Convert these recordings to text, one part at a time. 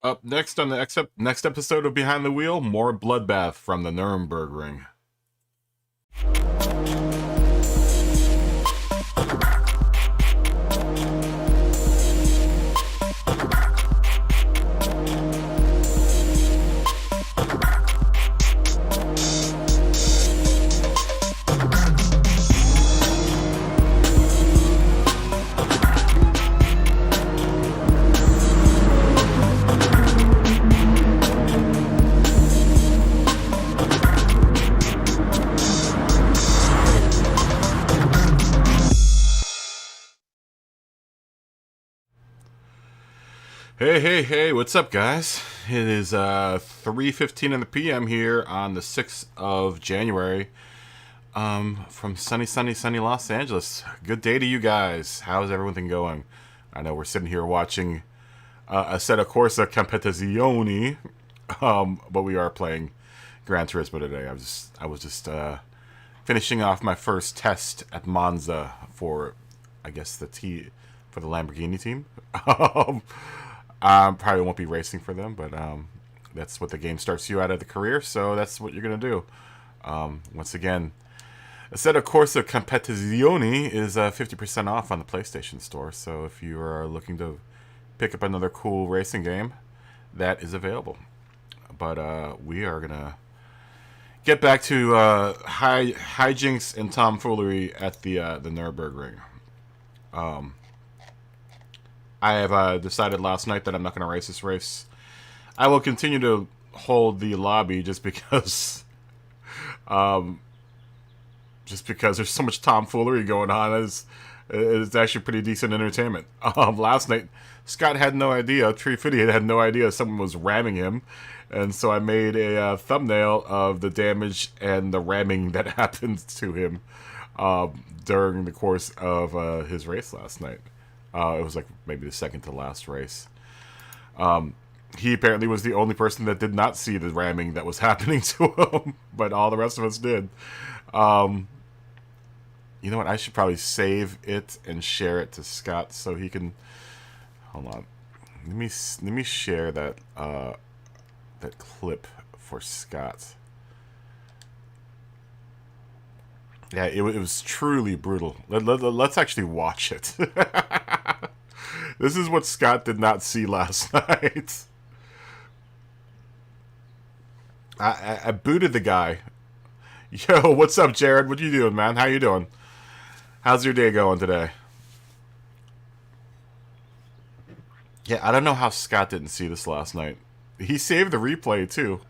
Up next on the next episode of Behind the Wheel, more bloodbath from the Nurburgring. Hey, what's up, guys? It is 3:15 in the PM here on the 6th of January from sunny Los Angeles. Good day to you guys. How's everything going? I know we're sitting here watching a set of Corsa Competizione, but we are playing Gran Turismo today. I was just finishing off my first test at Monza for, I guess, for the Lamborghini team. Probably won't be racing for them, but that's what the game starts you out at the career, so that's what you're going to do. Once again, a set of Corsa Competizione is 50% off on the PlayStation Store, so if you are looking to pick up another cool racing game, that is available. But we are going to get back to hijinks and tomfoolery at the Nurburgring. I have decided last night that I'm not going to race this race. I will continue to hold the lobby just because there's so much tomfoolery going on. It's actually pretty decent entertainment. Last night, Scott had no idea, Tree Fitty had no idea someone was ramming him, and so I made a thumbnail of the damage and the ramming that happened to him during the course of his race last night. It was like maybe the second to last race. He apparently was the only person that did not see the ramming that was happening to him, but all the rest of us did. You know what? I should probably save it and share it to Scott so he can. Hold on. Let me share that that clip for Scott. Yeah, it was truly brutal. Let's actually watch it. This is what Scott did not see last night. I booted the guy. Yo, what's up, Jared? What you doing, man? How you doing? How's your day going today? Yeah, I don't know how Scott didn't see this last night. He saved the replay, too.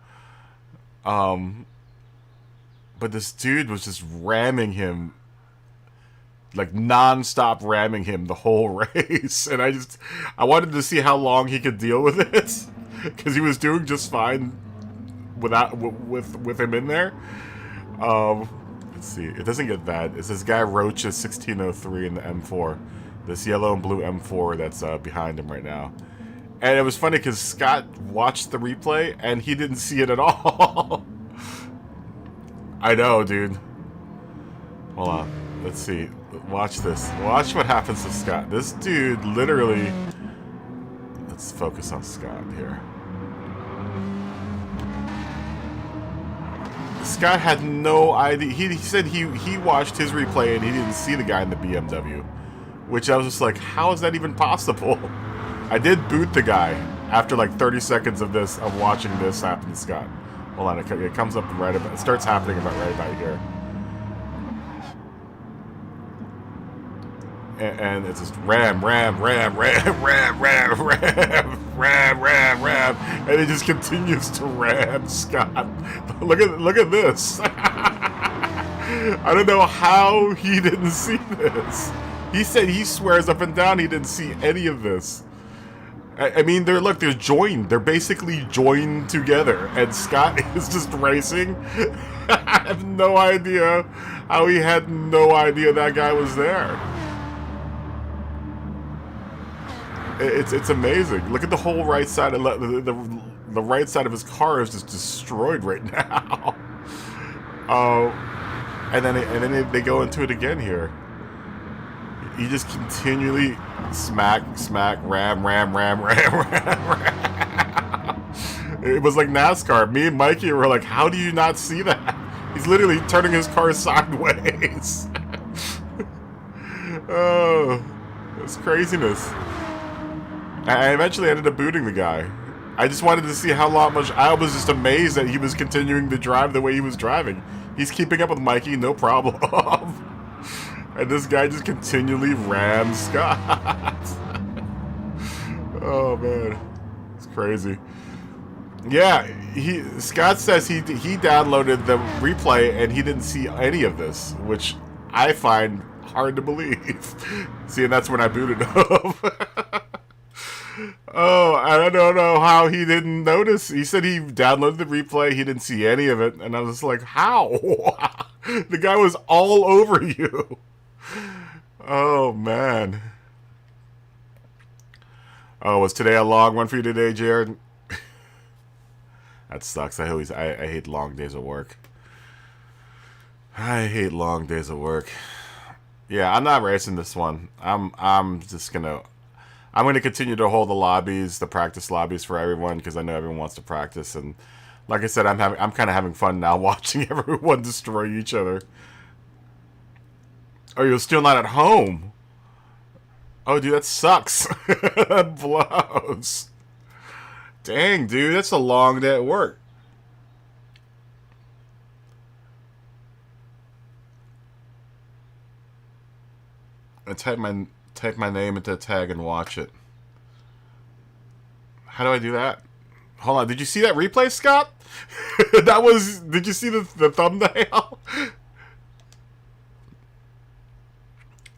But this dude was just ramming him, like non-stop ramming him the whole race. And I wanted to see how long he could deal with it. Because he was doing just fine with him in there. Let's see. It doesn't get bad. It's this guy Roach's 1603 in the M4. This yellow and blue M4 that's behind him right now. And it was funny because Scott watched the replay and he didn't see it at all. I know, dude. Hold on. Let's see. Watch this. Watch what happens to Scott. This dude literally... Let's focus on Scott here. Scott had no idea. He said he watched his replay and he didn't see the guy in the BMW. Which I was just like, how is that even possible? I did boot the guy after like 30 seconds of watching this happen to Scott. Hold on, it comes up right about. It starts happening right about here, and it's just ram, and it just continues to ram Scott. Look at this. I don't know how he didn't see this. He said he swears up and down he didn't see any of this. I mean, they're joined. They're basically joined together, and Scott is just racing. I have no idea how he had no idea that guy was there. It's amazing. Look at the whole right side of the right side of his car is just destroyed right now. Oh, and then they go into it again here. He just continually smack, ram. It was like NASCAR. Me and Mikey were like, how do you not see that? He's literally turning his car sideways. Oh, it's craziness. I eventually ended up booting the guy. I just wanted to see how much. I was just amazed that he was continuing to drive the way he was driving. He's keeping up with Mikey, no problem. And this guy just continually rams Scott. Oh man, it's crazy. Yeah, Scott says he downloaded the replay and he didn't see any of this, which I find hard to believe. See, and that's when I booted him. Oh, I don't know how he didn't notice. He said he downloaded the replay, he didn't see any of it, and I was like, how? The guy was all over you. Oh man. Oh, was today a long one for you today, Jared? That sucks. I hate long days of work. I hate long days of work. Yeah, I'm not racing this one. I'm gonna continue to hold the lobbies, the practice lobbies for everyone, because I know everyone wants to practice. And like I said, I'm kind of having fun now watching everyone destroy each other. Oh, you're still not at home? Oh, dude, that sucks. That blows. Dang, dude, that's a long day at work. I type my name into the tag and watch it. How do I do that? Hold on, did you see that replay, Scott? Did you see the thumbnail?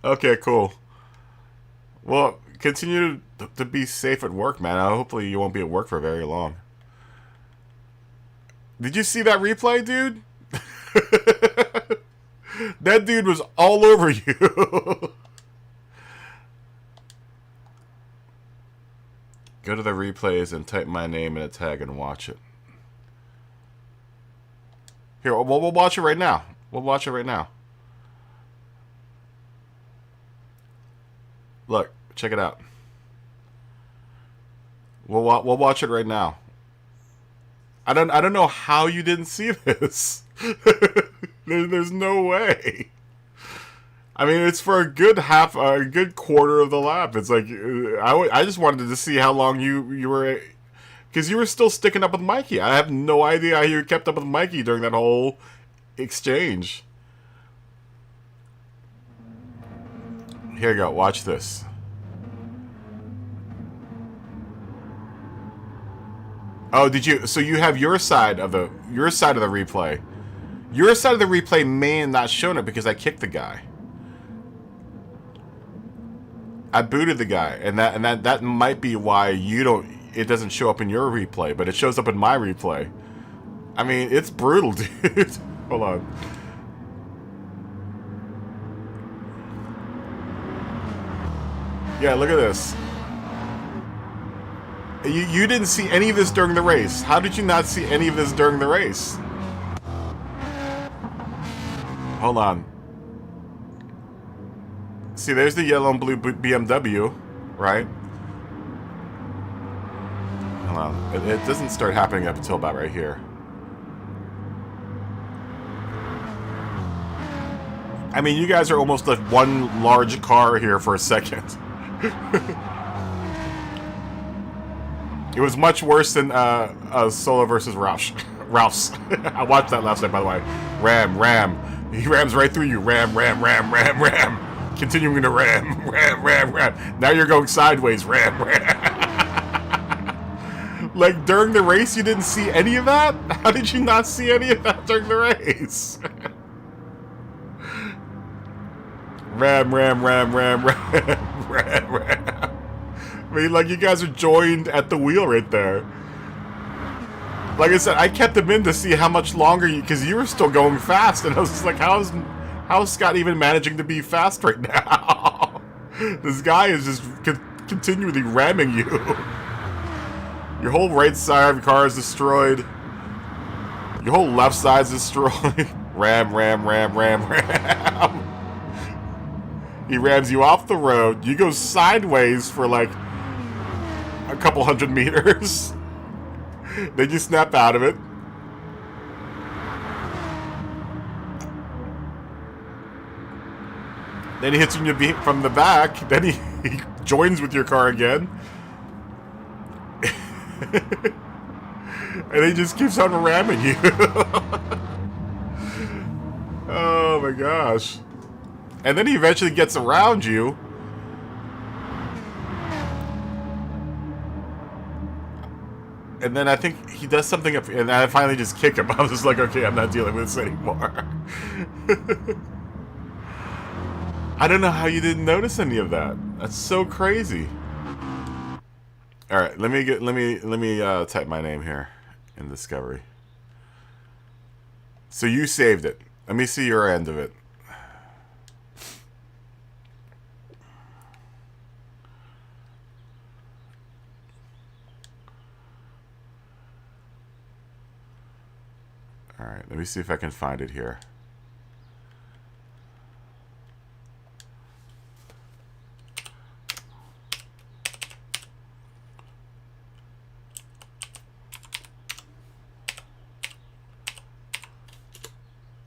Okay, cool. Well, continue to be safe at work, man. Hopefully you won't be at work for very long. Did you see that replay, dude? That dude was all over you. Go to the replays and type my name in a tag and watch it. Here, we'll watch it right now. We'll watch it right now. Look, check it out. We'll watch it right now. I don't know how you didn't see this. There's no way. I mean, it's for a good quarter of the lap. It's like I just wanted to see how long you were, because you were still sticking up with Mikey. I have no idea how you kept up with Mikey during that whole exchange. Here you go. Watch this. Oh, did you? So you have your side of the replay. Your side of the replay may have not shown it because I kicked the guy. I booted the guy, and that might be why it doesn't show up in your replay, but it shows up in my replay. I mean, it's brutal, dude. Hold on. Yeah, look at this. You didn't see any of this during the race. How did you not see any of this during the race? Hold on. See, there's the yellow and blue BMW, right? Hold on. It doesn't start happening up until about right here. I mean, you guys are almost like one large car here for a second. It was much worse than Solo versus Roush. Ralph's. I watched that last night, by the way. Ram. He rams right through you. Ram. Continuing to ram. Now you're going sideways. Ram. Like, during the race, you didn't see any of that? How did you not see any of that during the race? Ram. I mean, like, you guys are joined at the wheel right there. Like I said, I kept him in to see how much longer because you were still going fast, and I was just like, how's Scott even managing to be fast right now? This guy is just continually ramming you. Your whole right side of your car is destroyed. Your whole left side is destroyed. Ram. He rams you off the road. You go sideways for like a couple hundred meters. Then you snap out of it. Then he hits you from the back. Then he joins with your car again. And he just keeps on ramming you. Oh my gosh. And then he eventually gets around you. And then I think he does something, and I finally just kick him. I was just like, okay, I'm not dealing with this anymore. I don't know how you didn't notice any of that. That's so crazy. All right, let me type my name here in Discovery. So you saved it. Let me see your end of it. All right, let me see if I can find it here.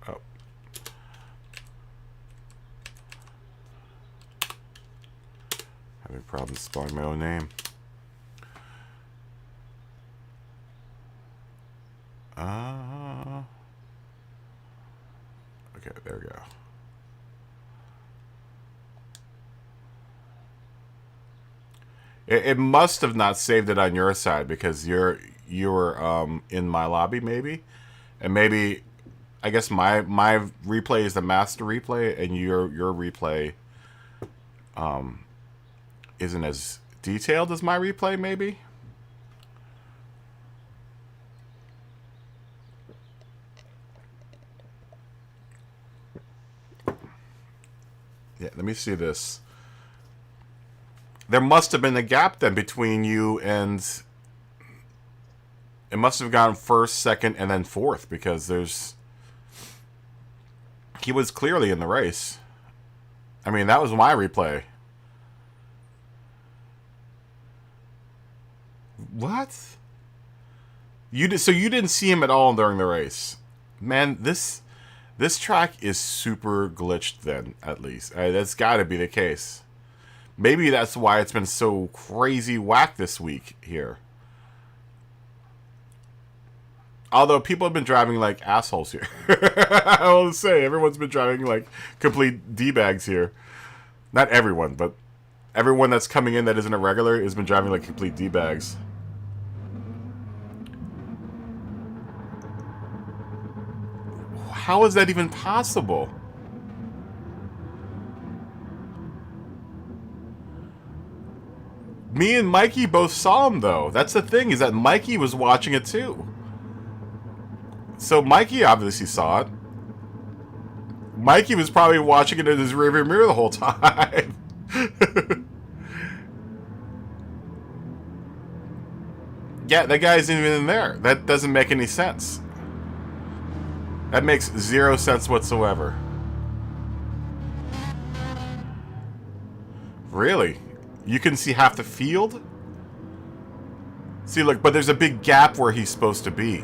Oh. Having problems spelling my own name. Okay, there we go. It must have not saved it on your side because you were in my lobby maybe, and maybe I guess my replay is the master replay and your replay isn't as detailed as my replay maybe. Yeah, let me see this. There must have been a gap then between you and... It must have gone first, second, and then fourth because there's... He was clearly in the race. I mean, that was my replay. What? So you didn't see him at all during the race. Man, this track is super glitched then, at least. That's got to be the case. Maybe that's why it's been so crazy whack this week here. Although people have been driving like assholes here. I will say, everyone's been driving like complete D-bags here. Not everyone, but everyone that's coming in that isn't a regular has been driving like complete D-bags. How is that even possible? Me and Mikey both saw him, though. That's the thing, is that Mikey was watching it, too. So Mikey obviously saw it. Mikey was probably watching it in his rearview mirror the whole time. Yeah, that guy isn't even in there. That doesn't make any sense. That makes zero sense whatsoever. Really? You can see half the field? See, look, but there's a big gap where he's supposed to be.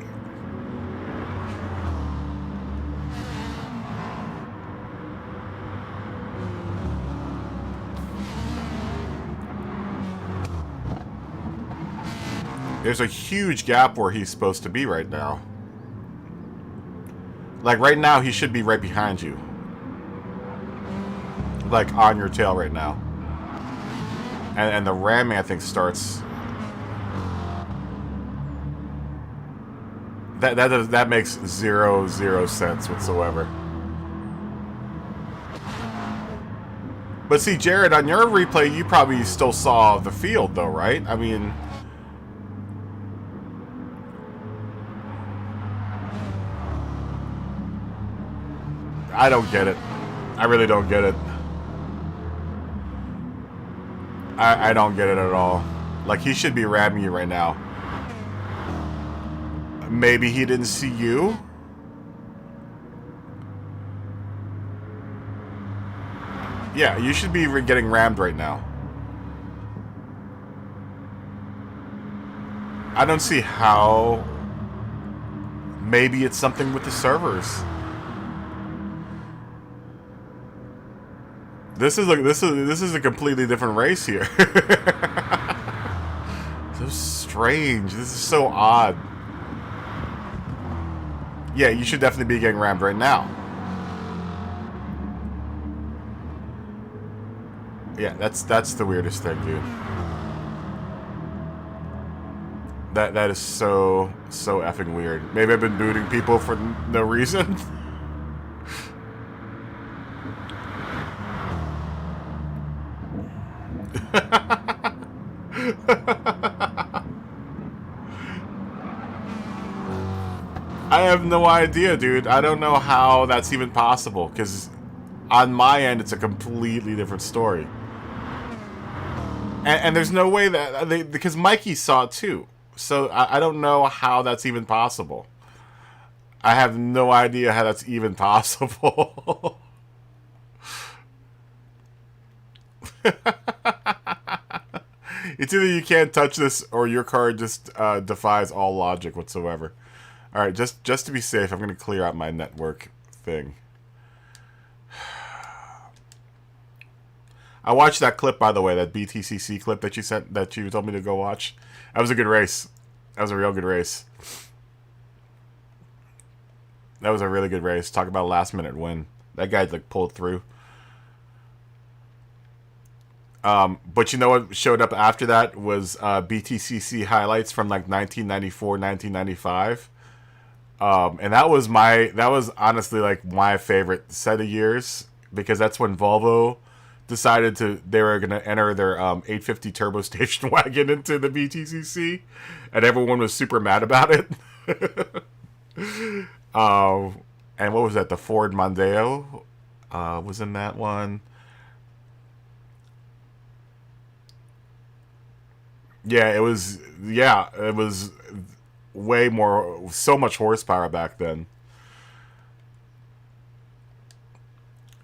There's a huge gap where he's supposed to be right now. Like, right now, he should be right behind you. Like, on your tail right now. And the ramming, I think, starts... That makes zero sense whatsoever. But see, Jared, on your replay, you probably still saw the field, though, right? I mean... I don't get it. I really don't get it. I don't get it at all. Like, he should be ramming you right now. Maybe he didn't see you? Yeah, you should be getting rammed right now. I don't see how. Maybe it's something with the servers. This is a completely different race here. So strange. This is so odd. Yeah, you should definitely be getting rammed right now. Yeah, that's the weirdest thing, dude. That is so effing weird. Maybe I've been booting people for no reason. I have no idea, dude. I don't know how that's even possible, because on my end, it's a completely different story. And there's no way that because Mikey saw it too. So I don't know how that's even possible. I have no idea how that's even possible. It's either you can't touch this or your card just defies all logic whatsoever. All right, just to be safe, I'm going to clear out my network thing. I watched that clip, by the way, that BTCC clip that you sent, that you told me to go watch. That was a good race. That was a real good race. That was a really good race. Talk about a last-minute win. That guy like pulled through. But you know what showed up after that was BTCC highlights from like 1994, 1995. And that was honestly like my favorite set of years, because that's when Volvo decided they were going to enter their 850 turbo station wagon into the BTCC, and everyone was super mad about it. And what was that? The Ford Mondeo was in that one. Yeah, it was. Yeah, it was way more, so much horsepower back then.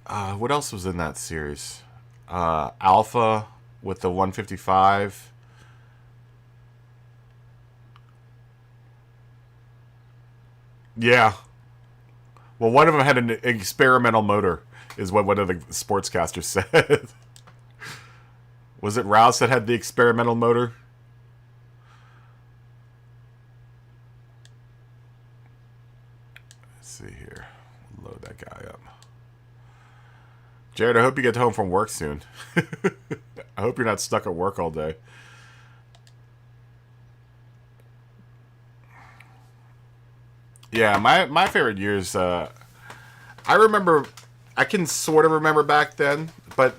What else was in that series? Alpha with the 155. Yeah. Well, one of them had an experimental motor, is what one of the sportscasters said. Was it Rouse that had the experimental motor? Let's see here. Load that guy up. Jared, I hope you get home from work soon. I hope you're not stuck at work all day. Yeah, my favorite years, I remember, I can sort of remember back then, but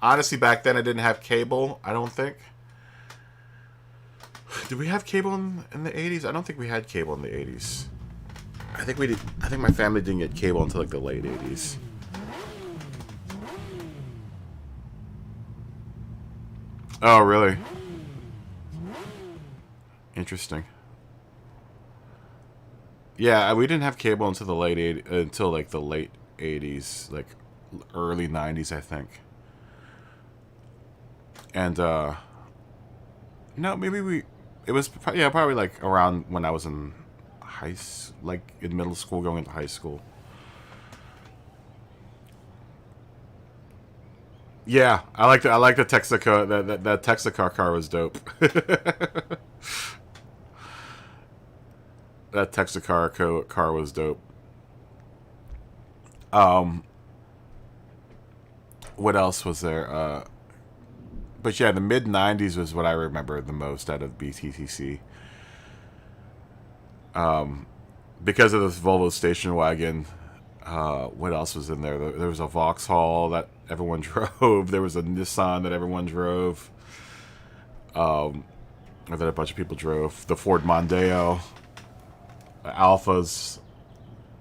honestly back then I didn't have cable, I don't think. Did we have cable in the 80s? I don't think we had cable in the 80s. I think we did. I think my family didn't get cable until like the late 80s. Oh, really? Interesting. Yeah, we didn't have cable until until like the late 80s, like early 90s, I think. And no, maybe it was, yeah, probably like around when I was in like in middle school going into high school. Yeah, I like the Texaco. That Texacar car was dope. That Texacar car was dope. Um, what else was there? But yeah, the mid '90s was what I remember the most out of BTTC. Because of this Volvo station wagon. What else was in there? There was a Vauxhall that everyone drove. There was a Nissan that everyone drove. Or that a bunch of people drove. The Ford Mondeo. Alphas.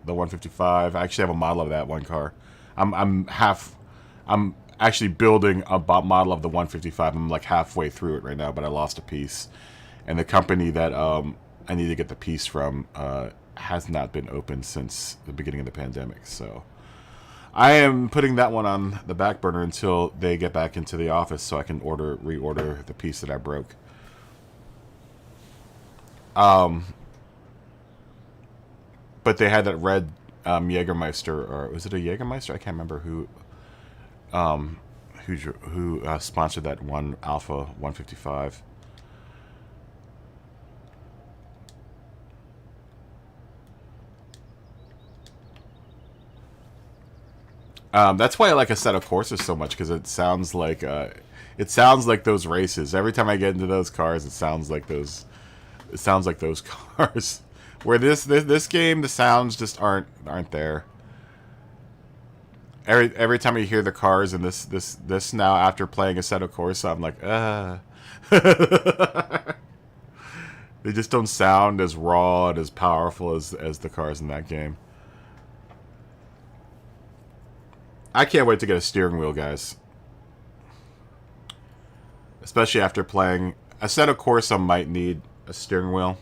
The 155. I actually have a model of that one car. I'm actually building a model of the 155. I'm like halfway through it right now, but I lost a piece. And the company that I need to get the piece from has not been open since the beginning of the pandemic. So I am putting that one on the back burner until they get back into the office so I can reorder the piece that I broke. Um, but they had that red Jägermeister, or was it a Jägermeister? I can't remember who sponsored that one Alpha 155. That's why I like Assetto Corsa so much, because it sounds like those races. Every time I get into those cars, it sounds like those cars. Where this game, the sounds just aren't there. Every time I hear the cars in this now, after playing Assetto Corsa, I'm like, they just don't sound as raw and as powerful as the cars in that game. I can't wait to get a steering wheel, guys. Especially after playing Assetto Corsa, might need a steering wheel.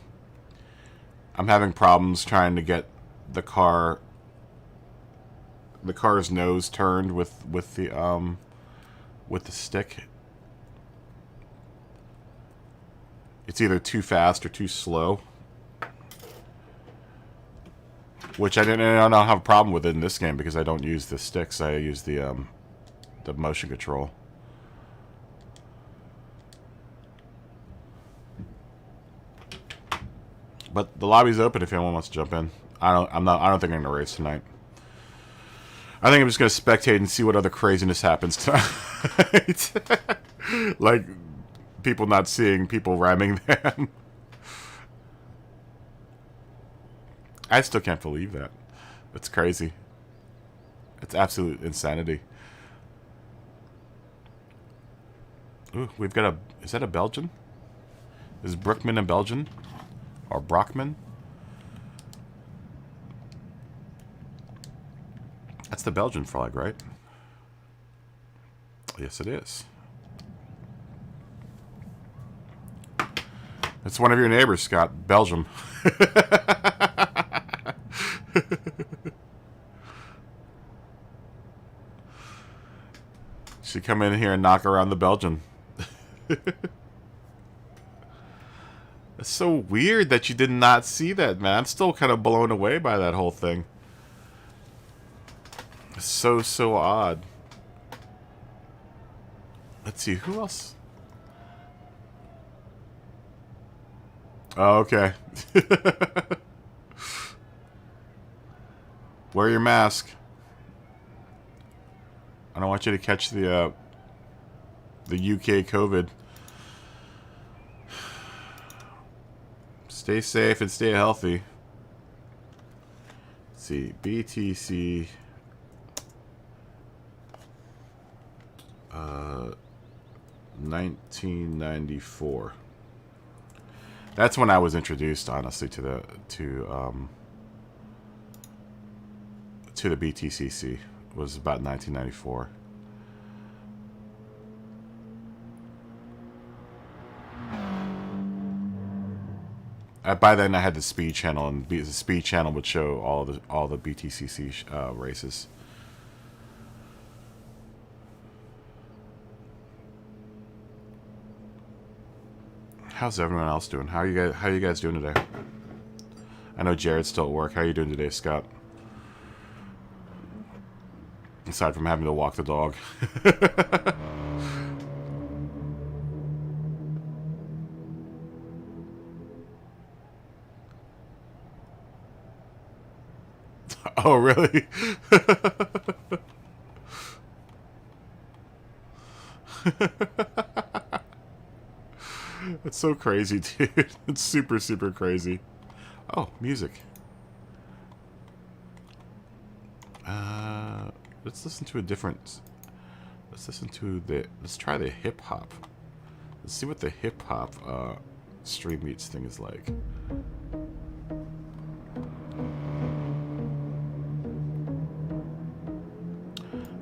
I'm having problems trying to get the car's nose turned with the stick. It's either too fast or too slow. Which I don't have a problem with it in this game, because I don't use the sticks. I use the motion control. But the lobby's open if anyone wants to jump in. I don't think I'm gonna race tonight. I think I'm just gonna spectate and see what other craziness happens tonight. Like people not seeing people ramming them. I still can't believe that. That's crazy. It's absolute insanity. Ooh, we've got is that a Belgian? Is Brookman a Belgian? Or Brockman? That's the Belgian flag, right? Yes, it is. It's one of your neighbors, Scott. Belgium. Should come in here and knock around the Belgian. It's so weird that you did not see that, man. I'm still kind of blown away by that whole thing. It's so odd. Let's see, who else? Oh, okay. Wear your mask. I don't want you to catch the UK COVID. Stay safe and stay healthy. Let's see, BTC 1994. That's when I was introduced, honestly, to the BTCC. It was about 1994. By then, I had the speed channel, and the speed channel would show all the BTCC races. How's everyone else doing? How are you guys doing today? I know Jared's still at work. How are you doing today, Scott? Aside from having to walk the dog. Oh, really? That's so crazy, dude. It's super, super crazy. Oh, music. Let's listen to a different... Let's try the hip-hop. Let's see what the hip-hop Stream Meets thing is like.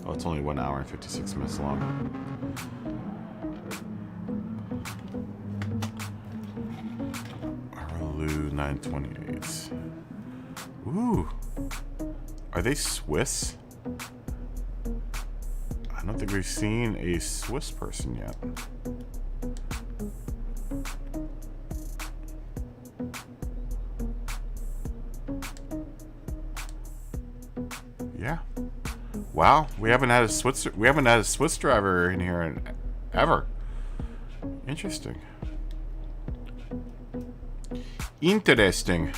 Oh, it's only 1 hour and 56 minutes long. Arlu 928. Ooh. Are they Swiss? I don't think we've seen a Swiss person yet. Wow, we haven't had a Swiss driver in here ever. Interesting. Interesting.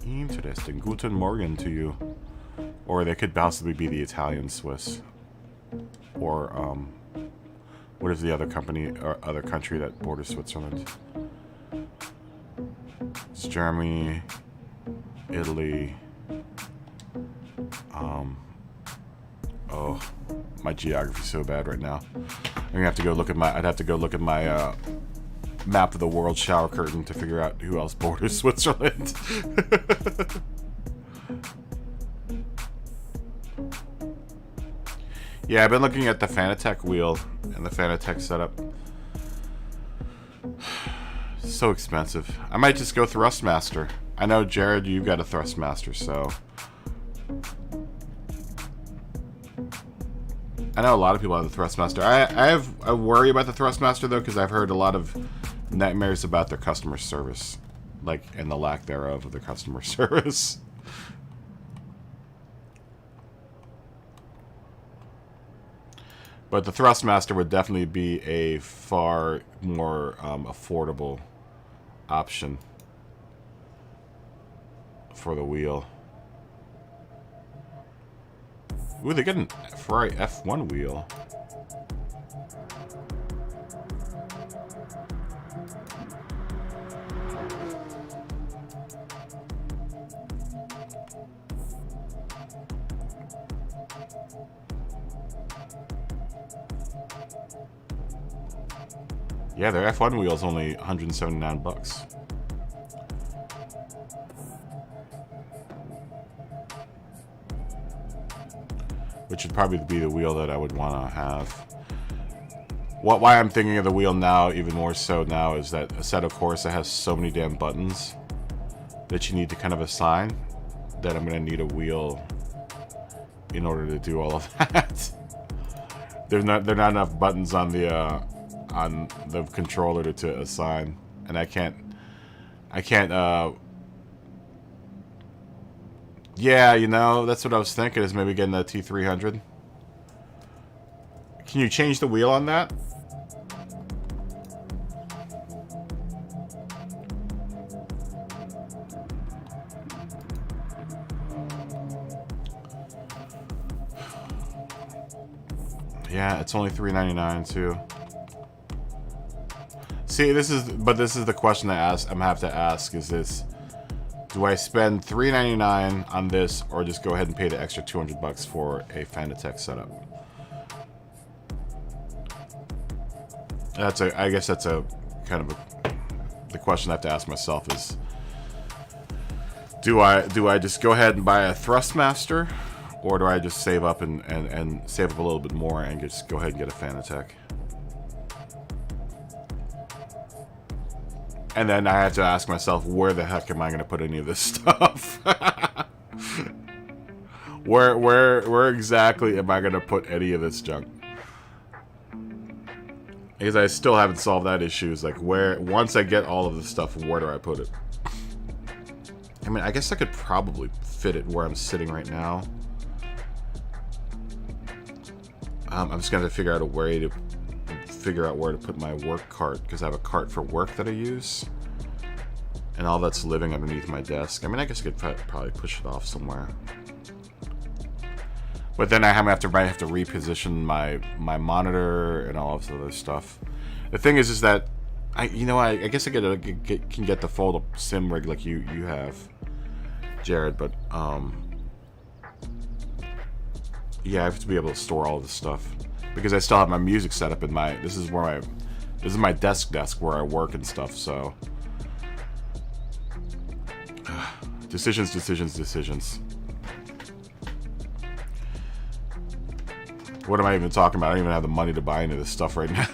Interesting. Guten Morgen to you. Or they could possibly be the Italian Swiss. Or, what is the other company or other country that borders Switzerland? It's Germany, Italy. Oh, my geography's so bad right now. I'm gonna have to go look at my. I'd have to go look at my map of the world shower curtain to figure out who else borders Switzerland. Yeah, I've been looking at the Fanatec wheel and the Fanatec setup. So expensive. I might just go Thrustmaster. I know, Jared, you've got a Thrustmaster, so... I know a lot of people have the Thrustmaster. I worry about the Thrustmaster, though, because I've heard a lot of nightmares about their customer service. Like, and the lack thereof of their customer service. But the Thrustmaster would definitely be a far more affordable option for the wheel. Ooh, they're getting a Ferrari F1 wheel. Yeah, their F1 wheel is only 179 bucks. Which would probably be the wheel that I would want to have. Why I'm thinking of the wheel now, even more so now, is that Assetto Corsa has so many damn buttons that you need to kind of assign that I'm going to need a wheel in order to do all of that. There's not enough buttons on the controller to assign, and I can't yeah, you know, that's what I was thinking, is maybe getting a T300. Can you change the wheel on that? Yeah, it's only $3.99 too. See, this is the question I'm gonna have to ask, is this: do I spend $3.99 on this, or just go ahead and pay the extra 200 bucks for a Fanatec setup? I guess that's a kind of the question I have to ask myself is: do I just go ahead and buy a Thrustmaster, or do I just save up and save up a little bit more and just go ahead and get a Fanatec? And then I have to ask myself, where the heck am I going to put any of this stuff? Where exactly am I going to put any of this junk? Because I still haven't solved that issue. Is like, once I get all of the stuff, where do I put it? I mean, I guess I could probably fit it where I'm sitting right now. I'm just going to figure out a way to figure out where to put my work cart, because I have a cart for work that I use, and all that's living underneath my desk. I mean, I guess I could probably push it off somewhere, but then I might have to reposition my monitor and all of this other stuff. The thing is that I guess I can get the fold-up sim rig like you have, Jared, but yeah, I have to be able to store all of this stuff, because I still have my music set up in my... This is my desk where I work and stuff, so... Decisions. What am I even talking about? I don't even have the money to buy any of this stuff right now.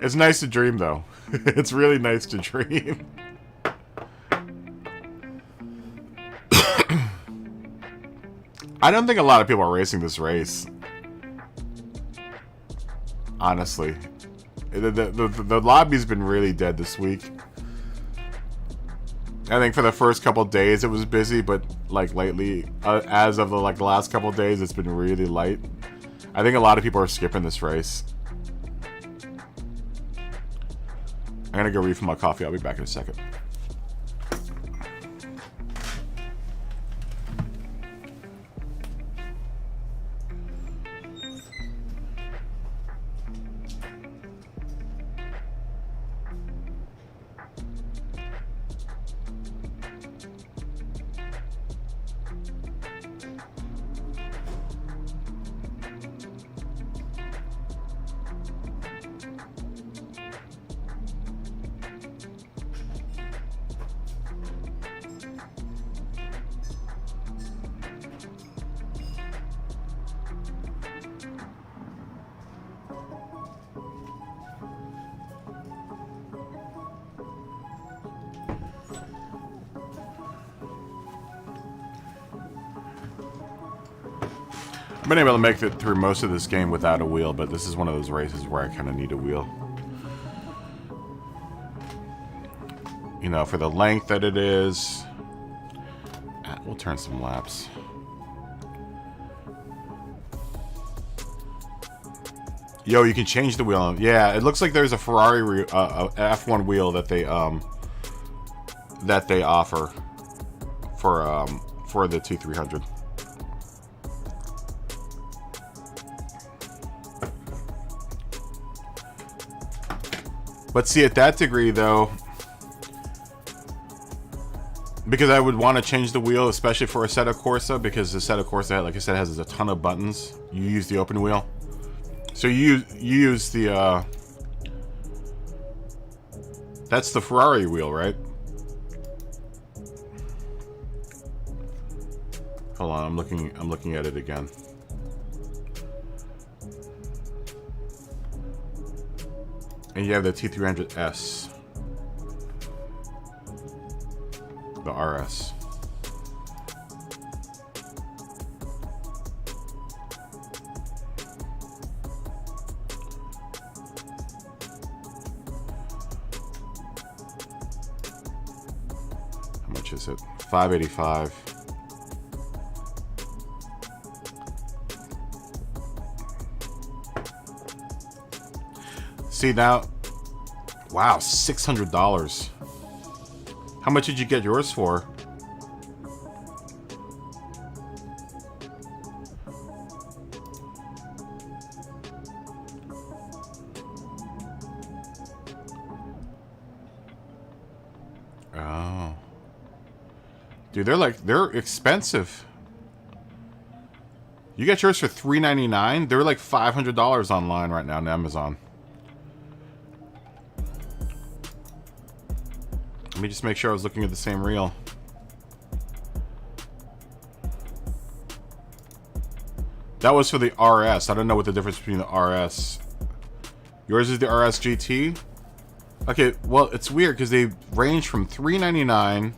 It's nice to dream, though. It's really nice to dream. I don't think a lot of people are racing this race. Honestly. The lobby's been really dead this week. I think for the first couple days it was busy, but like lately, as of the last couple days, it's been really light. I think a lot of people are skipping this race. I'm gonna go refill my coffee. I'll be back in a second. I've been able to make it through most of this game without a wheel, but this is one of those races where I kind of need a wheel. You know, for the length that it is. We'll turn some laps. Yo, you can change the wheel. Yeah, it looks like there's a Ferrari F1 wheel that they offer for the T300. But see, at that degree, though, because I would want to change the wheel, especially for Assetto Corsa, because the Assetto Corsa, like I said, has a ton of buttons. You use the open wheel. So you use the, that's the Ferrari wheel, right? Hold on, I'm looking at it again. And you have the T300S. The RS. How much is it? $585. See now, wow, $600. How much did you get yours for? Oh, dude, they're expensive. You got yours for $399. They're like $500 online right now on Amazon. Let me just make sure I was looking at the same reel. That was for the RS. I don't know what the difference between the RS. Yours is the RS GT? Okay, well, it's weird because they range from $399,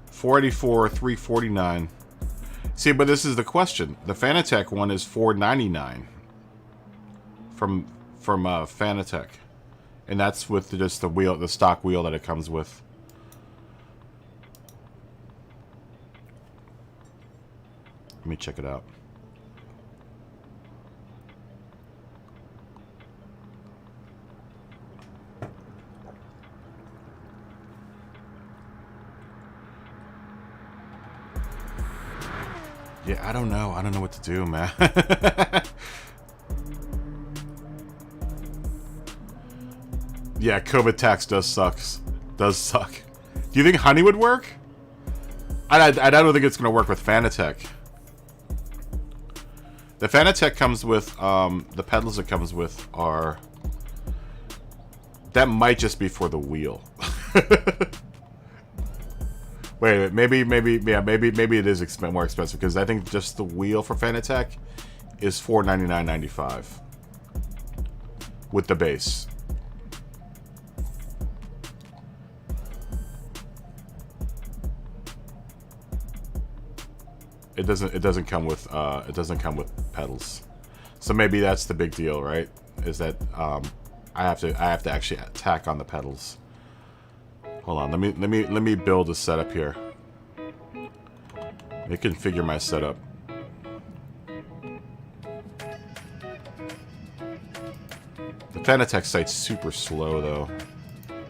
$484, $349. See, but this is the question. The Fanatec one is $499 from Fanatec, and that's with just the wheel, the stock wheel that it comes with. Let me check it out. Yeah, I don't know. I don't know what to do, man. Yeah, COVID tax does suck. Do you think Honey would work? I don't think it's going to work with Fanatec. The Fanatec comes with, the pedals it comes with are... That might just be for the wheel. Wait, maybe it is more expensive, because I think just the wheel for Fanatec is $499.95 with the base. It doesn't come with pedals. So maybe that's the big deal, right? Is that I have to actually tack on the pedals. Hold on, let me build a setup here. Let me configure my setup. The Fanatec site's super slow though.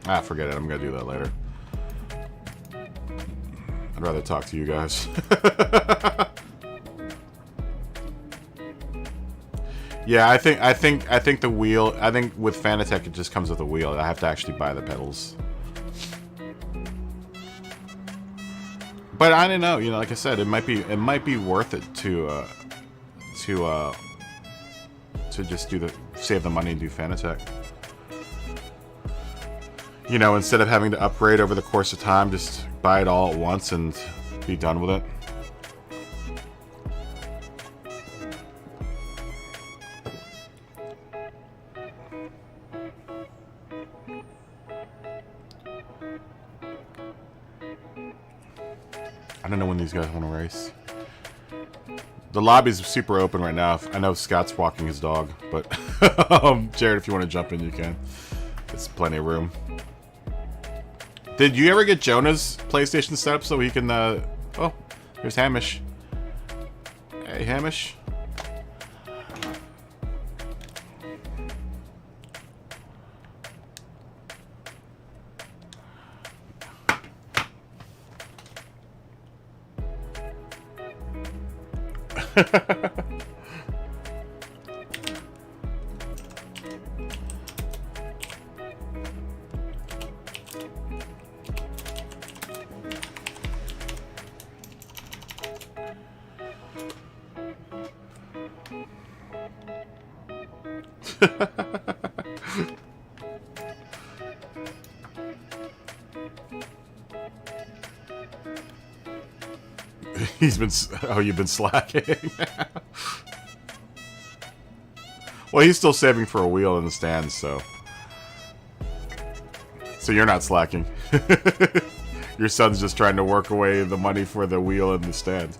Ah, forget it. I'm gonna do that later. I'd rather talk to you guys. Yeah, I think the wheel. I think with Fanatec it just comes with a wheel. I have to actually buy the pedals. But I don't know. You know, like I said, it might be worth it to just save the money and do Fanatec. You know, instead of having to upgrade over the course of time, just buy it all at once and be done with it. I don't know when these guys want to race. The lobby's super open right now. I know Scott's walking his dog, but Jared, if you want to jump in, you can. There's plenty of room. Did you ever get Jonah's PlayStation set up so he can, oh, there's Hamish. Hey, Hamish. He's been... Oh, you've been slacking. Well, he's still saving for a wheel in the stands, so... So you're not slacking. Your son's just trying to work away the money for the wheel in the stand.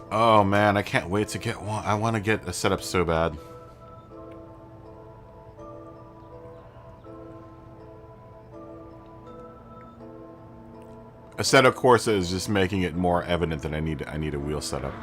Oh man, I can't wait to get one. I want to get a setup so bad. Assetto Corsa is just making it more evident that I need a wheel setup.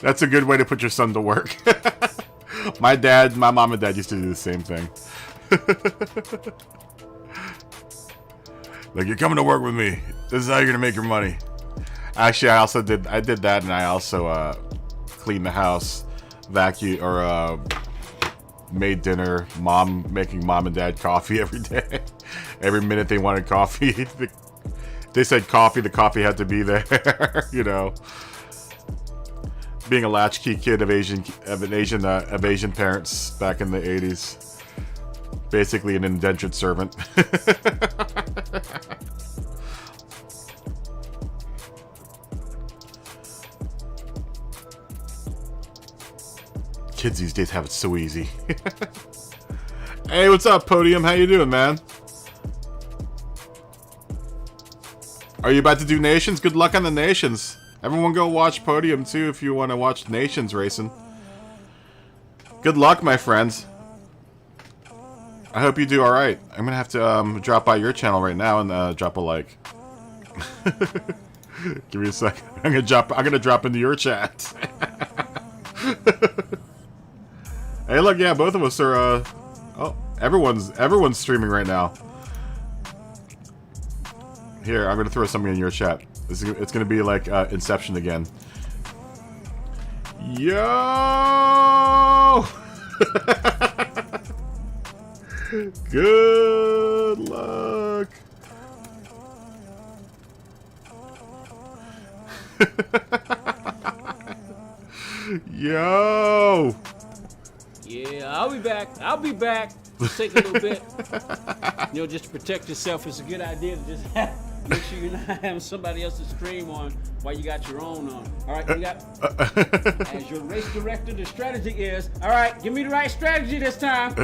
That's a good way to put your son to work. My mom and dad used to do the same thing. Like, you're coming to work with me. This is how you're gonna make your money. Actually, I did that, and I also cleaned the house, vacuum, or made dinner. Making mom and dad coffee every day. Every minute they wanted coffee. They said coffee, the coffee had to be there. You know, being a latchkey kid of Asian parents back in the 80s, basically an indentured servant. Kids these days have it so easy. Hey, what's up, Podium? How you doing, man? Are you about to do Nations? Good luck on the Nations. Everyone go watch Podium, too, if you want to watch Nations racing. Good luck, my friends. I hope you do alright. I'm going to have to drop by your channel right now and drop a like. Give me a second. I'm gonna drop into your chat. Hey, look, yeah, both of us are. Oh, everyone's streaming right now. Here, I'm gonna throw something in your chat. It's gonna be like Inception again. Yo! Good luck. Yo! Yeah, I'll be back. I'll be back. Just take a little bit. You know, just to protect yourself. It's a good idea to just make sure you're not having somebody else's stream on while you got your own on. All right, you got. As your race director, the strategy is, all right, give me the right strategy this time.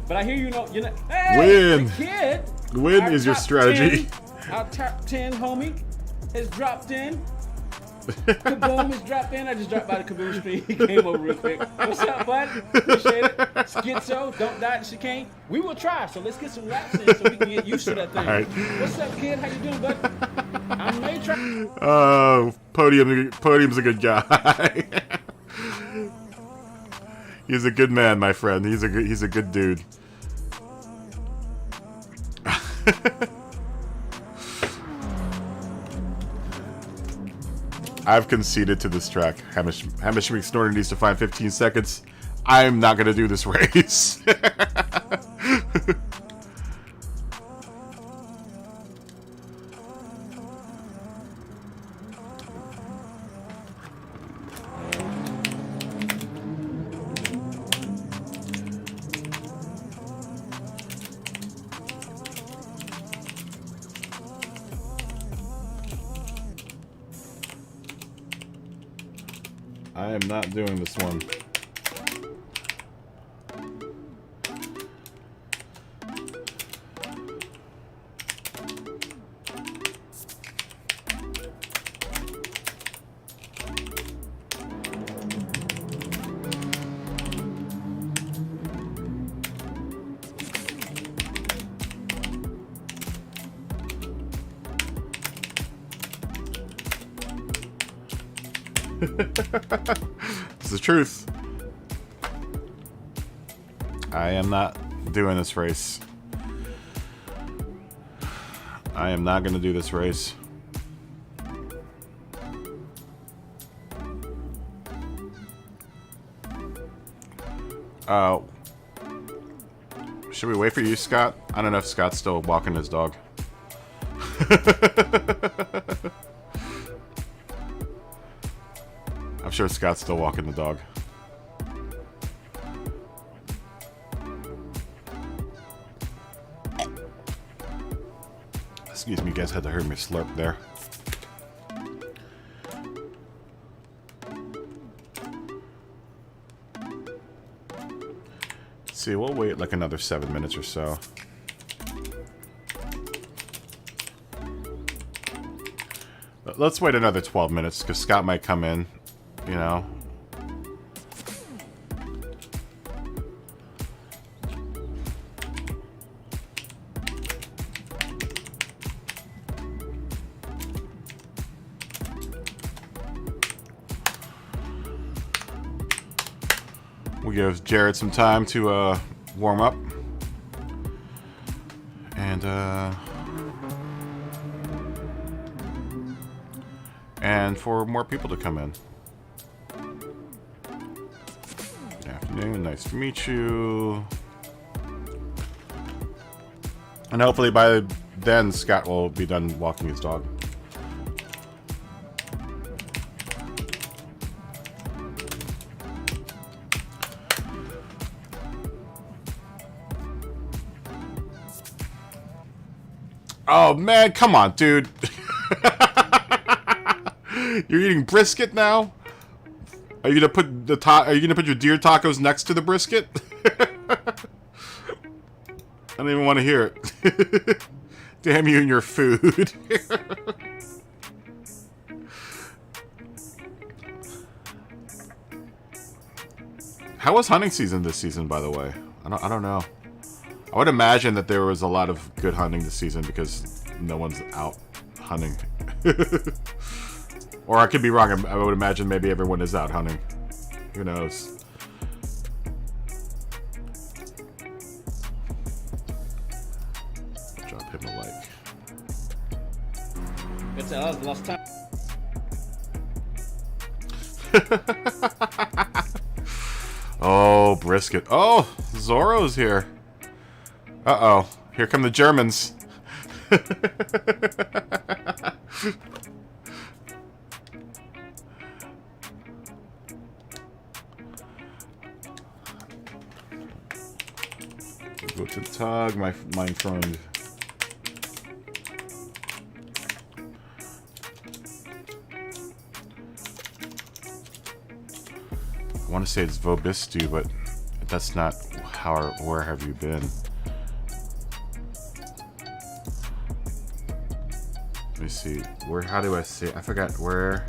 But I hear you know, hey, win. The kid. Win is your strategy. Our top 10 homie has dropped in. Kaboom has dropped in. I just dropped by the Kaboom stream. He came over real quick. What's up, bud? Appreciate it. Schizo, don't die to chicane. We will try, so let's get some laps in so we can get used to that thing. Right. What's up, kid? How you doing, bud? I may try. Oh, Podium's a good guy. He's a good man, my friend. He's a good dude. I've conceded to this track. Hamish McSnorter needs to find 15 seconds. I'm not gonna do this race. I am not doing this one. It's the truth. I am not doing this race. I am not going to do this race. Should we wait for you, Scott? I don't know if Scott's still walking his dog. I'm sure Scott's still walking the dog. Excuse me, you guys had to hear me slurp there. Let's see, we'll wait like another 7 minutes or so. Let's wait another 12 minutes because Scott might come in. You know. We'll give Jared some time to warm up. And for more people to come in. Nice to meet you. And hopefully by then Scott will be done walking his dog. Oh man, come on, dude. You're eating brisket now? Are you gonna put your deer tacos next to the brisket? I don't even want to hear it. Damn you and your food. How was hunting season this season, by the way? I don't know. I would imagine that there was a lot of good hunting this season because no one's out hunting. Or I could be wrong. I would imagine maybe everyone is out hunting. Who knows? Drop him a like. It's us last time. Oh, brisket. Oh, Zorro's here. Uh-oh. Here come the Germans. Guten Tag, my friend. I want to say it's Vobistu, but that's not how or where have you been. Let me see. Where? How do I say? I forgot where.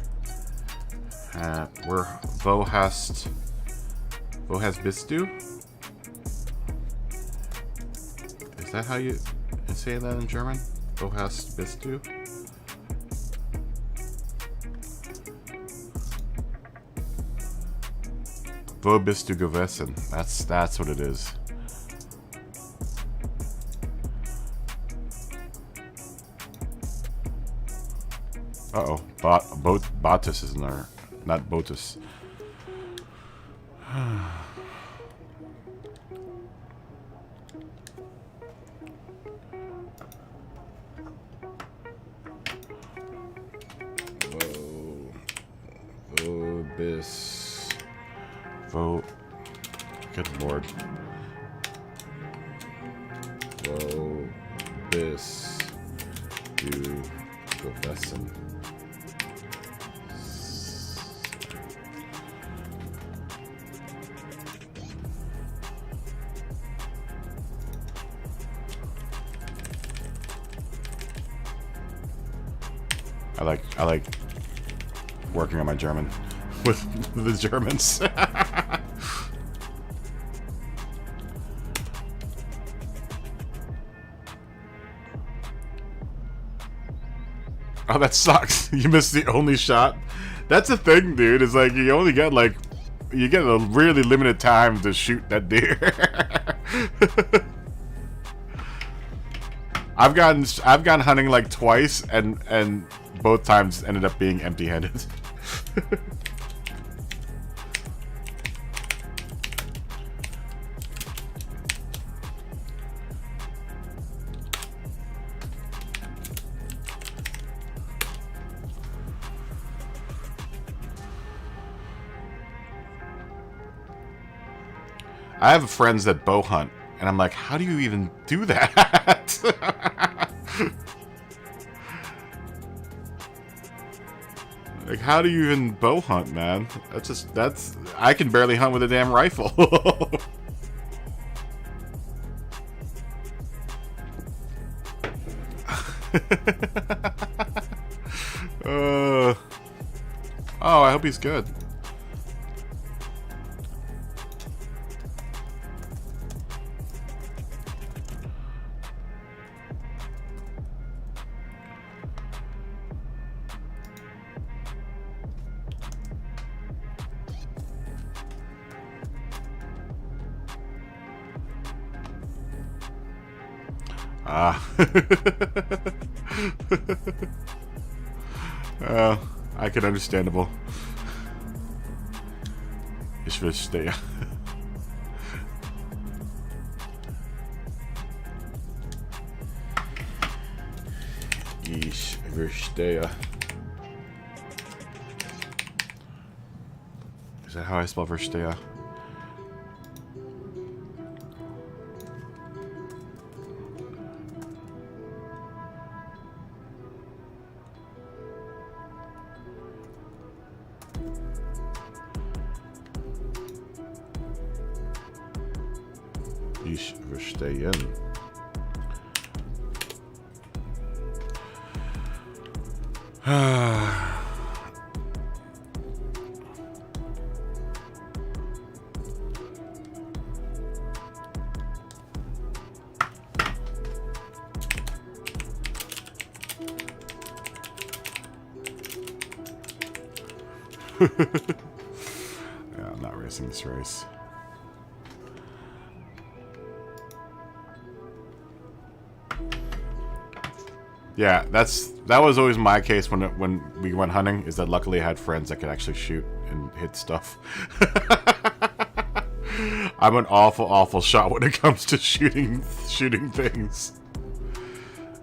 Where Vohast Bistu? Is that how you say that in German? Vohast Bistu? Wo bist du gewesen? That's what it is. Uh-oh. Botus is in there. Not Botus. Good lord. Wo bist du gewesen? I like working on my German with the Germans. Oh, that sucks. You missed the only shot. That's the thing, dude. Is like you only get you get a really limited time to shoot that deer. I've gone hunting like twice, and both times ended up being empty-handed. I have friends that bow hunt, and I'm like, how do you even do that? Like, how do you even bow hunt, man? I can barely hunt with a damn rifle. Oh, I hope he's good. I can understandable. Ich verstehe. Ich verstehe. Is that how I spell verstehe? Ich verstehe. Yeah, I'm not racing this race. Yeah, that was always my case when we went hunting. Is that luckily I had friends that could actually shoot and hit stuff. I'm an awful shot when it comes to shooting things.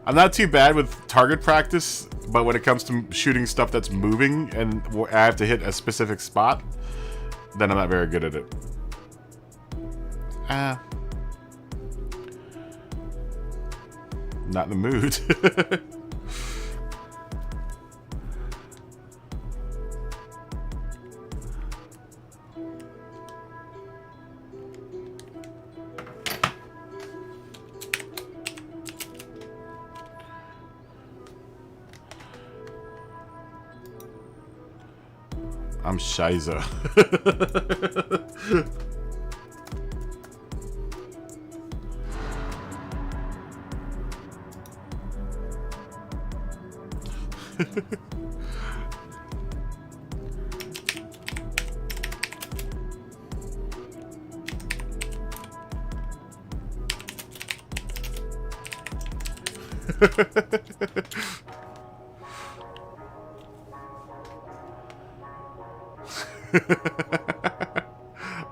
I'm not too bad with target practice, but when it comes to shooting stuff that's moving and I have to hit a specific spot, then I'm not very good at it. Not in the mood. I'm Shiza.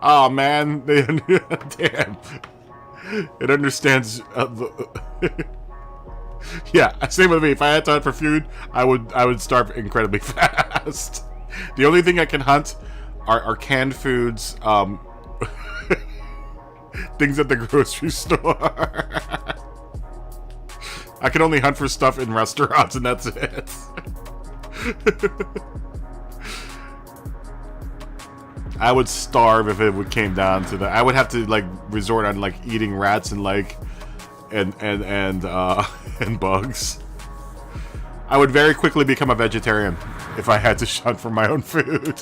Oh man, damn. It understands. Yeah, same with me. If I had to hunt for food, I would starve incredibly fast. The only thing I can hunt are canned foods, things at the grocery store. I can only hunt for stuff in restaurants, and that's it. I would starve if it came down to that. I would have to like resort on like eating rats and like and bugs. I would very quickly become a vegetarian if I had to hunt for my own food.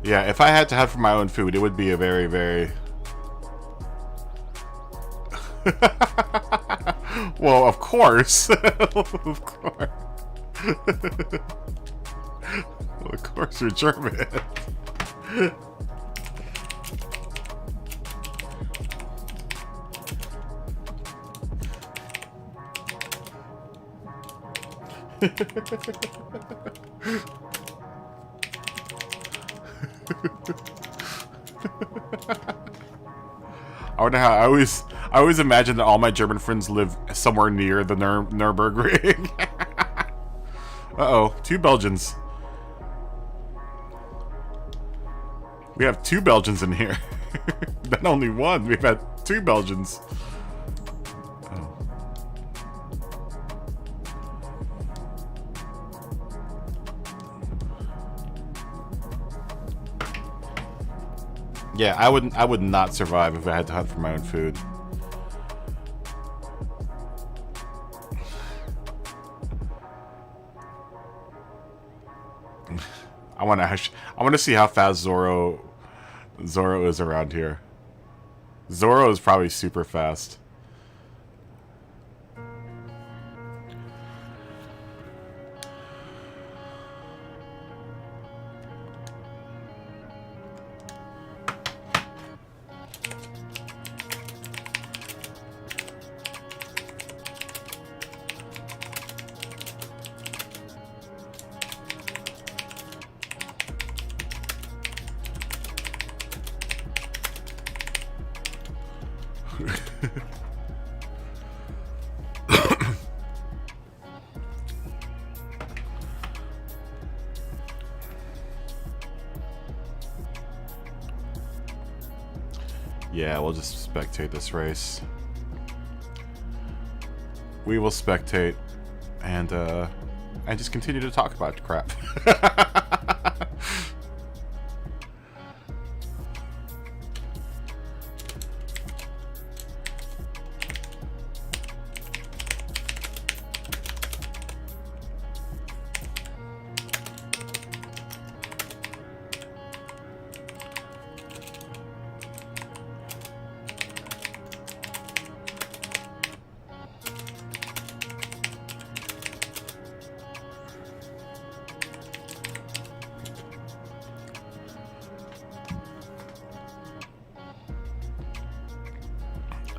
Yeah, if I had to hunt for my own food, it would be a very, very... Well, of course. Of course. Well, of course you're German. I wonder how I always imagine that all my German friends live somewhere near the Nurburgring. Uh-oh, 2 Belgians. We have 2 Belgians in here. Not only one, we've had 2 Belgians. Oh. Yeah, I would not survive if I had to hunt for my own food. I want to see how fast Zorro is around here. Zorro is probably super fast. Yeah, we'll just spectate this race. We will spectate and just continue to talk about crap.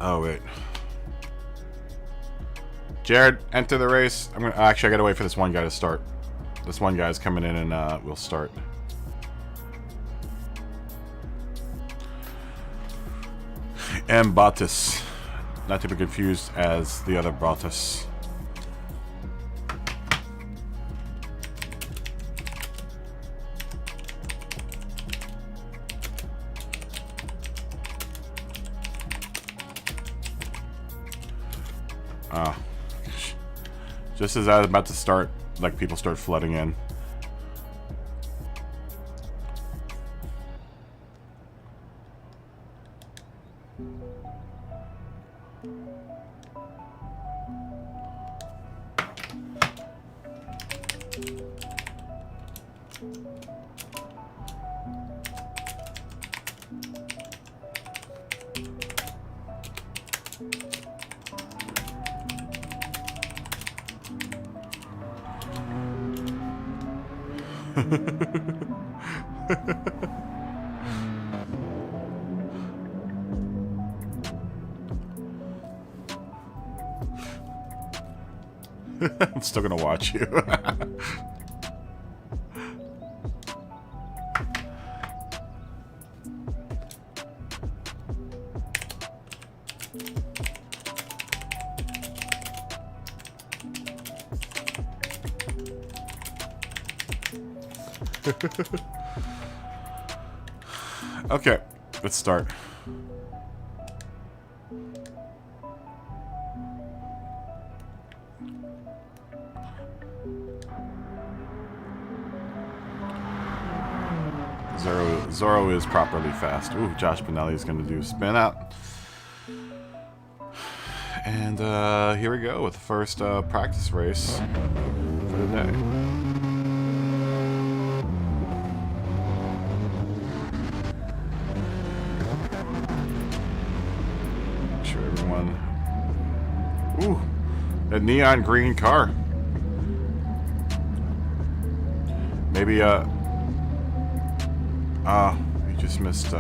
Oh wait. Jared, enter the race. I'm gonna actually I gotta wait for this one guy to start. This one guy's coming in and we'll start. M. Bottas. Not to be confused as the other Bottas. Oh. Just as I was about to start, like, people start flooding in. I'm still gonna watch you. Okay, let's start. Zoro is properly fast. Ooh, Josh Pinelli is going to do spin out. And here we go with the first practice race for the day. Make sure everyone... Ooh, a neon green car. Maybe we just missed,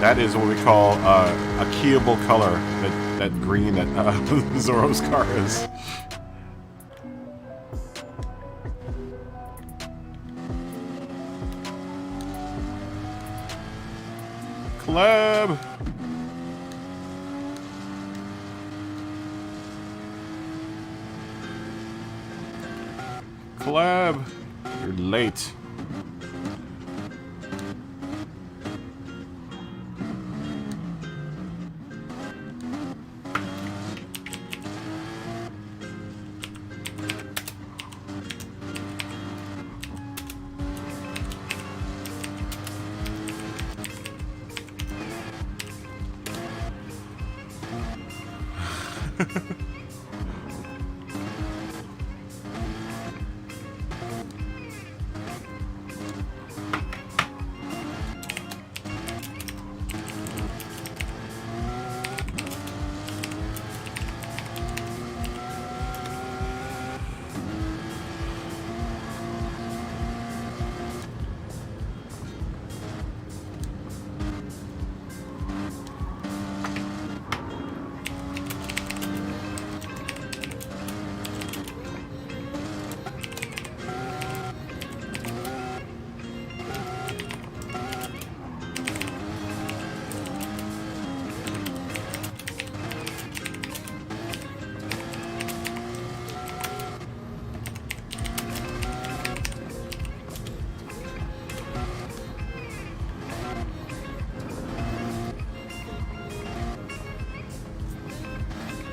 that is what we call a keyable color, that green that Zoro's car is. Club! Club! You're late.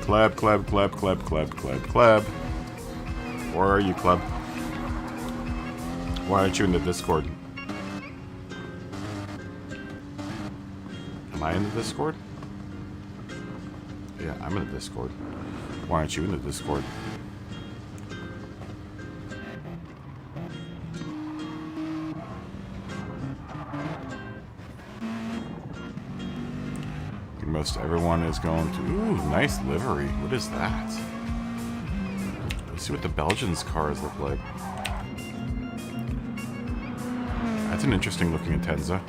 Club, club, club, club, club, club, club. Where are you, club? Why aren't you in the Discord? Am I in the Discord? Yeah, I'm in the Discord. Why aren't you in the Discord? Most everyone is going to... Ooh, nice livery. What is that? Let's see what the Belgians' cars look like. That's an interesting looking Intenza.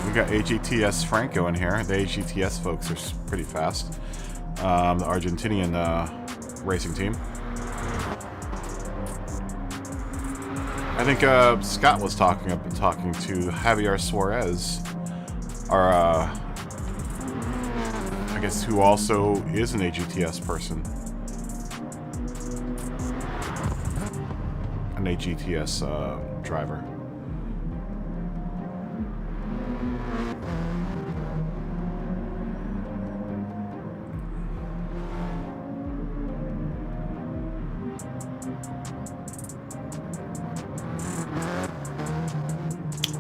We got AGTS Franco in here. The AGTS folks are pretty fast. The Argentinian racing team. I think Scott was talking to Javier Suarez, or I guess who also is an AGTS person, an AGTS driver.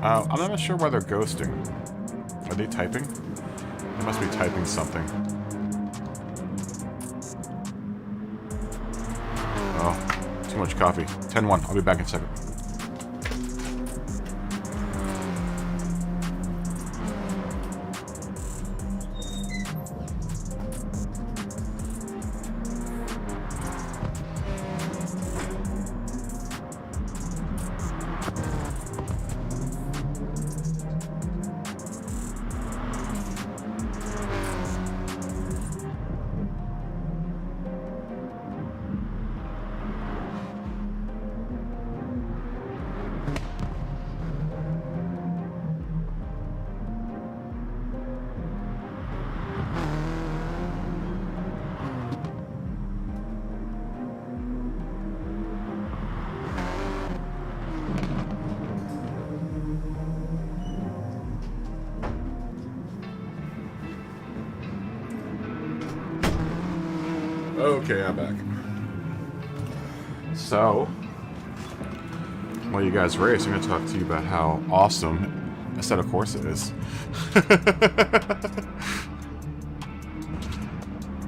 I'm not sure why they're ghosting. Are they typing? They must be typing something. Oh, too much coffee. 10-1. I'll be back in a second. Okay, I'm back. So, while you guys race, I'm going to talk to you about how awesome Assetto Corsa is.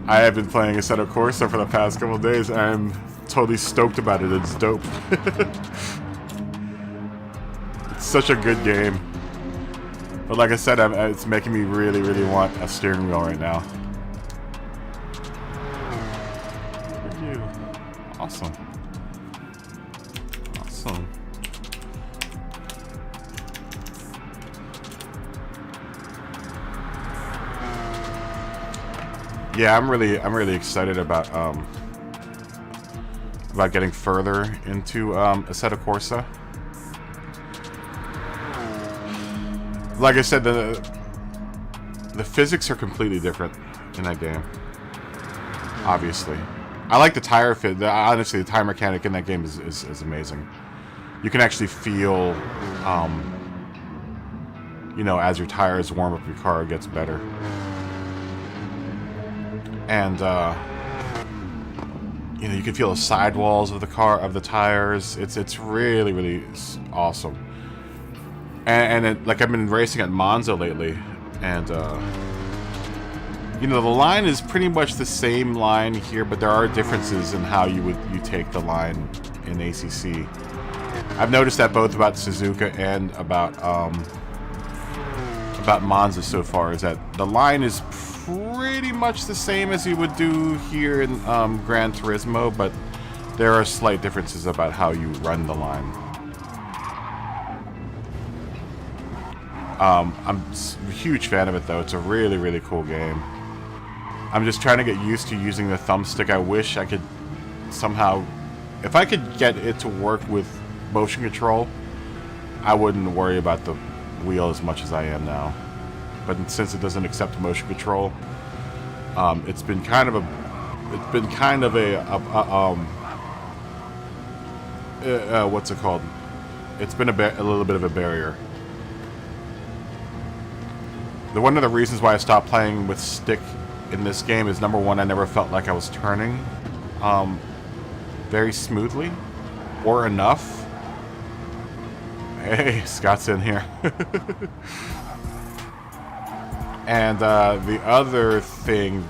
I have been playing Assetto Corsa for the past couple of days, and I'm totally stoked about it. It's dope. It's such a good game. But like I said, it's making me really, really want a steering wheel right now. Awesome. Awesome. Yeah, I'm really excited about getting further into Assetto Corsa. Like I said, the physics are completely different in that game. Obviously. I like the tire fit. Honestly, the tire mechanic in that game is amazing. You can actually feel, you know, as your tires warm up, your car gets better. And, you know, you can feel the sidewalls of the tires. It's really, really awesome. And like I've been racing at Monza lately, and you know, the line is pretty much the same line here, but there are differences in how you take the line in ACC. I've noticed that both about Suzuka and about Monza so far, is that the line is pretty much the same as you would do here in Gran Turismo, but there are slight differences about how you run the line. I'm a huge fan of it, though. It's a really, really cool game. I'm just trying to get used to using the thumbstick. I wish I could somehow... If I could get it to work with motion control, I wouldn't worry about the wheel as much as I am now. But since it doesn't accept motion control, it's been kind of a... what's it called? It's been a little bit of a barrier. One of the reasons why I stopped playing with stick in this game is, number one, I never felt like I was turning very smoothly or enough. Hey, Scott's in here. And the other thing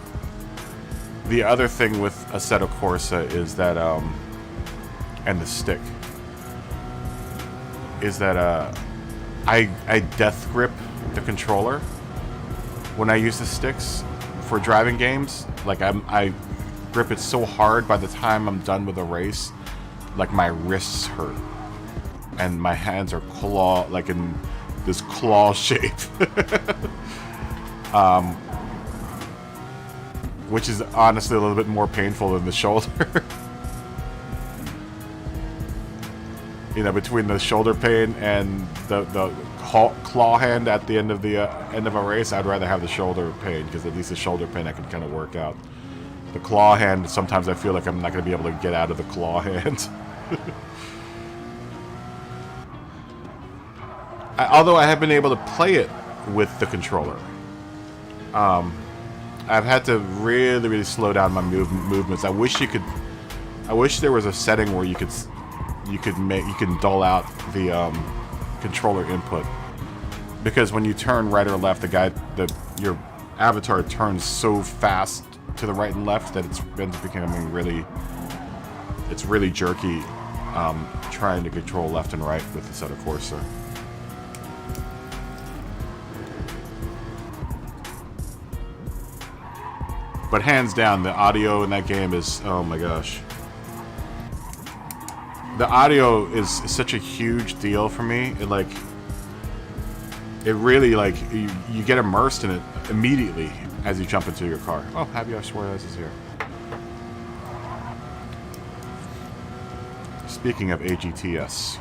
with Assetto Corsa is that and the stick is that I death grip the controller when I use the sticks for driving games. Like I grip it so hard by the time I'm done with a race, like my wrists hurt and my hands are like in this claw shape. Which is honestly a little bit more painful than the shoulder. You know, between the shoulder pain and the claw hand at the end of a race, I'd rather have the shoulder pain, because at least the shoulder pain I can kind of work out. The claw hand, sometimes I feel like I'm not going to be able to get out of the claw hand. Although I have been able to play it with the controller. I've had to really, really slow down my movements. I wish there was a setting where you can dull out the controller input, because when you turn right or left, your avatar turns so fast to the right and left that it's becoming really jerky. Trying to control left and right with the Assetto Corsa. But hands down, the audio in that game is, oh my gosh. The audio is such a huge deal for me. It really, you get immersed in it immediately as you jump into your car. Oh, Javier Suarez is here. Speaking of AGTS.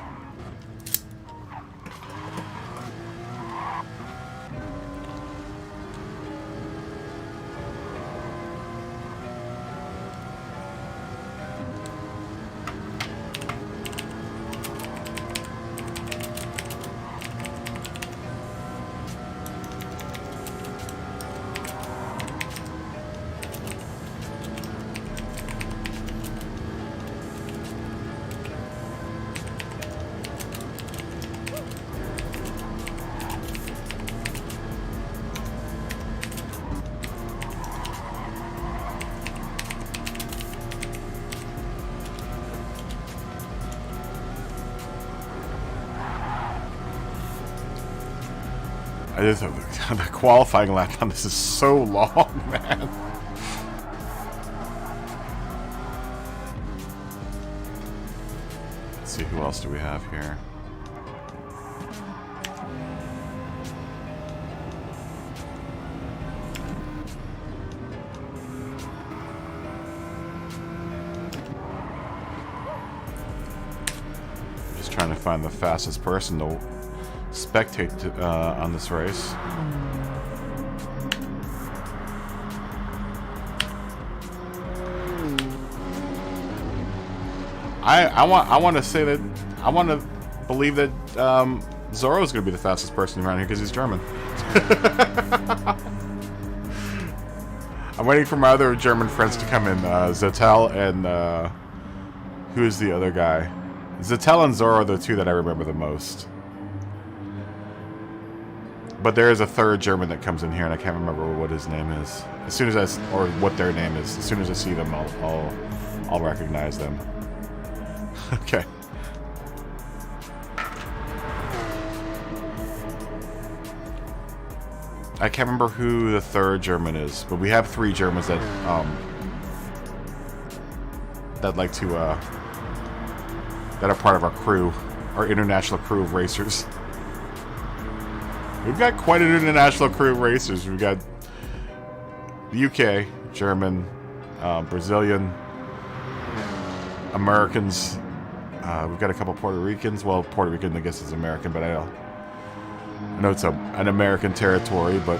The qualifying lap on this is so long, man. Let's see, who else do we have here? Just trying to find the fastest person to spectate on this race. I want to say that I want to believe that Zorro is going to be the fastest person around here because he's German. I'm waiting for my other German friends to come in, Zettel and who is the other guy? Zettel and Zorro are the two that I remember the most. But there is a third German that comes in here, and I can't remember what his name is. As soon as or what their name is, as soon as I see them, I'll recognize them. Okay. I can't remember who the third German is, but we have three Germans that that like to that are part of our crew, our international crew of racers. We've got quite an international crew of racers. We've got the UK, German, Brazilian, Americans. We've got a couple Puerto Ricans. Well, Puerto Rican, I guess, is American, but I know it's an American territory, but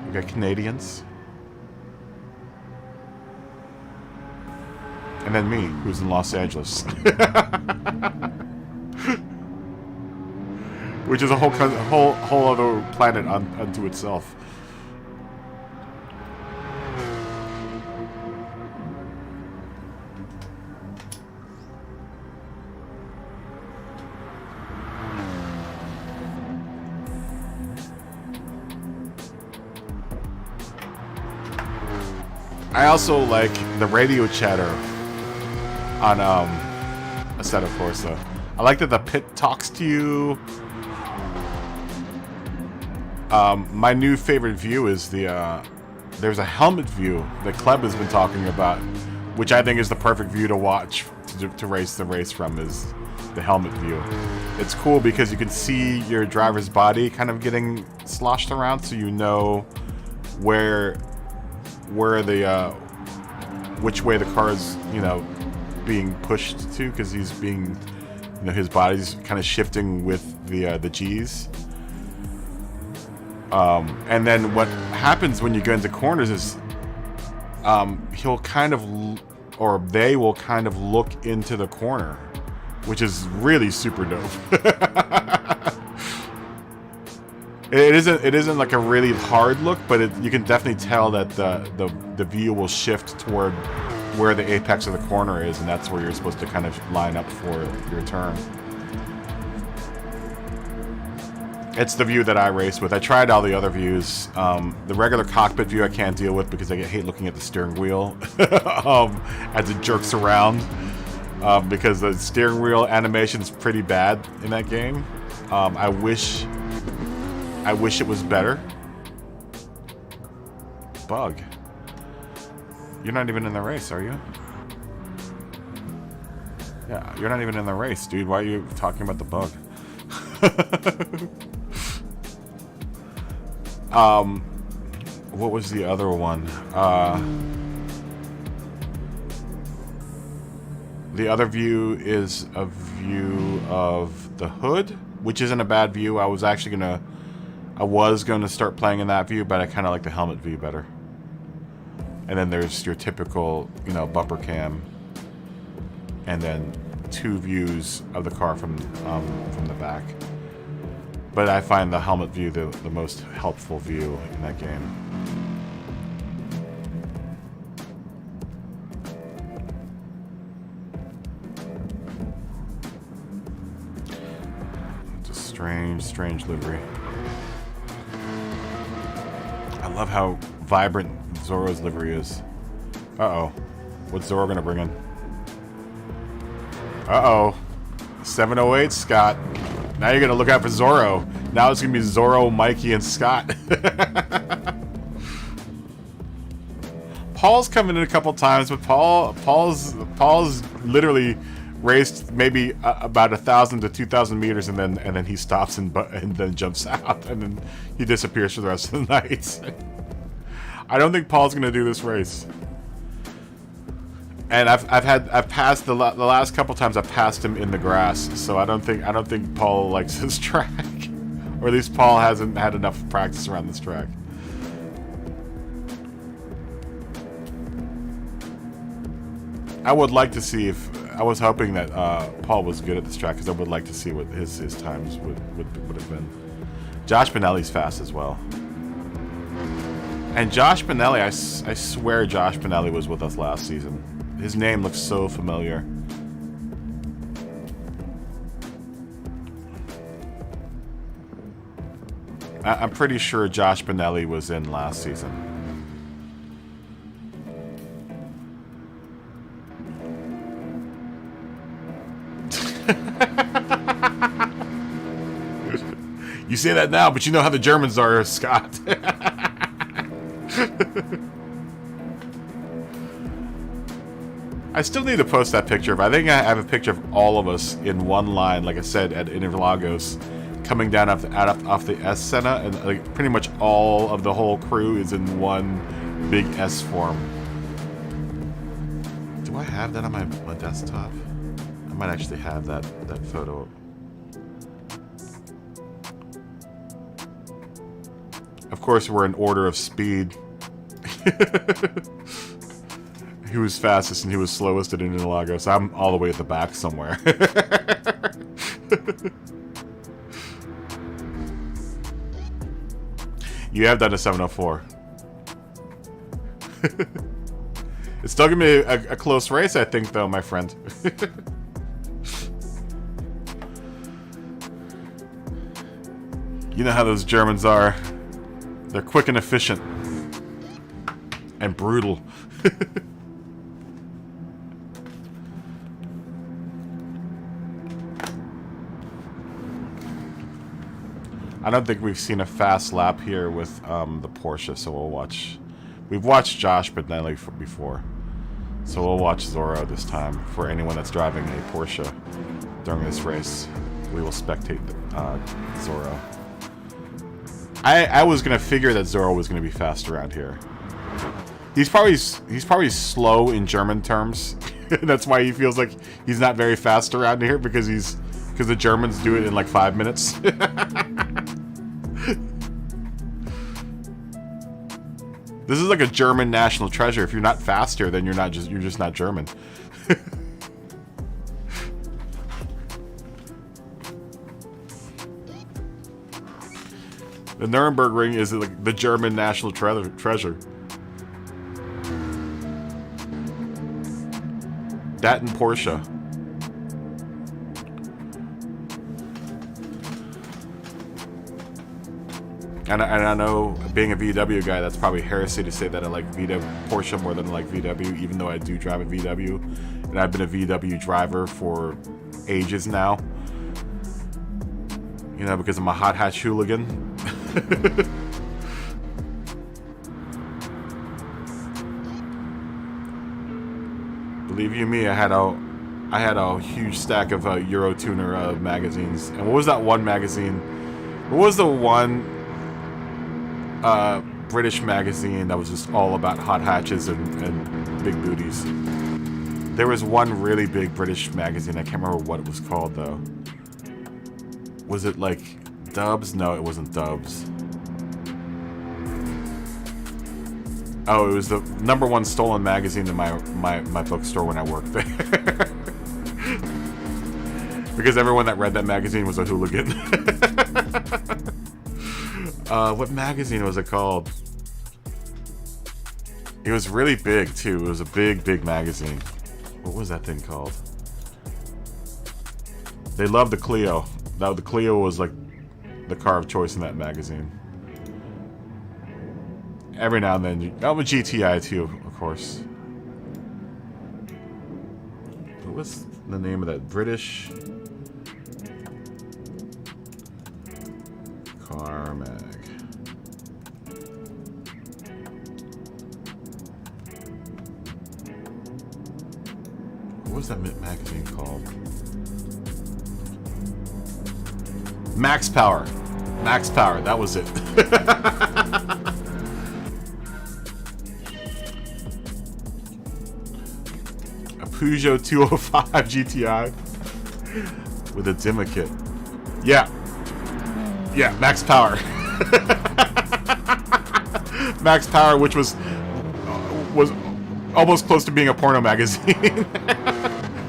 we've got Canadians. And then me, who's in Los Angeles. Which is a whole other planet unto itself. I also like the radio chatter on Assetto Corsa. I like that the pit talks to you. My new favorite view is there's a helmet view that Kleb has been talking about, which I think is the perfect view to watch to race the race from, is the helmet view. It's cool because you can see your driver's body kind of getting sloshed around, so you know which way the car is, being pushed to, because he's being, his body's kind of shifting with the G's. And then what happens when you go into corners is he'll kind of, or they will kind of look into the corner, which is really super dope. It isn't like a really hard look, but you can definitely tell that the view will shift toward where the apex of the corner is, and that's where you're supposed to kind of line up for your turn. It's the view that I race with. I tried all the other views. The regular cockpit view I can't deal with because I hate looking at the steering wheel as it jerks around, because the steering wheel animation is pretty bad in that game. I wish it was better. Bug. You're not even in the race, are you? Yeah, you're not even in the race, dude. Why are you talking about the bug? What was the other one? The other view is a view of the hood, which isn't a bad view. I was going to start playing in that view, but I kind of like the helmet view better. And then there's your typical, bumper cam, and then two views of the car from the back. But I find the helmet view the most helpful view in that game. It's a strange livery. I love how vibrant Zoro's livery is. Uh-oh. What's Zoro gonna bring in? Uh-oh. 708, Scott. Now you're gonna look out for Zoro. Now it's gonna be Zoro, Mikey, and Scott. Paul's coming in a couple times, but Paul's literally raced maybe about 1,000 to 2,000 meters, and then he stops and then jumps out, and then he disappears for the rest of the night. I don't think Paul's gonna do this race. And I've passed the last couple times I've passed him in the grass, so I don't think Paul likes this track, or at least Paul hasn't had enough practice around this track. I would like to see if I was hoping that Paul was good at this track, because I would like to see what his times would have been. Josh Benelli's fast as well. And Josh Benelli, I swear Josh Benelli was with us last season. His name looks so familiar. I'm pretty sure Josh Benelli was in last season. You say that now, but you know how the Germans are, Scott. I still need to post that picture, but I think I have a picture of all of us in one line, like I said, at Interlagos, coming down off the S Senna, and like pretty much all of the whole crew is in one big S form. Do I have that on my desktop? I might actually have that photo. Of course, we're in order of speed. Who was fastest and who was slowest at Interlagos? I'm all the way at the back somewhere. You have done a 704. It's still gonna be a close race, I think, though, my friend. You know how those Germans are. They're quick and efficient. And brutal. I don't think we've seen a fast lap here with the Porsche, so we'll watch. We've watched Josh Benelli before, so we'll watch Zorro this time. For anyone that's driving a Porsche during this race, we will spectate Zorro. I was gonna figure that Zorro was gonna be fast around here. He's probably slow in German terms. That's why he feels like he's not very fast around here, because the Germans do it in like 5 minutes. This is like a German national treasure. If you're not fast here, then you're just not German. The Nurburgring is like the German national treasure. That and Porsche. And I know, being a VW guy, that's probably heresy to say that I like Porsche more than I like VW, even though I do drive a VW. And I've been a VW driver for ages now. You know, because I'm a hot hatch hooligan. Believe you me, I had a huge stack of Eurotuner magazines. And what was that one magazine? What was the one British magazine that was just all about hot hatches and big booties? There was one really big British magazine. I can't remember what it was called, though. Was it like Dubs? No, it wasn't Dubs. Oh, it was the #1 stolen magazine in my bookstore when I worked there. Because everyone that read that magazine was a hooligan. What magazine was it called? It was really big, too. It was a big magazine. What was that thing called? They loved the Clio. The Clio was like the car of choice in that magazine. Every now and then, I'm a GTI too, of course. What was the name of that? British Car Mag. What was that magazine called? Max Power. Max Power, that was it. A Peugeot 205 GTI with a Dimma kit. Yeah. Yeah, Max Power. Max Power, which was almost close to being a porno magazine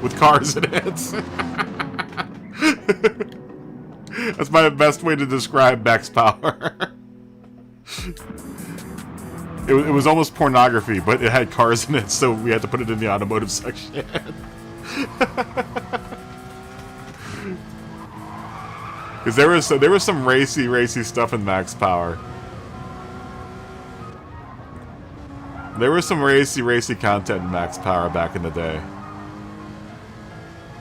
with cars in it. That's my best way to describe Max Power. It was almost pornography, but it had cars in it, so we had to put it in the automotive section. Because there was some racy stuff in Max Power. There was some racy content in Max Power back in the day.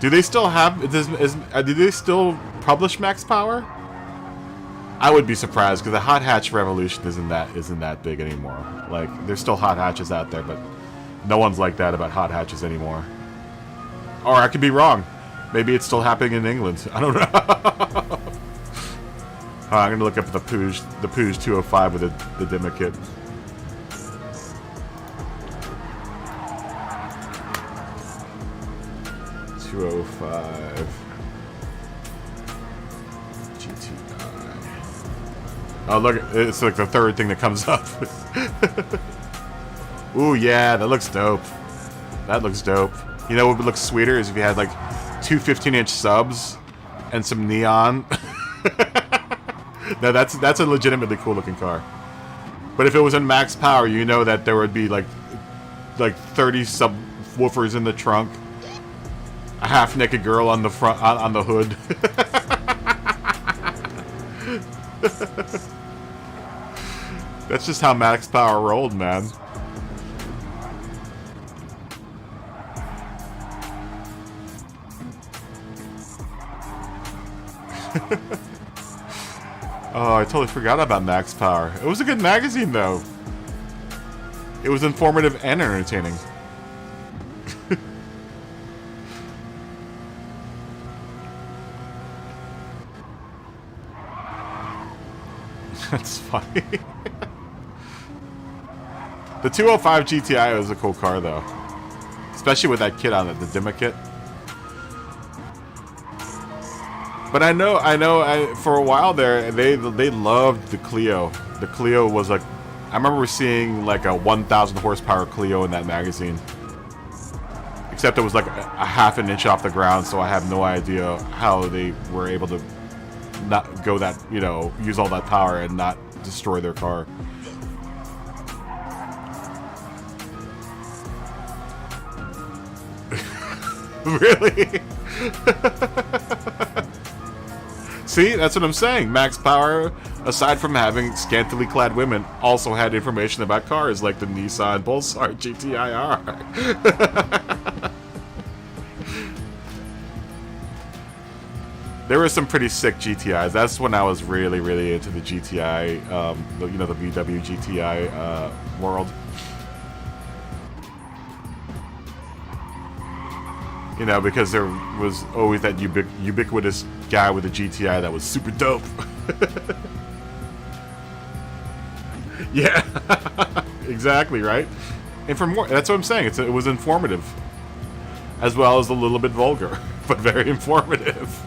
Do they still have? Do they still publish Max Power? I would be surprised, because the hot hatch revolution isn't that big anymore. Like, there's still hot hatches out there, but no one's like that about hot hatches anymore. Or I could be wrong. Maybe it's still happening in England. I don't know. I'm gonna look up the Puig 205 with the Dimma kit. .205 GTI. Oh look, it's like the third thing that comes up. Ooh yeah, that looks dope. That looks dope. You know what would look sweeter is if you had like two 15-inch subs and some neon. No, that's a legitimately cool looking car. But if it was in max power, you know that there would be like 30 subwoofers in the trunk, a half-naked girl on the front on the hood. That's just how max power rolled, man. Oh, I totally forgot about Max Power. It was a good magazine, though. It was informative and entertaining. That's funny. The 205 GTI was a cool car, though. Especially with that kit on it, the Dimma kit. But I know, for a while there, they loved the Clio. The Clio was like, I remember seeing like a 1,000 horsepower Clio in that magazine. Except it was like a half an inch off the ground, so I have no idea how they were able to not go that, you know, use all that power and not destroy their car. Really? See, that's what I'm saying. Max Power, aside from having scantily clad women, also had information about cars like the Nissan Pulsar GTI-R. There were some pretty sick GTIs. That's when I was really, really into the GTI, you know, the VW GTI world. You know, because there was always that ubiquitous guy with a GTI that was super dope. Yeah, exactly, right? And for more, that's what I'm saying. It was informative, as well as a little bit vulgar, but very informative.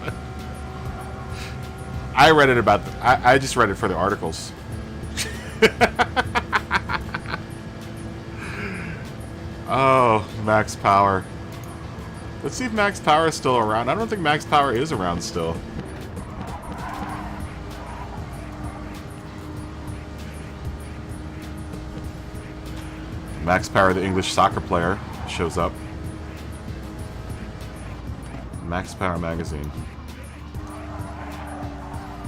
I read it about. I just read it for the articles. Oh, Max Power. Let's see if Max Power is still around. I don't think Max Power is around still. Max Power, the English soccer player, shows up. Max Power magazine.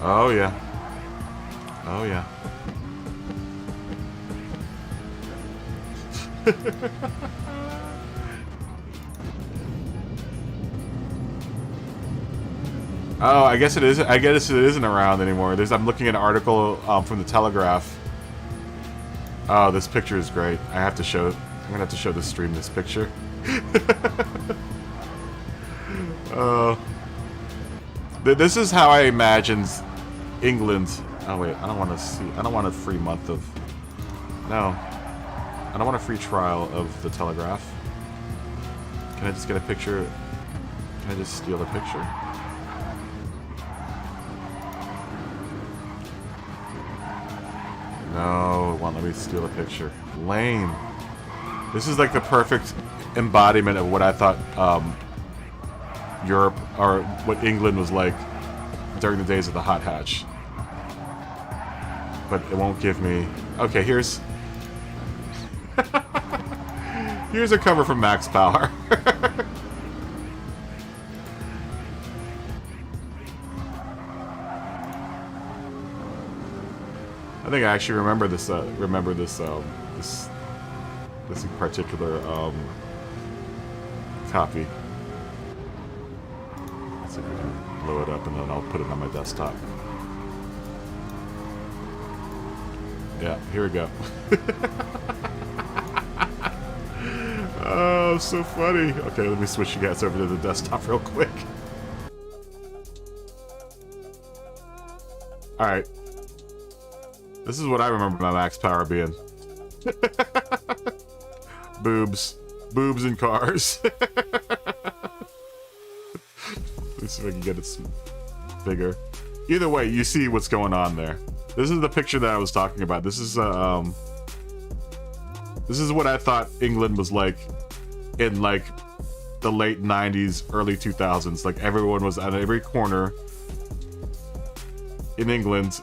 Oh yeah. Oh yeah. Oh, I guess it is. I guess it isn't around anymore. I'm looking at an article from the Telegraph. Oh, this picture is great. I have to show. I'm gonna have to show the stream this picture. Oh, this is how I imagined England. Oh wait, I don't want to see. I don't want a free month of. No, I don't want a free trial of the Telegraph. Can I just get a picture? Can I just steal the picture? No, it won't let me steal a picture. Lame. This is like the perfect embodiment of what I thought Europe, or what England was like during the days of the hot hatch. But it won't give me... Okay, here's... here's a cover from Max Power. I think I actually remember this. This particular copy. Let's see if we can blow it up, and then I'll put it on my desktop. Yeah, here we go. Oh, Oh, so funny. Okay, let me switch you guys over to the desktop real quick. Alright. This is what I remember my max power being. Boobs. Boobs and cars. Let's see if I can get it bigger. Either way, you see what's going on there. This is the picture that I was talking about. This is what I thought England was like in like the late 90s, early 2000s. Like everyone was at every corner in England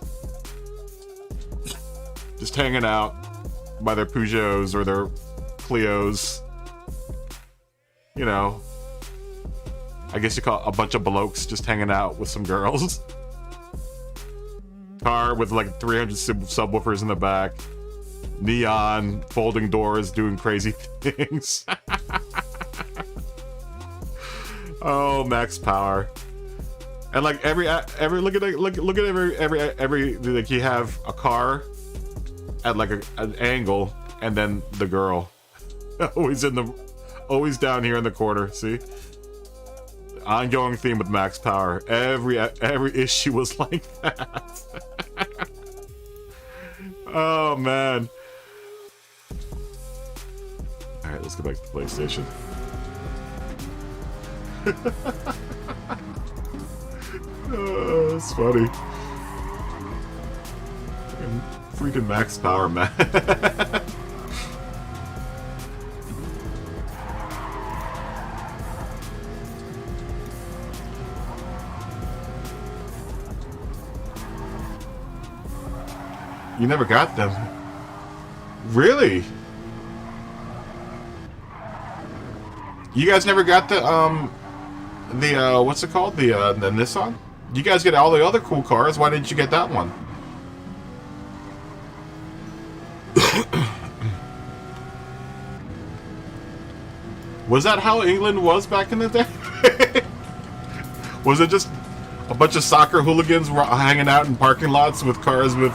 just hanging out by their Peugeots or their Clios. You know, I guess you call it a bunch of blokes just hanging out with some girls. Car with like 300 subwoofers in the back. Neon, folding doors, doing crazy things. Oh, max power. And like every look at every like you have a car at like an angle, and then the girl always down here in the corner. See, ongoing theme with max power. Every issue was like that. Oh man. All right, let's go back to the PlayStation. Oh, that's funny. Freaking max power, man. You never got them. Really? You guys never got the what's it called? The Nissan? You guys get all the other cool cars. Why didn't you get that one? Was that how England was back in the day? Was it just a bunch of soccer hooligans hanging out in parking lots with cars with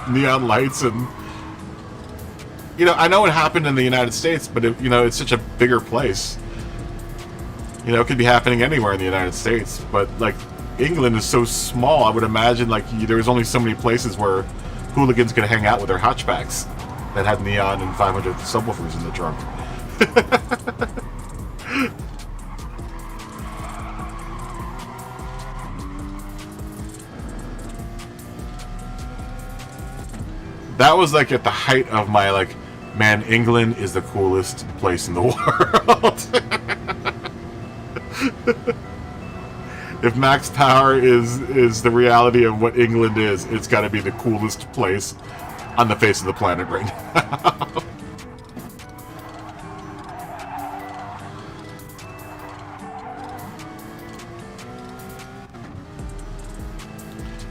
neon lights? And you know, I know it happened in the United States, but it, you know, it's such a bigger place. You know, it could be happening anywhere in the United States, but like England is so small. I would imagine like there was only so many places where hooligans could hang out with their hatchbacks that had neon and 500 subwoofers in the trunk. That was like at the height of my like, man, England is the coolest place in the world. If max power is the reality of what England is, it's got to be the coolest place on the face of the planet right now.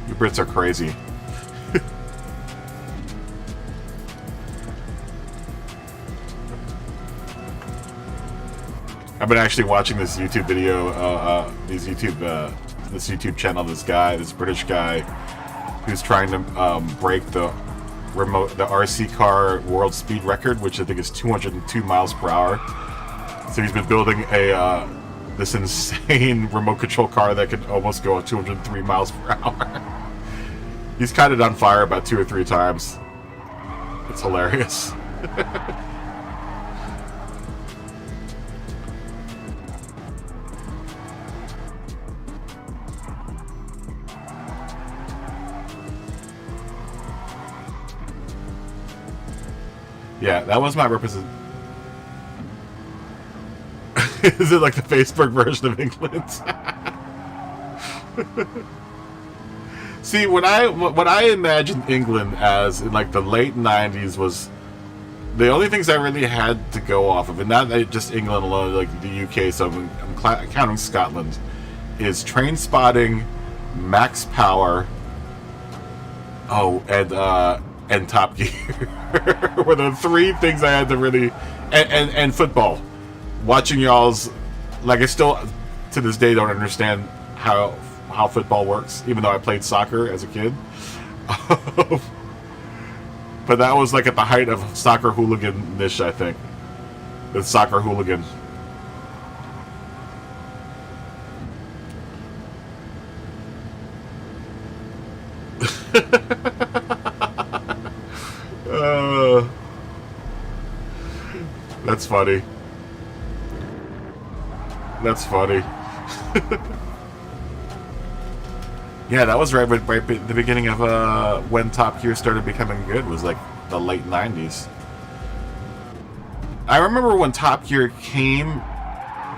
You Brits are crazy. I've been actually watching this YouTube video, this YouTube channel. This British guy, who's trying to break the RC car world speed record, which I think is 202 miles per hour. So he's been building this insane remote control car that can almost go at 203 miles per hour. He's caught it on fire about 2 or 3 times. It's hilarious. Yeah, that was my represent. Is it like the Facebook version of England? See, what I imagined England as in like the late 90s was the only things I really had to go off of, and not just England alone, like the UK, so I'm counting Scotland, is Train Spotting, Max Power, and Top Gear were the 3 things I had to really, and football. Watching y'all's, like, I still to this day don't understand how football works, even though I played soccer as a kid. But that was like at the height of soccer hooliganish, I think. the soccer hooligan. That's funny. That's funny. Yeah, that was right at the beginning of when Top Gear started becoming good. Was like the late 90s. I remember when Top Gear came,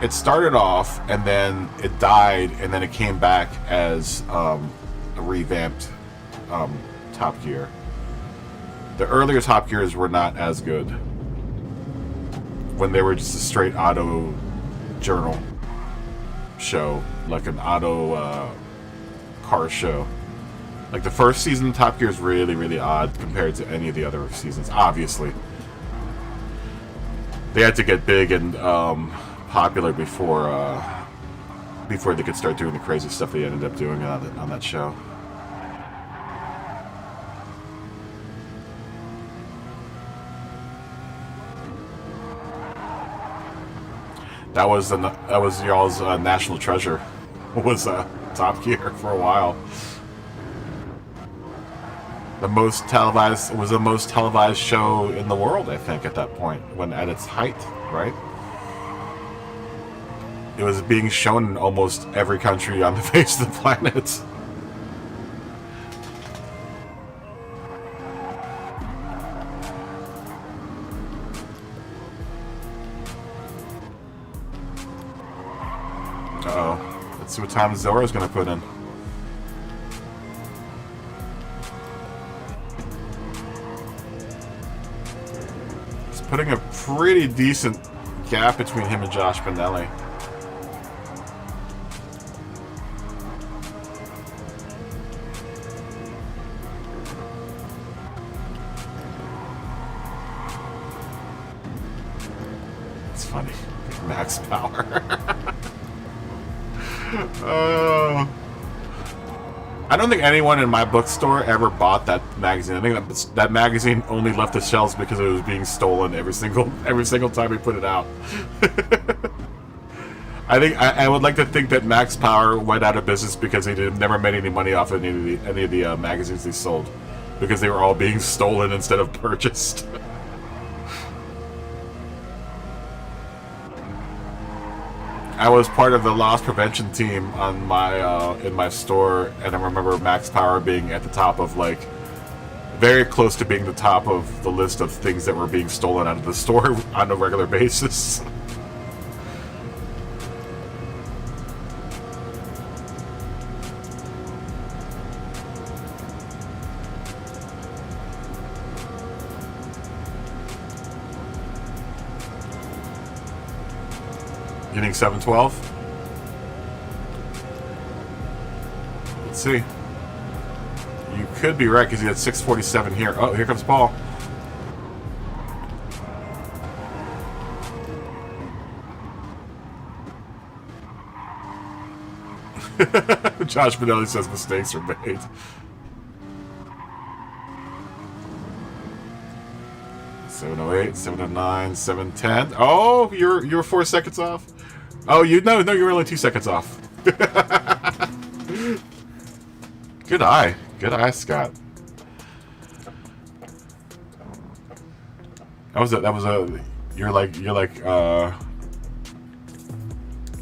it started off and then it died and then it came back as a revamped Top Gear. The earlier Top Gears were not as good when they were just a straight auto journal show, like an auto car show. Like the first season of Top Gear is really, really odd compared to any of the other seasons. Obviously, they had to get big and popular before they could start doing the crazy stuff they ended up doing on that show. That was y'all's national treasure. Was Top Gear for a while. The most televised show in the world, I think, at that point, when at its height, right? It was being shown in almost every country on the face of the planet. Uh-oh. Let's see what time Zora's going to put in. He's putting a pretty decent gap between him and Josh Benelli. It's funny. Max Power. I don't think anyone in my bookstore ever bought that magazine. I think that magazine only left the shelves because it was being stolen every single time we put it out. I would like to think that Max Power went out of business because he never made any money off of any of the magazines they sold, because they were all being stolen instead of purchased. I was part of the loss prevention team on my in my store, and I remember Max Power being at the top of, like, very close to being the top of the list of things that were being stolen out of the store on a regular basis. Getting 712. Let's see. You could be right because he had 647 here. Oh, here comes Paul. Josh Benelli says mistakes are made. $708, $709, $710. Oh, you're 4 seconds off. Oh, no, you're only 2 seconds off. Good eye, Scott.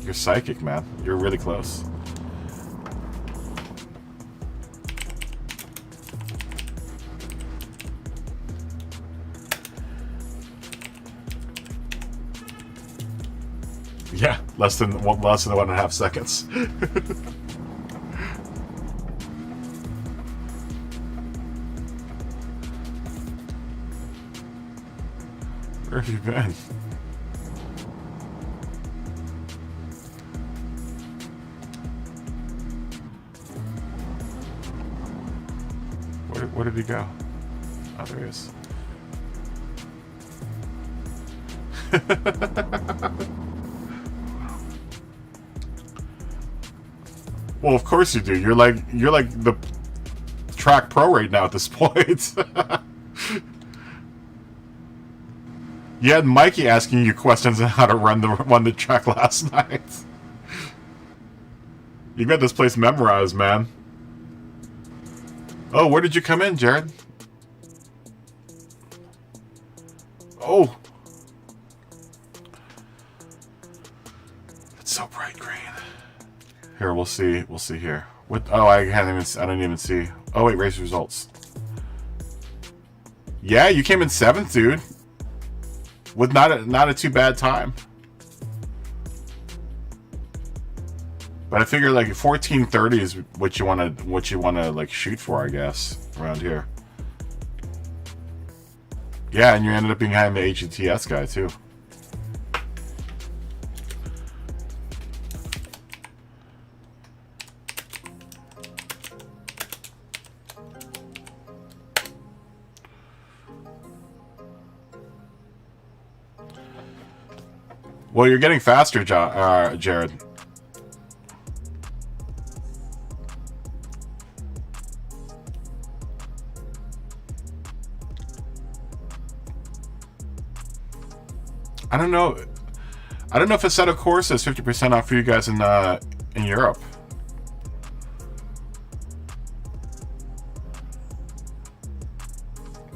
You're psychic, man. You're really close. Yeah, less than 1.5 seconds. Where have you been? Where did he go? Oh, there he is. Well, of course you do. You're like the track pro right now at this point. You had Mikey asking you questions on how to run the track last night. You got this place memorized, man. Oh, where did you come in, Jared? Oh. It's so bright green. Here, we'll see. We'll see here. What? Oh, I don't even see. Oh wait, race results. Yeah, you came in 7th, dude. With not a too bad time. But I figure like 14:30 is what you wanna like shoot for, I guess, around here. Yeah, and you ended up being behind the HETS guy too. Well, you're getting faster, Jared. I don't know. I don't know if a set of course is 50% off for you guys in Europe.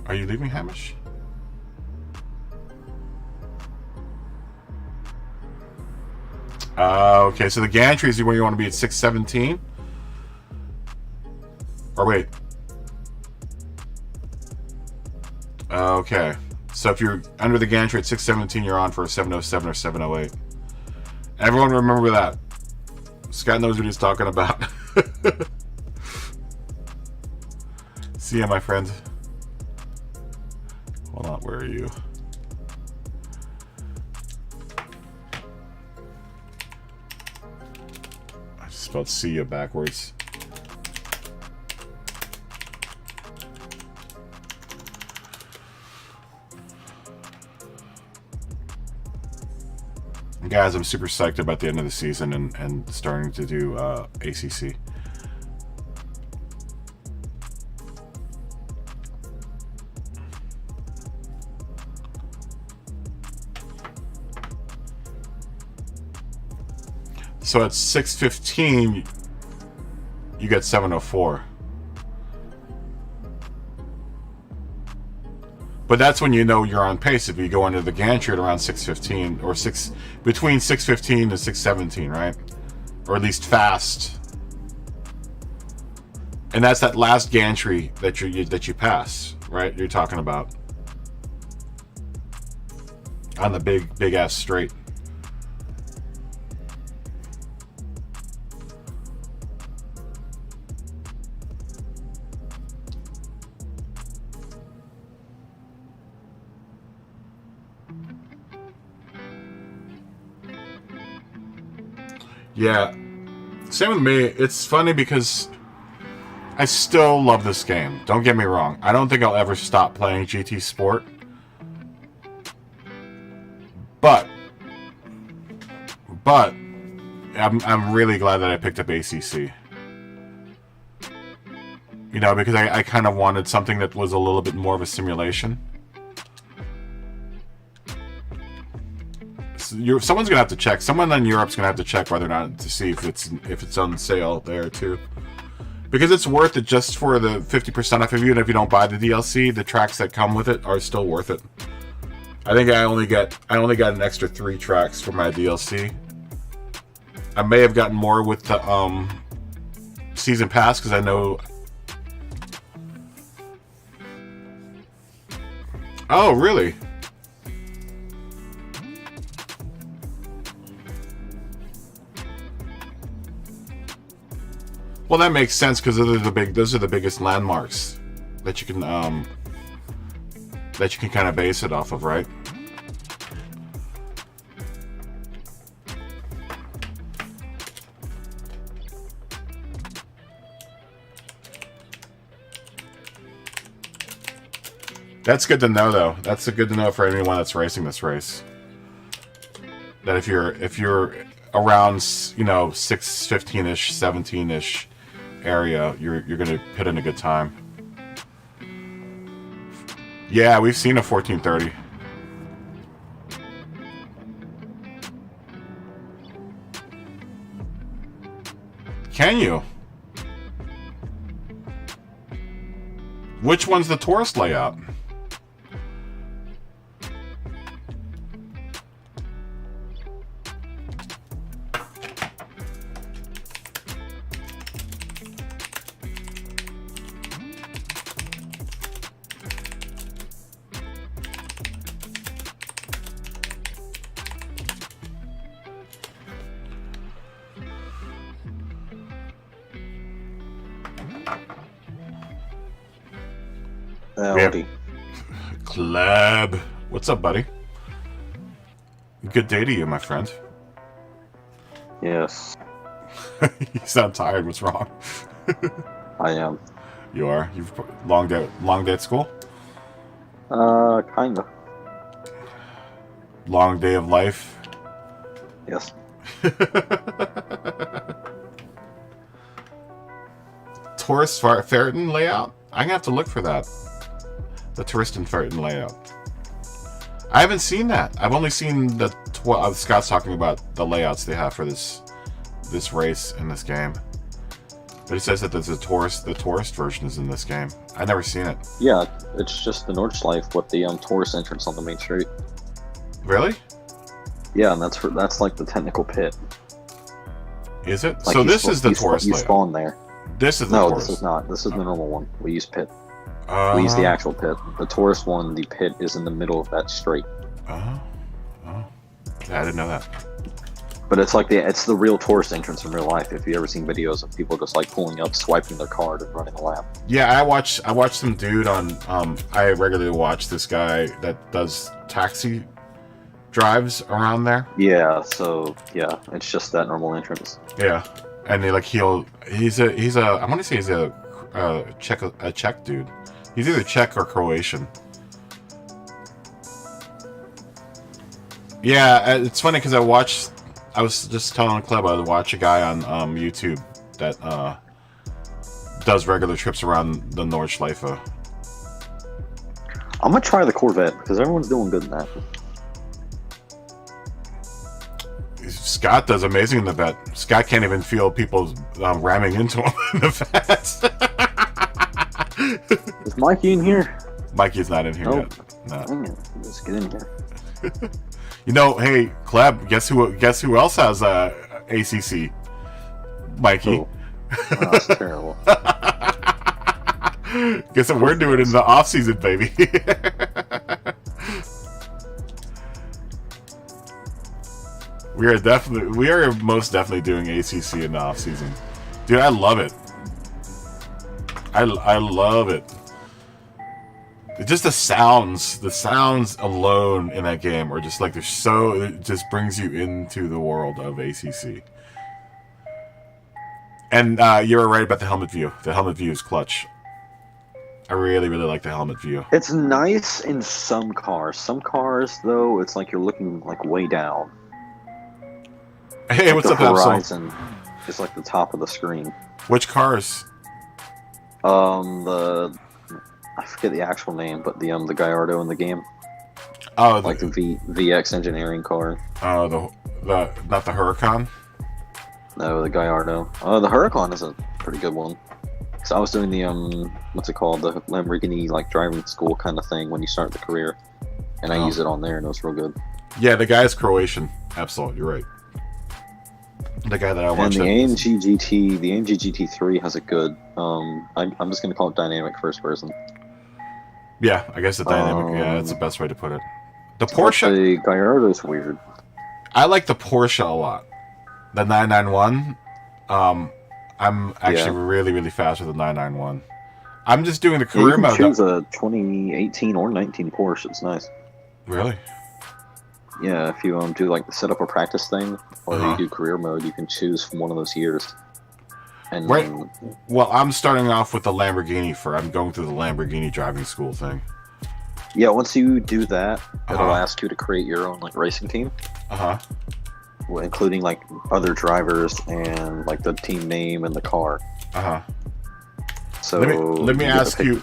Are you leaving, Hamish? Okay, so the gantry is where you want to be at 617. Or wait. Okay. So if you're under the gantry at 617, you're on for a 707 or 708. Everyone remember that. Scott knows what he's talking about. See ya, my friend. Hold on, where are you? I just spelled see ya backwards. Guys, I'm super psyched about the end of the season and starting to do ACC. So at 6:15, you get 7:04. But that's when you know you're on pace. If you go under the gantry at around 6:15 or between 6:15 and 6:17, right? Or at least fast. And that's that last gantry that you pass, right? You're talking about on the big ass straight. Yeah, same with me. It's funny because I still love this game. Don't get me wrong. I don't think I'll ever stop playing GT Sport. But I'm really glad that I picked up ACC. You know, because I kind of wanted something that was a little bit more of a simulation. Someone's gonna have to check. Someone in Europe's gonna have to check whether or not to see if it's on sale there too, because it's worth it just for the 50% off. Even if you don't buy the DLC, the tracks that come with it are still worth it. I think I only got an extra 3 tracks for my DLC. I may have gotten more with the season pass because I know. Oh, really? Well, that makes sense because those are the biggest landmarks that you can kind of base it off of, right? That's good to know, though. That's good to know for anyone that's racing this race. That if you're around, you know, 6:15-ish, 17-ish area, you're gonna put in a good time. Yeah, we've seen a 14:30. Can you? Which one's the tourist layout? Howdy. Club. What's up, buddy? Good day to you, my friend. Yes, You sound tired. What's wrong? I am. You are? You've long day at school? Kinda. Long day of life? Yes. Tourist Ferriton layout? I'm gonna have to look for that. The tourist and Ferriton layout. I haven't seen that. I've only seen the Scott's talking about the layouts they have for this race in this game. But it says that there's the tourist version is in this game. I've never seen it. Yeah, it's just the NORDSCHLEIFE with the tourist entrance on the main street. Really? Yeah, and that's like the technical pit. Is it? Like So this is the tourist you layout. spawn there. This is the No, tourist. this is not. This is the normal one. We use pit. We use the actual pit. The tourist one, the pit is in the middle of that straight. Oh. Yeah, I didn't know that. But it's like it's the real tourist entrance in real life. If you ever seen videos of people just like pulling up, swiping their card, and running a lap. Yeah, I watched some dude on. I regularly watch this guy that does taxi drives around there. Yeah. So yeah, it's just that normal entrance. Yeah, and he's a I want to say he's a Czech dude. He's either Czech or Croatian. Yeah, it's funny because I was just telling Club I watch a guy on YouTube that does regular trips around the NORDSCHLEIFE. I'm gonna try the Corvette because everyone's doing good in that. Scott does amazing in the vet. Scott can't even feel people ramming into him in the vet. Is Mikey in here? Mikey's not in here Nope. yet. No. Dang it. Let's get in here. You know, hey, Cleb, guess who else has ACC? Mikey. Oh. Wow, that's terrible. Guess what we're doing in the off season, baby. We are most definitely doing ACC in the off season, dude. I love it. I love it. Just the sounds alone in that game are just like it just brings you into the world of ACC. And you're right about the helmet view. The helmet view is clutch. I really, really like the helmet view. It's nice in some cars. Some cars, though, it's like you're looking like way down. Hey, like what's the up, Absol? horizon is like the top of the screen. Which cars? I forget the actual name, but the Gallardo in the game. Oh, like the VX engineering car. Oh, the not the Huracan. No, the Gallardo. The Huracan is a pretty good one. So I was doing the what's it called, the Lamborghini like driving school kind of thing when you start the career, and I use it on there, and it was real good. Yeah, the guy's Croatian. Absolutely, you're right. The guy that I watched. And the AMG GT3 has a good. I'm just gonna call it dynamic first person. Yeah, I guess the dynamic. Yeah, that's the best way to put it. The Porsche. The Gallardo's weird. I like the Porsche a lot. The 991. I'm actually really, really fast with the 991. I'm just doing the career mode. You can choose a 2018 or 19 Porsche. It's nice. Really? Yeah, if you do like the setup or practice thing, or you do career mode, you can choose from one of those years. And right. Well, I'm starting off with the Lamborghini I'm going through the Lamborghini driving school thing. Yeah, once you do that, it'll ask you to create your own like racing team. Including like other drivers and like the team name and the car. So let me ask you,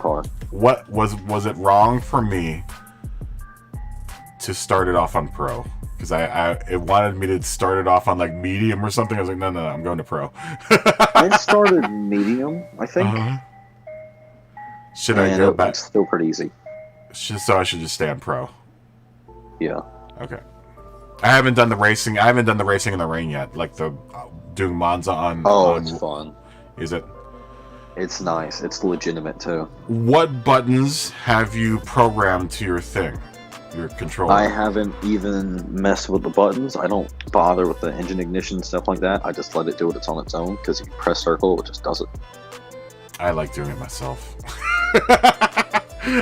what was it wrong for me to start it off on pro? because it wanted me to start it off on like medium or something. I was like, no, I'm going to pro. I started medium, I think. Should I go back? It's still pretty easy. So I should just stay on pro. Yeah. Okay. I haven't done the racing. I haven't done the racing in the rain yet. Like the doing Monza on. Oh, on, it's fun. Is it? It's nice. It's legitimate too. What buttons have you programmed to your thing? Your controller? I haven't even messed with the buttons. I don't bother with the engine ignition stuff like that. I just let it do it on its own because if you press circle, it just does it. I like doing it myself.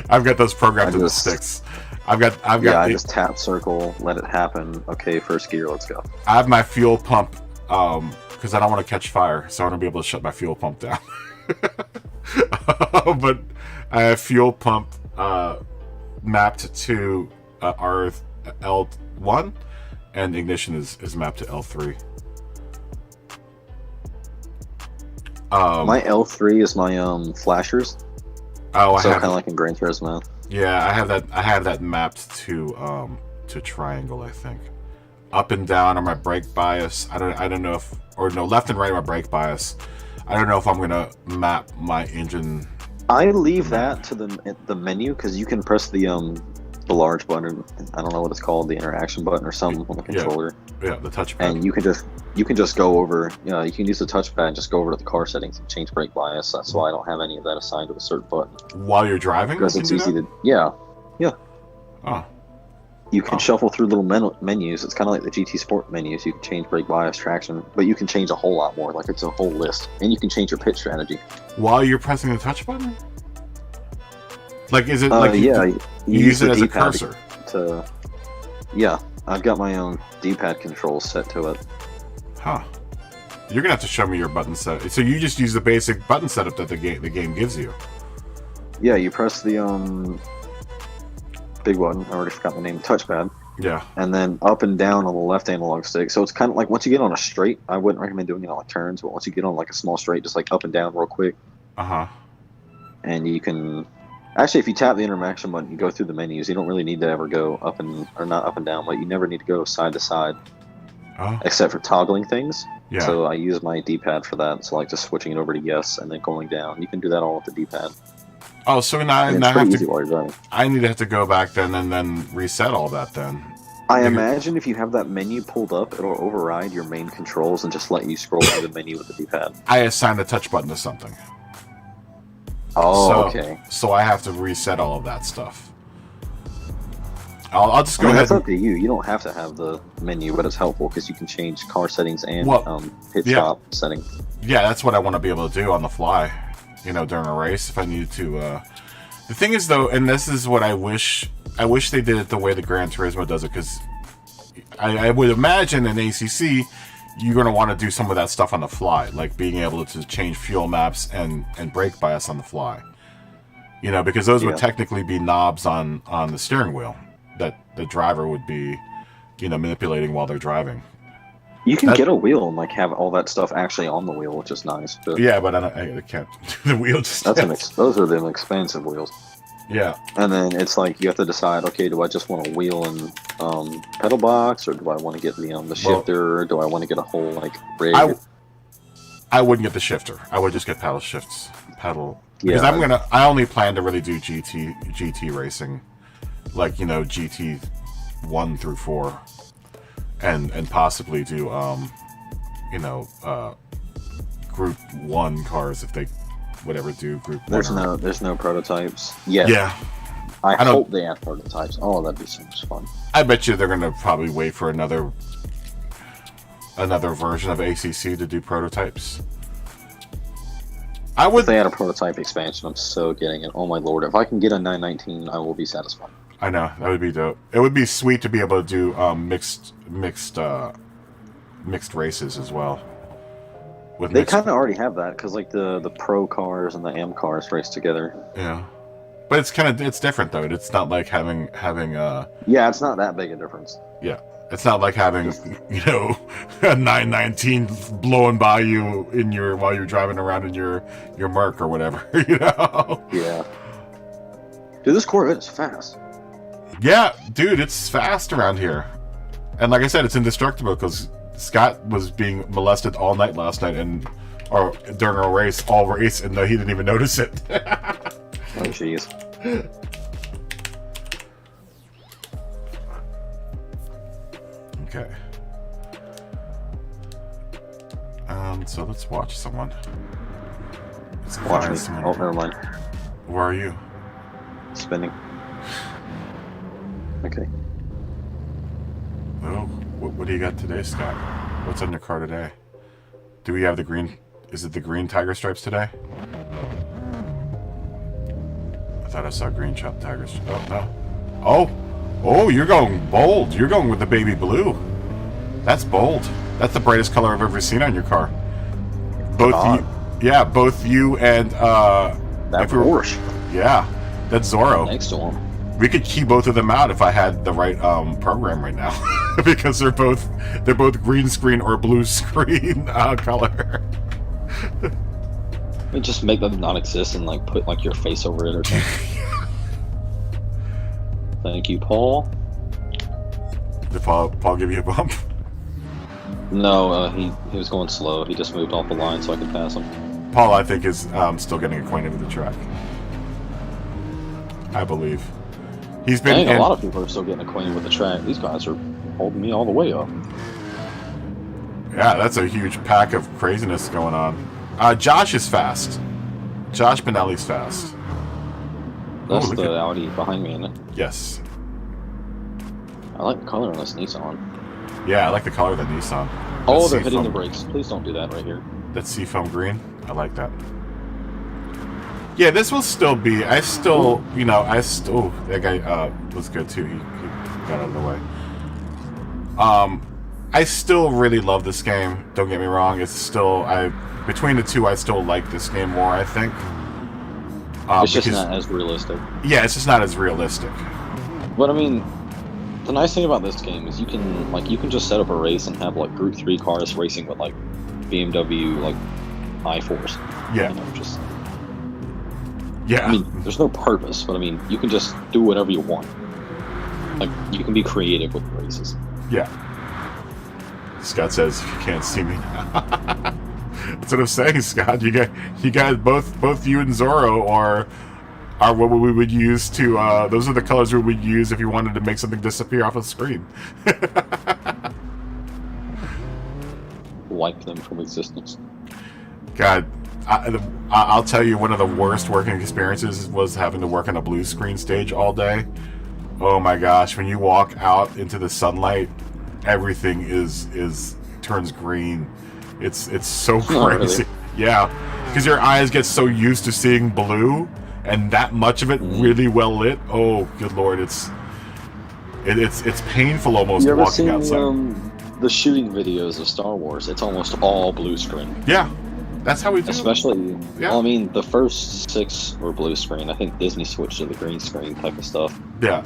I've got those programmed to the sticks. I just tap circle, let it happen. Okay, first gear, let's go. I have my fuel pump because I don't want to catch fire, so I want to be able to shut my fuel pump down. But I have fuel pump mapped to L1, and ignition is mapped to L3. My L3 is my flashers. Oh, so kind of like in Gran Turismo. Yeah, I have that mapped to triangle, I think. Up and down on my brake bias. I don't know if, or no, left and right on my brake bias. I don't know if I'm gonna map my engine. I leave that to the menu because you can press the large button. I don't know what it's called, the interaction button or something on the controller. Yeah, the touchpad. And you can just go over. You can use the touchpad and just go over to the car settings and change brake bias. That's why I don't have any of that assigned to a certain button. While you're driving, because it's easy to. Yeah. Oh. You can shuffle through little menus. It's kind of like the GT Sport menus. You can change brake bias, traction, but you can change a whole lot more. Like it's a whole list, and you can change your pit strategy while you're pressing the touch button. Like, is it like you use it as a cursor? Yeah, I've got my own D-pad controls set to it. Huh. You're gonna have to show me your button set. So you just use the basic button setup that the game gives you. Yeah, you press the big button. I already forgot the name. Touchpad. Yeah. And then up and down on the left analog stick. So it's kind of like once you get on a straight, I wouldn't recommend doing it on like turns, but once you get on like a small straight, just like up and down real quick. And you can actually, if you tap the interaction button, you go through the menus. You don't really need to ever go up and or not up and down, but you never need to go side to side. Except for toggling things. Yeah. So I use my D-pad for that. So like just switching it over to yes and then going down. You can do that all with the D-pad. Oh, so now I I need to have to go back then and then reset all that then. I imagine if you have that menu pulled up, it'll override your main controls and just let you scroll through the menu with the D-pad. I assign the touch button to something. Oh, okay. So I have to reset all of that stuff. I'll just go ahead. That's up to you. You don't have to have the menu, but it's helpful because you can change car settings and pit stop settings. Yeah, that's what I want to be able to do on the fly. During a race, if I needed to. The thing is, though, and this is what I wish they did it the way the Gran Turismo does it, because I would imagine in ACC, you're going to want to do some of that stuff on the fly, like being able to change fuel maps and brake bias on the fly. Because those would technically be knobs on the steering wheel that the driver would be, manipulating while they're driving. You can get a wheel and like have all that stuff actually on the wheel, which is nice. But yeah, but I can't do the wheel. Those are the expensive wheels. Yeah. And then it's like you have to decide, okay, do I just want a wheel and pedal box, or do I want to get the shifter, or do I want to get a whole like rig? I wouldn't get the shifter. I would just get pedal shifts. Because I only plan to really do GT racing, like GT 1 through 4. And possibly do Group 1 cars if they would ever do Group 1. There's no prototypes yet. Yeah. I hope they have prototypes. Oh, that'd be so much fun. I bet you they're gonna probably wait for another version of ACC to do prototypes. If they had a prototype expansion, I'm so getting it. Oh my lord! If I can get a 919, I will be satisfied. I know, that would be dope. It would be sweet to be able to do mixed races as well. They kind of already have that because like the pro cars and the M cars race together. Yeah, but it's different though. It's not like having yeah, it's not that big a difference. Yeah, it's not like having a 919 blowing by you while you're driving around in your Merc or whatever. Yeah. Dude, this Corvette is fast. Yeah, dude, it's fast around here. And like I said, it's indestructible because Scott was being molested all night last night or during a race, and he didn't even notice it. Oh, jeez. Okay. So let's watch someone. Let's Watch me. someone. Oh, never mind. Where are you? Spinning. Okay. Oh, what do you got today, Scott? What's on your car today? Do we have the green? Is it the green tiger stripes today? I thought I saw green tiger stripes. Oh, no. Oh, you're going bold. You're going with the baby blue. That's bold. That's the brightest color I've ever seen on your car. Both you and that Porsche. Yeah, that's Zorro. Next to him. We could key both of them out if I had the right program right now, because they're both green screen or blue screen color. Just make them non-exist and like put like your face over it or something. Thank you, Paul. Did Paul give you a bump? No, he was going slow. He just moved off the line so I could pass him. Paul, I think, is still getting acquainted with the track. I believe. He's been. I think a lot of people are still getting acquainted with the track. These guys are holding me all the way up. Yeah, that's a huge pack of craziness going on. Josh is fast. Josh Benelli's fast. That's the Audi behind me, isn't it? Yes. I like the color on this Nissan. Yeah, I like the color of the Nissan. Oh, they're hitting the brakes. Please don't do that right here. That seafoam green. I like that. Yeah, this will still be. That guy was good too. He got out of the way. I still really love this game. Don't get me wrong. It's still between the two, I still like this game more. I think. It's just not as realistic. Yeah, it's just not as realistic. But I mean, the nice thing about this game is you can just set up a race and have like Group 3 cars racing with like BMW like i4s. Yeah. Just. Yeah. I mean, there's no purpose, but I mean, you can just do whatever you want. Like, you can be creative with the races. Yeah. Scott says, "You can't see me now." That's what I'm saying, Scott. You guys, both you and Zorro are what we would use to. Those are the colors we would use if you wanted to make something disappear off the screen. Wipe them from existence. God, I'll tell you, one of the worst working experiences was having to work on a blue screen stage all day. Oh my gosh, when you walk out into the sunlight, everything turns green. It's so crazy. Oh, really? Yeah, because your eyes get so used to seeing blue and that much of it really well lit. Oh, good lord, it's painful almost walking outside. The shooting videos of Star Wars? It's almost all blue screen. Yeah, that's how we do. Especially, yeah. Well, I mean, the first 6 were blue screen. I think Disney switched to the green screen type of stuff. Yeah,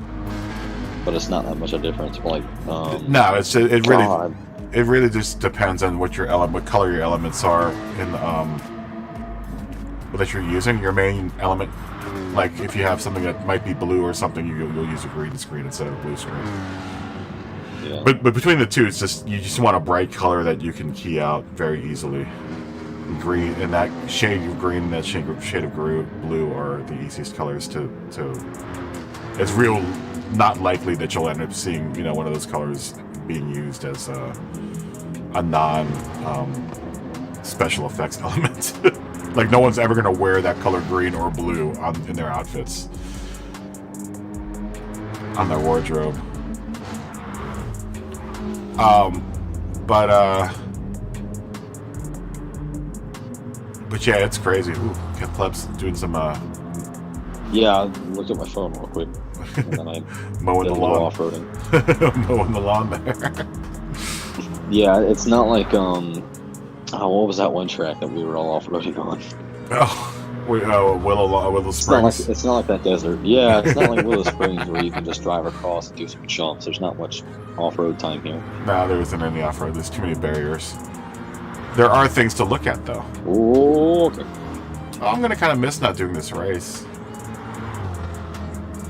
but it's not that much of a difference. Like, no, it really just depends on what color your elements are in that you're using. Your main element, like if you have something that might be blue or something, you'll use a green screen instead of a blue screen. Yeah. But between the two, it's just you just want a bright color that you can key out very easily. Green and that shade of green and that shade of blue are the easiest colors to. It's real not likely that you'll end up seeing one of those colors being used as a non special effects element. Like no one's ever going to wear that color green or blue in their outfits, on their wardrobe. But yeah, it's crazy. Ooh, Pleb's doing some yeah, I looked at my phone real quick and then I mowing the lawn. Off-roading. Mowing the lawn there. Yeah, it's not like what was that one track that we were all off-roading on? Willow Springs. It's not like that desert. Yeah, it's not like Willow Springs where you can just drive across and do some jumps. There's not much off-road time here. No, there isn't any off-road. There's too many barriers. There are things to look at, though. Oh, okay. I'm going to kind of miss not doing this race.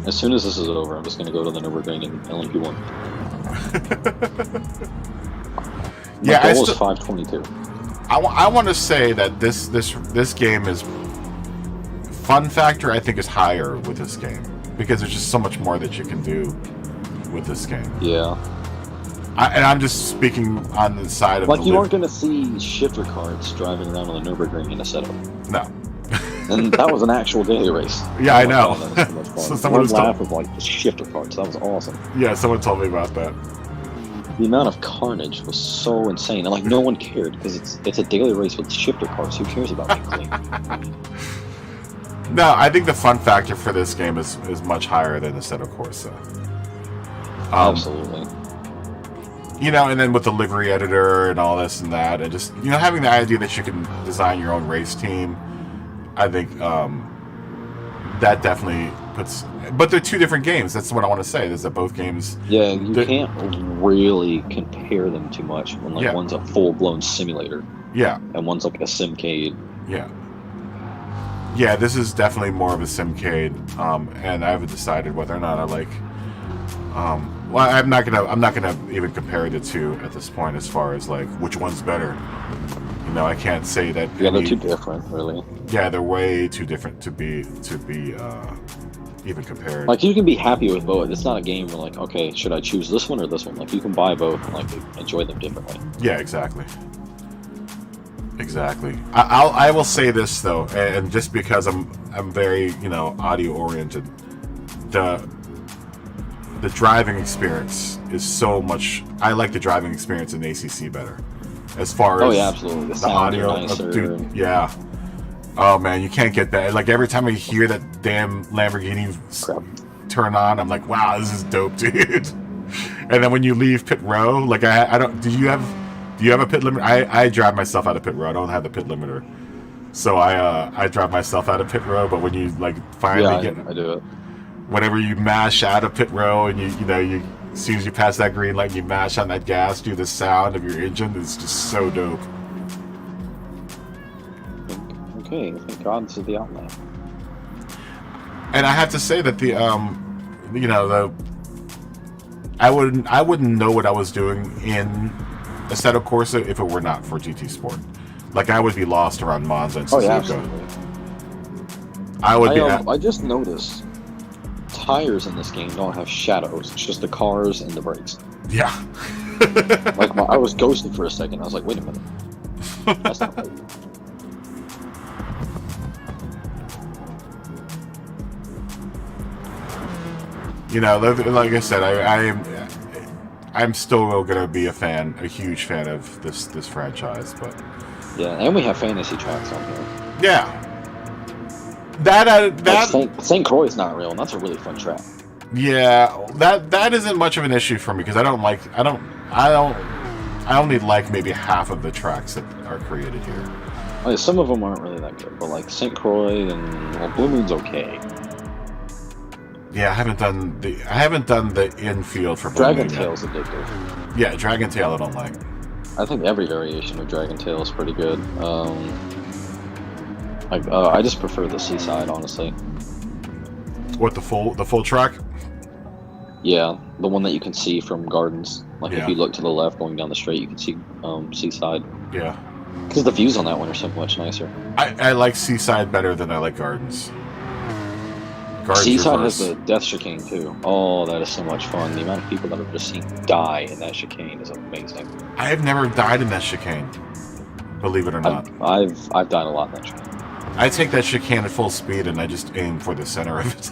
As soon as this is over, I'm just going to go to the Nurburgring and LMP1. Yeah, My goal was 522. I want to say that this game is fun factor. I think is higher with this game because there's just so much more that you can do with this game. Yeah. And I'm just speaking on the side of like the you aren't going to see shifter carts driving around on the Nurburgring in a setup. No. And that was an actual daily race. Yeah, I know. God, that was so much fun. So someone was laugh of like the shifter carts. That was awesome. Yeah, someone told me about that. The amount of carnage was so insane, and like no one cared because it's a daily race with shifter carts. Who cares about being clean? No, I think the fun factor for this game is much higher than Assetto Corsa. Absolutely. You know, and then with the livery editor and all this and that, and just, you know, having the idea that you can design your own race team, I think that definitely puts... But they're two different games. That's what I want to say, is that both games... Yeah, you can't really compare them too much when like one's a full-blown simulator. Yeah. And one's like a simcade. Yeah. Yeah, this is definitely more of a simcade, and I haven't decided whether or not I like... well, I'm not gonna even compare the two at this point as far as like which one's better. You know, I can't say that. Yeah, they're too different, really. Yeah, they're way too different to be even compared. Like you can be happy with both. It's not a game where like, okay, should I choose this one or this one? Like you can buy both and like enjoy them differently. Yeah, exactly. Exactly. I will say this though, and just because I'm very, you know, audio oriented, the driving experience is so much. I like the driving experience in ACC better, as far as absolutely. The audio. nicer. Dude, yeah. Oh man, you can't get that. Like every time I hear that damn Lamborghini turn on, I'm like, wow, this is dope, dude. And then when you leave pit row, like I don't. Do you have a pit limiter? I drive myself out of pit row. I don't have the pit limiter, so I drive myself out of pit row. But when you like finally I do it. Whenever you mash out of pit row and you as soon as you pass that green light, you mash on that gas, do the sound of your engine. It's just so dope. Okay, thank God this is the outlet. And I have to say that I wouldn't know what I was doing in Assetto Corsa if it were not for GT Sport. Like I would be lost around Monza and Suzuka. Oh yeah, absolutely. I just noticed tires in this game don't have shadows. It's just the cars and the brakes. Yeah. Like I was ghosting for a second. I was like, wait a minute. That's not right. You know, like I said, I'm still gonna be a huge fan of this franchise, but yeah, and we have fantasy tracks on here. Yeah. That St. Croix's not real, and that's a really fun track. Yeah, that isn't much of an issue for me because I only like maybe half of the tracks that are created here. Oh, yeah, some of them aren't really that good, but like St. Croix and Blue Moon's okay. Yeah, I haven't done the infield for Dragon Tail's addictive. Yeah, Dragon Tail I don't like. I think every variation of Dragon Tail is pretty good. I just prefer the Seaside, honestly. What, the full track? Yeah, the one that you can see from Gardens. Like if you look to the left going down the straight, you can see Seaside. Yeah. Because the views on that one are so much nicer. I like Seaside better than I like Gardens. Seaside has the death chicane too. Oh, that is so much fun. The amount of people that I've just seen die in that chicane is amazing. I have never died in that chicane, believe it or not. I've died a lot in that chicane. I take that chicane at full speed and I just aim for the center of it.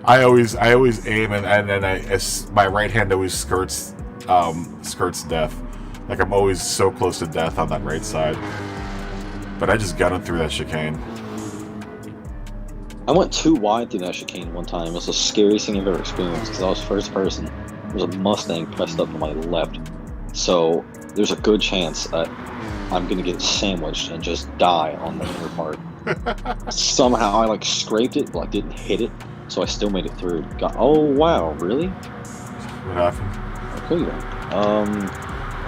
I always aim and my right hand always skirts death. Like I'm always so close to death on that right side. But I just gutted through that chicane. I went too wide through that chicane one time. It was the scariest thing I've ever experienced because I was first person. There was a Mustang pressed up to my left. So there's a good chance that I'm going to get sandwiched and just die on the inner part. Somehow I scraped it, but I didn't hit it. So I still made it through. Oh, wow, really? What happened? Okay then.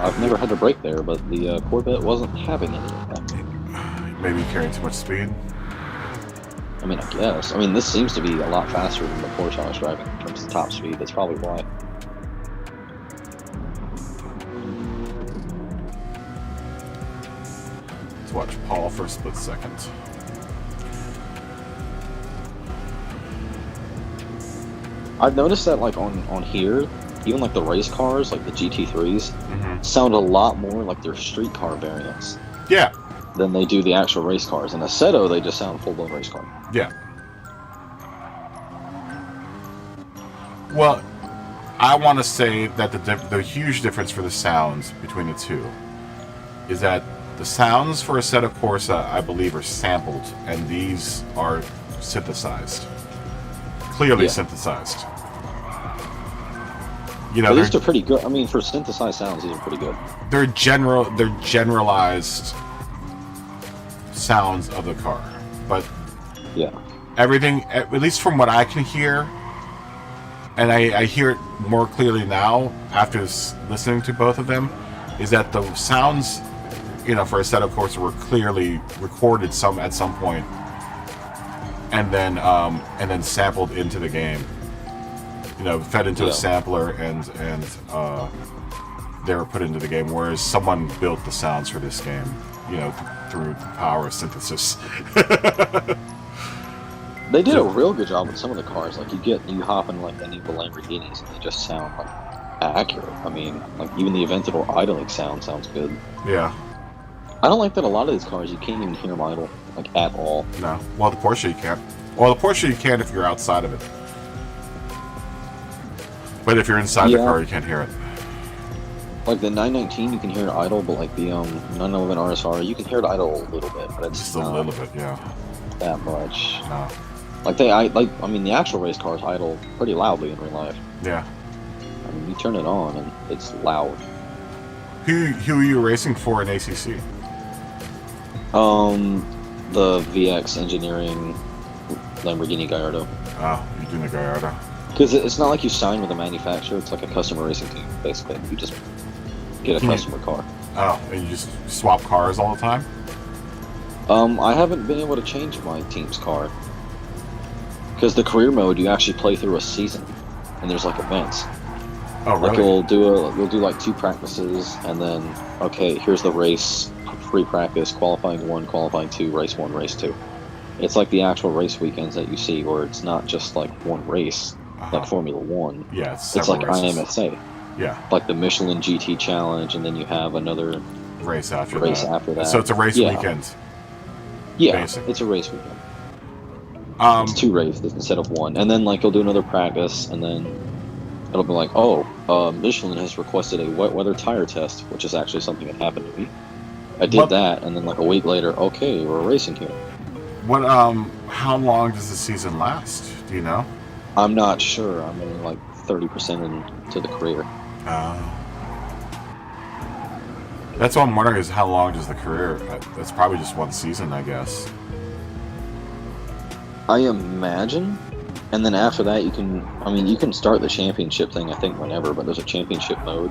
I've never had to brake there, but the Corvette wasn't having any of that. Maybe carrying too much speed? I mean, I guess. I mean, this seems to be a lot faster than the Porsche I was driving in terms of top speed. That's probably why. Let's watch Paul for a split second. I've noticed that, like, on here, even, like, the race cars, like the GT3s, sound a lot more like their street car variants. Yeah. Than they do the actual race cars. In Assetto, they just sound full-blown race car. Yeah. Well, I want to say that the huge difference for the sounds between the two is that the sounds for Assetto Corsa, I believe, are sampled, and these are synthesized. Clearly synthesized. You know, But these are pretty good. I mean, for synthesized sounds, these are pretty good. They're generalized sounds of the car, but yeah, everything, at least from what I can hear, and I hear it more clearly now after listening to both of them, is that the sounds, you know, for Assetto Corsa were clearly recorded at some point, and then sampled into the game. You know, fed into a sampler and they were put into the game. Whereas someone built the sounds for this game, you know, through the power of synthesis. They did a real good job with some of the cars. Like you hop in like any of the Lamborghinis and they just sound like accurate. I mean, like even the Aventador idling sounds good. Yeah. I don't like that a lot of these cars you can't even hear them idle, like at all. No. Well, the Porsche you can't. Well, the Porsche you can if you're outside of it. But if you're inside the car, you can't hear it. Like the 919, you can hear it idle, but like the 911 RSR, you can hear it idle a little bit, but it's just a little bit, yeah. That much. No. Like I mean, the actual race cars idle pretty loudly in real life. Yeah. I mean, you turn it on and it's loud. Who are you racing for in ACC? The VX Engineering Lamborghini Gallardo. Oh, you're doing the Gallardo. Because it's not like you sign with a manufacturer; it's like a customer racing team, basically. You just get a customer car. Oh, and you just swap cars all the time? I haven't been able to change my team's car. Because the career mode, you actually play through a season, and there's like events. Oh, really? Like you'll do like 2 practices, and then okay, here's the race, free practice, qualifying 1, qualifying 2, race 1, race 2. It's like the actual race weekends that you see, where it's not just like one race, like Formula 1. Yeah, it's like races. IMSA. Yeah. Like the Michelin GT Challenge, and then you have another race after that. So it's a race weekend. Yeah, basically. It's a race weekend. It's 2 races instead of 1, and then like you'll do another practice, and then it'll be like, Michelin has requested a wet weather tire test, which is actually something that happened to me. I did that, and then like a week later, okay, we're racing here. What? How long does the season last? Do you know? I'm not sure. I'm only like 30% into the career. That's what I'm wondering is how long does the career? That's probably just one season, I guess. I imagine, and then after that you can start the championship thing I think whenever, but there's a championship mode.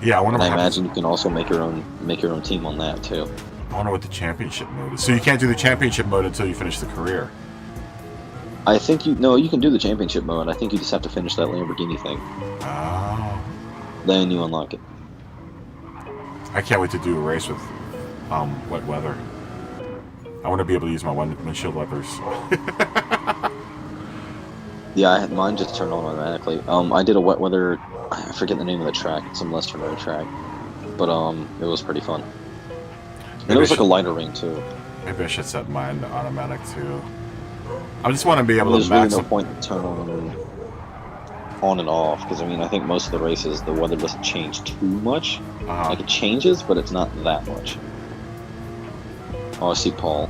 Yeah, I wonder. And I imagine you can also make your own team on that too. I wonder what the championship mode is. So you can't do the championship mode until you finish the career. I think you can do the championship mode. I think you just have to finish that Lamborghini thing. Oh. Then you unlock it. I can't wait to do a race with wet weather. I want to be able to use my windshield wipers. Yeah, mine just turned on automatically. I did a wet weather. I forget the name of the track. It's some Leicester Road track, but it was pretty fun. And it was like a lighter rain too. Maybe I should set mine to automatic too. I just want to be able There's to really max. no point to turn on and off, because I mean I think most of the races the weather doesn't change too much. Like it changes, but it's not that much. Oh, I see Paul.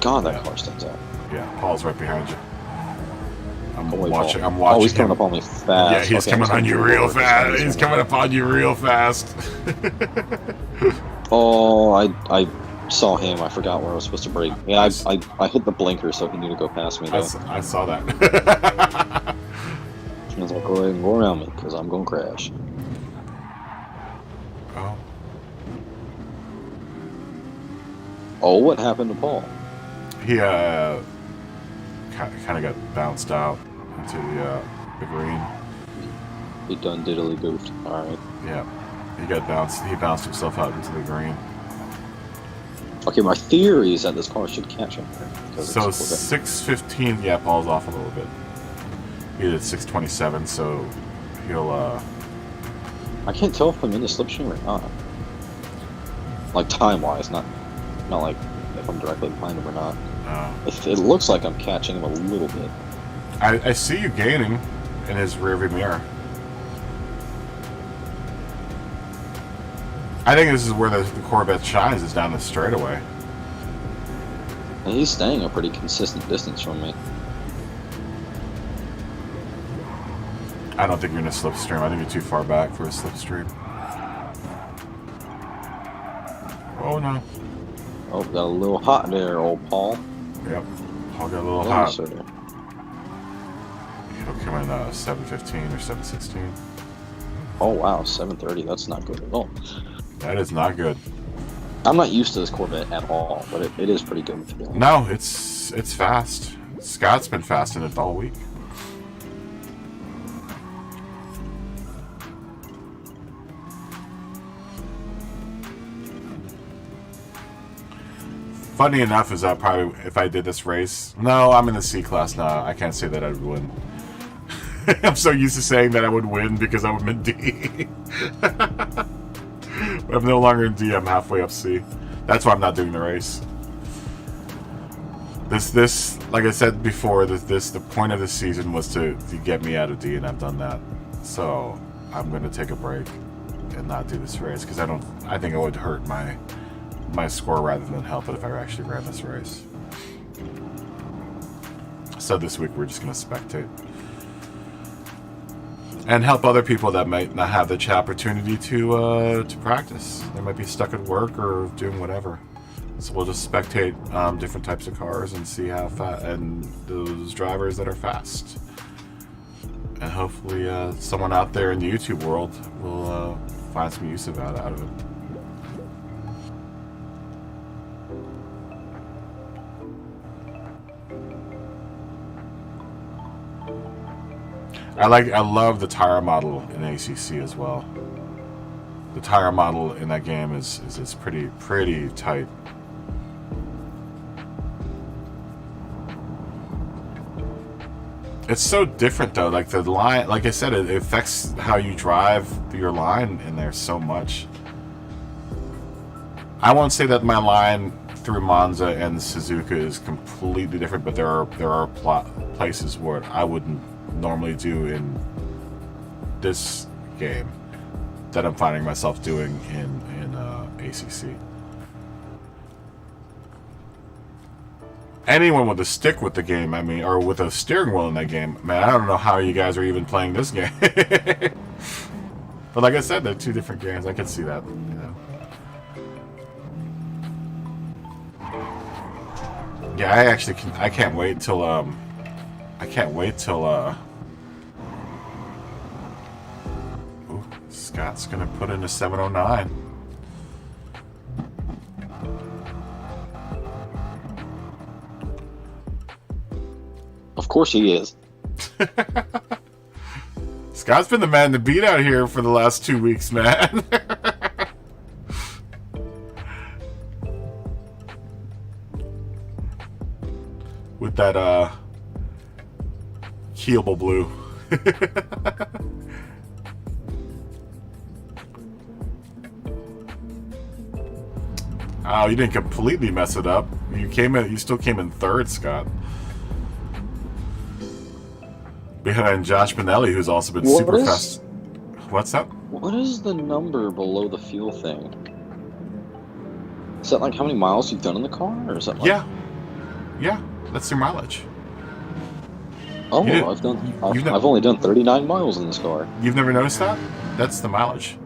God, that car stands out. Yeah, Paul's right behind you. I'm watching. Paul. I'm watching. Oh, he's coming up on me fast. Yeah, he's coming on you real fast. He's coming up on you real fast. Oh, I saw him. I forgot where I was supposed to brake. Yeah, I hit the blinker, so he knew to go past me. I saw that. I was like, go ahead and go around me, because I'm going to crash. Oh. Oh, what happened to Paul? kind of got bounced out into the green. He done diddly goofed. All right. Yeah, he bounced himself out into the green. Okay, my theory is that this car should catch him. So 6:15, yeah, Paul's off a little bit. He did 6:27, so he'll. I can't tell if I'm in the slipstream or not. Like time-wise, not like if I'm directly behind him or not. It looks like I'm catching him a little bit. I see you gaining in his rearview mirror. I think this is where the Corvette shines, is down the straightaway. And he's staying a pretty consistent distance from me. I don't think you're in a slipstream. I think you're too far back for a slipstream. Oh no. Oh, got a little hot there, old Paul. Yep. Paul got a little Yeah, hot. sir. He'll come in 7:15 or 7:16. Oh wow, 7:30. That's not good at all. That is not good. I'm not used to this Corvette at all, but it is pretty good. No, it's fast. Scott's been fast in it all week. Funny enough is that probably if I did this race, no, I'm in the C class now. I can't say that I would win. I'm so used to saying that I would win because I'm in D. I'm no longer in D. I'm halfway up C. That's why I'm not doing the race. This, like I said before, the point of the season was to get me out of D, and I've done that. So I'm gonna take a break and not do this race because I think it would hurt my score rather than help it if I actually ran this race. So this week we're just gonna spectate and help other people that might not have the opportunity to practice. They might be stuck at work or doing whatever. So we'll just spectate different types of cars and see how fast, and those drivers that are fast. And hopefully someone out there in the YouTube world will find some use out of it. I love the tire model in ACC as well. The tire model in that game is pretty tight. It's so different though. Like the line, like I said, it affects how you drive your line in there so much. I won't say that my line through Monza and Suzuka is completely different, but there are places where I wouldn't normally do in this game that I'm finding myself doing in ACC. Anyone with a stick with the game, I mean, or with a steering wheel in that game, man, I don't know how you guys are even playing this game. But like I said, they're two different games. I can see that, you know. Yeah, I can't wait till ooh, Scott's gonna put in a 709. Of course he is. Scott's been the man to beat out here for the last 2 weeks, man. With that Keelable blue. Oh, you didn't completely mess it up. You still came in third, Scott. Behind Josh Benelli, who's also been super fast. What's that? What is the number below the fuel thing? Is that like how many miles you've done in the car, or is that like... Yeah, that's your mileage. Oh, I've only done 39 miles in this car. You've never noticed that? That's the mileage.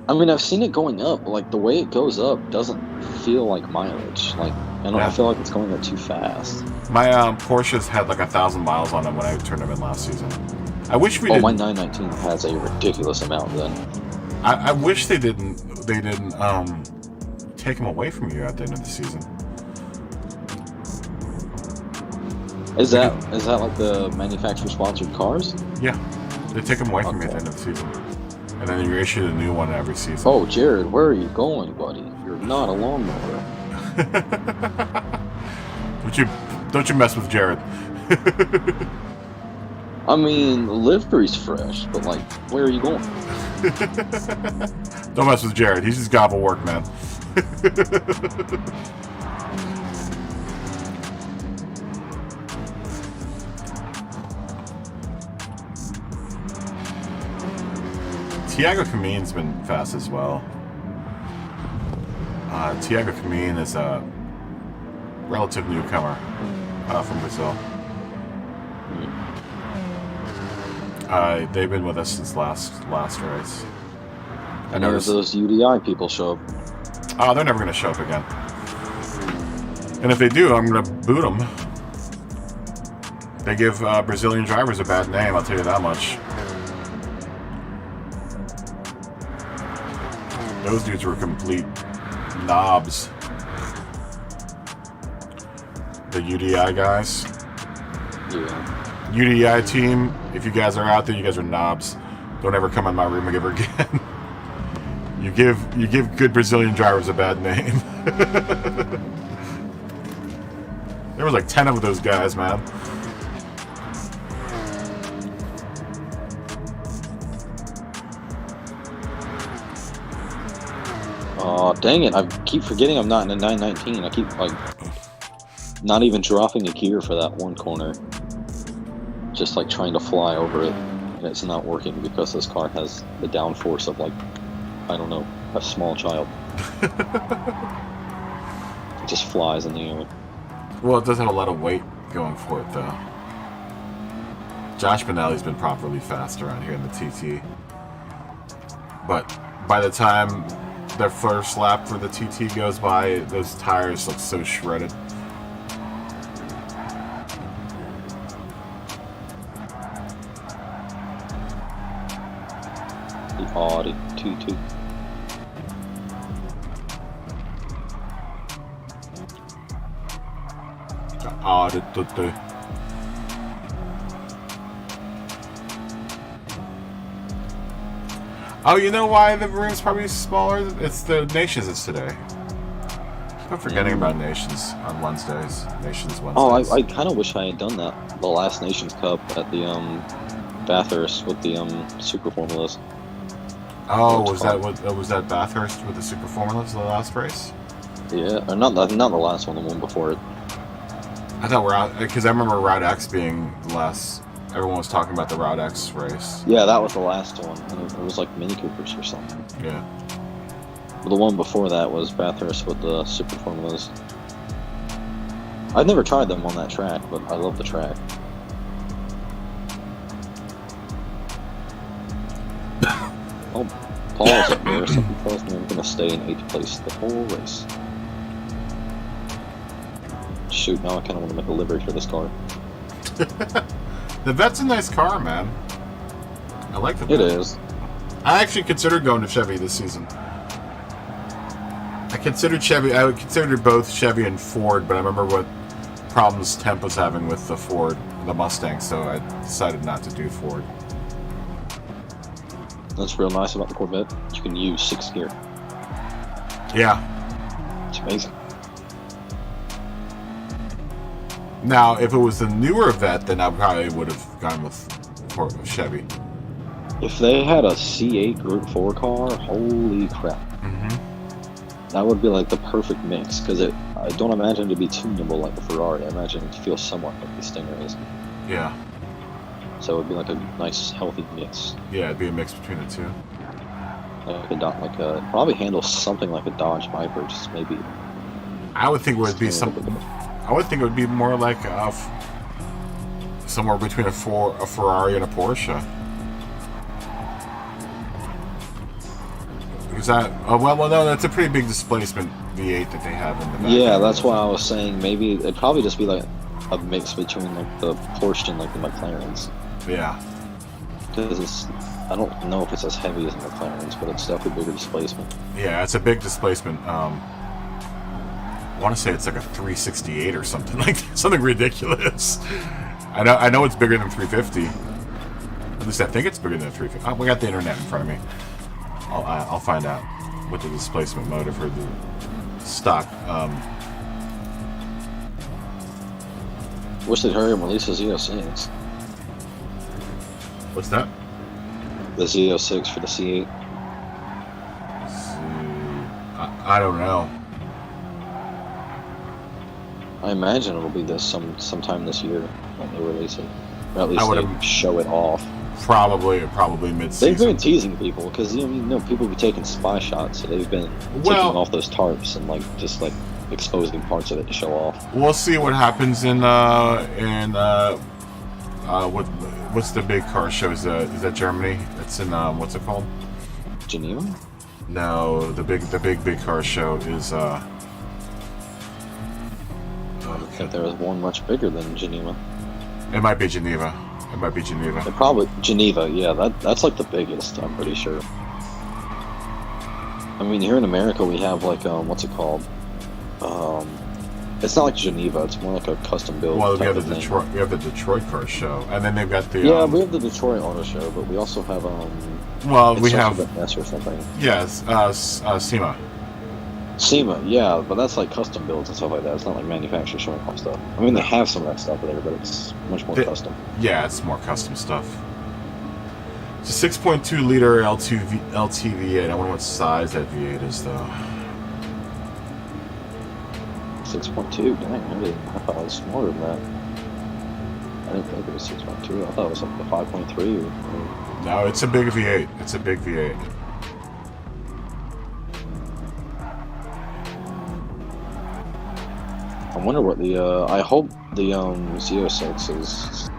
I mean, I've seen it going up, but like the way it goes up doesn't feel like mileage. Like, I feel like it's going up too fast. My Porsches had like 1,000 miles on them when I turned them in last season. I wish we did. My 919 has a ridiculous amount then. I wish they didn't take them away from you at the end of the season. Is that like the manufacturer sponsored cars? Yeah, they take them away from you at the end of the season, and then you're issued a new one every season. Oh, Jared, where are you going, buddy? You're not a lawnmower. Don't you mess with Jared. I mean, the livery's fresh, but like, where are you going? Don't mess with Jared. He's just gobble work, man. Tiago Camin's been fast as well. Tiago Camin is a relative newcomer from Brazil. They've been with us since last race. And there's those UDI people show up. Oh, they're never going to show up again. And if they do, I'm going to boot them. They give Brazilian drivers a bad name, I'll tell you that much. Those dudes were complete knobs. The UDI guys. Yeah. UDI team, if you guys are out there, you guys are knobs. Don't ever come in my room ever again. You give good Brazilian drivers a bad name. There was like 10 of those guys, man. Oh, dang it. I keep forgetting I'm not in a 919. I keep, like, not even dropping a gear for that one corner. Just, like, trying to fly over it. And it's not working because this car has the downforce of, like, I don't know, a small child. It just flies in the air. Well, it does have a lot of weight going for it, though. Josh Benelli's been properly fast around here in the TT. But by the time their first lap for the TT goes by, those tires look so shredded. The Audi TT. Oh, you know why the room's probably smaller? It's the Nations is today. I'm forgetting about Nations on Wednesdays. Nations Wednesdays. Oh, I kind of wish I had done that. The last Nations Cup at the Bathurst with the Super Formulas. Oh, was that Bathurst with the Super Formulas the last race? Yeah, or not the last one, the one before it. I thought we're out because I remember Route X being less. Everyone was talking about the Route X race. Yeah, that was the last one, and it was like Mini Coopers or something. Yeah. But the one before that was Bathurst with the Super Formulas. I've never tried them on that track, but I love the track. Oh, Paul's up there. Something tells me I'm going to stay in 8th place the whole race. Shoot, now I kind of want to make a livery for this car. The Vet's a nice car, man. I like the Vet. It is. I actually considered going to Chevy this season. I considered Chevy. I would consider both Chevy and Ford, but I remember what problems Temp was having with the Ford, the Mustang, so I decided not to do Ford. That's real nice about the Corvette. You can use 6th gear. Yeah. It's amazing. Now, if it was the newer Vet, then I probably would have gone with Chevy. If they had a C8 Group 4 car, holy crap. Mm-hmm. That would be like the perfect mix, because I don't imagine it to be tunable like the Ferrari. I imagine it to feel somewhat like the Stingrays. Yeah. So it would be like a nice, healthy mix. Yeah, it'd be a mix between the two. Probably handle something like a Dodge Viper, just maybe. I would think it would be something. I would think it would be more like somewhere between a Ferrari and a Porsche. Because no, that's a pretty big displacement V8 that they have in the back. Yeah, that's why I was saying maybe it'd probably just be like a mix between like the Porsche and like the McLarens. Yeah. Because I don't know if it's as heavy as the McLarens, but it's definitely bigger displacement. Yeah, it's a big displacement. want to say it's like a 368 or something like that. Something ridiculous. I know it's bigger than 350. At least I think it's bigger than 350. Oh, we got the internet in front of me. I'll find out what the displacement motor for the stock. Wish they'd hurry and release the Z06. What's that? The Z06 for the C8. I don't know. I imagine it'll be this sometime this year when they release it. Or at I least would they show it off. Probably mid-season. They've been teasing people because you know people be taking spy shots, so they've been taking off those tarps and just exposing parts of it to show off. We'll see what happens in what's the big car show? Is that Germany? It's in what's it called? Geneva? No, the big car show is I think there was one much bigger than Geneva. It might be Geneva. It probably Geneva, yeah. That's like the biggest, I'm pretty sure. I mean, here in America we have what's it called? It's not like Geneva. It's more like a custom build. Well, we have the Detroit car show, and then they've got the we have the Detroit Auto Show, but we also have we have S or something. Yes, SEMA. SEMA, yeah, but that's like custom builds and stuff like that. It's not like manufacturers showing off stuff. I mean, they have some of that stuff there, but it's much more custom. Yeah, it's more custom stuff. It's a 6.2 liter LT V8. I wonder what size that V8 is, though. 6.2, dang, I thought it was smaller than that. I didn't think it was 6.2. I thought it was like the 5.3 or... No, it's a big V8. It's a big V8. I wonder what I hope the Z06 is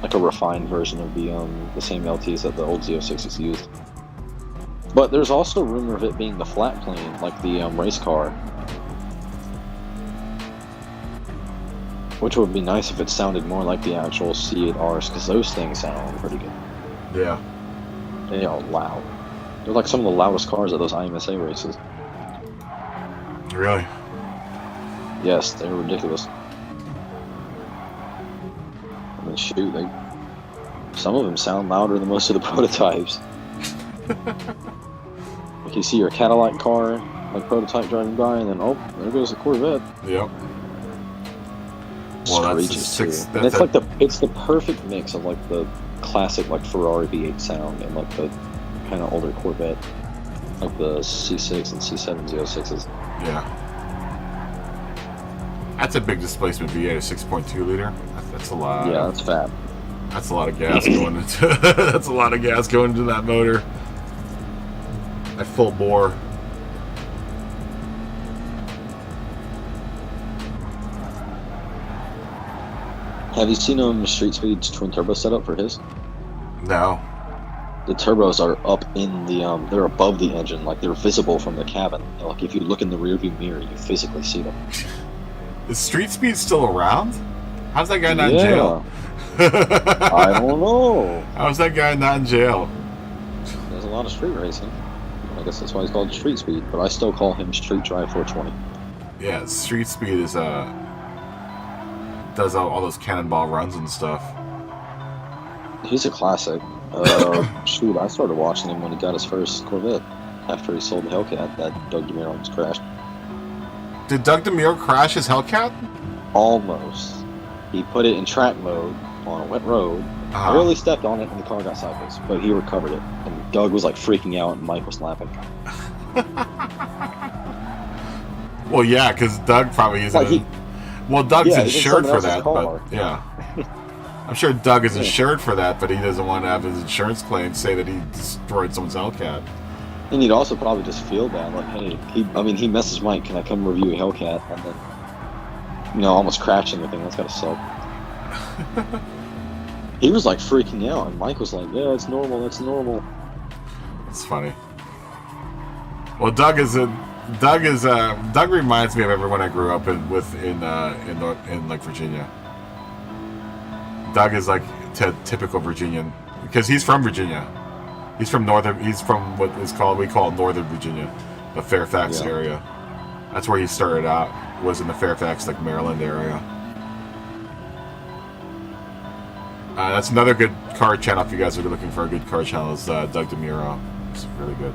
like a refined version of the same LTs that the old Z06s used. But there's also rumor of it being the flat plane, like the race car. Which would be nice if it sounded more like the actual C8Rs, because those things sound pretty good. Yeah. They are loud. They're like some of the loudest cars at those IMSA races. Really? Yes, they're ridiculous. I mean, shoot, some of them sound louder than most of the prototypes. Like you see your Cadillac car, like prototype driving by, and then there goes the Corvette. Yep. Well, that's and it's the perfect mix of like the classic like Ferrari V8 sound and like the kind of older Corvette, like the C6 and C7 Z06s. Yeah. That's a big displacement V8, a 6.2 liter. That's a lot. Yeah, that's fat. That's a lot of gas going into. That's a lot of gas going into that motor. At full bore. Have you seen Street Speed's twin turbo setup for his? No. The turbos are up in the they're above the engine, like they're visible from the cabin. Like if you look in the rearview mirror, you physically see them. Is Street Speed still around? How's that guy not in jail? I don't know. How's that guy not in jail? There's a lot of street racing. I guess that's why he's called Street Speed, but I still call him Street Drive 420. Yeah, Street Speed is does all those cannonball runs and stuff. He's a classic. Shoot, I started watching him when he got his first Corvette after he sold the Hellcat that Doug DeMuro almost crashed. Did Doug DeMuro crash his Hellcat? Almost. He put it in track mode on a wet road. Barely stepped on it and the car got sideways, but he recovered it. And Doug was like freaking out and Mike was laughing. Well, yeah, because Doug probably isn't. Doug's insured for that, but yeah. I'm sure Doug is insured for that, but he doesn't want to have his insurance claim say that he destroyed someone's Hellcat. And he'd also probably just feel bad, like, hey, he messaged Mike, can I come review a Hellcat? And then, almost crashing the thing. That's gotta suck. He was like freaking out, and Mike was like, yeah, it's normal, it's normal. It's funny. Well, Doug reminds me of everyone I grew up in like Virginia. Doug is like typical Virginian because he's from Virginia. He's from what we call Northern Virginia, the Fairfax area. That's where he started out. was in the Fairfax, like Maryland area. That's another good car channel if you guys are looking for a good car channel. Is Doug DeMuro. It's really good.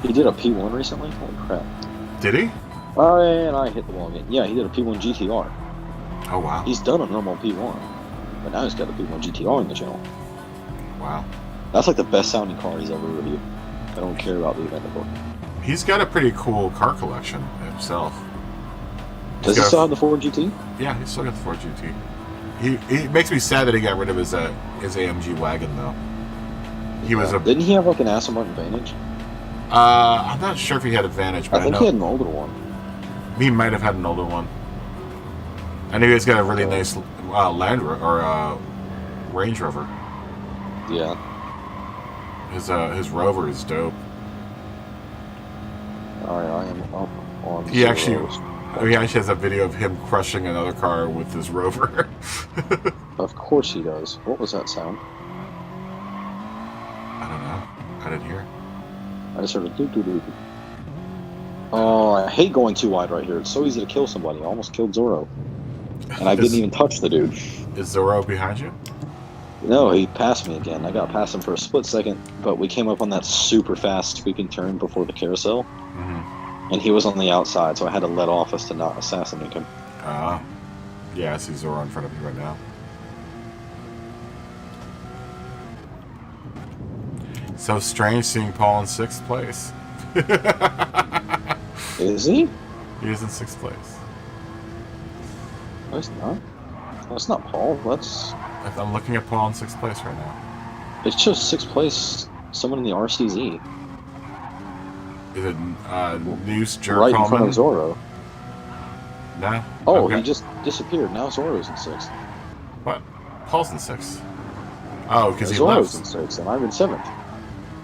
He did a P1 recently? Holy crap. Did he? Oh, and I hit the wall again. Yeah, he did a P1 GTR. Oh, wow. He's done a normal P1, but now he's got a P1 GTR in the channel. Wow. That's like the best sounding car he's ever reviewed. I don't care about the event book. He's got a pretty cool car collection himself. Does he still have the Ford GT? Yeah, he's still got the Ford GT. He makes me sad that he got rid of his AMG wagon, though. He was a... Didn't he have like an Aston Martin Vantage? I'm not sure if he had a Vantage, but I think he had an older one. He might have had an older one. I know he's got a really nice Range Rover. Yeah. His Rover is dope. Alright, I am up on He actually has a video of him crushing another car with his Rover. Of course he does. What was that sound? I don't know. I didn't hear. I just heard a doo-doo-doo. Oh, I hate going too wide right here. It's so easy to kill somebody. I almost killed Zorro. And I didn't even touch the dude. Is Zorro behind you? No, he passed me again. I got past him for a split second, but we came up on that super fast sweeping turn before the carousel. Mm-hmm. And he was on the outside, so I had to let off us to not assassinate him. Yeah, I see Zorro in front of me right now. So strange seeing Paul in 6th place. Is he? He is in 6th place. No, he's not. That's not Paul. I'm looking at Paul in 6th place right now. It shows 6th place, someone in the RCZ. Is it Noose Jerk Right in front of Zorro. Nah. Oh, Okay. he just disappeared. Now Zorro's in 6th. What? Paul's in 6th. Oh, because he Zorro's left. in 6th, and I'm in 7th.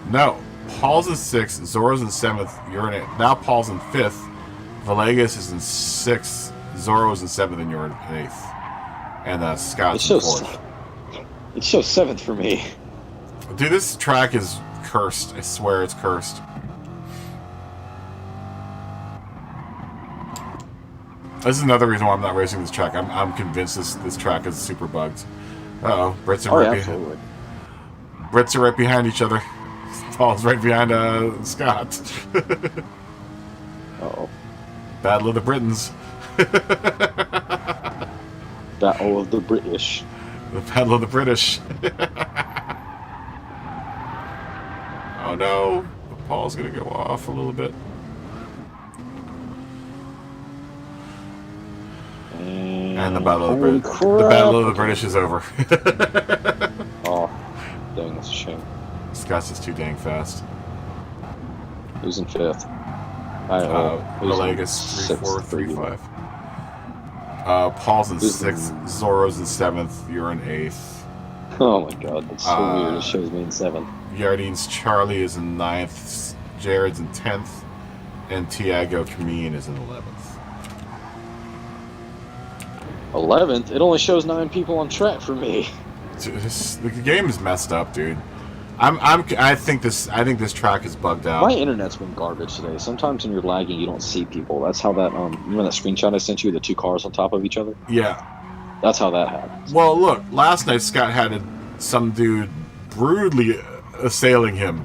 No. Paul's in 6th, Zorro's in 7th, you're in it. Now Paul's in 5th, Villegas is in 6th, Zorro's in 7th, and you're in 8th. And Scott's in 4th. It shows 7th for me. Dude, this track is cursed. I swear it's cursed. This is another reason why I'm not racing this track. I'm convinced this track is super bugged. Uh-oh. Brits are Absolutely. Brits are right behind each other. Paul's right behind Scott. Uh-oh. Battle of the Britons. Battle of the British. The Battle of the British. Oh no. Paul's gonna go off a little bit. And the Battle of the British is over. Oh, dang, that's a shame. Scott's just too dang fast. Who's in 5th? Villegas 3-4-3-5. Paul's in 6th, Zorro's in 7th, you're in 8th. Oh my god, that's so weird. It shows me in 7th. Yardine's Charlie is in 9th, Jared's in 10th, and Tiago Camille is in 11th. 11th? It only shows 9 people on track for me. The game is messed up, dude. I think this track is bugged out. My internet's been garbage today. Sometimes when you're lagging, you don't see people. That's how that remember that screenshot I sent you, the 2 cars on top of each other? Yeah. That's how that happens. Well, look, last night Scott had some dude brutally assailing him,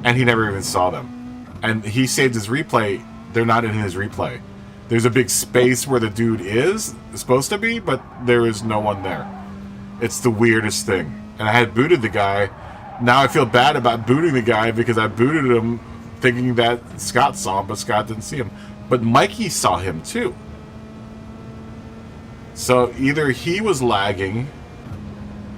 and he never even saw them. And he saved his replay. They're not in his replay. There's a big space where the dude is supposed to be, but there is no one there. It's the weirdest thing. And I had booted the guy. Now I feel bad about booting the guy because I booted him thinking that Scott saw him, but Scott didn't see him. But Mikey saw him too. So either he was lagging.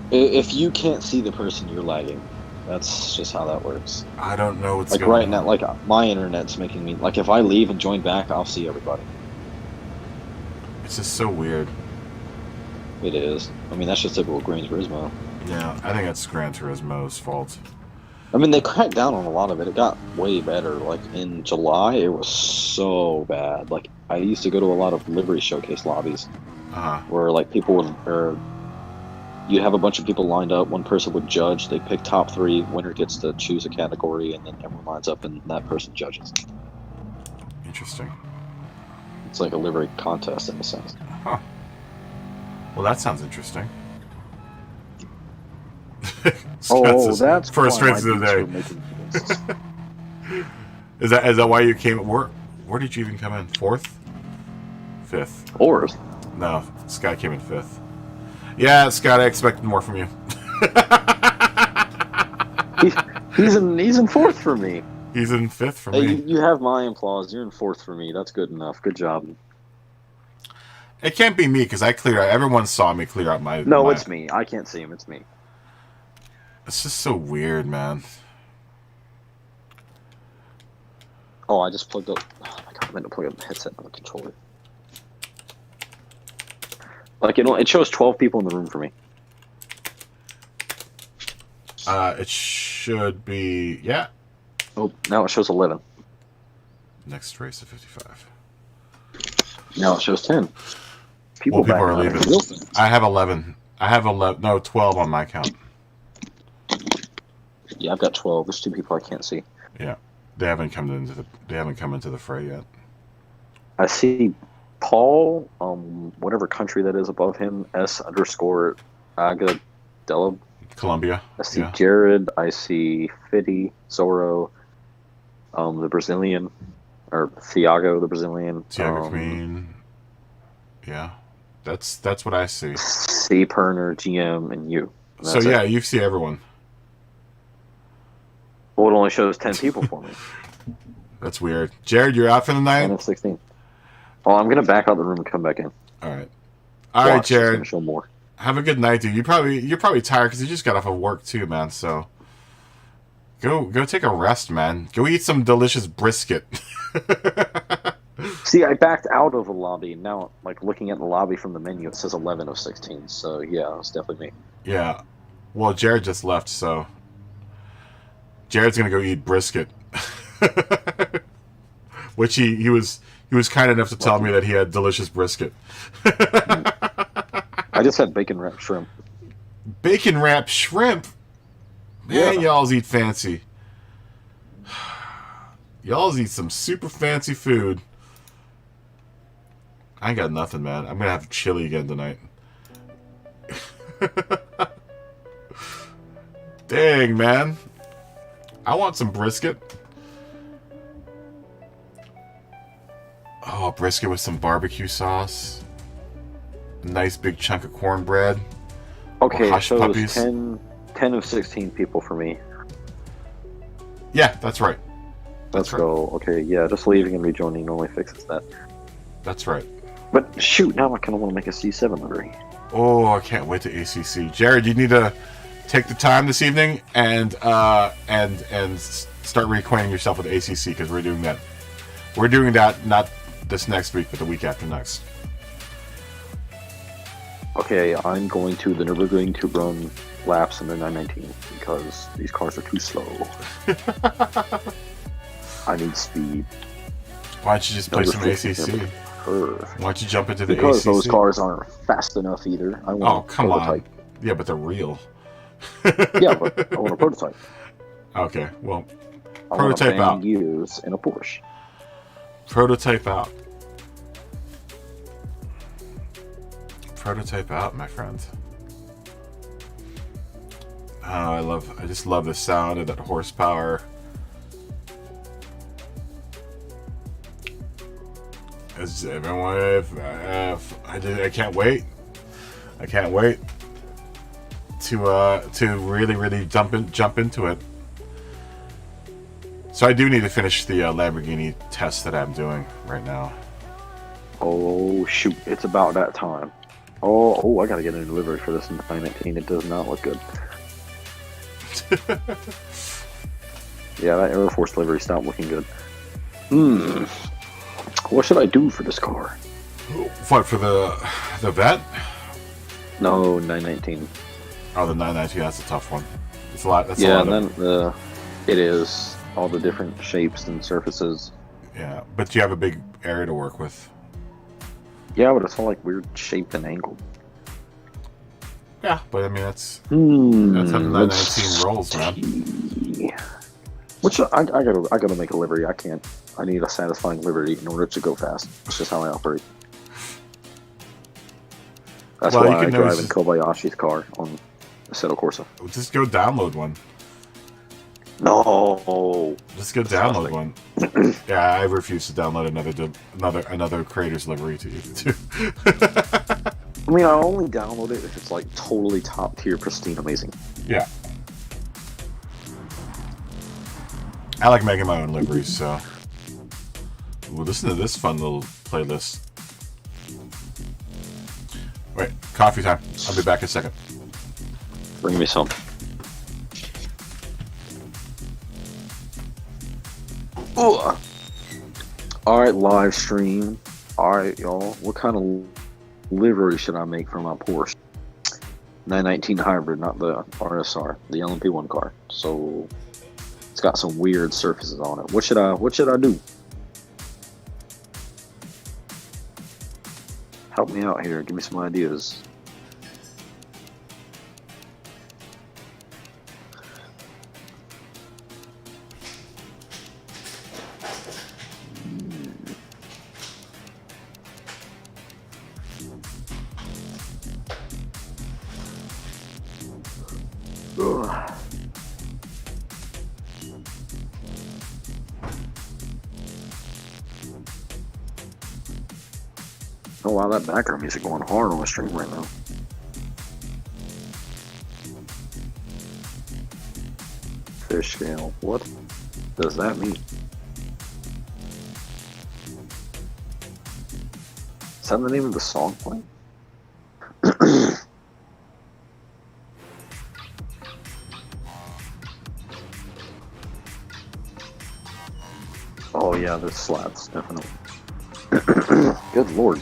If you can't see the person, you're lagging. That's just how that works. I don't know what's like going right on. now, like my internet's making me like if I leave and join back, I'll see everybody. It's just so weird. It is. I mean, that's just typical Gran Turismo. Yeah, I think that's Gran Turismo's fault. I mean, they cracked down on a lot of it. It got way better. Like in July, it was so bad. Like I used to go to a lot of livery showcase lobbies, where like people would, or you'd have a bunch of people lined up. One person would judge. They pick top 3. Winner gets to choose a category, and then everyone lines up, and that person judges. Interesting. It's like a livery contest in a sense. Huh. Well, that sounds interesting. Oh, that's first why race of my the beats day. were making Is that why you came? Where did you even come in? Fourth, fifth? Fourth? No, Scott came in fifth. Yeah, Scott, I expected more from you. He's in fourth for me. He's in fifth for Hey, me. you have my applause. You're in fourth for me. That's good enough. Good job. It can't be me because I cleared out. Everyone saw me clear out my. No, it's me. I can't see him. It's me. It's just so weird, man. Oh, I just plugged up. Oh my god, I meant to plug up the headset on the controller. Like, it shows 12 people in the room for me. It should be, yeah. Oh, now it shows 11. Next race of 55. Now it shows 10. People back are out. leaving. I have 11. I have 11. No, 12 on my count. Yeah, I've got 12. There's 2 people I can't see. Yeah, they haven't come into the fray yet. I see Paul, whatever country that is above him, S_Agadella. Colombia. I see Yeah. Jared. I see Fiddy, Zorro, the Brazilian, or Thiago, the Brazilian. Tiago Queen. Yeah, that's what I see. C. Perner, GM, and you. And So that's yeah, it. you see everyone. Well, it only shows 10 people for me. That's weird. Jared, you're out for the night. And it's 16. Oh, I'm gonna back out the room and come back in. All right. All right, Watch, it's gonna Jared. show more. Have a good night, dude. You're probably tired because you just got off of work too, man. So go take a rest, man. Go eat some delicious brisket. See, I backed out of the lobby, and now, like, looking at the lobby from the menu, it says 11 of 16. So yeah, it's definitely me. Yeah. Well, Jared just left, so Jared's gonna go eat brisket. Which he was kind enough to tell me that he had delicious brisket. I just had bacon wrapped shrimp. Bacon wrapped shrimp. Man, Yeah. y'all's eat fancy. Y'all's eat some super fancy food. I ain't got nothing, man. I'm gonna have chili again tonight. Dang, man. I want some brisket. Oh, brisket with some barbecue sauce. A nice big chunk of cornbread. Okay, it hush shows puppies. 10 of 16 people for me. Yeah, that's right. Let's right. go. Okay, yeah, just leaving and rejoining only fixes that. That's right. But shoot, now I kind of want to make a C7 livery. Oh, I can't wait to ACC. Jared, you need to take the time this evening and start reacquainting yourself with ACC because we're doing that. We're doing that not this next week, but the week after next. Okay, I'm going to the Nurburgring to run laps in the 919 because these cars are too slow. I need speed. Why don't you just play some ACC? Why don't you jump into the Because ACC? those cars aren't fast enough either. I want Oh, come prototype. on. Yeah, but they're real. Yeah, but I want a prototype. Okay, well, I want prototype a out. use in a Porsche. Prototype out. Prototype out, my friend. Oh, I just love the sound of that horsepower. As everyone, I can't wait. I can't wait to really jump into it. So I do need to finish the Lamborghini test that I'm doing right now. Oh shoot, it's about that time. Oh, I gotta get a new livery for this in 919. It does not look good. Yeah, that Air Force livery stopped looking good. What should I do for this car? What, for the vet? No, 919. Oh, the 990. That's a tough one. It's a lot. That's Yeah, a lot. and then it is all the different shapes and surfaces. Yeah, but you have a big area to work with. Yeah, but it's all like weird shaped and angled. Yeah, but I mean that's how the 919 rolls, man. Which I gotta make a livery. I can't I need a satisfying livery in order to go fast. That's just how I operate. That's Well, you why I can drive always- in Kobayashi's car on Assetto Corsa. Just go download one. No. Just go download one. Yeah, I refuse to download another creator's livery to use too. I mean, I only download it if it's like totally top tier, pristine, amazing. Yeah. I like making my own liveries, so. Ooh, listen to this fun little playlist. Wait, coffee time. I'll be back in a second. Bring me some. Ugh. Alright, live stream. Alright, y'all. What kind of livery should I make for my Porsche? 919 hybrid, not the RSR, the LMP1 car. So it's got some weird surfaces on it. What should I do? Help me out here. Give me some ideas. Ugh. Oh wow, that background music going hard on the stream right now. Fish scale. What does that mean? Is that the name of the song playing? Oh yeah, this slaps, definitely. Good lord.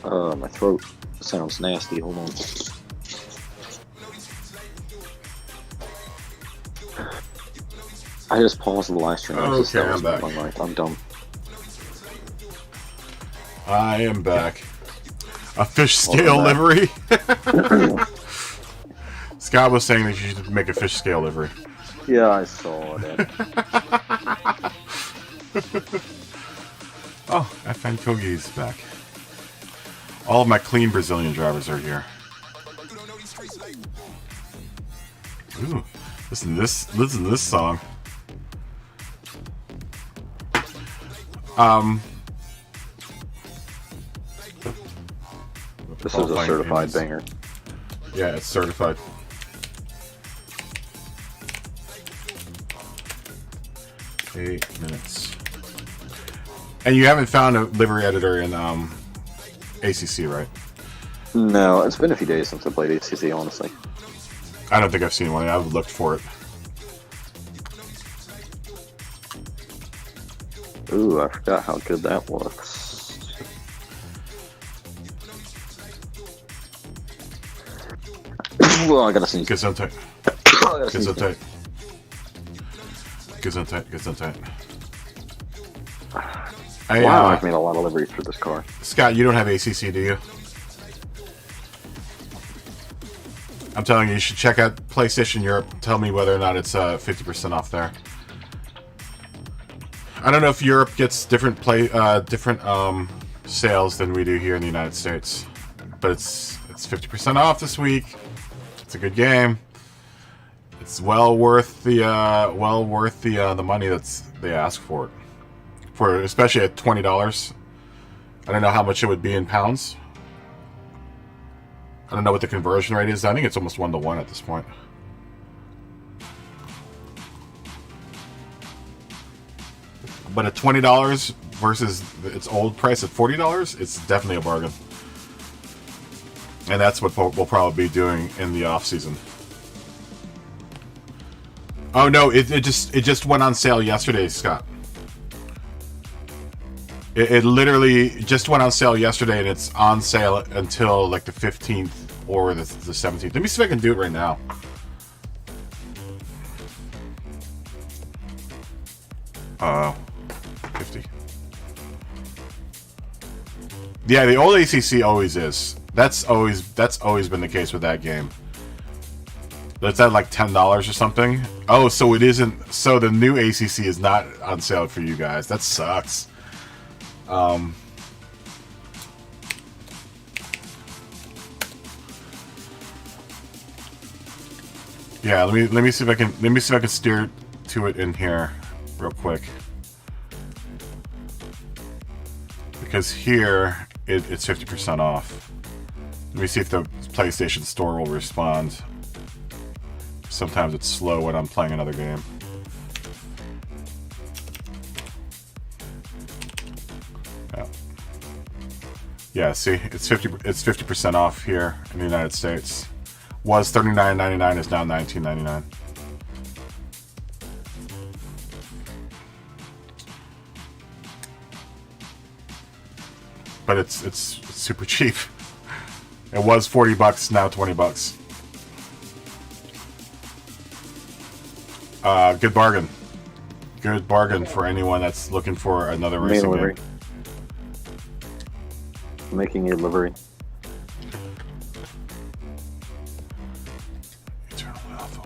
My throat sounds nasty. Hold on. I just paused the live stream. Okay, I'm back. I'm dumb. I am back. A fish scale livery. Scott was saying that you should make a fish scale livery. Yeah, I saw that. Oh, FN Kogi's back. All of my clean Brazilian drivers are here. Ooh, listen to this song. This is a certified banger. Yeah, it's certified. Eight minutes. And you haven't found a livery editor in ACC, right? No, it's been a few days since I played ACC, honestly. I don't think I've seen one. I've looked for it. Ooh, I forgot how good that looks. Well, I gotta sneeze. Get some tight. Get Get some tight. Get some tight. Get some tight. Wow, I've made a lot of liveries for this car. Scott, you don't have ACC, do you? I'm telling you, you should check out PlayStation Europe. Tell me whether or not it's 50% off there. I don't know if Europe gets different sales than we do here in the United States, but it's 50% off this week. It's a good game. It's well worth the money they ask for it. For especially at $20. I don't know how much it would be in pounds. I don't know what the conversion rate is. I think it's almost 1-to-1 at this point. But at $20 versus its old price at $40, it's definitely a bargain. And that's what we'll probably be doing in the off season. Oh no! It just went on sale yesterday, Scott. It literally just went on sale yesterday, and it's on sale until like the 15th or the 17th. Let me see if I can do it right now. Oh, 50. Yeah, the old ACC always is. That's always been the case with that game. That's at like $10 or something. Oh, so it isn't. So the new ACC is not on sale for you guys. That sucks. Yeah, let me see if I can steer to it in here real quick. Because here it's 50% off. Let me see if the PlayStation Store will respond. Sometimes it's slow when I'm playing another game. Yeah. Yeah, see, it's 50% off here in the United States. Was $39.99, is now $19.99. But it's super cheap. It was $40, now $20. Good bargain. Good bargain for anyone that's looking for another racing game. Making a livery. Eternal Alpha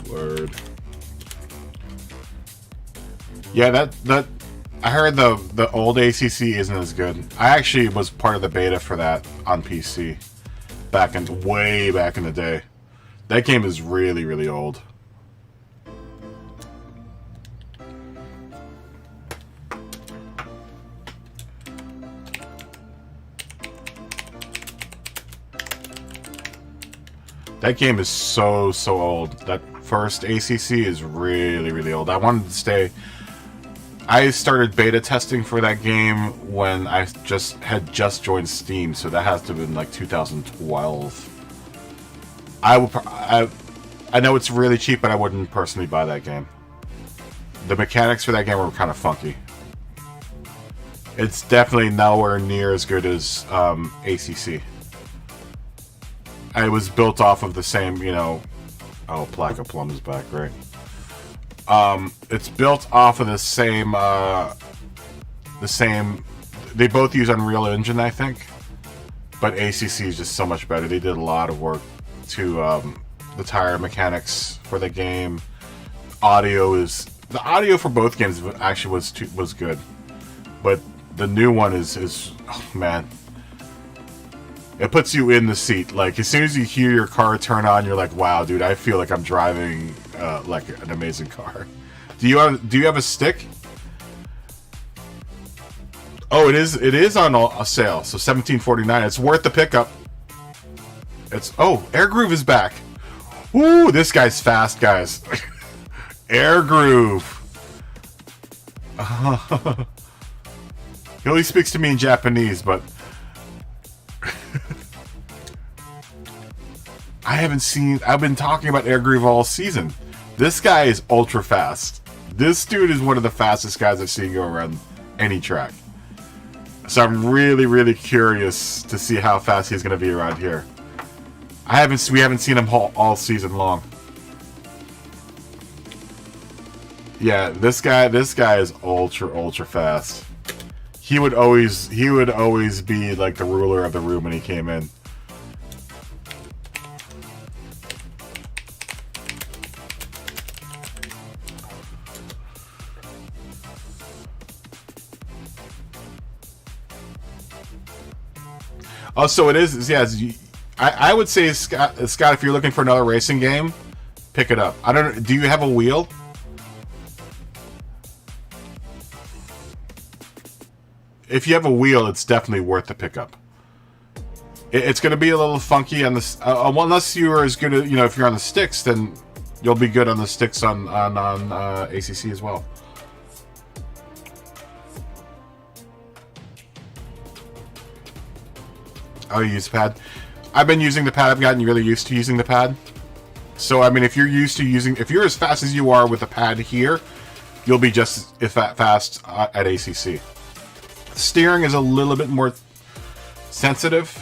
1. Word. Yeah, that I heard the old ACC isn't as good. I actually was part of the beta for that on PC way back in the day. That game is really, really old. That game is so old. That first ACC is really, really old. I wanted to stay. I started beta testing for that game when I had just joined Steam, so that has to have been like 2012. I know it's really cheap, but I wouldn't personally buy that game. The mechanics for that game were kind of funky. It's definitely nowhere near as good as ACC. It was built off of the same, you know. Oh, Placa Plum is back, great. It's built off of the same. They both use Unreal Engine, I think, but ACC is just so much better. They did a lot of work to the tire mechanics for the game. The audio for both games actually was good, but the new one is oh man. It puts you in the seat. Like, as soon as you hear your car turn on, you're like, wow, dude, I feel like I'm driving like an amazing car. Do you have a stick? Oh, it is on a sale, so $17.49. It's worth the pickup. Air Groove is back. Ooh, this guy's fast, guys. Air Groove. He only speaks to me in Japanese, but I've been talking about Air Groove all season. This guy is ultra fast. This dude is one of the fastest guys I've seen go around any track. So I'm really, really curious to see how fast he's going to be around here. We haven't seen him all season long. Yeah, this guy is ultra fast. He would always be like the ruler of the room when he came in. Oh, so it is. Yeah, I would say, Scott, if you're looking for another racing game, pick it up. I don't know. Do you have a wheel? If you have a wheel, it's definitely worth the pickup. It's going to be a little funky on this, unless you are as good as, if you're on the sticks, then you'll be good on the sticks on ACC as well. Oh, you use the pad? I've been using the pad. I've gotten really used to using the pad. So, I mean, if you're as fast as you are with the pad here, you'll be just as fast at ACC. Steering is a little bit more sensitive,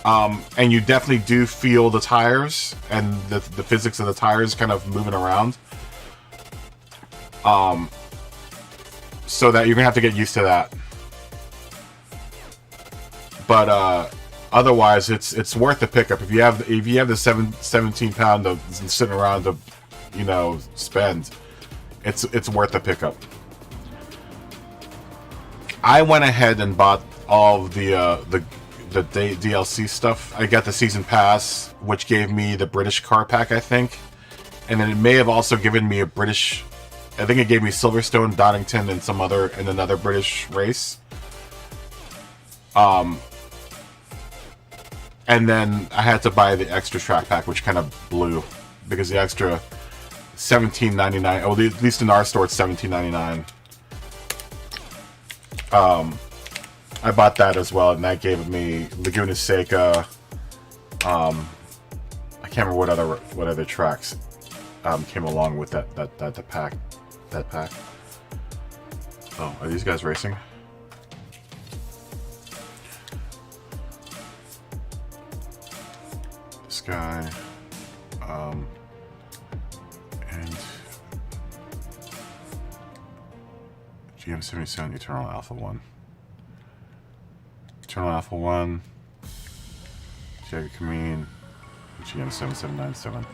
and you definitely do feel the tires and the physics of the tires kind of moving around. So that you're gonna have to get used to that. but otherwise it's worth the pickup if you have the 17 pound sitting around to, you know, spend. It's worth the pickup. I went ahead and bought all of the DLC stuff. I got the season pass, which gave me the British car pack, I think, and then it may have also given me a British. I think it gave me Silverstone, Donington, and another British race. And then I had to buy the extra track pack, which kind of blew because the extra $17.99. Oh, at least in our store, it's $17.99. I bought that as well, and that gave me Laguna Seca. I can't remember what other tracks came along with that pack. That pack. Oh, are these guys racing? This guy, and GM77 Eternal Alpha 1. Eternal Alpha 1, Jaguar Camine, GM7797.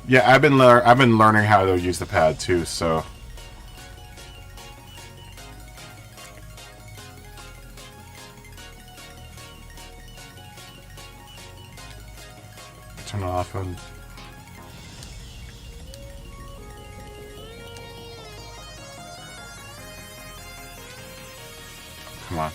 Yeah, I've been learning how to use the pad too, so. Turn it off and. Come on.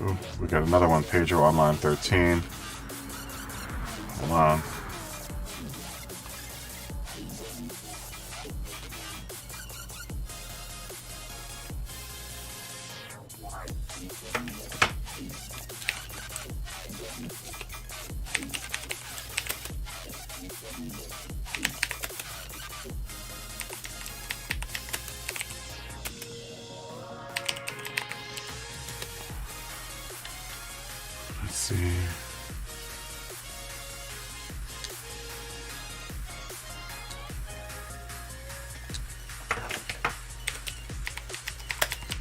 Ooh, we got another one, Pedro Online 13. Hold on. Let's see.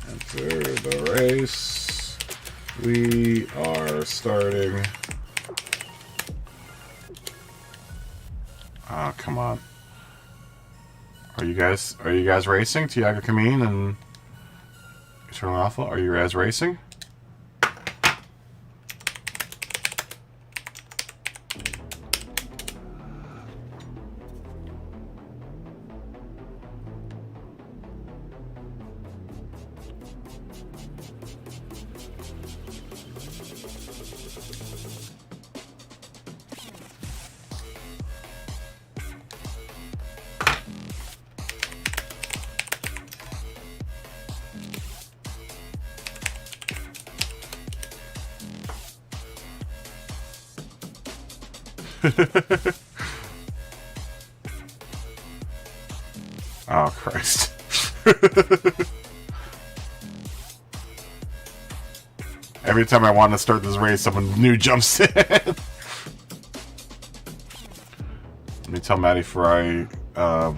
Enter the race. We are starting. Oh, come on. Are you guys racing? Tiago Camine and Eternal Alpha, are you guys racing? Oh, Christ. Every time I want to start this race, someone new jumps in. Let me tell Matty Ferrari, oh,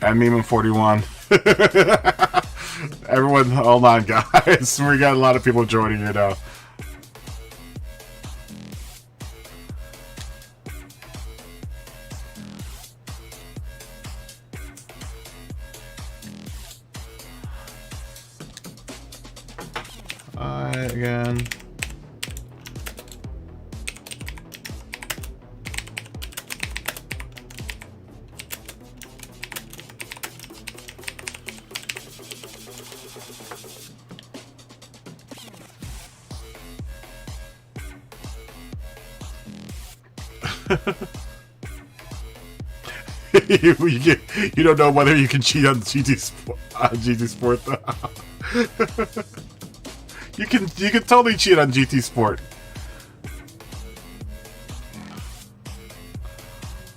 and Meme 41. Everyone, hold on, guys. We got a lot of people joining here now. Hi again. You don't know whether you can cheat on GT Sport though. You can totally cheat on GT Sport.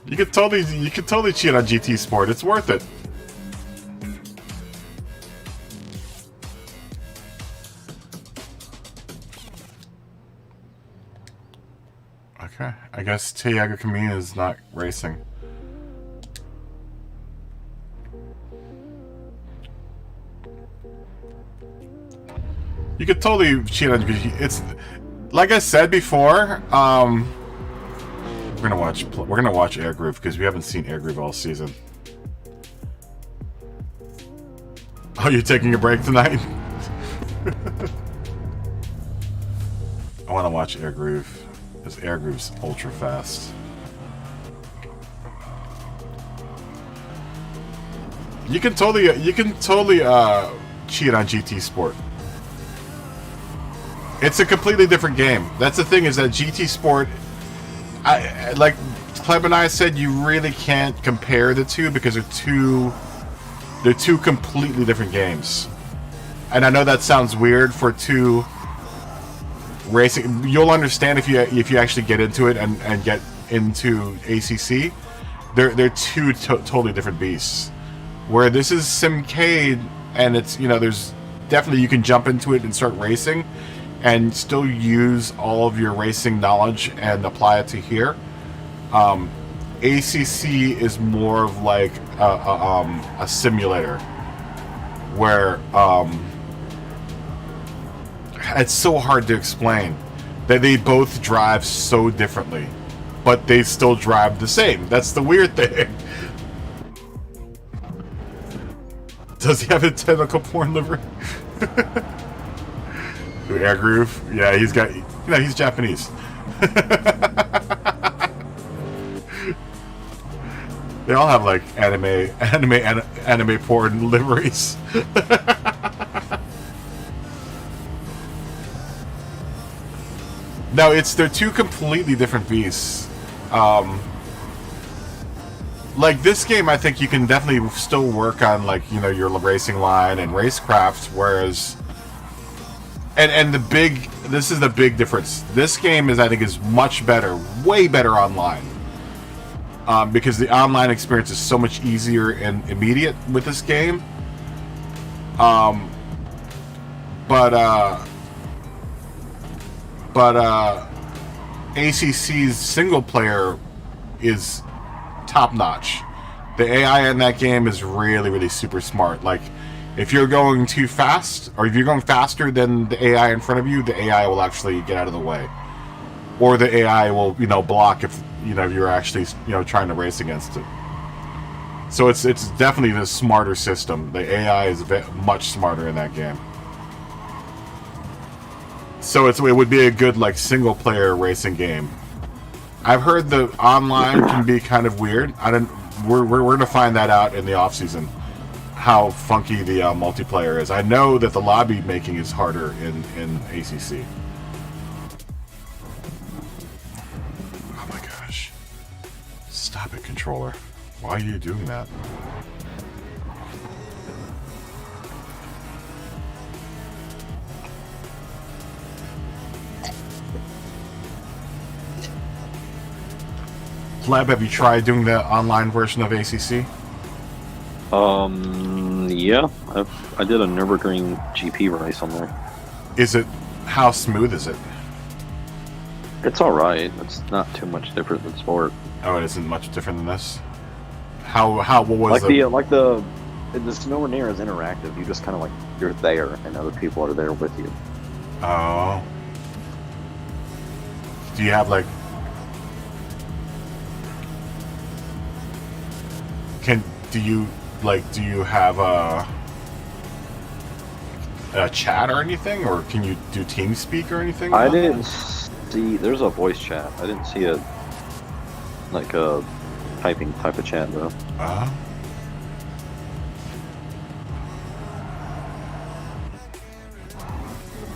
You can totally cheat on GT Sport. It's worth it. Okay, I guess Tiago Camino is not racing. You could totally cheat on. It's like I said before. We're gonna watch Air Groove because we haven't seen Air Groove all season. Oh, you're taking a break tonight? I want to watch Air Groove because Air Groove's ultra fast. You can totally cheat on GT Sport. It's a completely different game. That's the thing, is that GT Sport, like Cleb and I said, you really can't compare the two because they're two completely different games. And I know that sounds weird for two racing. You'll understand if you actually get into it and get into ACC. They're two totally different beasts. Where this is Simcade, and it's, you know, there's definitely, you can jump into it and start racing and still use all of your racing knowledge and apply it to here. ACC is more of like a simulator where it's so hard to explain that they both drive so differently, but they still drive the same. That's the weird thing. Does he have a tentacle porn livery? Air Groove? Yeah, he's got, you know, he's Japanese. They all have like anime porn liveries. No, they're two completely different beasts. Like this game, I think you can definitely still work on, like, you know, your racing line and racecraft, whereas this is the big difference. This game I think is much better, way better online. Because the online experience is so much easier and immediate with this game. ACC's single player is top notch. The AI in that game is really, really super smart. Like, if you're going too fast, or if you're going faster than the AI in front of you, the AI will actually get out of the way, or the AI will, you know, block if, you know, you're actually, you know, trying to race against it. So it's definitely the smarter system. The AI is much smarter in that game. So it would be a good, like, single player racing game. I've heard the online can be kind of weird. We're gonna find that out in the off season, how funky the multiplayer is. I know that the lobby making is harder in ACC. Oh my gosh! Stop it, controller! Why are you doing that? Lab, have you tried doing the online version of ACC? Yeah, I did a Nurburgring GP race on there. How smooth is it? It's all right. It's not too much different than sport. Oh, it isn't much different than this. What was it's nowhere near as interactive. You just kind of like, you're there and other people are there with you. Oh. Do you have like? Do you have a chat or anything, or can you do TeamSpeak or anything? I didn't see. There's a voice chat. I didn't see a typing type of chat though.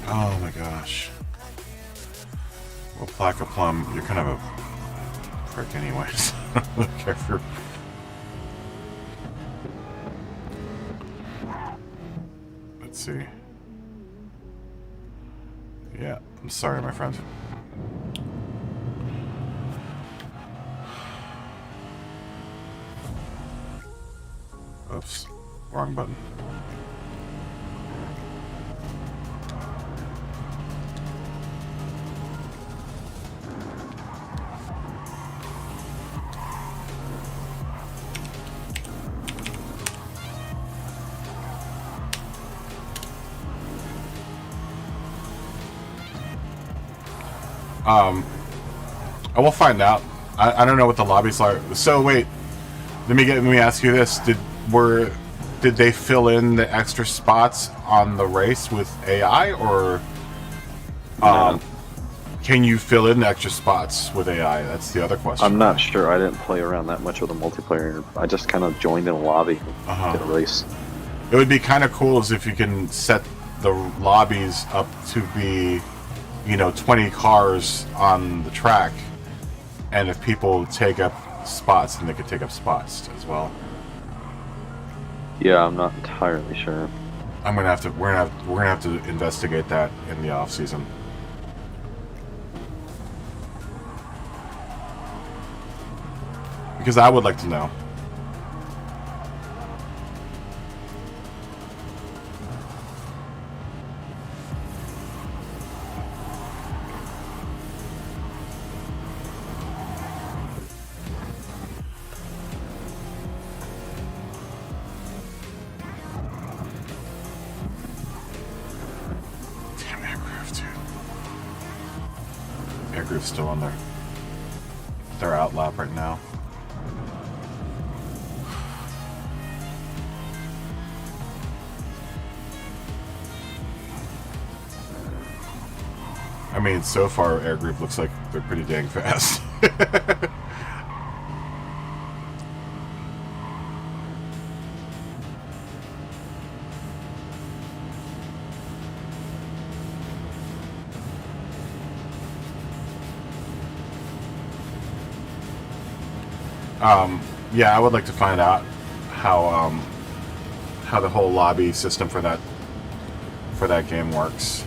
Oh my gosh. Well, Placa Plum, you're kind of a frick anyways. I don't care for... Let's see. Yeah, I'm sorry, my friend. Oops, wrong button. I will find out. I don't know what the lobbies are. So wait, let me ask you this: did they fill in the extra spots on the race with AI, or can you fill in the extra spots with AI? That's the other question. I'm not sure. I didn't play around that much with the multiplayer. I just kind of joined in a lobby and did a race. It would be kind of cool as if you can set the lobbies up to be, 20 cars on the track, and if people take up spots, then they could take up spots as well. Yeah, I'm not entirely sure. We're gonna have to investigate that in the off season. Because I would like to know. Group's still on their outlap right now. I mean, so far Air Group looks like they're pretty dang fast. Yeah, I would like to find out how the whole lobby system for that game works.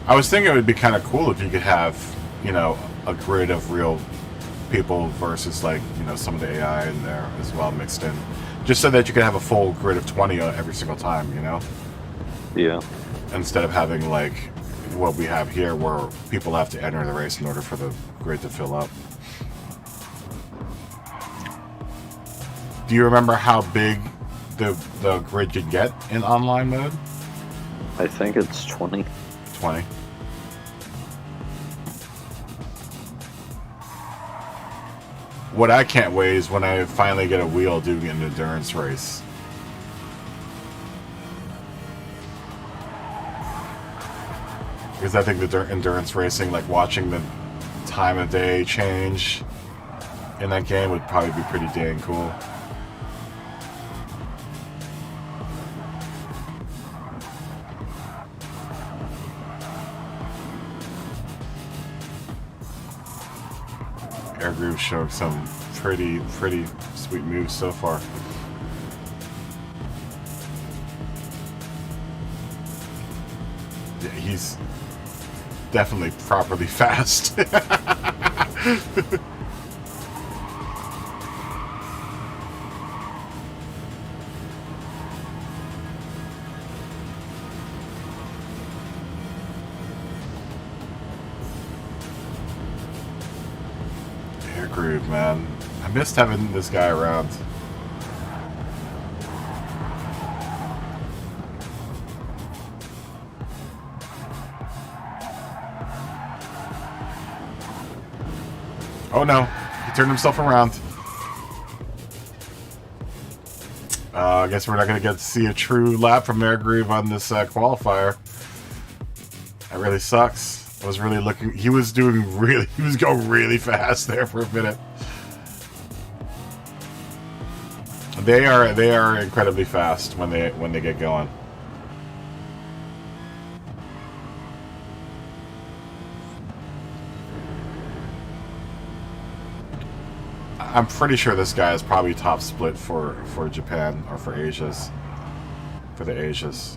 I was thinking it would be kind of cool if you could have, a grid of real people versus some of the AI in there as well mixed in, just so that you could have a full grid of 20 every single time, Yeah. Instead of having what we have here, where people have to enter the race in order for the grid to fill up. Do you remember how big the grid could get in online mode? I think it's 20. 20. What I can't wait is when I finally get a wheel doing an endurance race. Because I think the endurance racing, watching the time of day change in that game would probably be pretty dang cool. Air Groove showing some pretty sweet moves so far. Yeah, he's definitely properly fast. Air Groove, man. I missed having this guy around. Oh no, he turned himself around. I guess we're not going to get to see a true lap from Air Groove on this qualifier. That really sucks. I was really looking. He was going really fast there for a minute. They are incredibly fast when they get going. I'm pretty sure this guy is probably top split for Japan or for Asia's. For the Asias.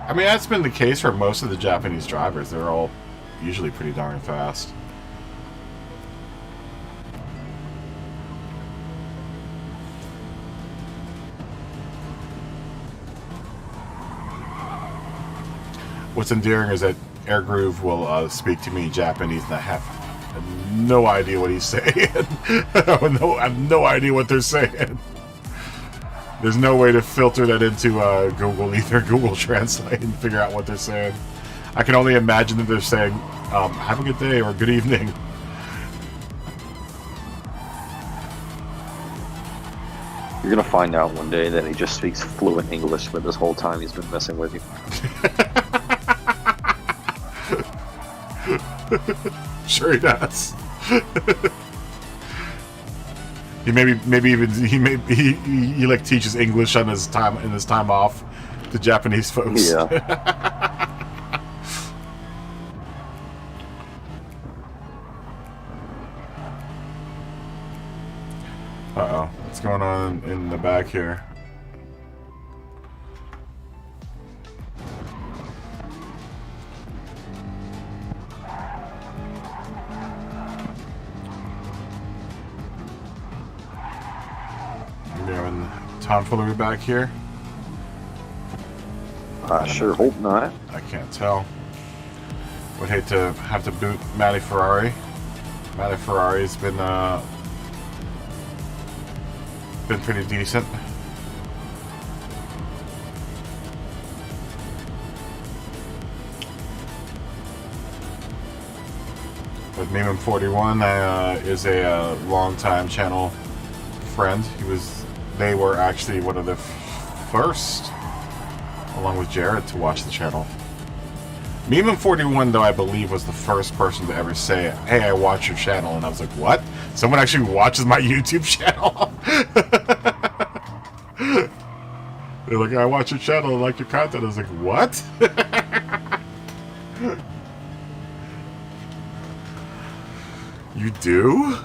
I mean, that's been the case for most of the Japanese drivers. They're all usually pretty darn fast. What's endearing is that Air Groove will speak to me in Japanese, and I have no idea what he's saying. I have no idea what they're saying. There's no way to filter that into Google, either Google Translate, and figure out what they're saying. I can only imagine that they're saying, have a good day or good evening. You're gonna find out one day that he just speaks fluent English, but this whole time he's been messing with you. Sure he does. he like teaches English on his time off to Japanese folks. Yeah. Uh-oh. What's going on in the back here? Tomfoolery back here? I sure hope not. I can't tell. Would hate to have to boot Matty Ferrari. Matty Ferrari's been pretty decent. But Meme41 is a longtime channel friend. They were actually one of the first, along with Jared, to watch the channel. Meme41, though, I believe, was the first person to ever say, hey, I watch your channel. And I was like, what? Someone actually watches my YouTube channel? They're like, I watch your channel, I like your content. I was like, what? You do?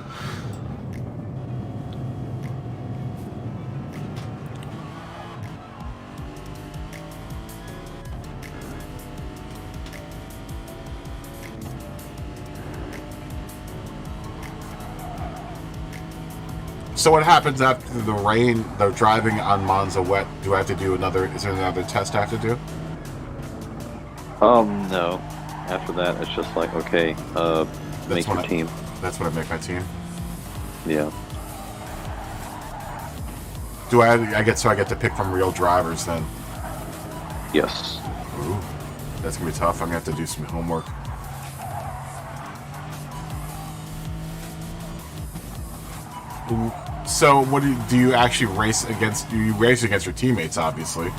So what happens after the rain, the driving on Monza wet? Do I have to do another, is there another test I have to do? No. After that, it's just like, okay, make your team. That's when I make my team? Yeah. I get to pick from real drivers then? Yes. Ooh, that's gonna be tough. I'm gonna have to do some homework. So, what do you actually race against? Do you race against your teammates, obviously?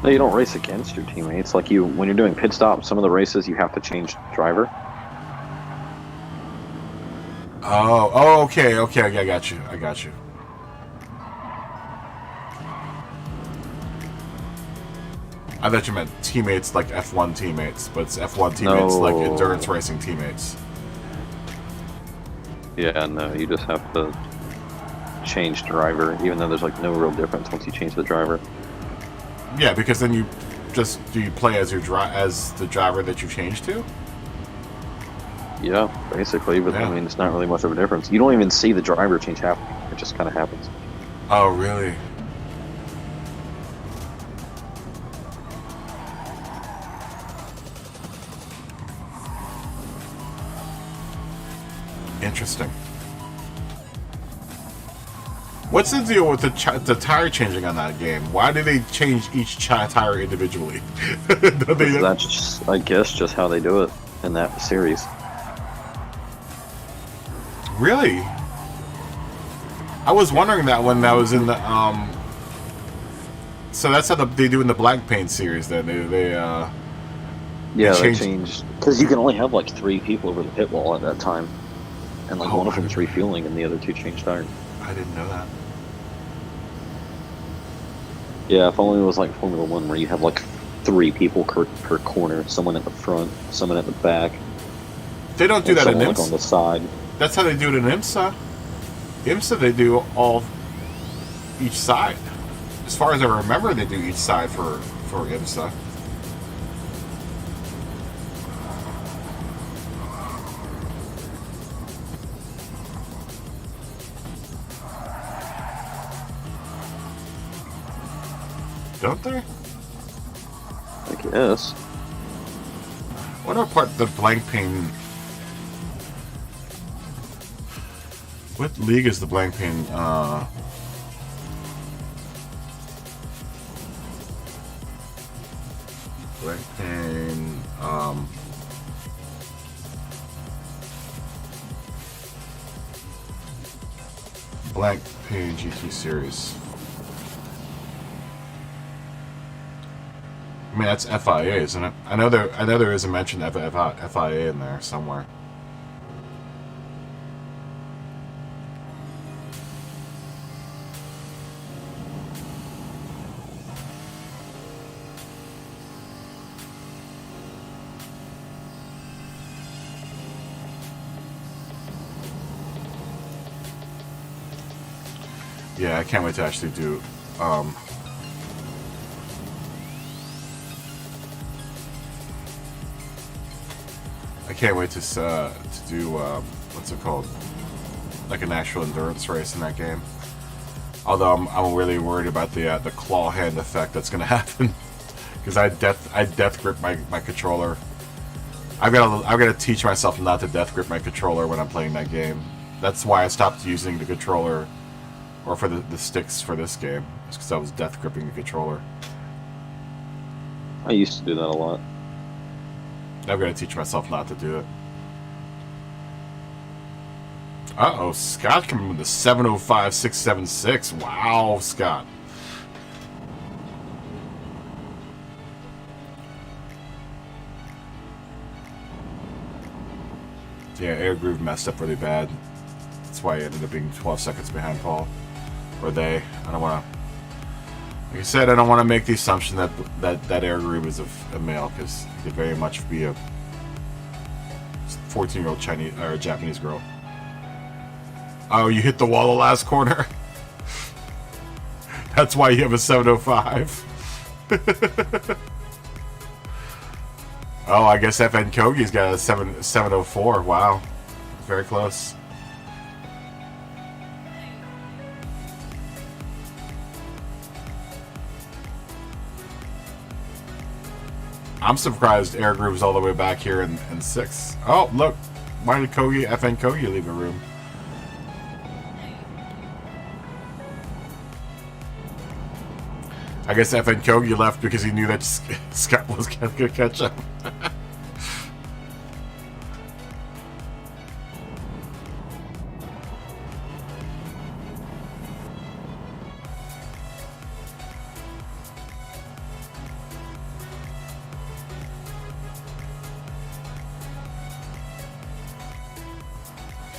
No, you don't race against your teammates. Like when you're doing pit stops, some of the races you have to change driver. Oh, okay, I got you. I thought you meant teammates like F1 teammates, but it's F1 teammates like endurance racing teammates. Yeah, no, you just have to change driver, even though there's like no real difference once you change the driver. Yeah, because then do you play as as the driver that you changed to? Yeah, basically, but yeah. I mean, it's not really much of a difference. You don't even see the driver change happen. It just kind of happens. Oh, really? Interesting. What's the deal with the tire changing on that game? Why do they change each tire individually? That's just, I guess, just how they do it in that series. Really? I was wondering that when I was in the So that's how they do in the Black Paint series. Then they changed because you can only have like 3 people over the pit wall at that time, and like one of them's refueling and the other 2 change tires. I didn't know that. Yeah, if only it was like Formula 1 where you have like 3 people per corner. Someone at the front, someone at the back. They don't do and that in someone like IMSA. on the side. That's how they do it in IMSA. IMSA, they do all each side. As far as I remember, they do each side for IMSA. Don't they? I guess. What are part the blank pane? What league is the blank pane? Blank pane. Blank pane GT series. I mean, that's FIA, isn't it? I know there is a mention of FIA in there somewhere. Yeah, I can't wait to actually do I can't wait to do what's it called, like an actual endurance race in that game. Although I'm really worried about the claw hand effect that's gonna happen, because I death grip my controller. I've got to teach myself not to death grip my controller when I'm playing that game. That's why I stopped using the controller, or for the sticks for this game. It's because I was death gripping the controller. I used to do that a lot. I've got to teach myself not to do it. Uh-oh, Scott coming with the 705.676. Wow, Scott. Yeah, Air Groove messed up really bad. That's why he ended up being 12 seconds behind Paul. Or they. I don't want to... Like I said, I don't want to make the assumption that Air Groove is a male, because he could very much be a 14-year-old Chinese or Japanese girl. Oh, you hit the wall the last corner? That's why you have a 705. Oh, I guess FN Kogi's got a 704. Wow. Very close. I'm surprised Air Groove's all the way back here in 6th. Oh, look. Why did FN Kogi leave a room? I guess FN Kogi left because he knew that Scott was going to catch up.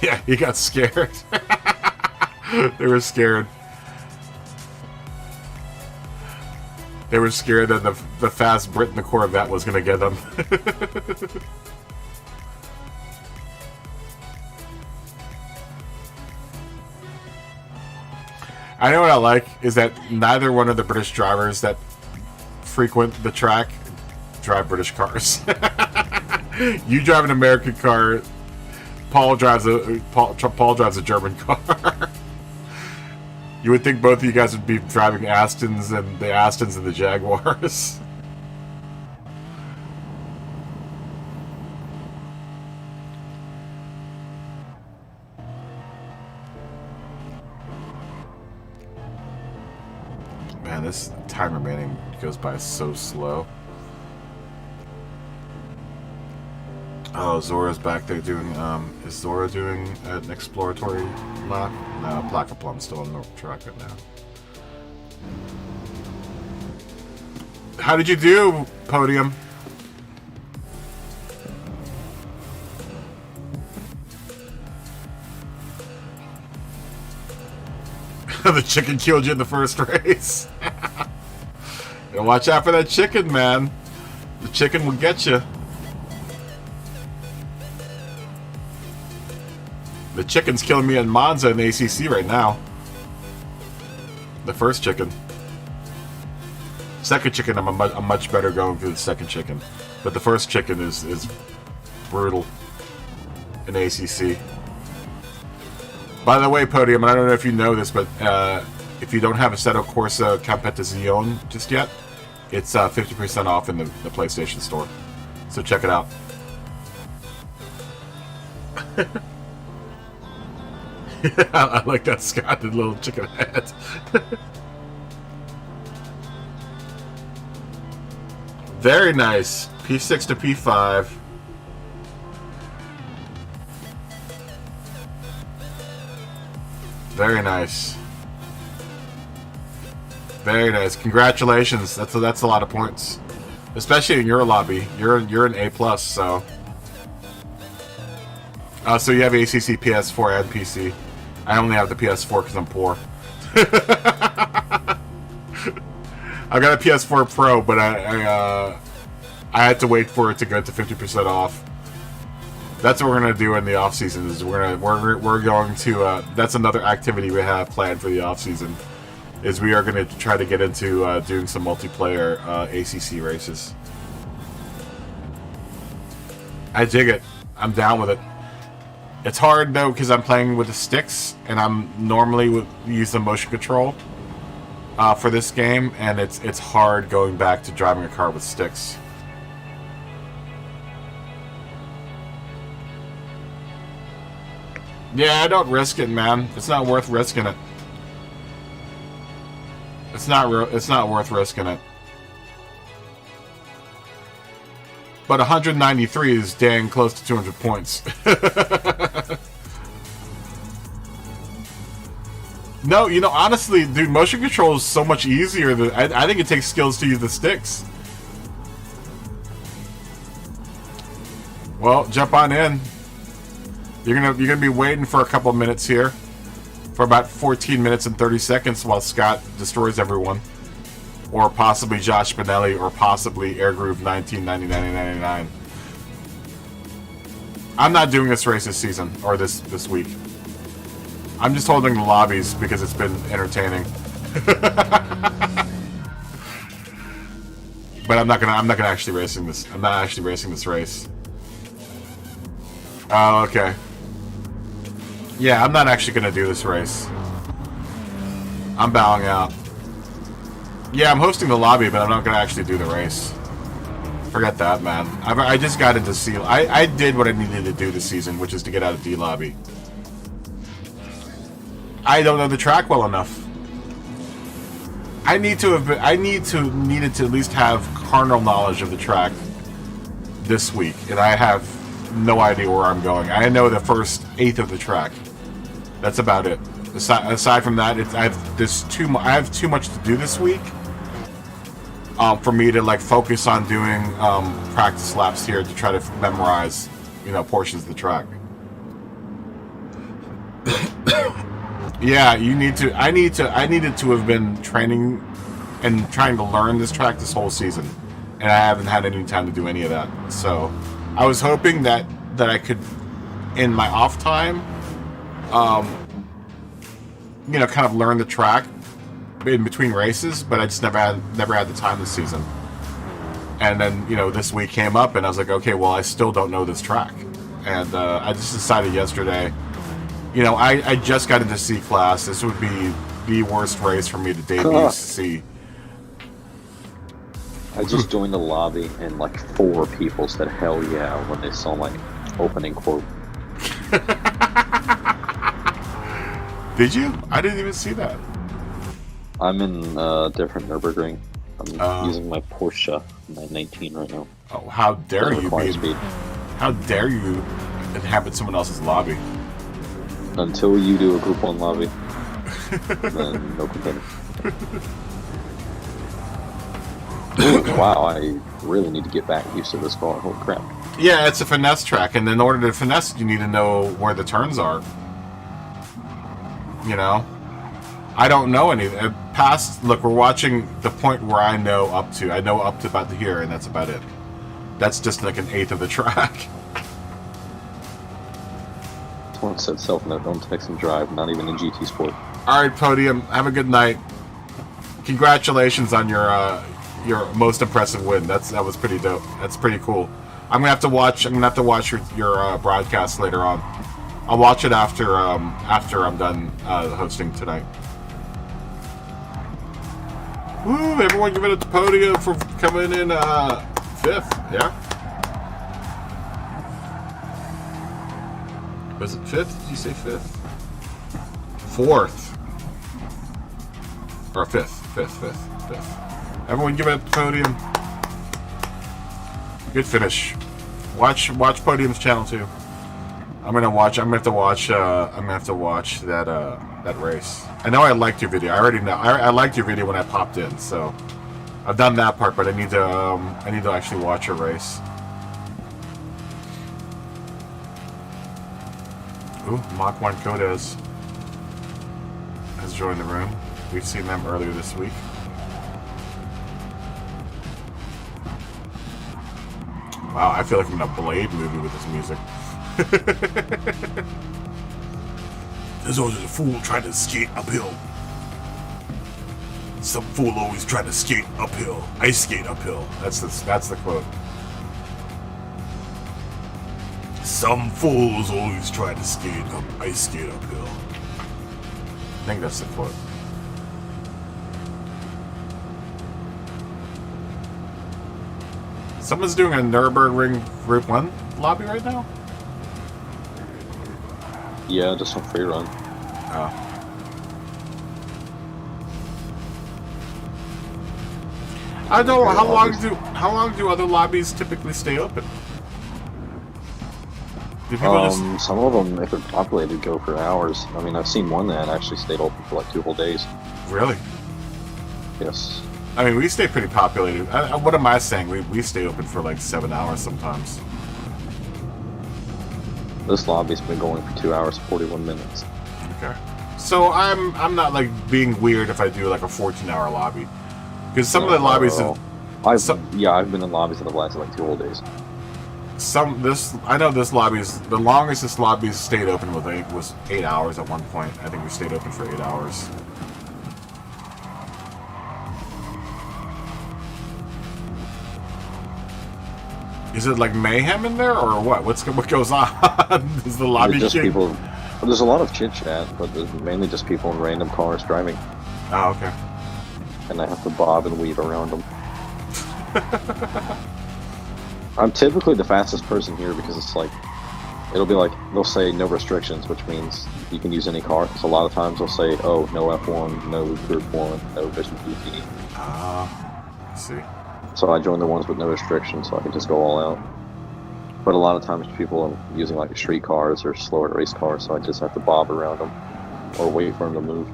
Yeah, he got scared. They were scared. They were scared that the fast Brit in the Corvette was going to get them. I know what I like is that neither one of the British drivers that frequent the track drive British cars. You drive an American car. Paul drives a German car. You would think both of you guys would be driving Astons and the Jaguars. Man, this time remaining goes by so slow. Oh, Zora's back there doing, is Zora doing an exploratory lap? No, Black Plum's still on the track right now. How did you do, Podium? The chicken killed you in the first race. Watch out for that chicken, man. The chicken will get you. The chicken's killing me in Monza and ACC right now. The first chicken. Second chicken, I'm much better going through the second chicken. But the first chicken is brutal in ACC. By the way, Podium, and I don't know if you know this, but if you don't have Assetto Corsa Competizione just yet, it's 50% off in the PlayStation Store. So check it out. I like that, Scott, the little chicken head. Very nice. P6 to P5. Very nice. Very nice. Congratulations. That's a lot of points, especially in your lobby. You're an A+, so. So you have ACC, PS4, and PC. I only have the PS4 because I'm poor. I got a PS4 Pro, but I had to wait for it to go to 50% off. That's what we're gonna do in the off season. Is we're going to that's another activity we have planned for the off season. Is we are gonna try to get into doing some multiplayer ACC races. I dig it. I'm down with it. It's hard though because I'm playing with the sticks, and I'm normally use the motion control for this game, and it's hard going back to driving a car with sticks. Yeah, don't risk it, man. It's not worth risking it. It's not worth risking it. But 193 is dang close to 200 points. No, you know, honestly, dude, motion control is so much easier. I think it takes skills to use the sticks. Well, jump on in. You're gonna be waiting for a couple minutes here, for about 14 minutes and 30 seconds while Scott destroys everyone, or possibly Josh Spinelli, or possibly Airgroove 1999. I'm not doing this race this season or this week. I'm just holding the lobbies because it's been entertaining. But I'm not gonna actually racing this. I'm not actually racing this race. Oh, okay. Yeah, I'm not actually gonna do this race. I'm bowing out. Yeah, I'm hosting the lobby, but I'm not gonna actually do the race. Forget that, man. I just got into C. I did what I needed to do this season, which is to get out of D lobby. I don't know the track well enough. I needed to at least have carnal knowledge of the track this week, and I have no idea where I'm going. I know the first eighth of the track. That's about it. Aside from that, I have too much to do this week for me to like focus on doing practice laps here to try to memorize, you know, portions of the track. Yeah, you need to. I needed to have been training and trying to learn this track this whole season, and I haven't had any time to do any of that. So, I was hoping that I could, in my off time, you know, kind of learn the track in between races. But I just never had the time this season. And then, you know, this week came up, and I was like, okay, well, I still don't know this track, and I just decided yesterday. You know, I just got into C class. This would be the worst race for me to debut C. I just joined the lobby and like 4 people said hell yeah when they saw my opening quote. Did you? I didn't even see that. I'm in different Nurburgring. I'm using my Porsche 919 right now. Oh, how dare you be? How dare you inhabit someone else's lobby? Until you do a group 1 lobby, then no complaining. Wow, I really need to get back used to this car. Holy crap. Yeah, it's a finesse track, and in order to finesse, you need to know where the turns are. You know? I don't know any. past. Look, we're watching the point where I know up to. I know up to about here, and that's about it. That's just like an eighth of the track. Someone said self-note, don't text and drive, not even in GT Sport. All right, Podium. Have a good night. Congratulations on your most impressive win. That was pretty dope. That's pretty cool. I'm gonna have to watch your broadcast later on. I'll watch it after I'm done hosting tonight. Woo! Everyone give it a Podium for coming in 5th. Yeah. Was it 5th? Did you say 5th? 4th. Or 5th. Everyone give it a Podium. Good finish. Watch Podium's channel too. I'm gonna have to watch that race. I know I liked your video. I already know. I liked your video when I popped in, so I've done that part, but I need to actually watch your race. Ooh, Mach 1 Codes has joined the room. We've seen them earlier this week. Wow, I feel like I'm in a Blade movie with this music. There's always a fool trying to skate uphill. Some fool always trying to skate uphill. I skate uphill. That's the quote. Some fools always try to skate up. I skate uphill. I think that's the quote. Someone's doing a Nurburgring Group 1 lobby right now? Yeah, just on free run. Oh. I don't know, how long do other lobbies typically stay open? Do people Some of them, if they're populated, go for hours. I mean, I've seen one that actually stayed open for like 2 whole days. Really? Yes. I mean, we stay pretty populated. What am I saying? We stay open for like 7 hours sometimes. This lobby's been going for 2 hours, 41 minutes. Okay. So I'm not like being weird if I do like a 14-hour lobby, because some of the lobbies. I've been in lobbies that have lasted like 2 whole days. I know this lobby's the longest this lobby's stayed open was 8 hours at one point. I think we stayed open for 8 hours. Is it like mayhem in there, or what? What goes on? Is the lobby just king? people? There's a lot of chit chat, but there's mainly just people in random cars driving. Oh, okay. And I have to bob and weave around them. I'm typically the fastest person here because it's like, it'll be like, they'll say no restrictions, which means you can use any car. So a lot of times they'll say, oh, no F1, no Group 1, no Vision GT. I see. So I joined the ones with no restrictions, so I could just go all out. But a lot of times people are using like street cars or slower race cars, so I just have to bob around them or wait for them to move.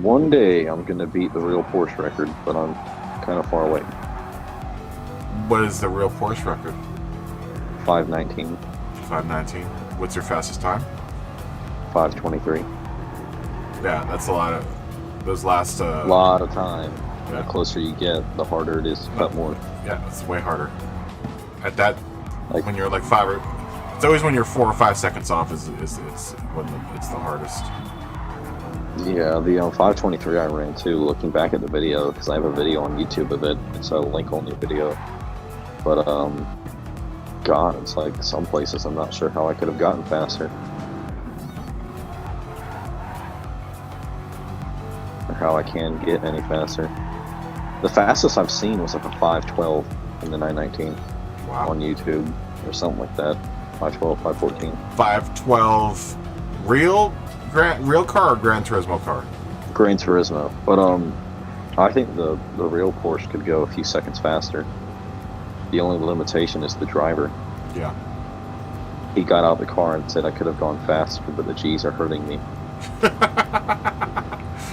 One day I'm going to beat the real Porsche record, but I'm kind of far away. What is the real Porsche record? 5:19. 5:19. What's your fastest time? 5:23. Yeah, that's a lot of those last. Lot of time. Yeah. The closer you get, the harder it is to cut more. Yeah, it's way harder. At that, Like when you're like it's always when you're 4 or 5 seconds off is when it's the hardest. yeah, the 5:23 I ran too. Looking back at the video, because I have a video on YouTube of it. It's a link-only video. But God, it's like some places I'm not sure how I could have gotten faster. How I can get any faster. The fastest I've seen was like a 5:12 in the 919 on YouTube or something like that. 5:12, 5:14. 5:12, real car or Gran Turismo car? Gran Turismo, but I think the real Porsche could go a few seconds faster. The only limitation is the driver. Yeah. He got out of the car and said I could have gone faster, but the G's are hurting me.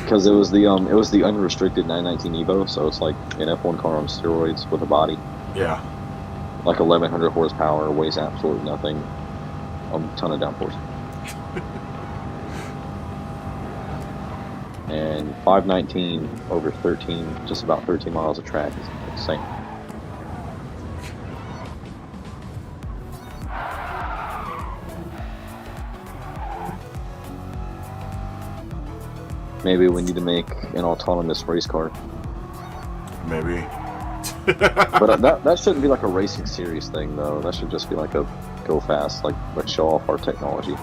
Because it was the unrestricted 919 Evo, so it's like an F1 car on steroids with a body. Yeah. Like 1,100 horsepower, weighs absolutely nothing. A ton of downforce. And 519 over 13, just about 13 miles of track is insane. Maybe we need to make an autonomous race car. Maybe. But that shouldn't be like a racing series thing, though. That should just be like a go fast, like let's show off our technology.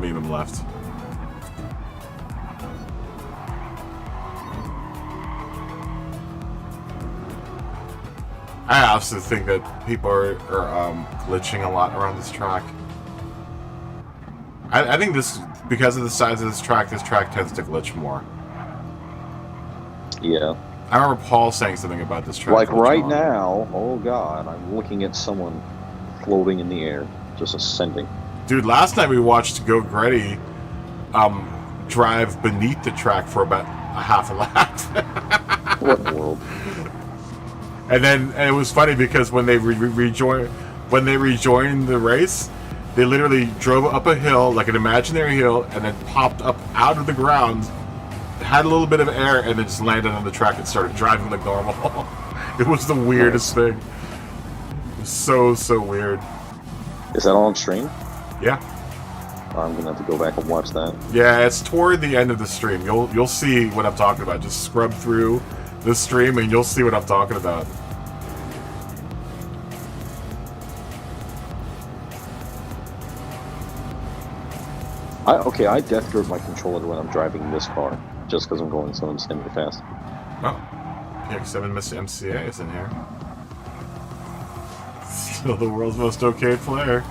Medium left. I also think that people are glitching a lot around this track. I think this, because of the size of this track tends to glitch more. Yeah. I remember Paul saying something about this track. Like right now, oh god, I'm looking at someone floating in the air, just ascending. Dude, last night we watched Go Gretty drive beneath the track for about a half a lap. What in the world? And it was funny because when they rejoined the race, they literally drove up a hill, like an imaginary hill, and then popped up out of the ground, had a little bit of air, and then just landed on the track and started driving like normal. It was the weirdest thing. It was so weird. Is that on stream? Yeah. I'm gonna have to go back and watch that. Yeah, it's toward the end of the stream. You'll see what I'm talking about. Just scrub through the stream and you'll see what I'm talking about. I death grip my controller when I'm driving this car, just because I'm going so insanely fast. Oh, PX7 Mr. MCA is in here. Still the world's most okay player.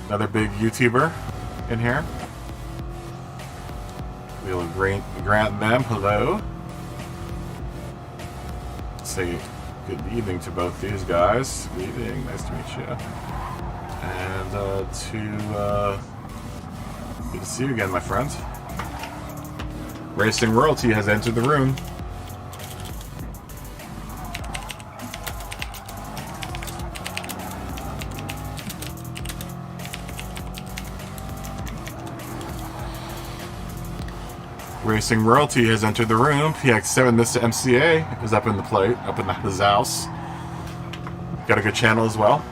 Another big YouTuber in here. We'll grant them hello. Say good evening to both these guys. Good evening, nice to meet you. And good to see you again, my friend. Racing Royalty has entered the room. Racing Royalty has entered the room. PX7 Mr. MCA is up in the plate, up in his house. Got a good channel as well.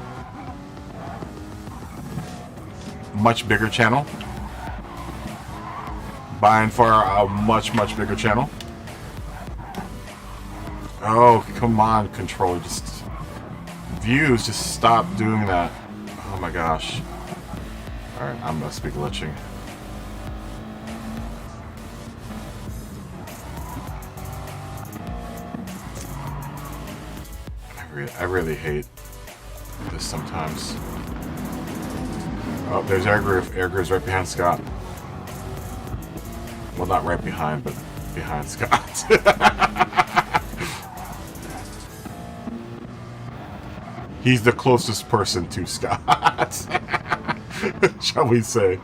Much bigger channel. By and far a much bigger channel. Oh, come on, controller. Just views, just stop doing that. Oh my gosh. Alright, I must be glitching. I really hate this sometimes. Oh, there's Air Groove's right behind Scott. Well, not right behind, but behind Scott. He's the closest person to Scott. Shall we say.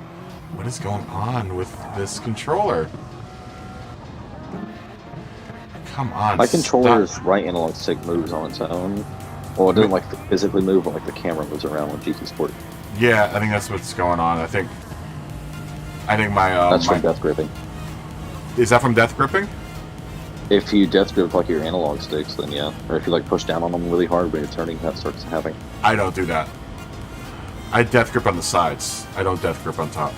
What is going on with this controller? Come on, my controller's right analog stick moves on its own. Well, it doesn't like physically move, but like the camera moves around on GT Sport. Yeah, I think that's what's going on. I think my that's from death gripping. Is that from death gripping? If you death grip like your analog sticks, then yeah. Or if you like push down on them really hard when you're turning, that starts happening. I don't do that. I death grip on the sides. I don't death grip on top.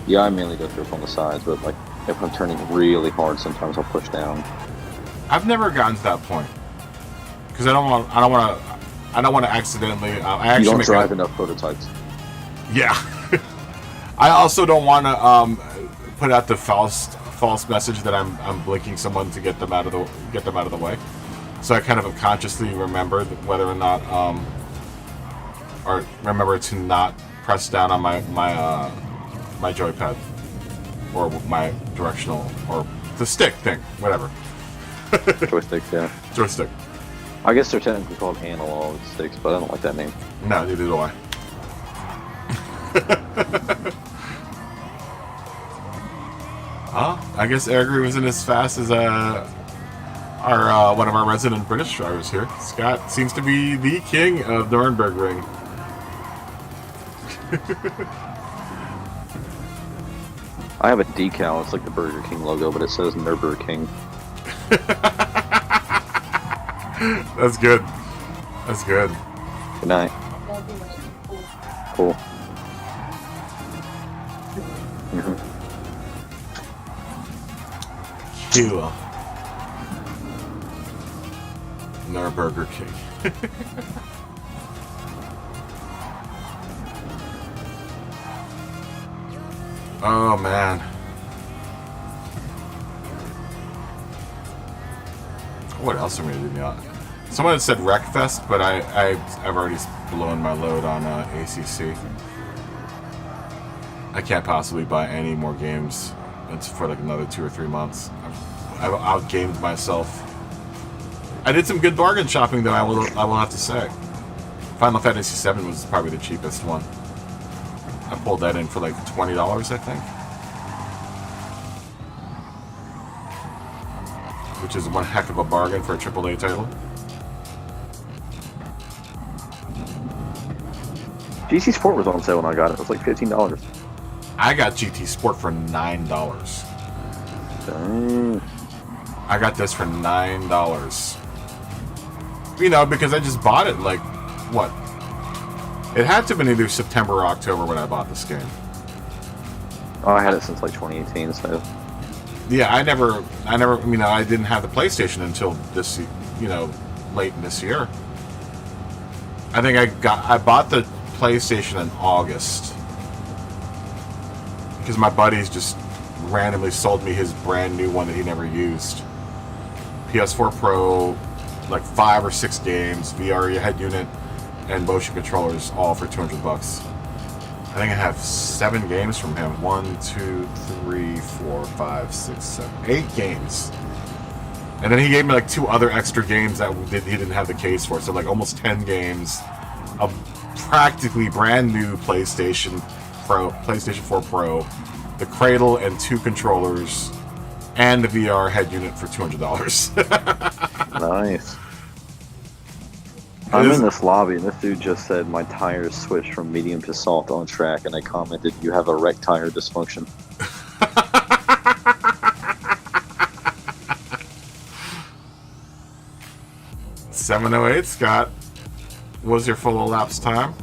Yeah, I mainly death grip on the sides, but like if I'm turning really hard, sometimes I'll push down. I've never gotten to that point because I don't want to accidentally. I actually you don't drive enough prototypes. Yeah. I also don't want to put out the false message that I'm blinking someone to get them out of the way. So I kind of consciously remembered whether or not or remember to not press down on my joypad or my directional or the stick thing, whatever. Joysticks, yeah. Joystick. I guess they're technically called analog sticks, but I don't like that name. No, neither do I. I guess air Greer wasn't as fast as our one of our resident British drivers here. Scott seems to be the king of Nurburgring. I have a decal. It's like the Burger King logo, but it says Nurburgring. That's good. That's good. Good night. Cool. Cool. Nurburger King. Oh man. What else am I gonna do now? Someone had said Wreckfest, but I've already blown my load on ACC. I can't possibly buy any more games. It's for like another 2 or 3 months. I've outgamed myself. I did some good bargain shopping though. I will have to say. Final Fantasy VII was probably the cheapest one. I pulled that in for like $20, I think. Which is one heck of a bargain for a AAA title. GT Sport was on sale when I got it. It was like $15. I got GT Sport for $9. Dang. I got this for $9. You know, because I just bought it like, what? It had to have been either September or October when I bought this game. Oh, I had it since like 2018, so... Yeah, I never, you know, I didn't have the PlayStation until this, you know, late in this year. I think I bought the PlayStation in August. Because my buddies just randomly sold me his brand new one that he never used. PS4 Pro, like 5 or 6 games, VR head unit, and motion controllers, all for $200. I think I have 7 games from him. 1, 2, 3, 4, 5, 6, 7, 8 games. And then he gave me like 2 other extra games that he didn't have the case for. So like almost 10 games. A practically brand new PlayStation 4 Pro, the cradle and 2 controllers, and the VR head unit for $200. Nice. I'm in this lobby, and this dude just said my tires switched from medium to soft on track, and I commented, "You have a wrecked tire dysfunction." 708, Scott. What was your full elapsed time?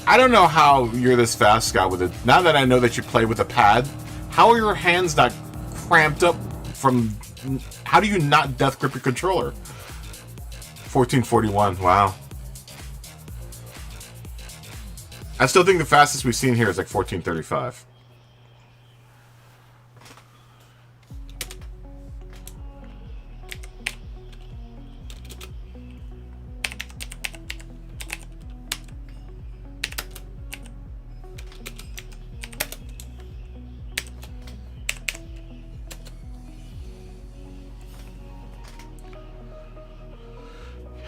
I don't know how you're this fast, Scott, with it. Now that I know that you play with a pad, how are your hands not cramped up from... How do you not death grip your controller? 1441, wow. I still think the fastest we've seen here is like 1435.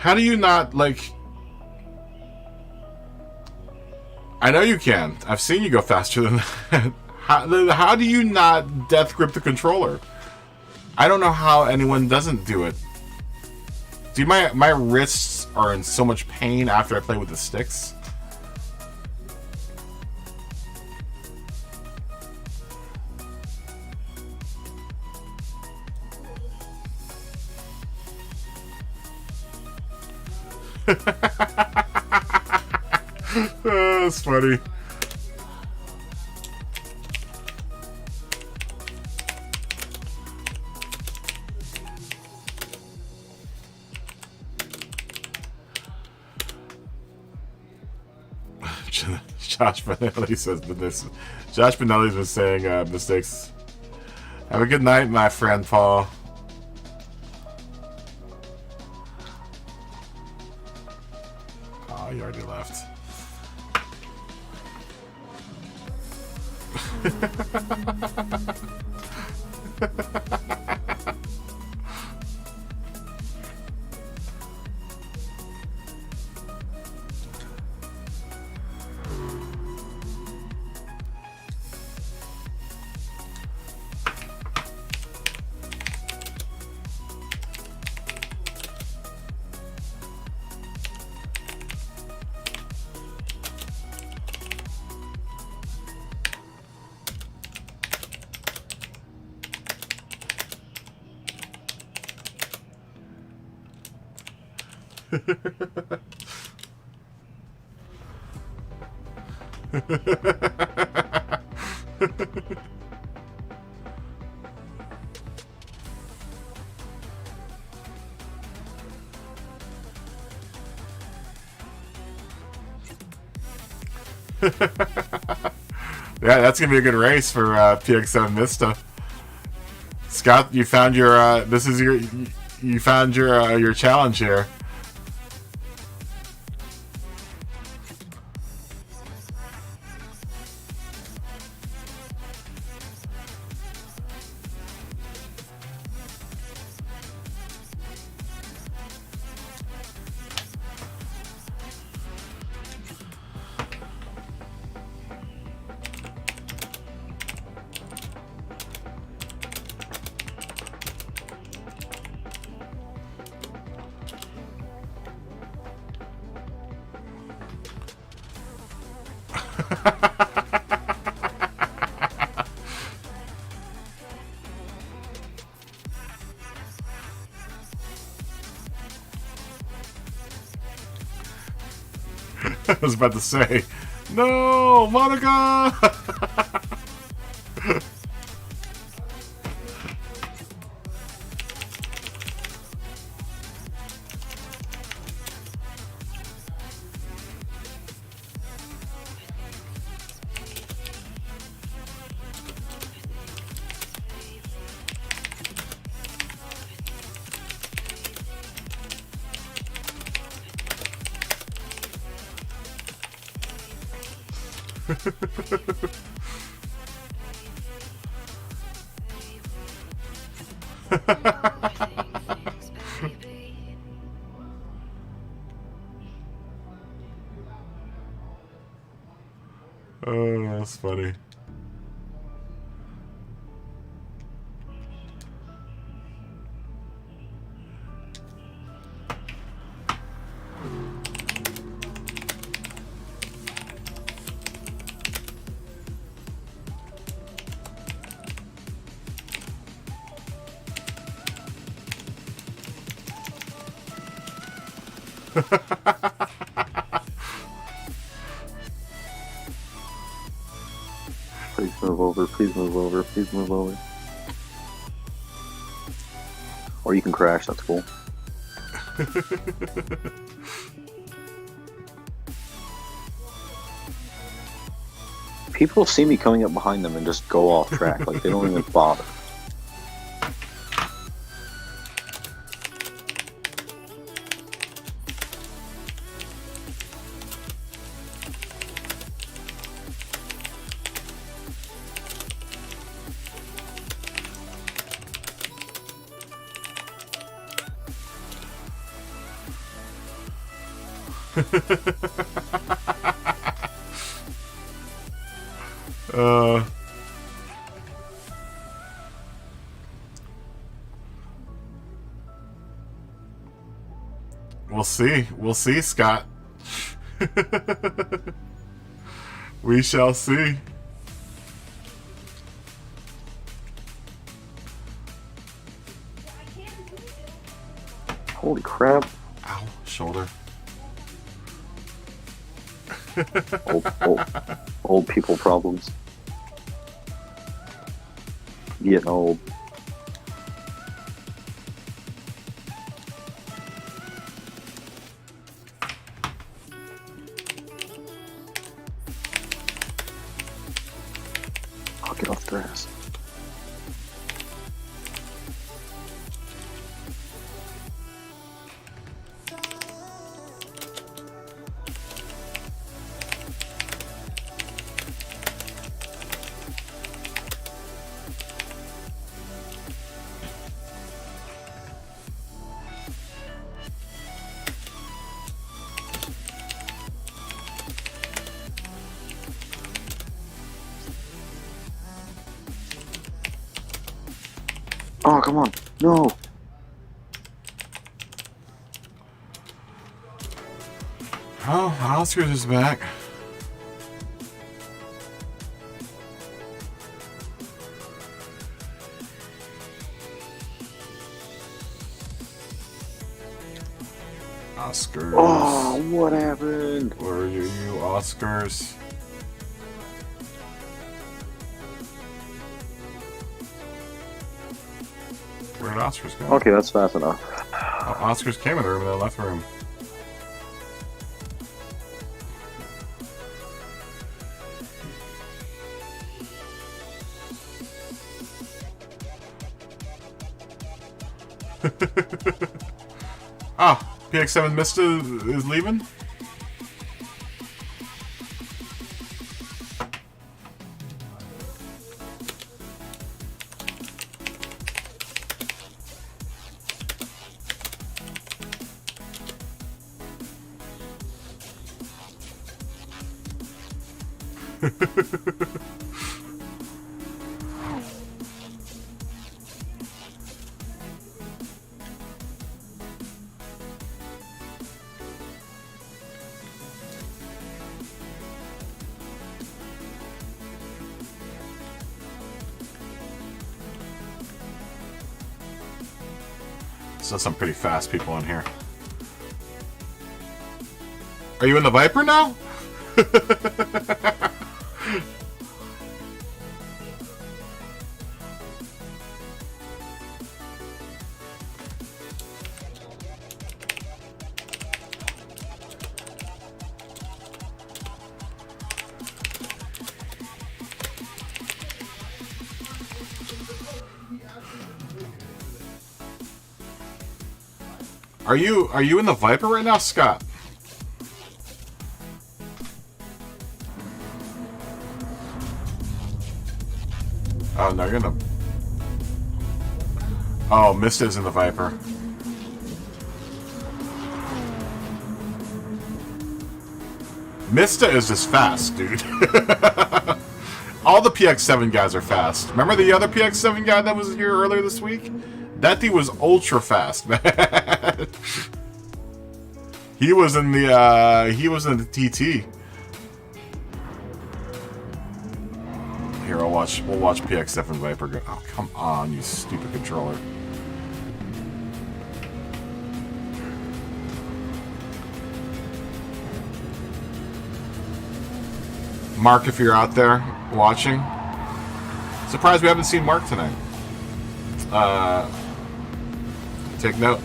How do you not, like... I know you can. I've seen you go faster than that. How do you not death grip the controller? I don't know how anyone doesn't do it. Dude, my wrists are in so much pain after I play with the sticks. Oh, that's funny. Josh Benelli says this. Josh Benelli's been saying mistakes. Have a good night, my friend Paul. Oh, you already left. Yeah, that's gonna be a good race for PX7 Vista. Scott, you found your you found your challenge here. I was about to say, no, Monica. Oh, that's funny. Please move over, please move over, please move over. Or you can crash, that's cool. People see me coming up behind them and just go off track, like they don't even bother. We'll see. We'll see, Scott. We shall see. Holy crap. Ow, shoulder. Old people problems. Getting old. I'll get off the grass. Oh, come on. No. Oh, Oscar's is back. Oscars. Oh, what happened? Where are you, Oscars? Where did Oscars go? Okay, that's fast enough. Oh, Oscars came in the room and then left the room. Ah, PX7 Mista is leaving? So some pretty fast people in here. Are you in the Viper now? Are you in the Viper right now, Scott? Oh no, you're in the. Oh, Mista's in the Viper. Mista is just fast, dude. All the PX7 guys are fast. Remember the other PX7 guy that was here earlier this week? That dude was ultra fast, man. He was in the TT. Here, we'll watch PX7 Viper go. Oh, come on, you stupid controller. Mark, if you're out there watching, surprised we haven't seen Mark tonight. Take note.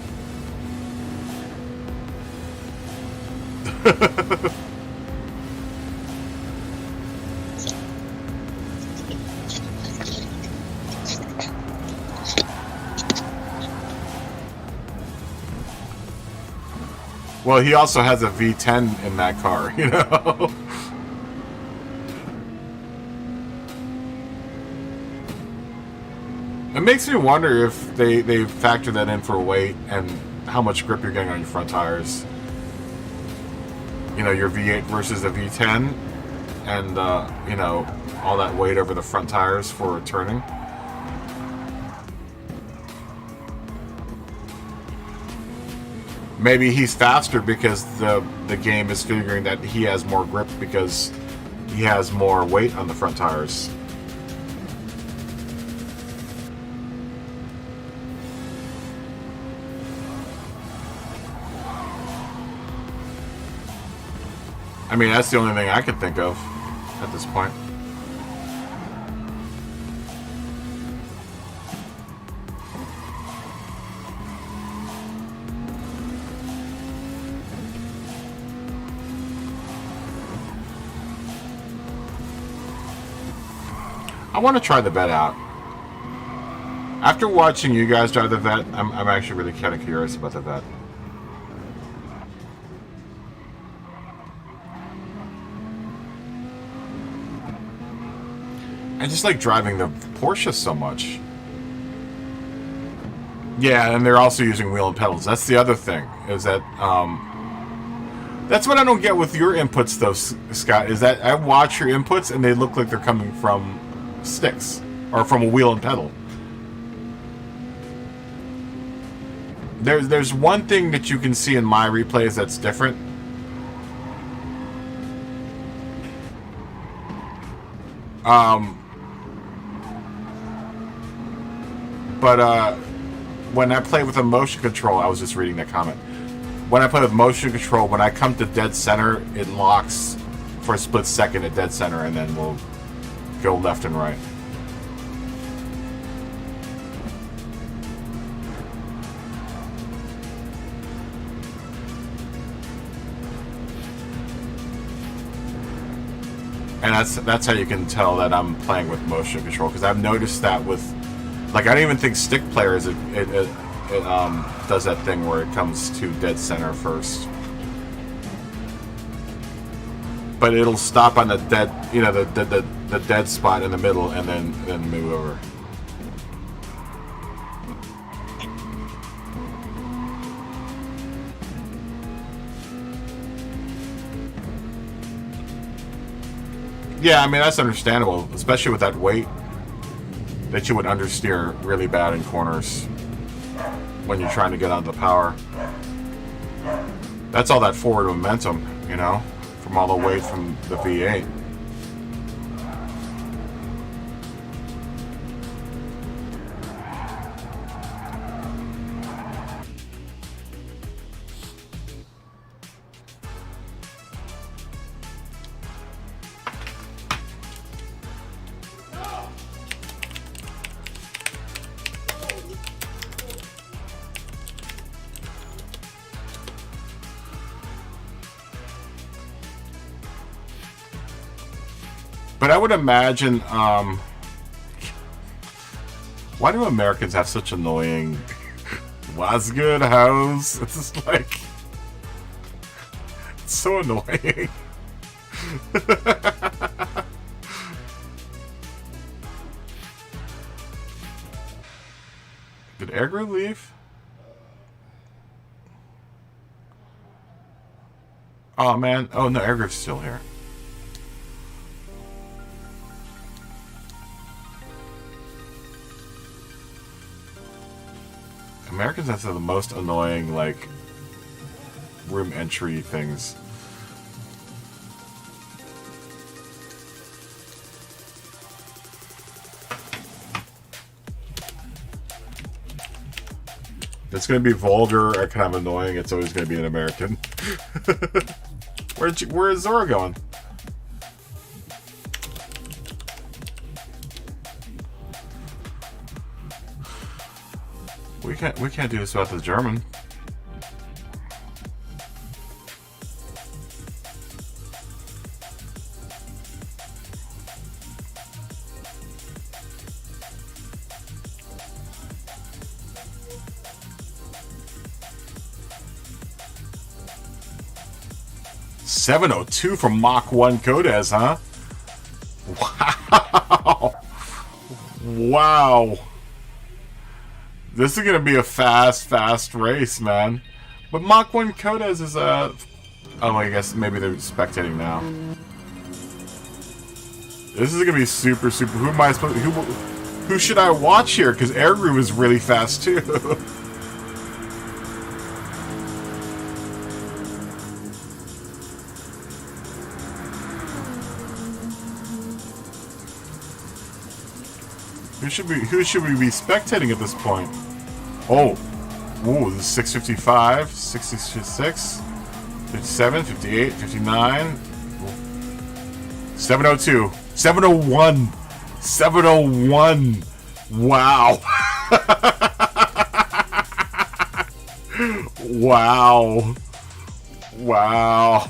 Well, he also has a V10 in that car, you know? It makes me wonder if they factor that in for weight and how much grip you're getting on your front tires. You know, your V8 versus the V10 and, you know, all that weight over the front tires for turning. Maybe he's faster because the game is figuring that he has more grip because he has more weight on the front tires. I mean, that's the only thing I can think of at this point. I want to try the vet out. After watching you guys drive the vet, I'm actually really kind of curious about the vet. I just like driving the Porsche so much. Yeah, and they're also using wheel and pedals. That's the other thing, is that, that's what I don't get with your inputs, though, Scott, is that I watch your inputs and they look like they're coming from sticks, or from a wheel and pedal. There's one thing that you can see in my replays that's different. But when I play with a motion control, I was just reading that comment. when I play with motion control, when I come to dead center, it locks for a split second at dead center, and then we'll go left and right. And that's how you can tell that I'm playing with motion control, because I've noticed that with, like, I don't even think stick players it does that thing where it comes to dead center first, but it'll stop on the dead, you know, the dead spot in the middle, and then move over. Yeah, I mean, that's understandable, especially with that weight, that you would understeer really bad in corners when you're trying to get on the power. That's all that forward momentum, you know, from all the weight from the V8. But I would imagine, why do Americans have such annoying, what's good, hoes? It's just like, it's so annoying. Did Airgrid leave? Oh man, oh no, Airgrid's still here. Americans have the most annoying, like, room entry things. It's going to be vulgar or kind of annoying. It's always going to be an American. Where is Zora going? We can't do this without the German. $702 from Mach 1 Codes, huh? Wow. Wow. This is going to be a fast race, man. But Mach 1 Codes is oh, I guess maybe they're spectating now. This is going to be super. Who am I supposed to, who should I watch here? Because Airgrid is really fast, too. Who should we be spectating at this point? Oh, ooh, this is 655, 66, 57, 58, 59, 702, 701, 701. Wow. Wow. Wow.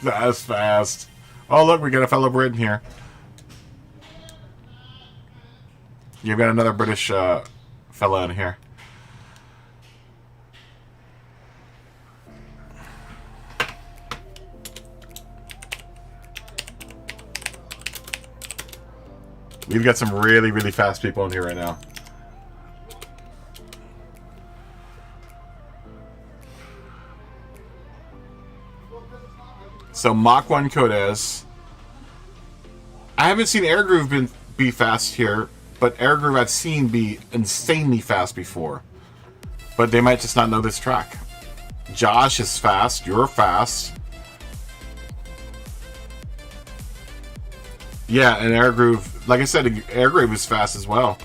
That's fast. Oh, look, we got a fellow Brit in here. You've got another British fella in here. We've got some really fast people in here right now. So Mach 1 Codes. I haven't seen Airgroove be fast here. But Airgroove I've seen be insanely fast before. But they might just not know this track. Josh is fast. You're fast. Yeah, and Airgroove, like I said, Airgroove is fast as well.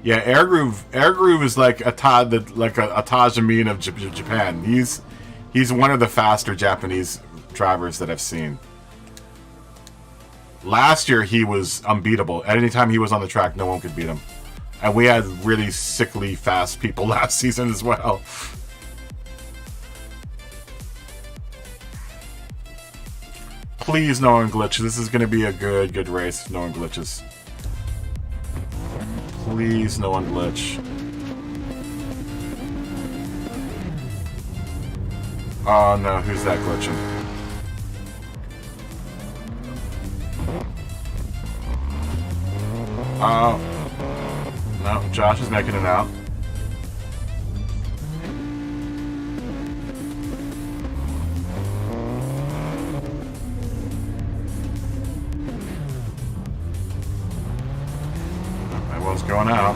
Yeah, Air Groove is like a Taj Amin of Japan. He's one of the faster Japanese drivers that I've seen. Last year he was unbeatable. At any time he was on the track, no one could beat him. And we had really sickly fast people last season as well. Please, no one glitches. This is going to be a good race if no one glitches. Please, no one glitch. Oh no, who's that glitching? Oh. No, Josh is making it out. Everyone's going out.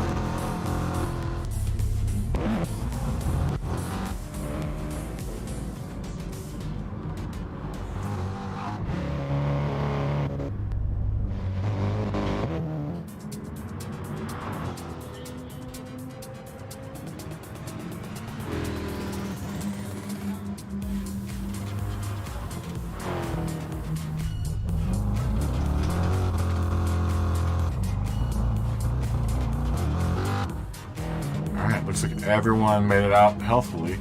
Looks like everyone made it out healthily.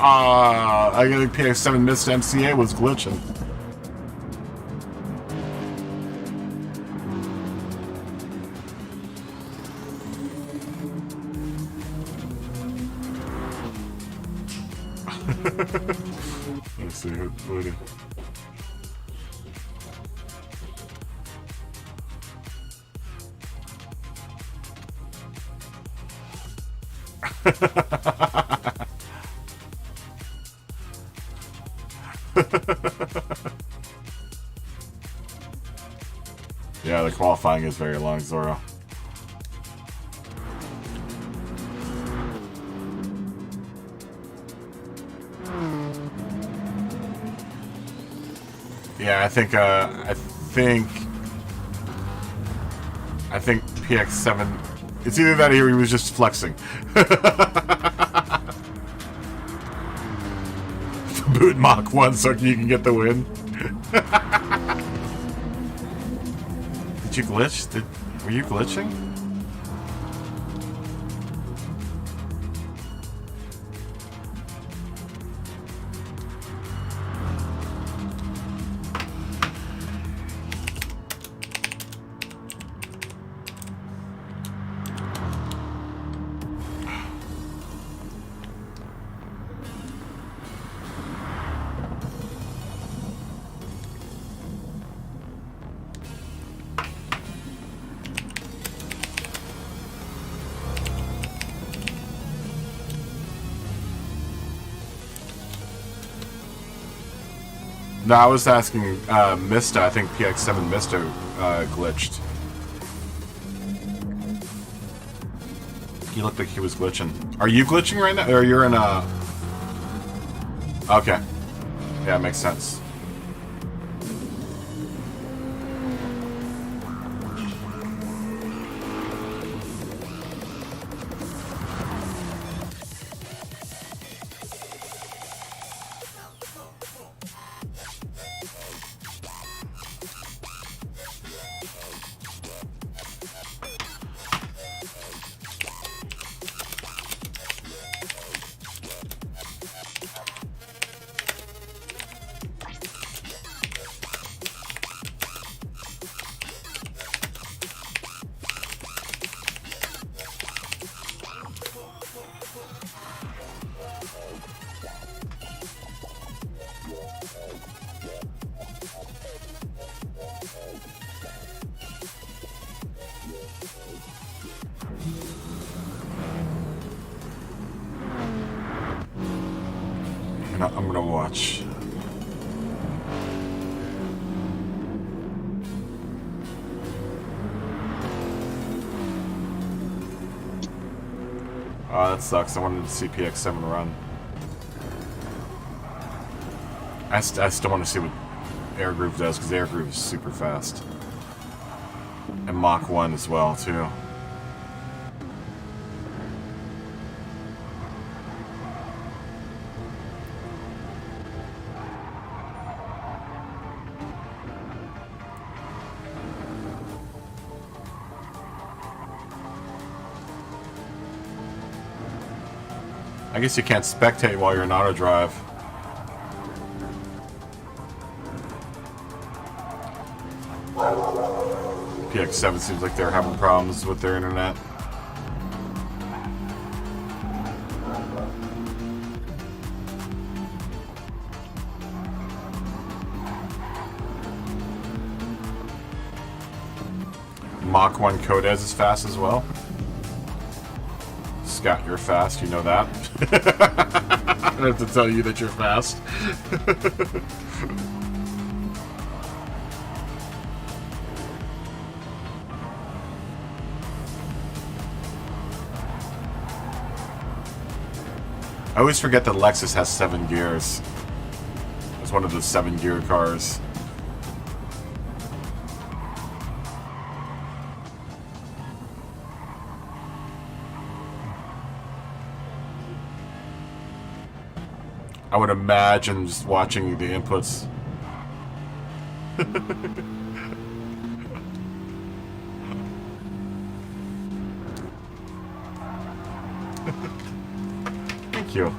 I think PX7 missed MCA was glitching. Let's see who did. Yeah, the qualifying is very long, Zoro. Yeah, I think PX7. It's either that or he was just flexing. Boot Mach 1 so you can get the win. Did you glitch? Were you glitching? No, I was asking Mista. I think PX7 Mista glitched. He looked like he was glitching. Are you glitching right now? Or you're in a... Okay. Yeah, it makes sense. I'm gonna watch. Oh, that sucks. I wanted to see PX7 run. I still want to see what Air Groove does, because Air Groove is super fast. And Mach 1 as well, too. I guess you can't spectate while you're in auto drive. PX7 seems like they're having problems with their internet. Mach 1 Codez is fast as well. Scott, you're fast, you know that. I don't have to tell you that you're fast. I always forget that Lexus has 7 gears. It's one of the 7-gear cars. I would imagine just watching the inputs. Thank you.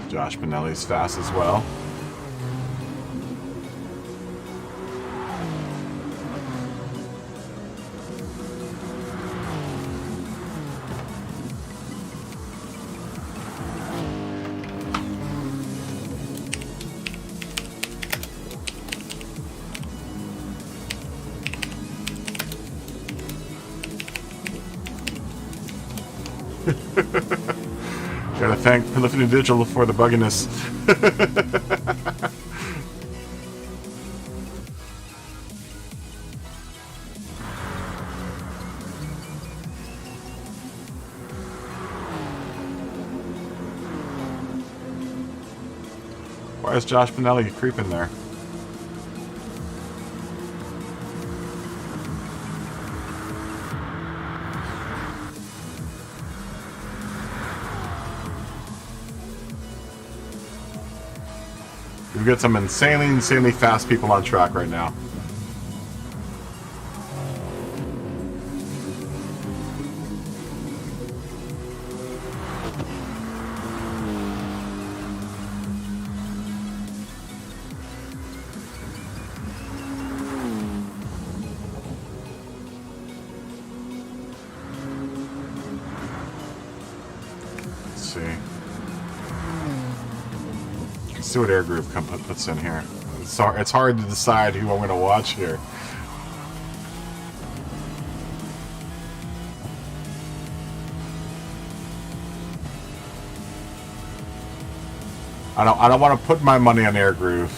Josh Benelli's fast as well. Gotta thank Prolific Digital for the bugginess. Why is Josh Benelli creeping there? We've got some insanely fast people on track right now. Let's see. See what Air Groove puts in here. It's hard to decide who I'm going to watch here. I don't want to put my money on Air Groove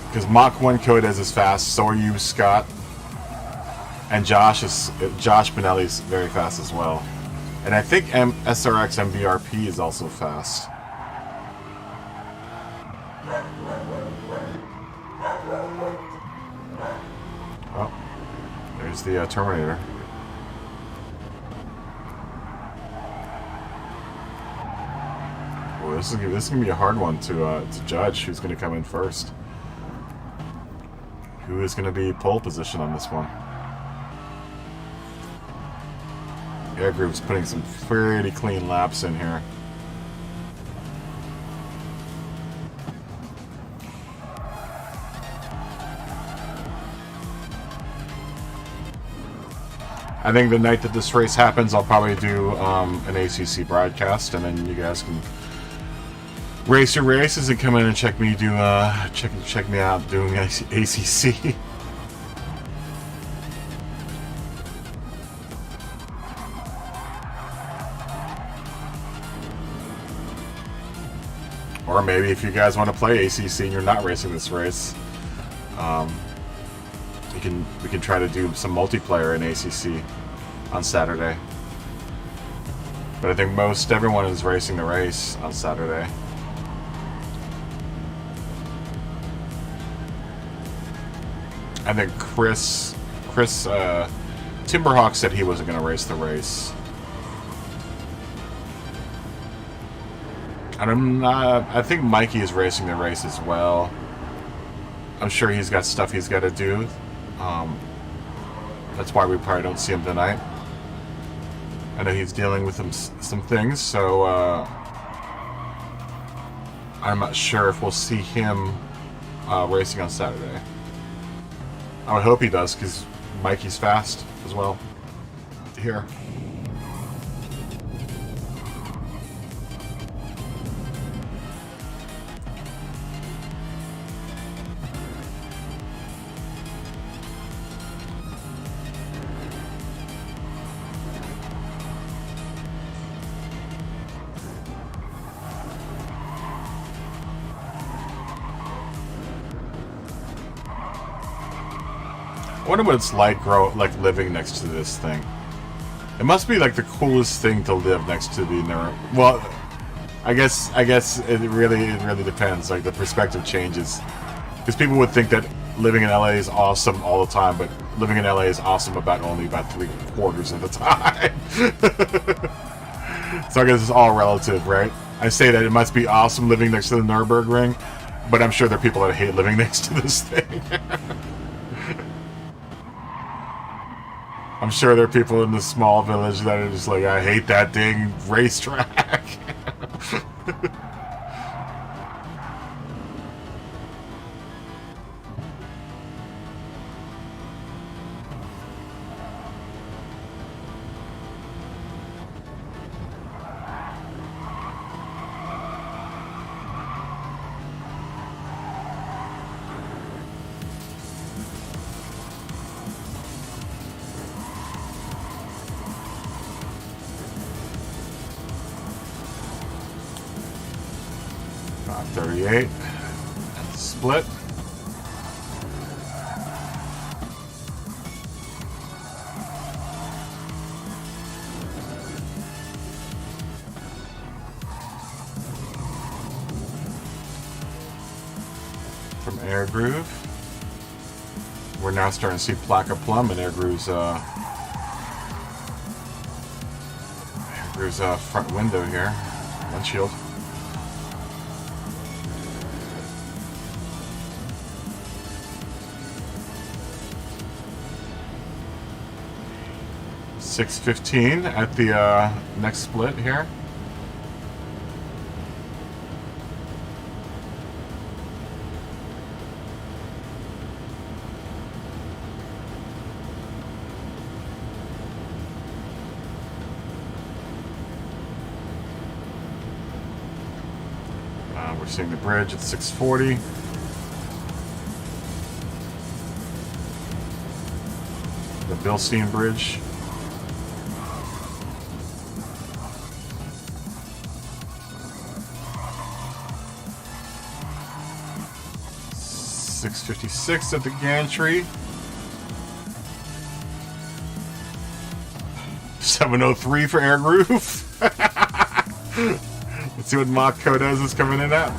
because Mach 1 Codez is fast. So are you, Scott. And Josh Benelli's very fast as well. And I think SRX MVRP is also fast. Oh, there's the Terminator. Well, this is gonna be a hard one to judge. Who's gonna come in first? Who is gonna be pole position on this one? Air Groove's putting some pretty clean laps in here. I think the night that this race happens, I'll probably do an ACC broadcast, and then you guys can race your races and come in and check me check me out doing ACC. Or maybe if you guys want to play ACC and you're not racing this race, we can try to do some multiplayer in ACC on Saturday. But I think everyone is racing the race on Saturday. I think Chris Timberhawk said he wasn't going to race the race. And I think Mikey is racing the race as well. I'm sure he's got stuff he's got to do. That's why we probably don't see him tonight. I know he's dealing with some things, so I'm not sure if we'll see him racing on Saturday. I would hope he does, because Mikey's fast as well. Here. I wonder what it's like living next to this thing. It must be like the coolest thing to live next to the well, I guess it really depends. Like the perspective changes, because people would think that living in LA is awesome all the time, but living in LA is awesome only about 3/4 of the time. So I guess it's all relative, right? I say that it must be awesome living next to the Nurburgring, but I'm sure there are people that hate living next to this thing. I'm sure there are people in this small village that are just like, I hate that dang racetrack. About 38 and split. From Air Groove, we're now starting to see Placa Plum and Air Groove's front window here, windshield. .615 at the next split here. We're seeing the bridge at 640. The Bilstein Bridge. .656 at the gantry. 703 for Air Groove. Let's see what Mach Kodes is coming in at.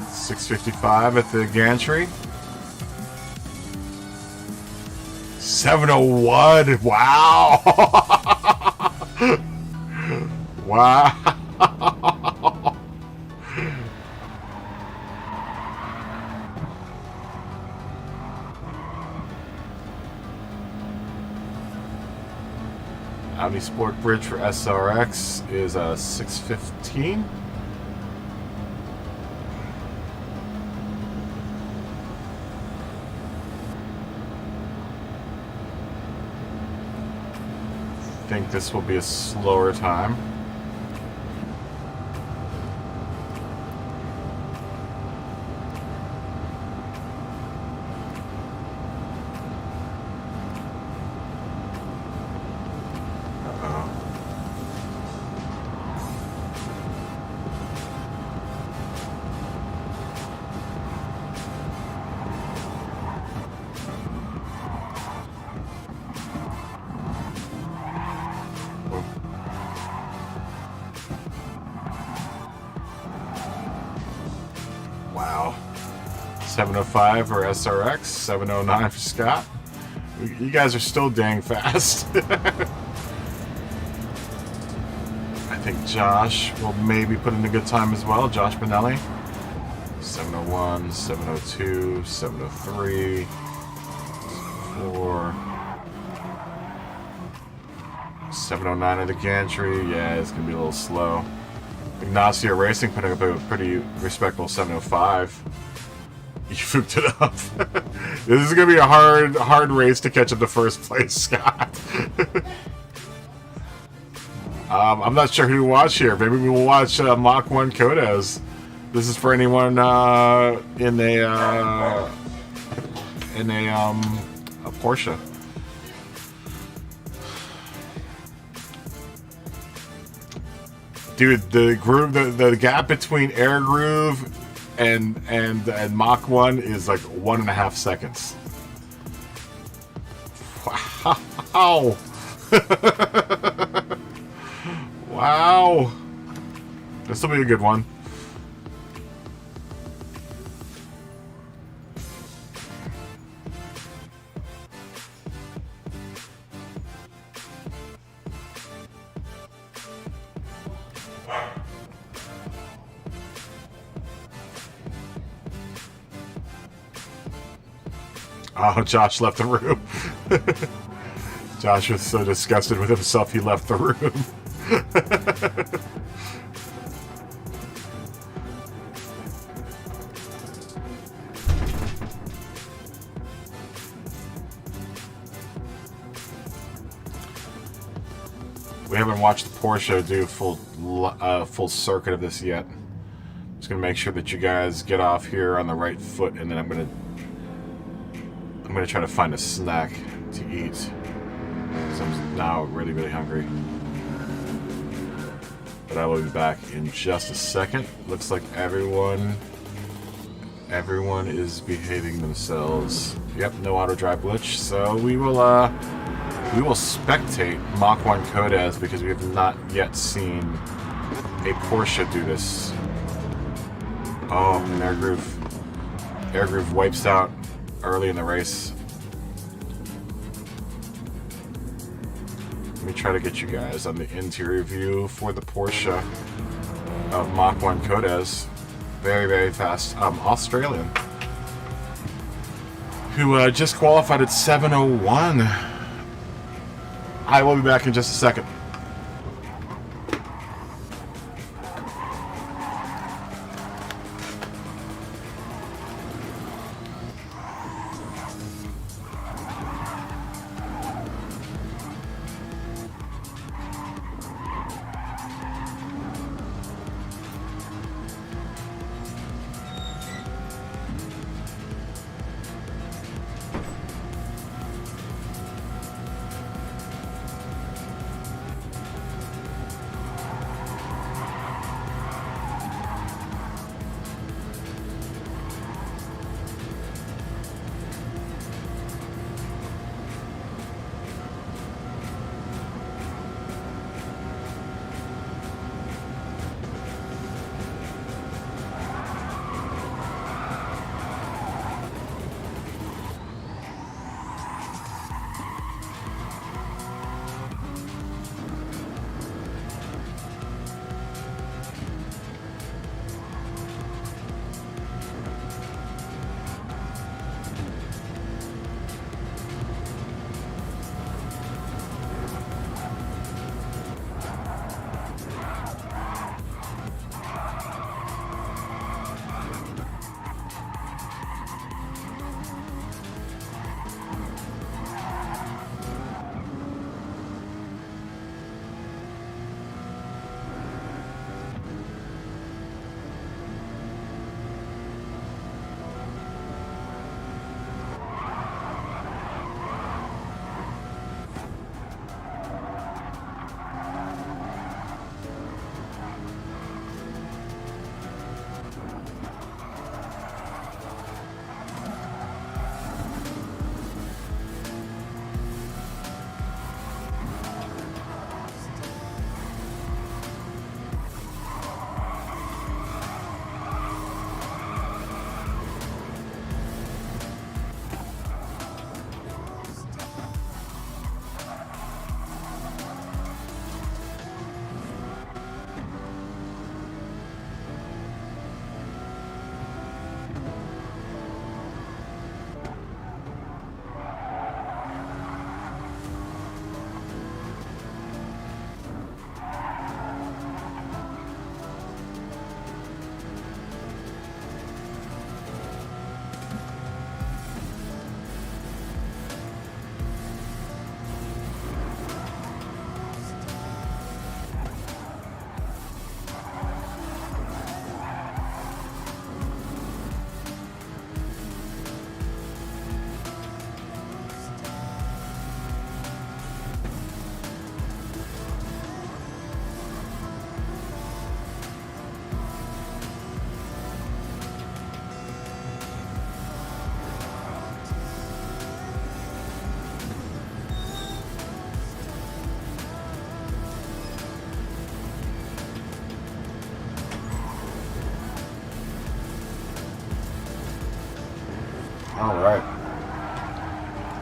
$655 at the gantry. 701. Wow. Wow. Audi Sport Bridge for SRX is 615. I think this will be a slower time. Wow. 705 for SRX, 709 for Scott. You guys are still dang fast. I think Josh will maybe put in a good time as well. Josh Benelli. 701, 702, 703, 4, 709 at the gantry. Yeah, it's going to be a little slow. Ignacio Racing putting up a pretty respectable 705. You fooked it up. This is going to be a hard race to catch up to first place, Scott. I'm not sure who to watch here. Maybe we will watch Mach 1 Kodes. This is for anyone in a Porsche. Dude, the groove, the gap between Air Groove and Mach 1 is like 1.5 seconds. Wow. Wow. This will be a good one. Oh, Josh left the room. Josh was so disgusted with himself he left the room. We haven't watched the Porsche do full circuit of this yet. Just gonna make sure that you guys get off here on the right foot, and then I'm gonna try to find a snack to eat, because I'm now really hungry. But I will be back in just a second. Looks like everyone is behaving themselves. Yep, no auto drive glitch. So we will spectate Mach 1 Kodes, because we have not yet seen a Porsche do this. Oh, and Air Groove wipes out early in the race. Let me try to get you guys on the interior view for the Porsche of Mach 1 Kodes. Very fast Australian, who just qualified at 701. I will be back in just a second.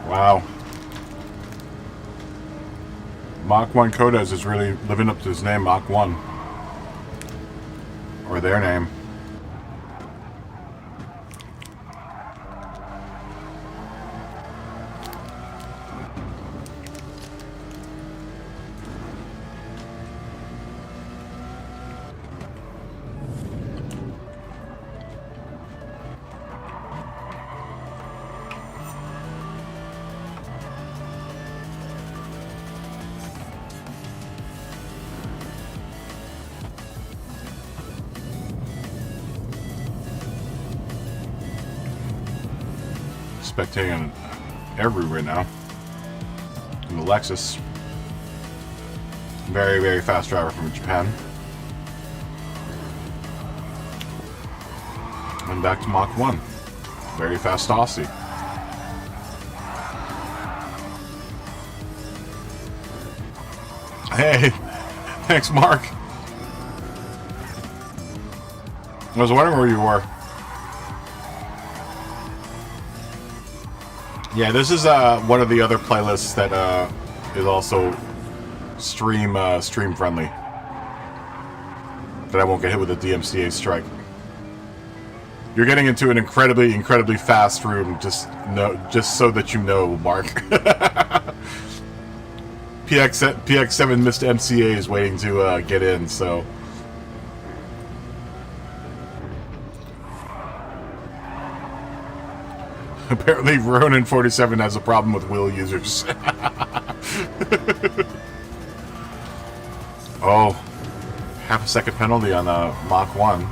Wow. Mach 1 Kodes is really living up to his name, Mach 1. Or their name. Spectating an air group right now in the Lexus. Very, very fast driver from Japan. And back to Mach 1. Very fast Aussie. Hey, thanks, Mark. I was wondering where you were. Yeah, this is one of the other playlists that is also stream friendly. That I won't get hit with a DMCA strike. You're getting into an incredibly fast room. Just so that you know, Mark. PX7 missed MCA is waiting to get in. So. Apparently, Ronin47 has a problem with wheel users. Oh, half a second penalty on Mach 1.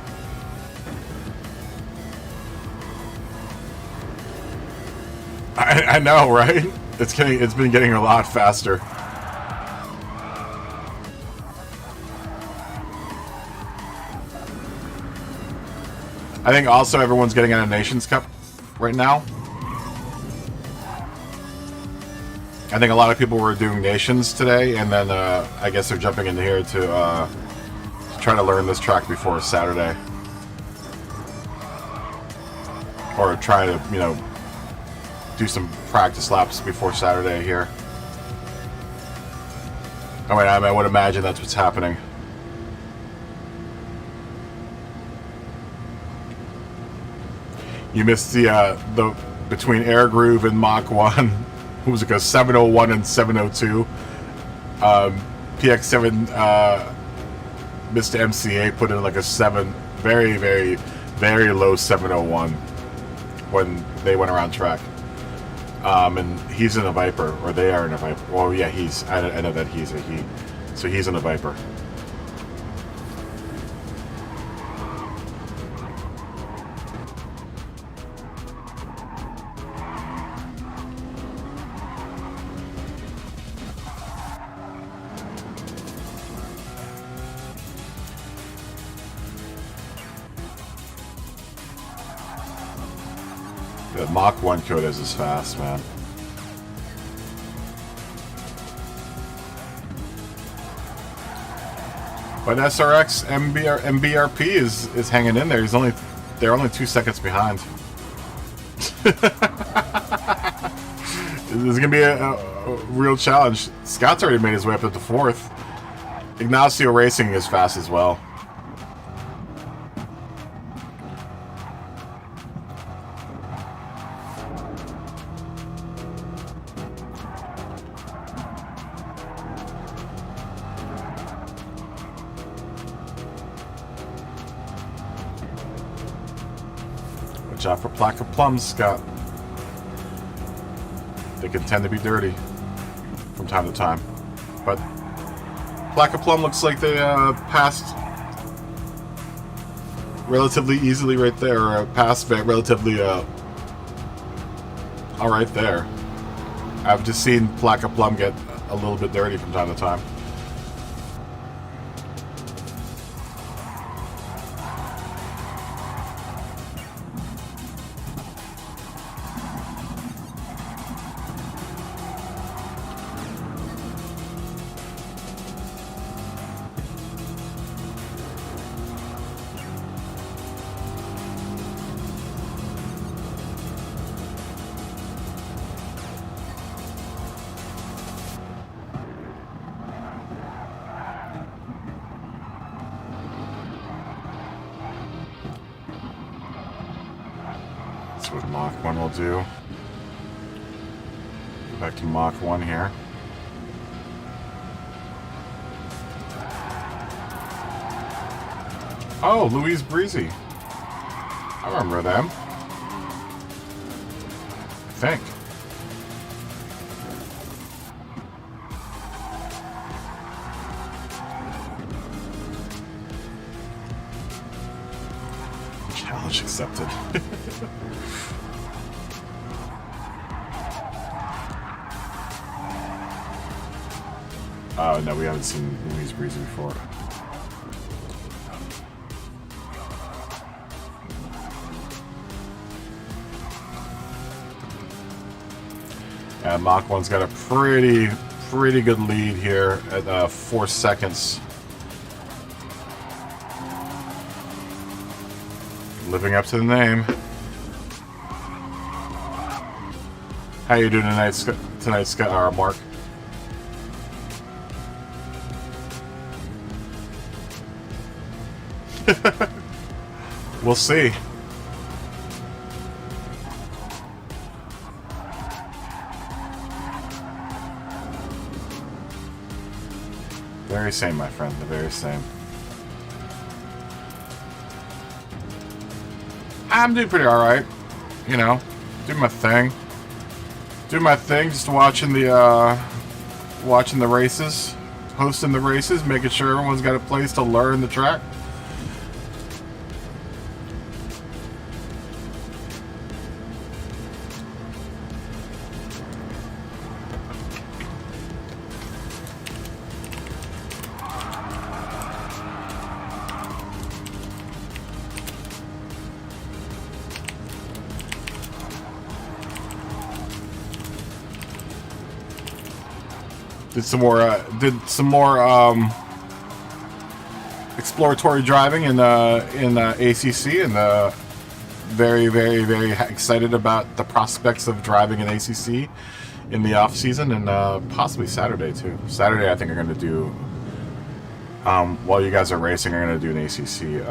I know, right? It's been getting a lot faster. I think also everyone's getting on a Nations Cup right now. I think a lot of people were doing Nations today, and then I guess they're jumping into here to try to learn this track before Saturday. Or try to, you know, do some practice laps before Saturday here. I would imagine that's what's happening. You missed the between Air Groove and Mach 1. It was like a 701 and 702. PX7 missed MCA, put in like a 7, very, very, very low 701 when they went around track. And he's in a Viper, or they are in a Viper. Well, yeah, I know that he's a he. So he's in a Viper. The Mach 1 Kodes is fast, man. But SRX MBRP is hanging in there. They're only 2 seconds behind. This is gonna be a real challenge. Scott's already made his way up to the 4th. Ignacio Racing is fast as well. Watch out for plaque of plums, Scott. They can tend to be dirty from time to time. But plaque of plum looks like they passed relatively easily right there, or passed relatively all right there. I've just seen plaque of plum get a little bit dirty from time to time. see what Mach 1 will do. Go back to Mach 1 here. Oh, Louise Breezy. I remember them. I think. Challenge accepted. Oh, no, we haven't seen Louise Breezy before. Yeah, Mach 1's got a pretty good lead here at 4 seconds. Living up to the name. How you doing tonight, Scott? Mark? We'll see. Very same, my friend. The very same. I'm doing pretty alright. You know, doing my thing. Doing my thing, just watching the races, hosting the races, making sure everyone's got a place to learn the track. Did some more exploratory driving in ACC, and very excited about the prospects of driving in ACC in the off season, and possibly Saturday too. Saturday, I think I'm going to do while you guys are racing. I'm going to do an ACC,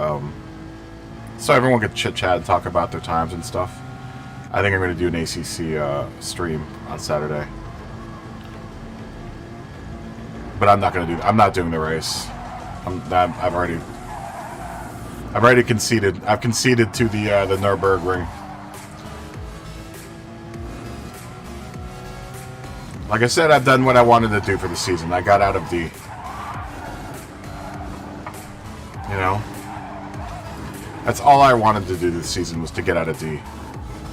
so everyone can chit chat and talk about their times and stuff. I think I'm going to do an ACC stream on Saturday. But I'm not doing the race. I've already conceded. I've conceded to the Nurburgring. Like I said, I've done what I wanted to do for the season. I got out of D. You know, that's all I wanted to do this season, was to get out of D,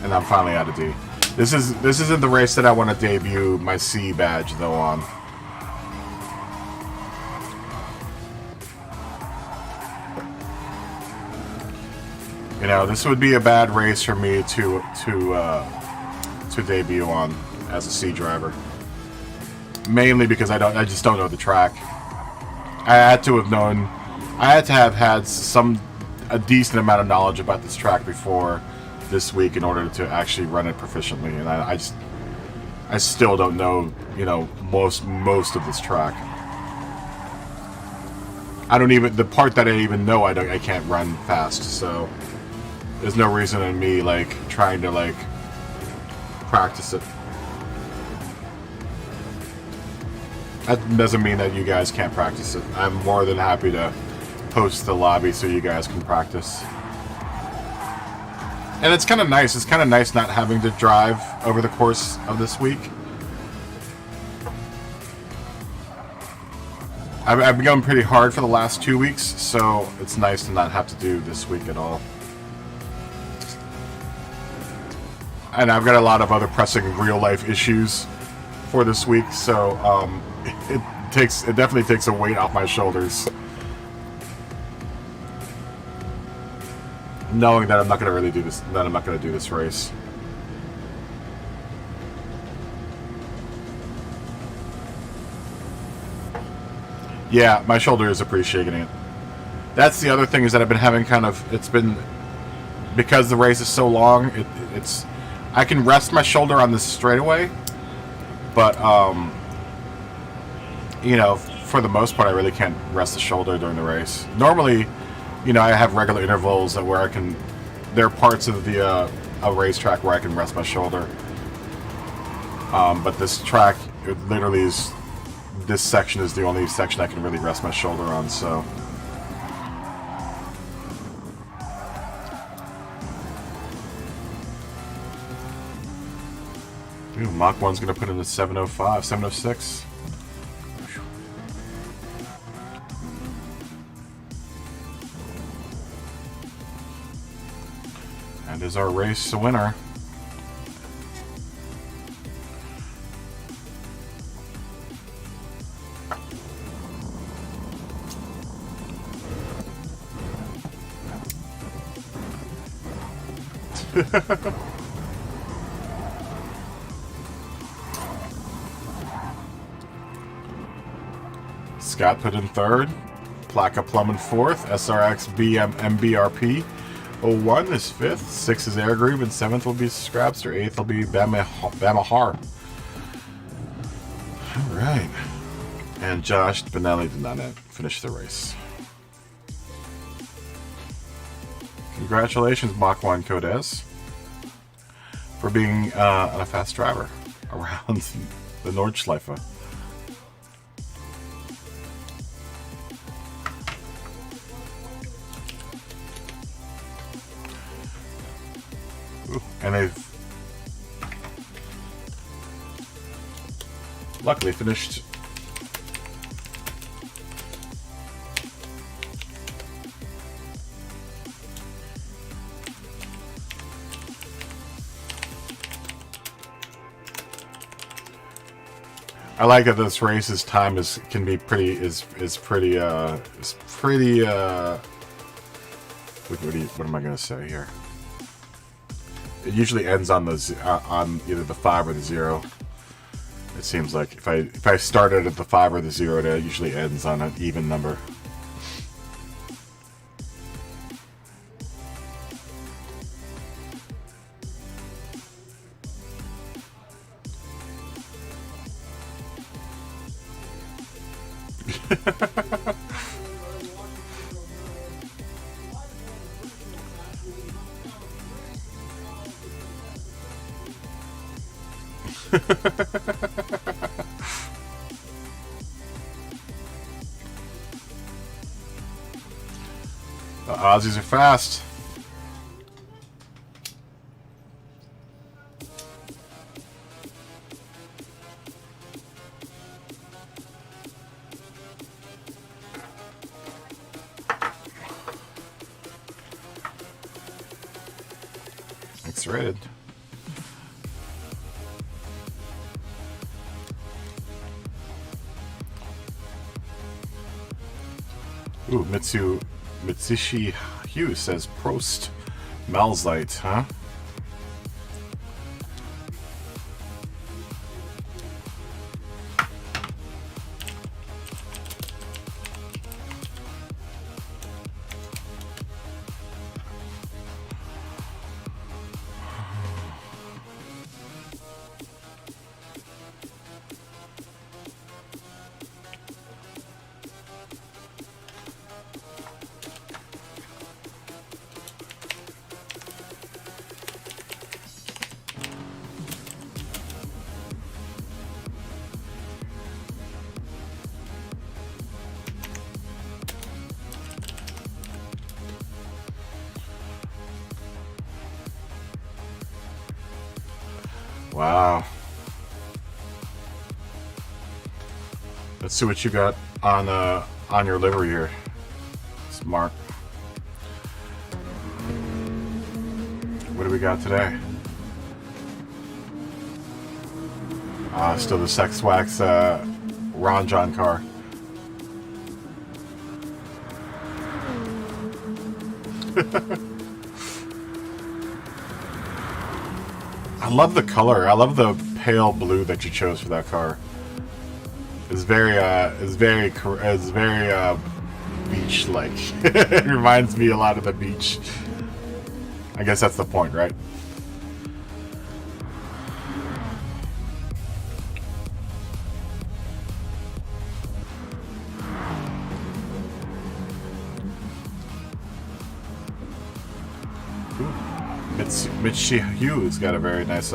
and I'm finally out of D. This isn't the race that I want to debut my C badge though on. You know, this would be a bad race for me to debut on as a C driver. Mainly because I just don't know the track. I had to have had a decent amount of knowledge about this track before this week in order to actually run it proficiently, and I still don't know, you know, most of this track. The part that I even know I can't run fast, so there's no reason in me like trying to like practice it. That doesn't mean that you guys can't practice it. I'm more than happy to post the lobby so you guys can practice. And it's kind of nice. It's kind of nice not having to drive over the course of this week. I've been going pretty hard for the last 2 weeks, so it's nice to not have to do this week at all. And I've got a lot of other pressing real-life issues for this week, so it definitely takes a weight off my shoulders, knowing that I'm not going to really do this. That I'm not going to do this race. Yeah, my shoulder is appreciating it. That's the other thing, is that I've been having it's been, because the race is so long, it's I can rest my shoulder on this straightaway, but you know, for the most part, I really can't rest the shoulder during the race. Normally, you know, I have regular intervals where there are parts of the a racetrack where I can rest my shoulder. But this track, it literally is. This section is the only section I can really rest my shoulder on. So. Ooh, Mach 1's gonna put in a 705, 706. And is our race a winner? Scott put in third. Plaka Plum in fourth. SRX BM MBRP 01 is fifth. 6 is Air Groove, and 7th will be Scrapster. 8th will be Bamahar. Alright. And Josh Benelli did not finish the race. Congratulations, Mach 1 Codes, for being a fast driver around the Nordschleife. And they've luckily finished I like that this race's time can be pretty what am I gonna say here? It usually ends on the on either the 5 or the 0. It seems like if I started at the 5 or the 0, it usually ends on an even number. The Aussies are fast. X-rated. Ooh, Mitsushi Hughes says Prost. Malzite, huh? Wow. Let's see what you got on your livery here. Smart. What do we got today? Still the Sex Wax Ron John car. I love the color. I love the pale blue that you chose for that car. It's very beach-like. It reminds me a lot of the beach. I guess that's the point, right? It's Mitchie Hughes got a very nice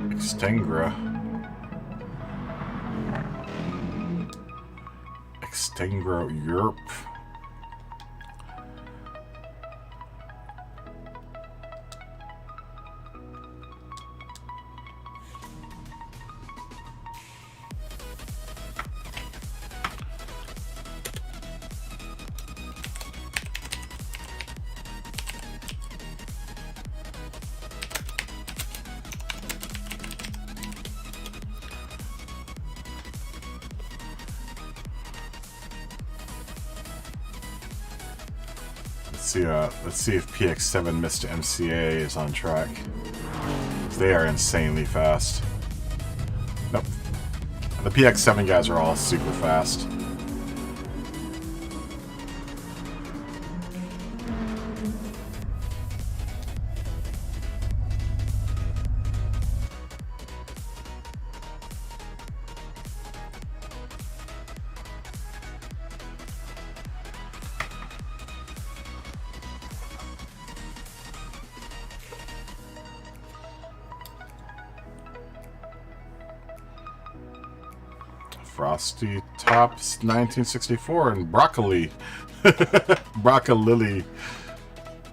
Extengra. Extengra Europe. Let's see if PX7 Mr. MCA is on track. They are insanely fast. Nope. The PX7 guys are all super fast. Frosty Tops 1964 and Broccoli. Broccoli.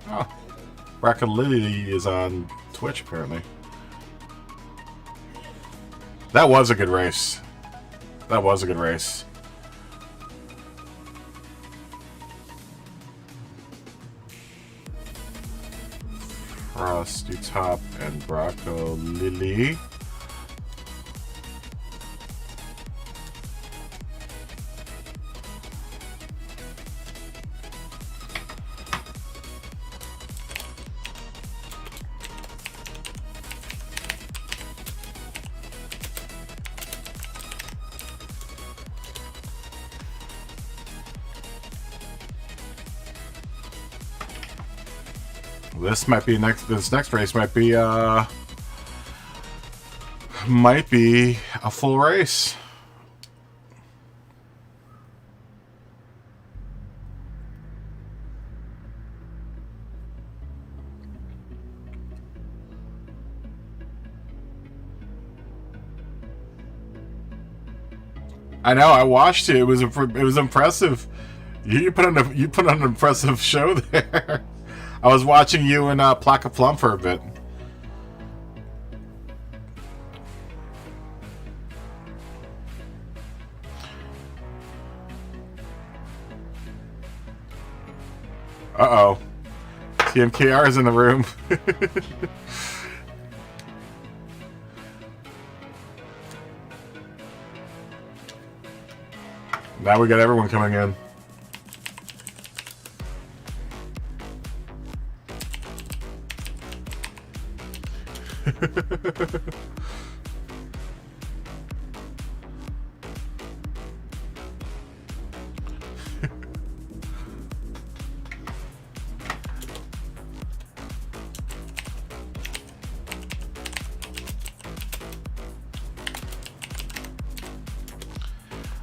Oh. Broccoli is on Twitch apparently. That was a good race. That was a good race. Frosty Top and Broccoli. This might be this next race might be a full race. I know, I watched it. It was impressive. You put on an impressive show there. I was watching you and Plaka Plum for a bit. Uh-oh. TMKR is in the room. Now we got everyone coming in.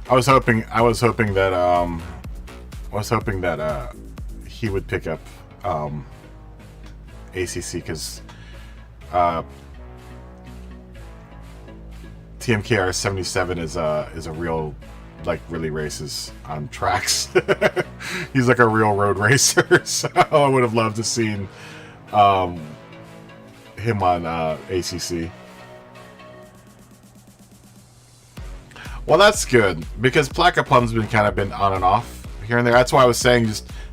I was hoping that he would pick up ACC because TMKR 77 is a real, like, really races on tracks. He's like a real road racer. So I would have loved to seen him on ACC. Well, that's good because Plaka Plum's been on and off here and there. That's why I was saying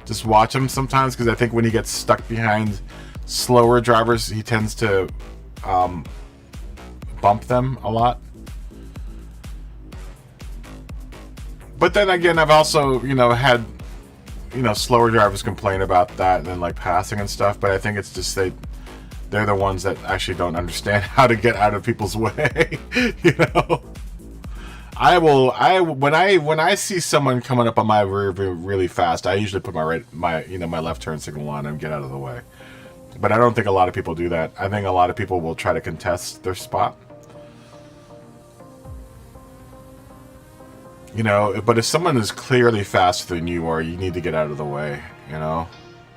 just watch him sometimes, because I think when he gets stuck behind slower drivers, he tends to bump them a lot. But then again, I've also had slower drivers complain about that and then like passing and stuff. But I think it's just they're the ones that actually don't understand how to get out of people's way. When I see someone coming up on my rear view really fast, I usually put my left turn signal on and get out of the way. But I don't think a lot of people do that. I think a lot of people will try to contest their spot. You know, but if someone is clearly faster than you are, you need to get out of the way, you know?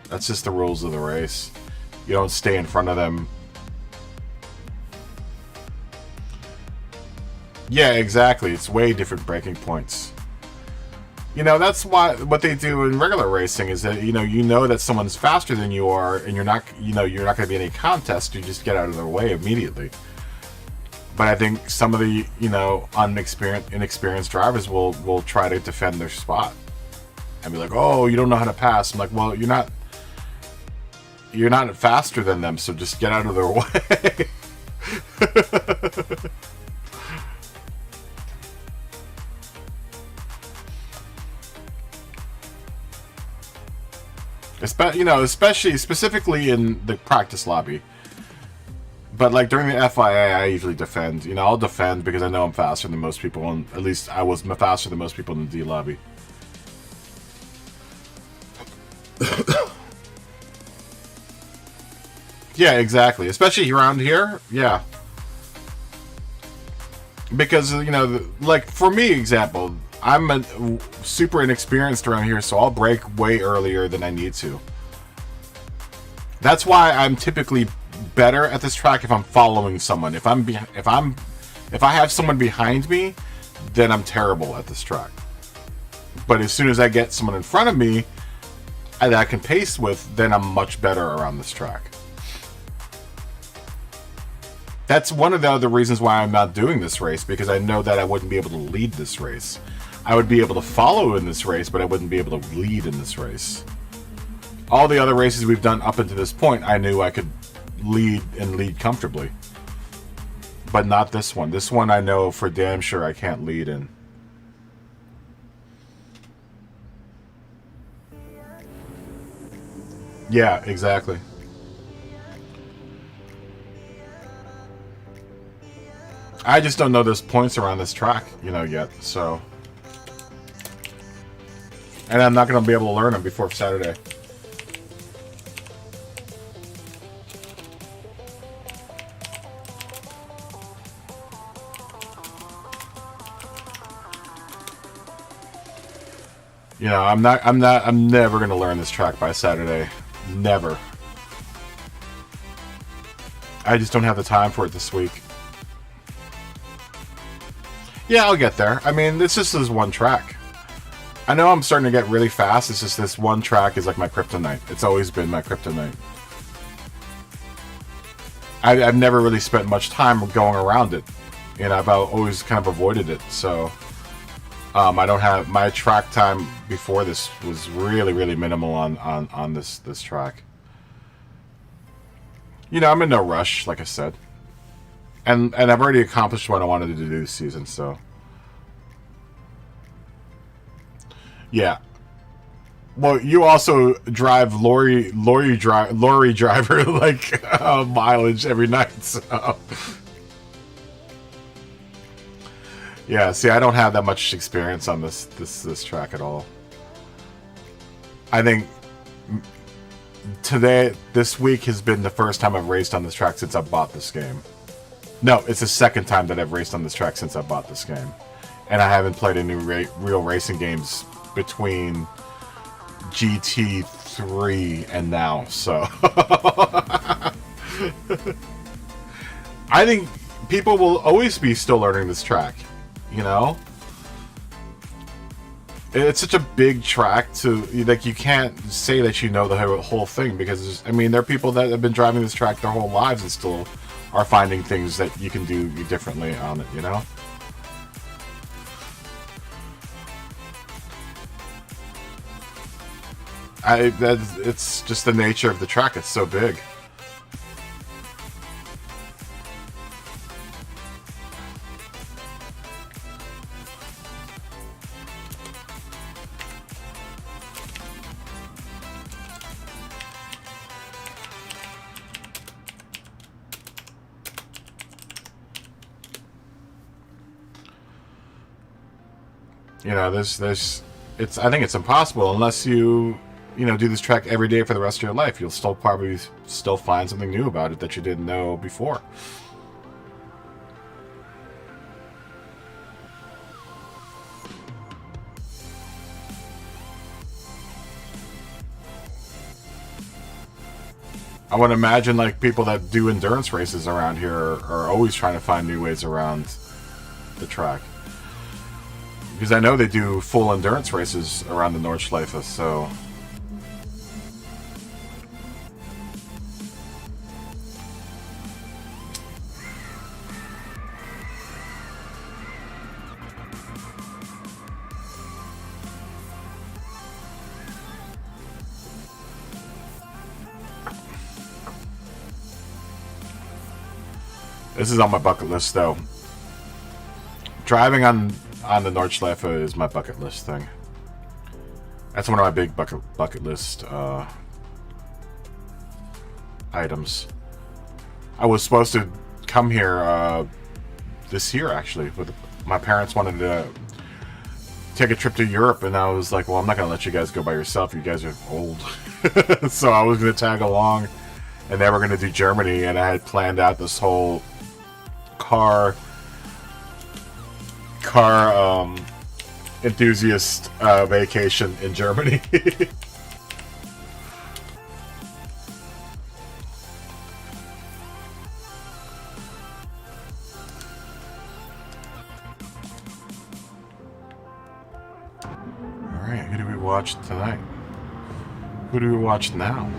That's just the rules of the race. You don't stay in front of them. Yeah, exactly. It's way different braking points. You know, that's why what they do in regular racing is that, you know that someone's faster than you are, and you're not going to be in any contest. You just get out of their way immediately. But I think some of the, inexperienced drivers will try to defend their spot and be like, "Oh, you don't know how to pass." I'm like, "Well, you're not faster than them, so just get out of their way." Especially specifically in the practice lobby. But like during the FIA, I usually defend. I'll defend because I know I'm faster than most people, and at least I was faster than most people in the D lobby. Yeah, exactly. Especially around here, yeah. Because like for me, example, I'm super inexperienced around here, so I'll brake way earlier than I need to. That's why I'm typically better at this track if I'm following someone. If I have someone behind me, then I'm terrible at this track. But as soon as I get someone in front of me that I can pace with, then I'm much better around this track. That's one of the other reasons why I'm not doing this race, because I know that I wouldn't be able to lead this race. I would be able to follow in this race, but I wouldn't be able to lead in this race. All the other races we've done up until this point, I knew I could lead comfortably. But not this one. This one I know for damn sure I can't lead in. Yeah, exactly. I just don't know there's points around this track, yet, so. And I'm not going to be able to learn them before Saturday. I'm never going to learn this track by Saturday. Never. I just don't have the time for it this week. Yeah, I'll get there. I mean, this just is one track. I know I'm starting to get really fast. It's just this one track is like my kryptonite. It's always been my kryptonite. I've never really spent much time going around it. I've always kind of avoided it. So, I don't have... My track time before this was really, really minimal on this track. I'm in no rush, like I said. And I've already accomplished what I wanted to do this season, so. Yeah. Well, you also drive lorry driver like mileage every night, so. Yeah, see, I don't have that much experience on this track at all. I think this week has been the first time I've raced on this track since I bought this game. No, it's the second time that I've raced on this track since I bought this game. And I haven't played any real racing games between GT3 and now, so. I think people will always be still learning this track, It's such a big track you can't say that you know the whole thing, because, there are people that have been driving this track their whole lives and still are finding things that you can do differently on it, It's just the nature of the track. It's so big. I think it's impossible unless you do this track every day for the rest of your life. You'll probably find something new about it that you didn't know before. I would imagine like people that do endurance races around here are always trying to find new ways around the track. Because I know they do full endurance races around the Nordschleife, so... This is on my bucket list, though. Driving on the Nordschleife is my bucket list thing. That's one of my big bucket list items. I was supposed to come here this year, actually. With my parents wanted to take a trip to Europe, and I was like, well, I'm not going to let you guys go by yourself. You guys are old. So I was going to tag along, and they were going to do Germany, and I had planned out this whole car enthusiast vacation in Germany. Alright, who do we watch tonight? Who do we watch now?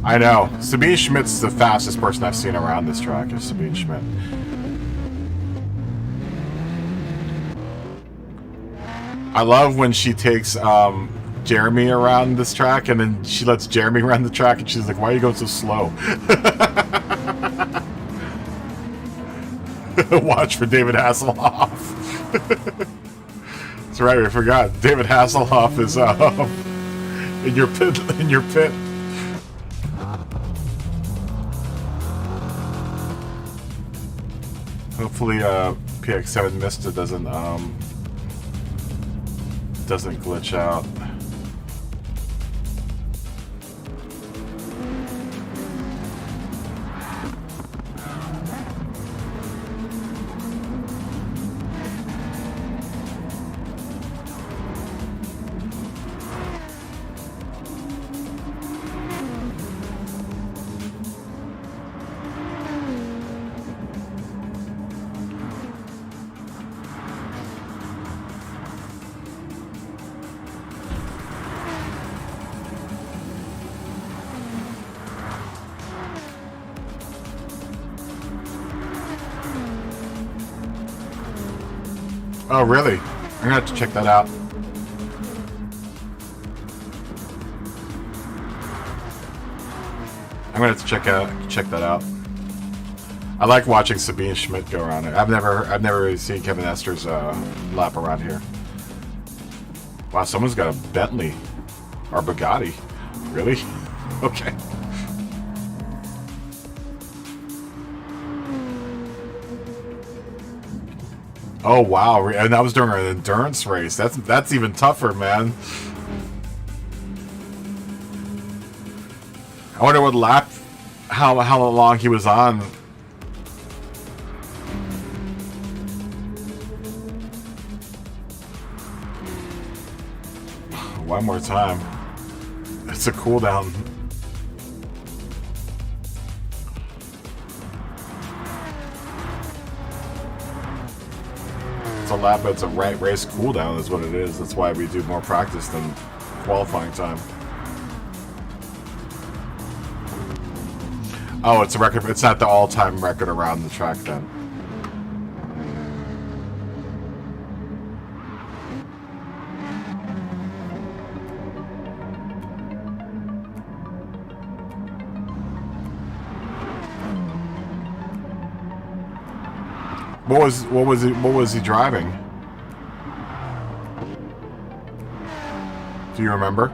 I know. Sabine Schmidt's the fastest person I've seen around this track, is Sabine Schmidt. I love when she takes Jeremy around this track, and then she lets Jeremy around the track, and she's like, why are you going so slow? Watch for David Hasselhoff. That's right, we forgot. David Hasselhoff is in your pit. Hopefully, PX7 Mista doesn't glitch out. Oh, really? I'm gonna have to check that out. I'm gonna have to check that out. I like watching Sabine Schmidt go around it. I've never really seen Kevin Esтер's lap around here. Wow, someone's got a Bentley or Bugatti. Really? Okay. Oh wow, and that was during an endurance race. That's even tougher, man. I wonder what lap, how long he was on. One more time. It's a cooldown. It's a lap, it's a race cooldown is what it is. That's why we do more practice than qualifying time. Oh, it's a record. It's not the all-time record around the track then. What was he driving? Do you remember?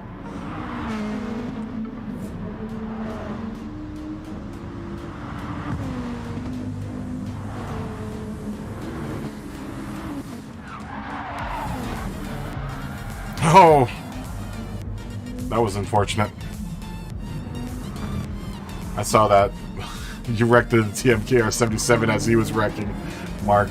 Oh, that was unfortunate. I saw that. You wrecked the TMKR 77 as he was wrecking, Mark.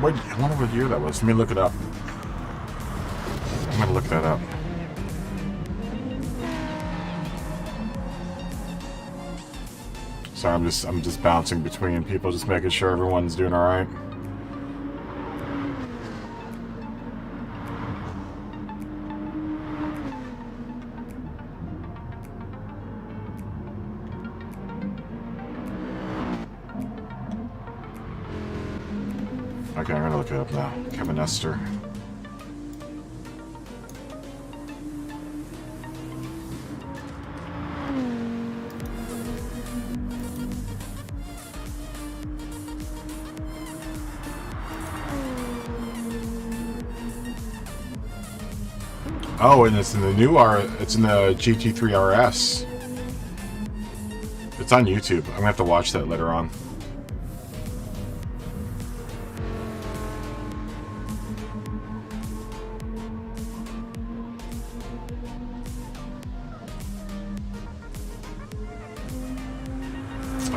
What, I wonder what year that was. Let me look it up. I'm gonna look that up. Sorry, I'm just bouncing between people, just making sure everyone's doing all right. Okay, I'm gonna look it up now. Kevin Nestor. Oh, and it's in the new it's in the GT3 RS. It's on YouTube. I'm gonna have to watch that later on.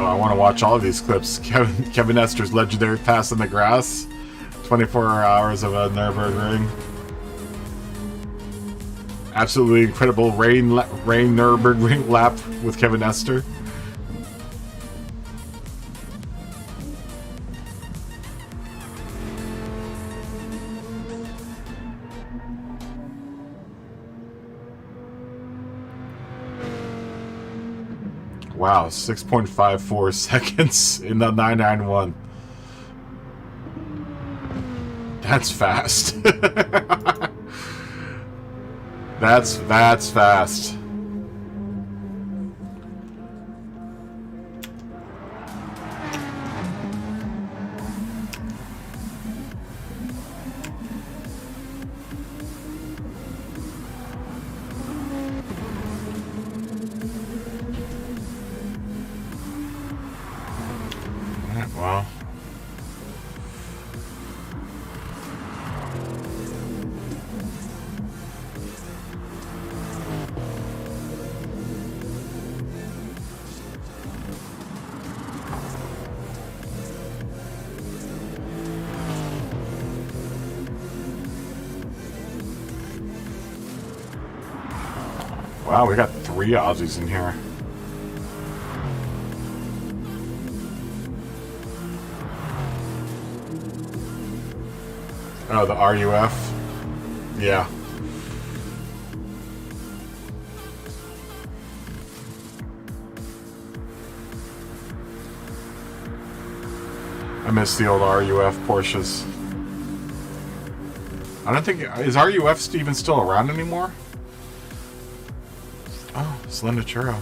Oh, I want to watch all of these clips. Kevin Nestor's legendary pass in the grass. 24 hours of a Nurburgring. Absolutely incredible rain Nurburgring lap with Kevin Nestor. Wow, 6.54 seconds in the 991. That's fast. That's fast. Wow. Wow, we got 3 Aussies in here. Oh, the RUF? Yeah. I miss the old RUF Porsches. I don't think... Is RUF even still around anymore? Oh, Slender Churro.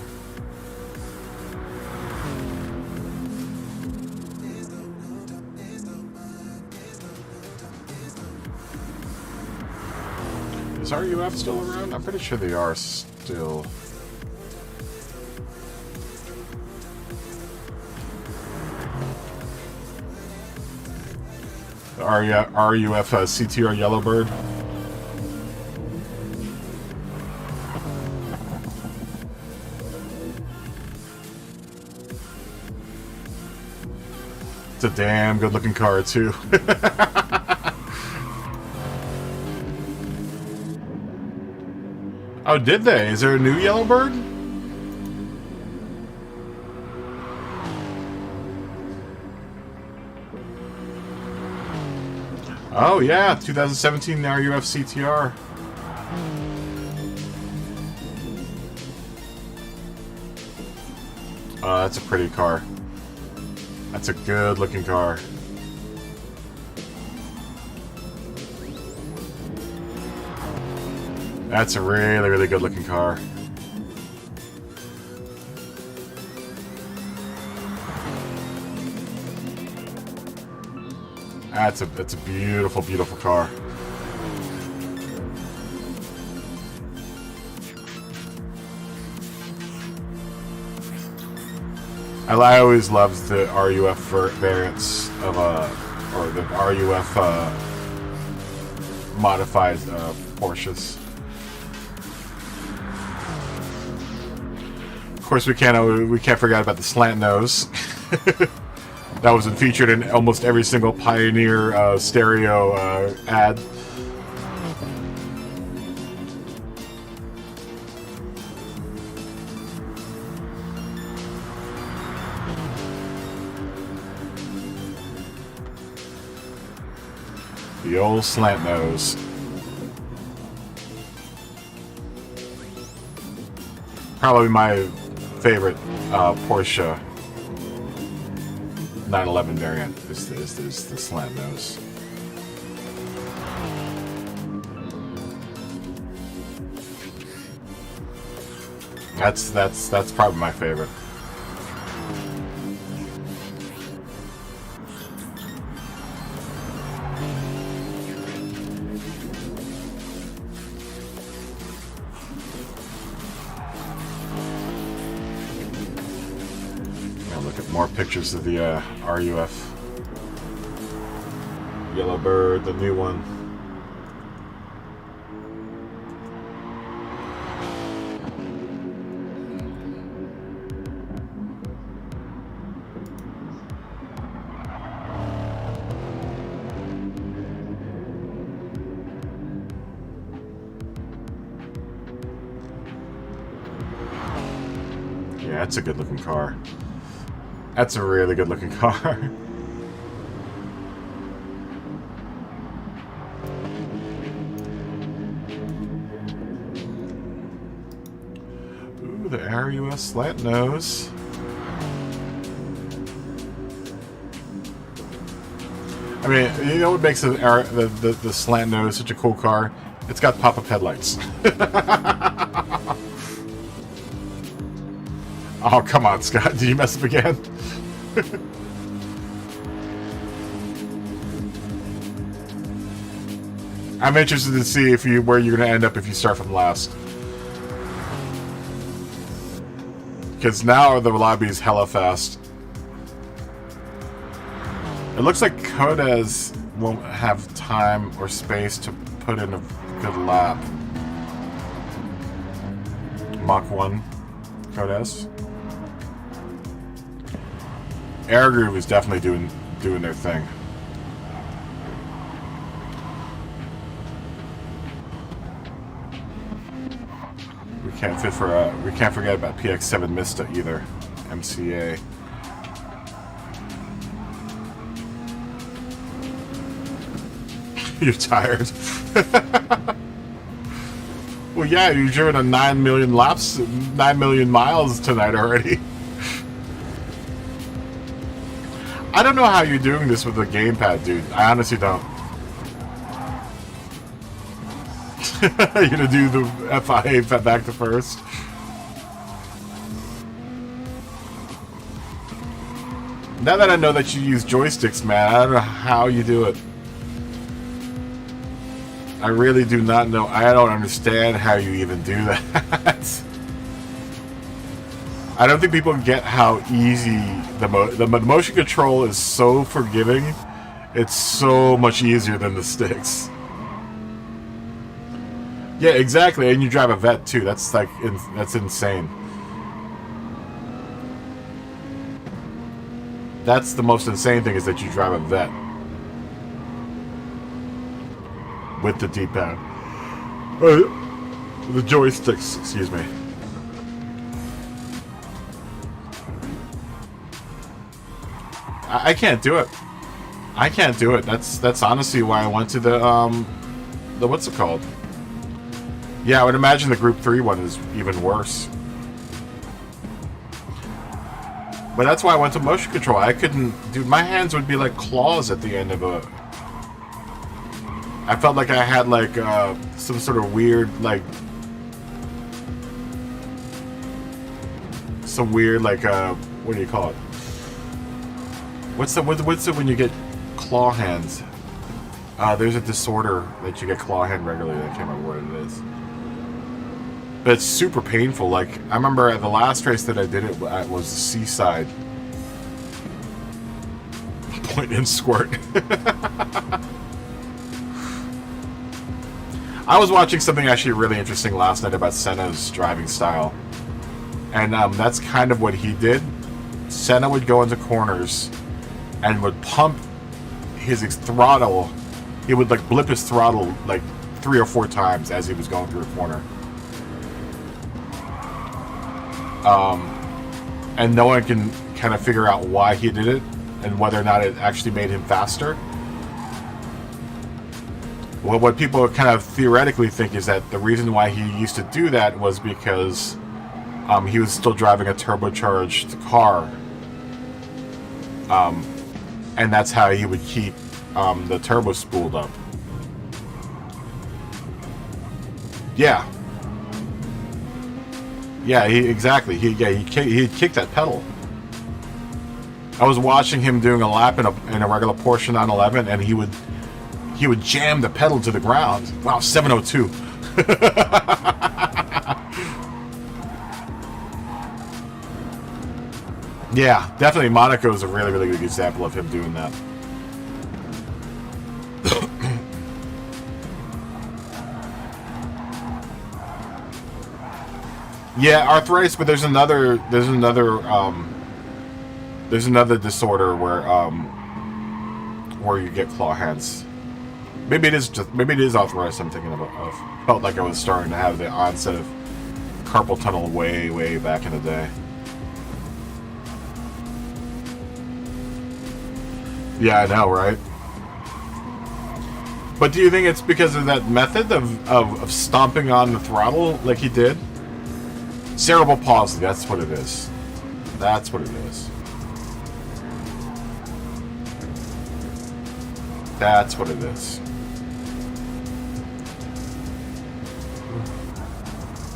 Is RUF still around? I'm pretty sure they are still. The RUF CTR Yellowbird. It's a damn good looking car too. Oh, did they? Is there a new Yellowbird? Oh yeah, 2017 RUF CTR. Oh, that's a pretty car. That's a good looking car. That's a really, really good looking car. That's a beautiful, beautiful car. I always loved the RUF variants of or the RUF modified Porsches. Of course, we can't forget about the slant nose. That was featured in almost every single Pioneer stereo ad. The old slant nose. Probably my favorite Porsche 911 variant is the slant nose. That's probably my favorite. More pictures of the RUF Yellowbird, the new one. Yeah, it's a good looking car. That's a really good looking car. Ooh, the RUS slant nose. I mean, you know what makes the slant nose such a cool car? It's got pop-up headlights. Oh, come on, Scott. Did you mess up again? I'm interested to see where you're going to end up if you start from last. Because now the lobby is hella fast. It looks like Codes won't have time or space to put in a good lap. Mach 1 Codes. Air Groove is definitely doing their thing. We can't forget about PX7 Mista either. MCA. You're tired. Well, yeah, you've driven a 9 million laps, 9 million miles tonight already. I don't know how you're doing this with the gamepad, dude. I honestly don't. You're gonna do the FIA back to first? Now that I know that you use joysticks, man, I don't know how you do it. I really do not know. I don't understand how you even do that. I don't think people get how easy the motion control is so forgiving. It's so much easier than the sticks. Yeah, exactly. And you drive a Vet too. That's like that's insane. That's the most insane thing, is that you drive a Vet with the D-pad, the joysticks. Excuse me. I can't do it. I can't do it. That's honestly why I went to the what's it called? Yeah, I would imagine the Group 3 one is even worse. But that's why I went to motion control. I couldn't, dude, my hands would be like claws at the end of a... I felt like I had like some sort of weird, like... Some weird, like, what do you call it? What's the when you get claw hands. There's a disorder that you get claw hand regularly. I can't remember what it is. But it's super painful. Like, I remember at the last race that I did it at was the Seaside. Point and squirt. I was watching something actually really interesting last night about Senna's driving style. And that's kind of what he did. Senna would go into corners and would pump his throttle. He would like blip his throttle like 3 or 4 times as he was going through a corner. And no one can kind of figure out why he did it and whether or not it actually made him faster. Well, what people kind of theoretically think is that the reason why he used to do that was because he was still driving a turbocharged car. And that's how he would keep the turbo spooled up. Yeah. Yeah, exactly. He'd kick that pedal. I was watching him doing a lap in a regular Porsche 911, and he would jam the pedal to the ground. Wow, 702. Yeah, definitely Monaco is a really, really good example of him doing that. Yeah, arthritis, but there's another disorder where you get claw hands. Maybe it is arthritis I'm thinking of. Felt like I was starting to have the onset of carpal tunnel way back in the day. Yeah, I know, right? But do you think it's because of that method of stomping on the throttle like he did? Cerebral palsy, that's what it is. That's what it is. That's what it is.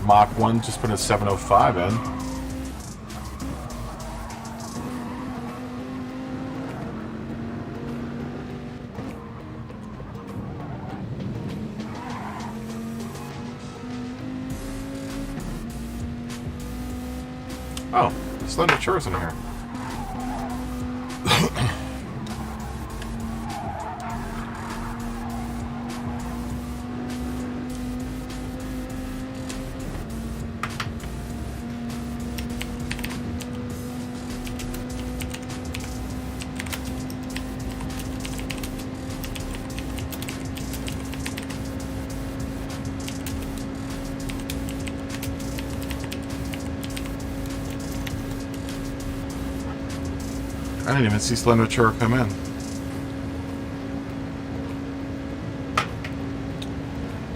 Mach 1 just put a 705 in. Oh, Slender Chur's in here. I didn't even see Slender Chur come in.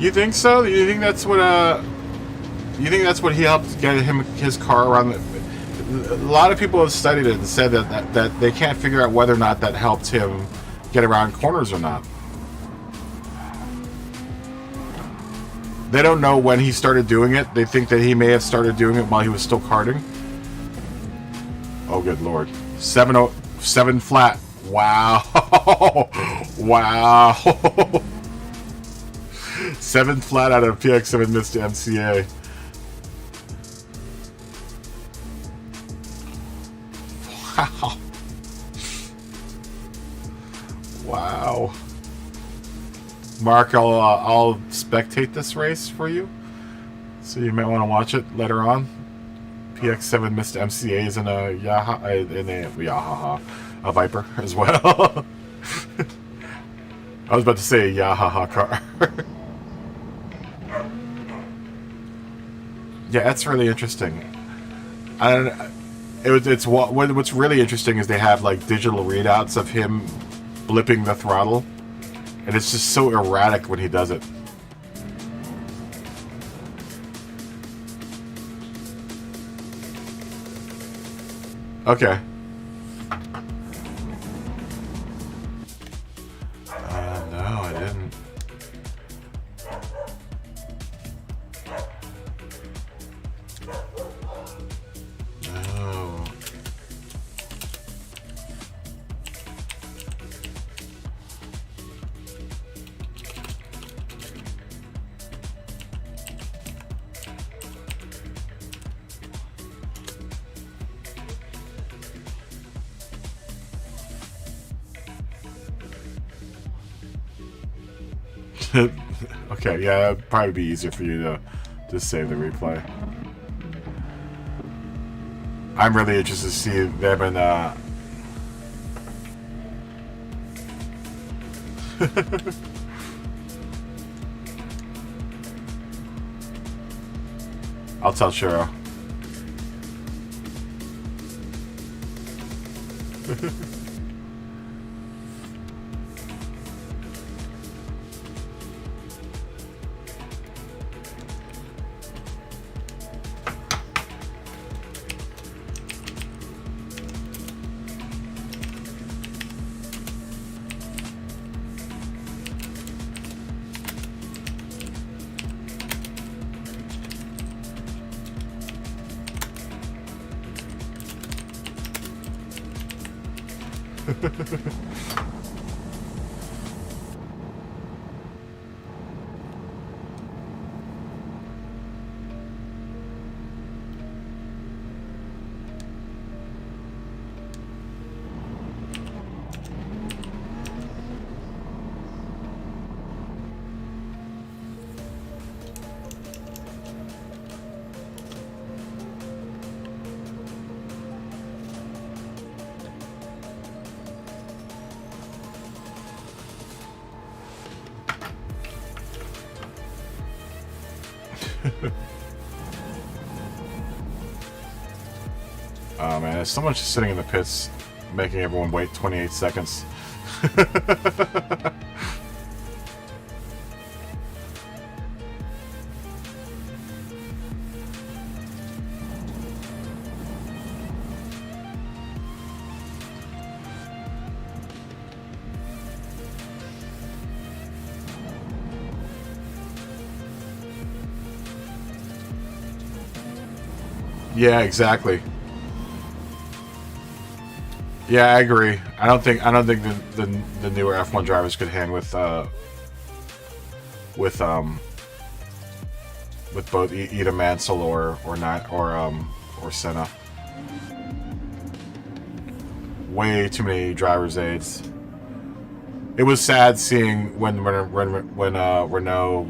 You think so? You think that's what he helped get his car around? A lot of people have studied it and said that they can't figure out whether or not that helped him get around corners or not. They don't know when he started doing it. They think that he may have started doing it while he was still karting. Oh, good lord. 7 flat. Wow. Wow. 7 flat out of PX7 missed MCA. Wow. Wow. Mark, I'll spectate this race for you, so you might want to watch it later on. PX7 missed MCAs in a Viper as well. I was about to say a Yahaha car. Yeah, that's really interesting. What's really interesting is they have like digital readouts of him blipping the throttle, and it's just so erratic when he does it. Okay. No, I didn't. No. Okay, yeah, it'd probably be easier for you to just save the replay. I'm really interested to see them in I'll tell Shiro. Oh man, if someone's just sitting in the pits making everyone wait 28 seconds. Yeah, exactly. Yeah, I agree. I don't think the newer F1 drivers could hang with both either Mansell or Senna. Way too many driver's aids. It was sad seeing when Renault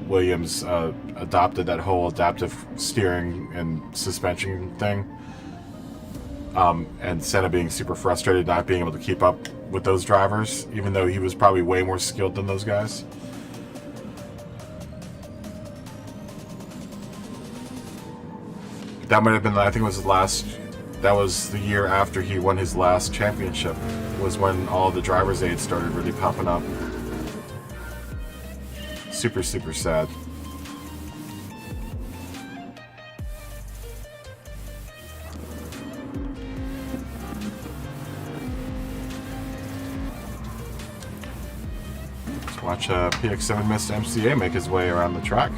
Williams adopted that whole adaptive steering and suspension thing. And Senna being super frustrated not being able to keep up with those drivers, even though he was probably way more skilled than those guys. That might have been, I think it was that was the year after he won his last championship, was when all the driver's aids started really popping up. Super, super sad. Watch PX7 Mr. MCA make his way around the track.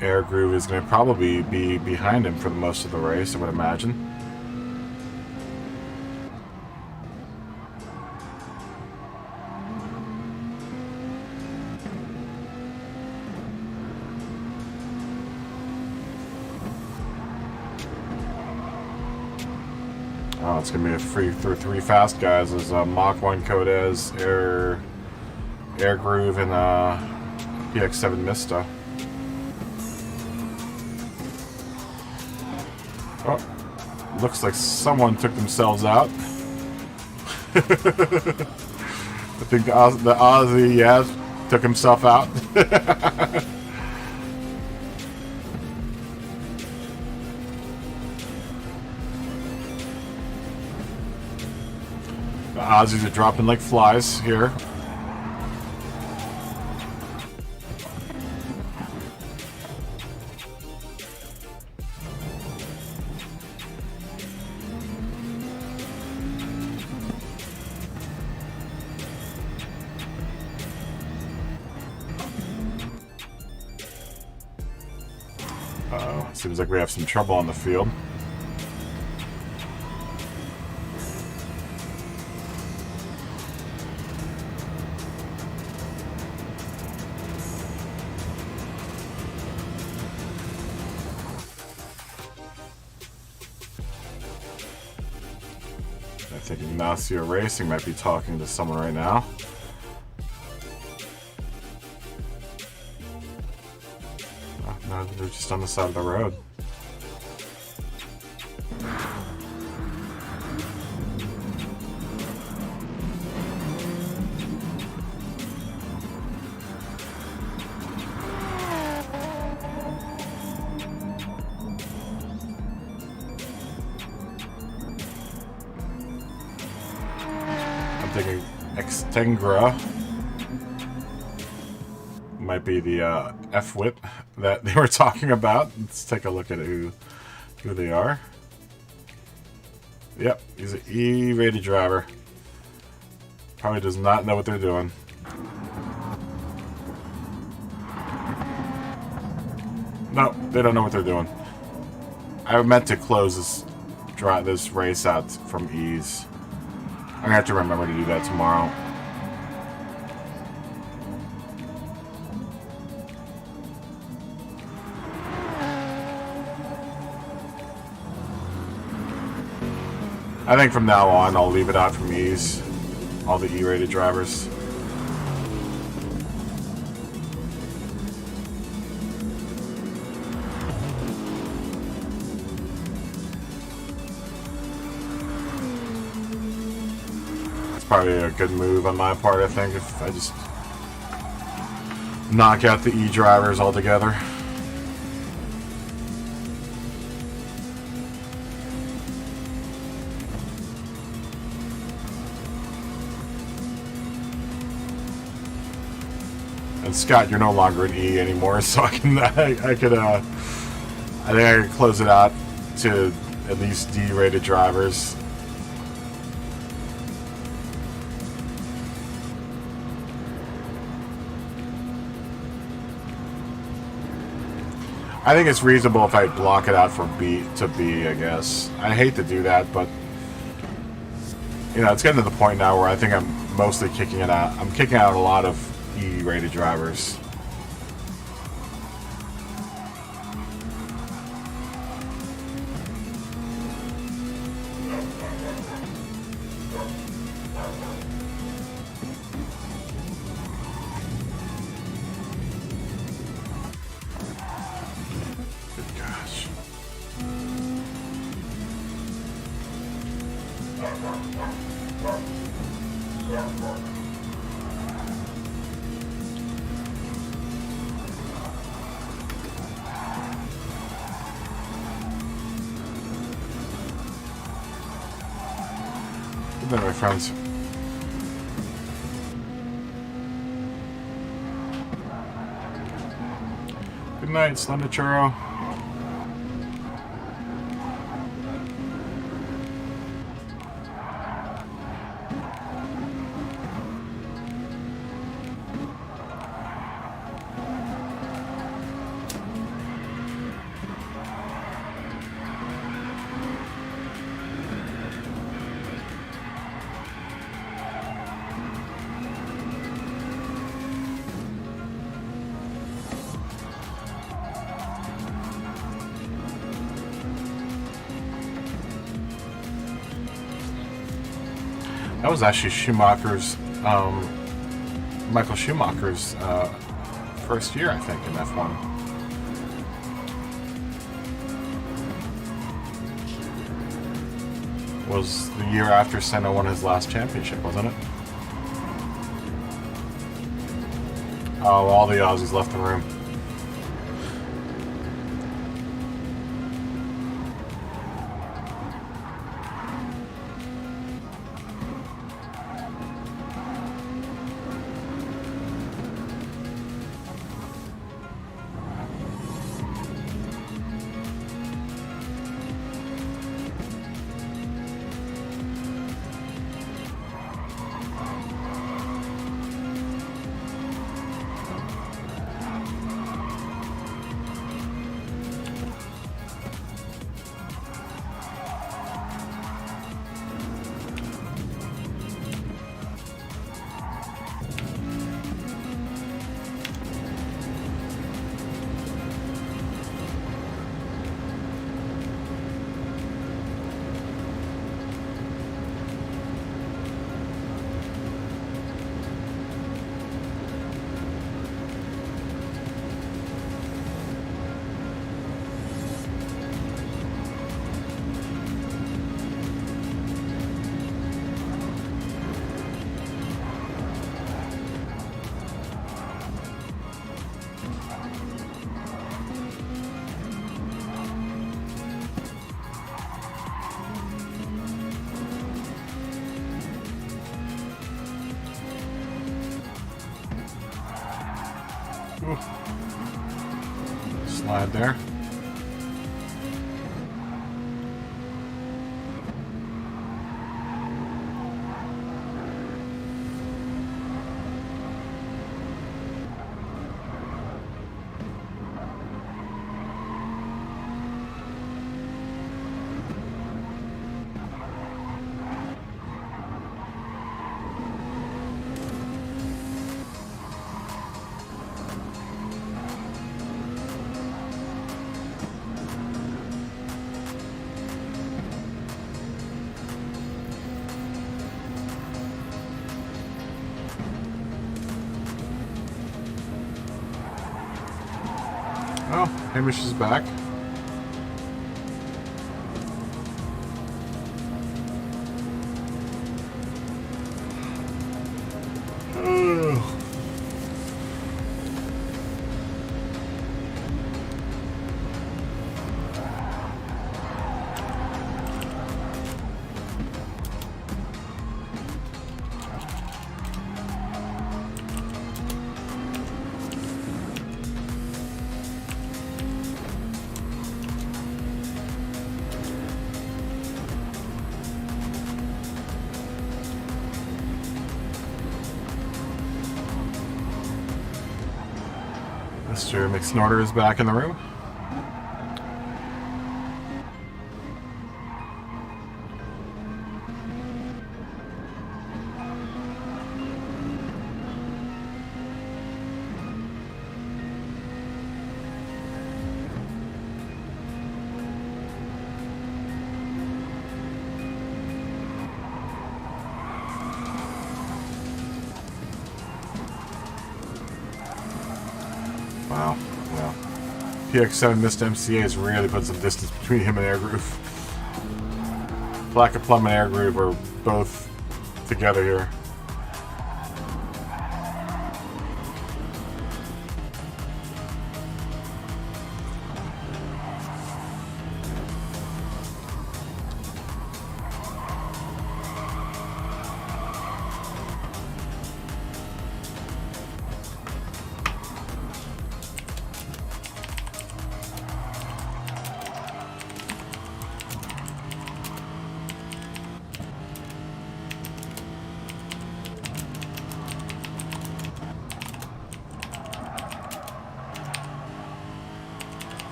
Air Groove is going to probably be behind him for most of the race, I would imagine. Oh, it's going to be a free through three fast guys. There's Mach 1 Codez, Air Groove, and PX7 Mista. Oh, looks like someone took themselves out. I think the Aussie, yeah, took himself out. The Aussies are dropping like flies here. Uh-oh, seems like we have some trouble on the field. I think Ignacio Racing might be talking to someone right now. No, they're just on the side of the road. I'm thinking Extengra might be the F-Whip that they were talking about. Let's take a look at who they are. Yep, he's an E-rated driver. Probably does not know what they're doing. No, they don't know what they're doing. I meant to close this race out from E's. I'm gonna have to remember to do that tomorrow. I think from now on, I'll leave it out from E's. All the E-rated drivers. It's probably a good move on my part, I think, if I just knock out the E drivers altogether. And Scott, you're no longer an E anymore, so I think I could close it out to at least D-rated drivers. I think it's reasonable if I block it out from B to B, I guess. I hate to do that, but you know, it's getting to the point now where I think I'm mostly kicking it out. I'm kicking out a lot of E-rated drivers. Good gosh. Good night, my friends. Good night, Slender Churro. That was actually Schumacher's, Michael Schumacher's first year, I think, in F1. Was the year after Senna won his last championship, wasn't it? Oh, all the Aussies left the room. Ooh. Slide there. Oh, Hamish is back. Mr. McSnorter is back in the room. Wow. Well, PX7 missed MCA has really put some distance between him and Air Groove. Black and Plum and Air Groove are both together here.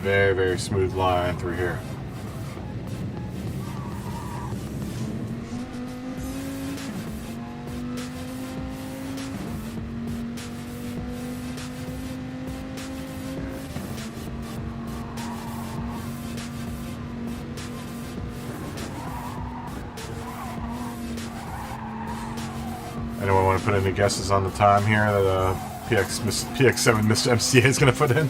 Very, very smooth line through here. Anyone want to put any guesses on the time here that PX7 Mr. MCA is going to put in?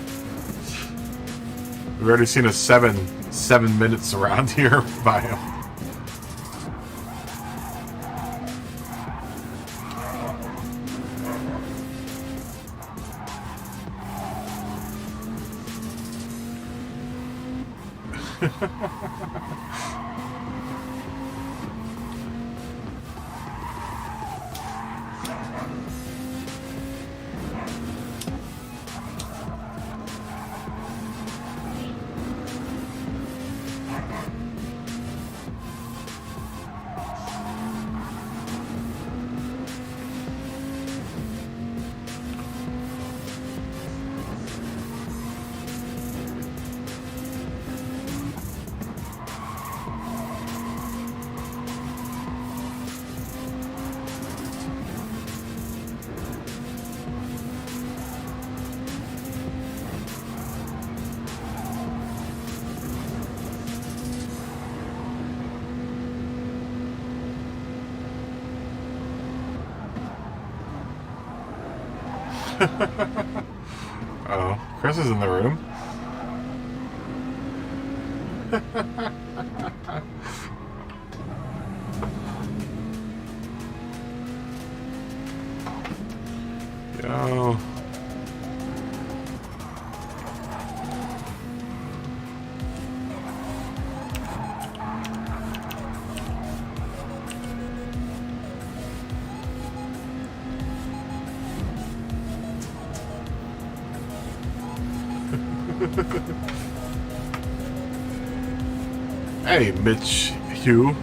We've already seen a 7 minutes around here by him. Oh, Chris is in the room. Yo. Hey, Mitch Hugh.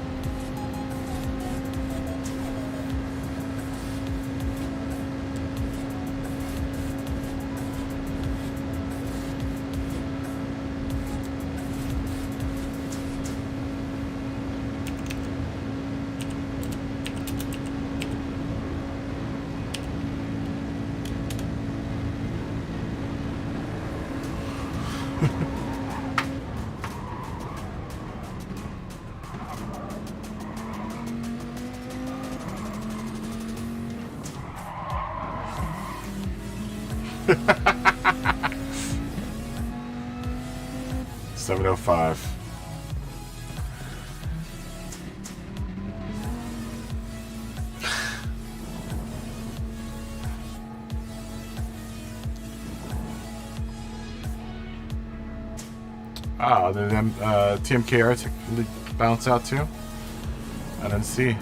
$7:05. Oh, did TMKR bounce out too? I didn't see.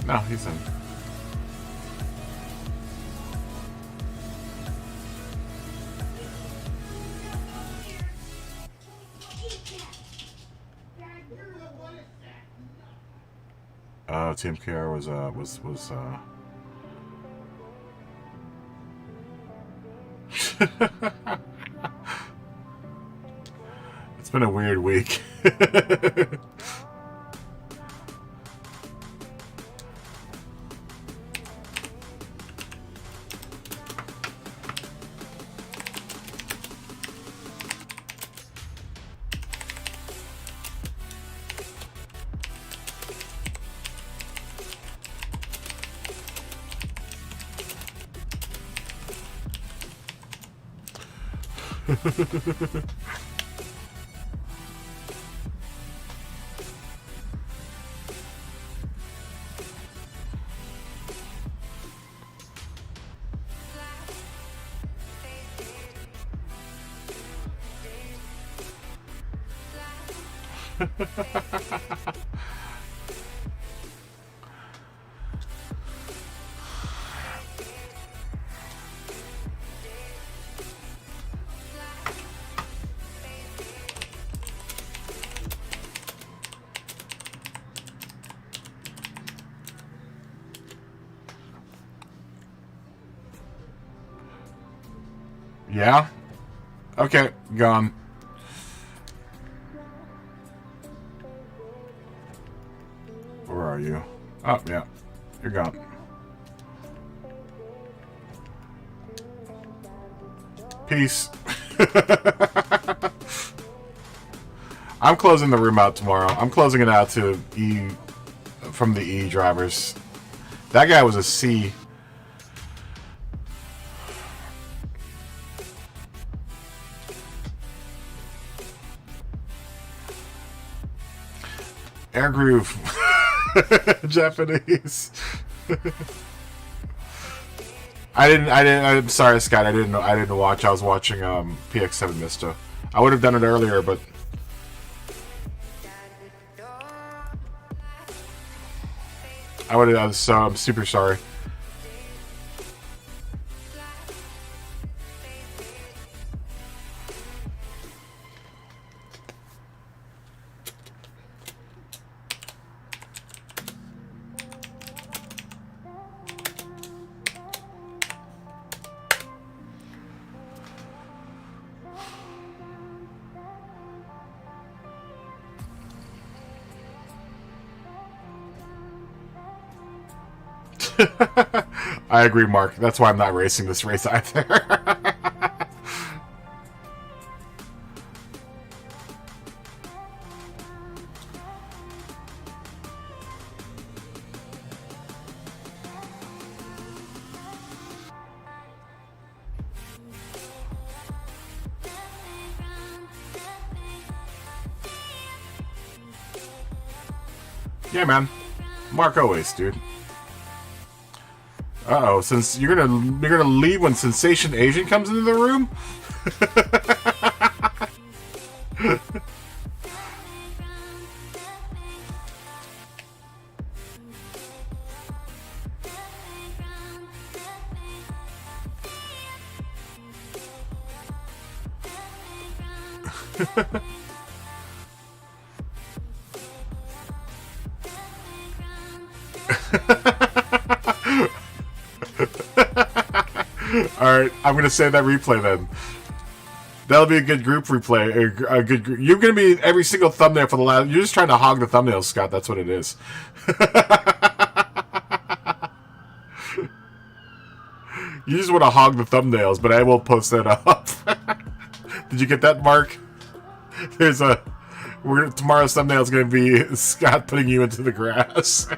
No, he's in. TMKR was It's been a weird week. Yeah? Okay, gone. Where are you? Oh, yeah. You're gone. Peace. I'm closing the room out tomorrow. I'm closing it out to E from the E drivers. That guy was a C. Air Groove. Japanese. I'm sorry, Scott. I didn't watch. I was watching PX7 Mista. I would have done it earlier, but I would have. So I'm super sorry. I agree, Mark. That's why I'm not racing this race either. Yeah, man. Mark always, dude. Uh-oh, since you're gonna leave when Sensation Asian comes into the room? Alright, I'm gonna save that replay then. That'll be a good group replay. A good group. You're gonna be every single thumbnail for the last. You're just trying to hog the thumbnails, Scott. That's what it is. You just want to hog the thumbnails, but I will post that up. Did you get that, Mark? There's a. Tomorrow's thumbnail is gonna be Scott putting you into the grass.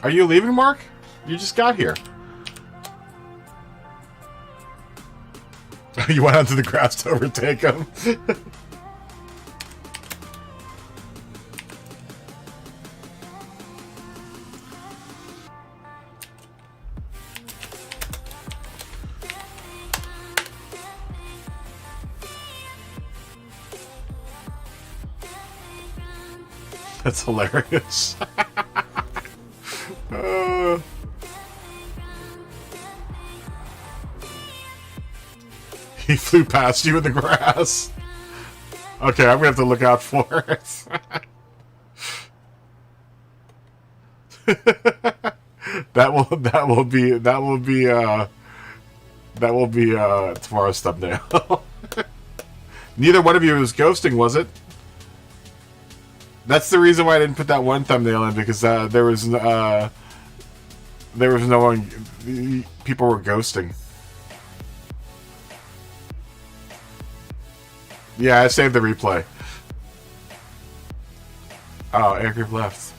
Are you leaving, Mark? You just got here. You went onto the grass to overtake him. That's hilarious. He flew past you in the grass. Okay, I'm gonna have to look out for it. That will be tomorrow's thumbnail. Neither one of you was ghosting, was it? That's the reason why I didn't put that one thumbnail in, because there was no one. People were ghosting. Yeah, I saved the replay. Oh, aircraft left.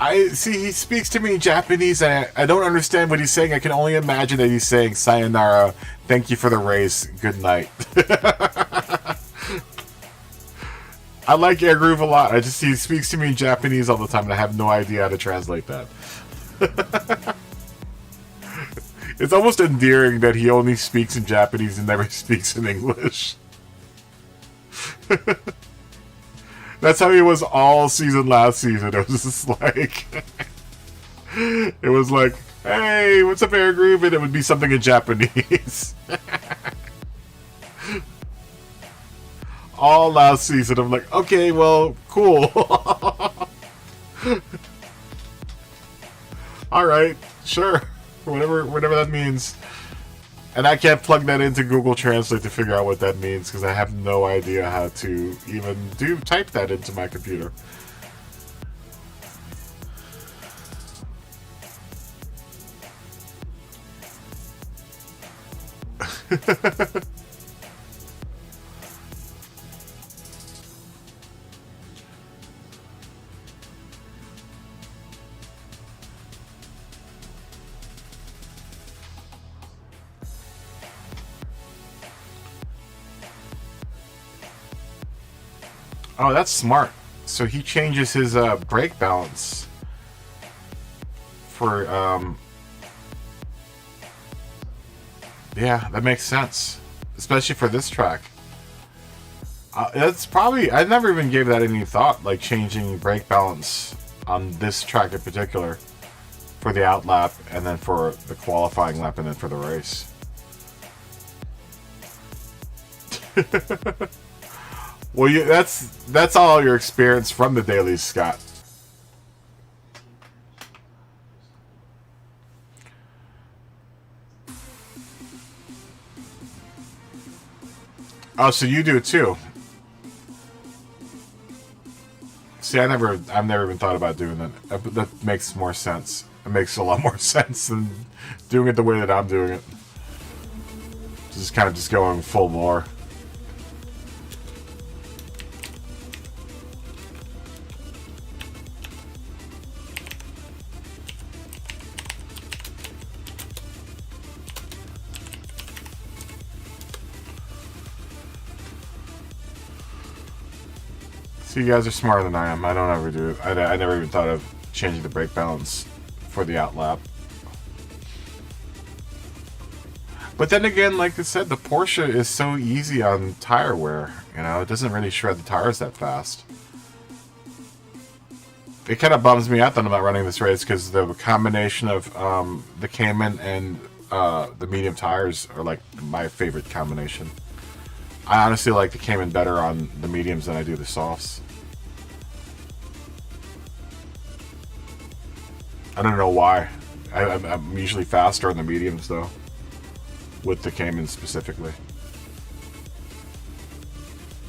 I see he speaks to me in Japanese, and I don't understand what he's saying. I can only imagine that he's saying sayonara, thank you for the race, good night. I like Air Groove a lot. He speaks to me in Japanese all the time, and I have no idea how to translate that. It's almost endearing that he only speaks in Japanese and never speaks in English. That's how he was all season last season. It was just like... it was like, hey, what's up, Air Groove? And it would be something in Japanese. All last season, I'm like, okay, well, cool. Alright, sure. Whatever that means. And I can't plug that into Google Translate to figure out what that means, because I have no idea how to even type that into my computer. Oh, that's smart. So he changes his brake balance for yeah, that makes sense, especially for this track. That's probably, I never even gave that any thought, like changing brake balance on this track in particular for the out lap, and then for the qualifying lap, and then for the race. Well, that's all your experience from the dailies, Scott. Oh, so you do it too. See, I've never even thought about doing that. That makes more sense. It makes a lot more sense than doing it the way that I'm doing it. Just kind of just going full bore. So you guys are smarter than I am. I don't ever do it. I never even thought of changing the brake balance for the outlap. But then again, like I said, the Porsche is so easy on tire wear. You know, it doesn't really shred the tires that fast. It kind of bums me out that I'm not running this race because the combination of the Cayman and the medium tires are like my favorite combination. I honestly like the Cayman better on the mediums than I do the softs. I don't know why. I'm usually faster on the mediums though. With the Cayman specifically.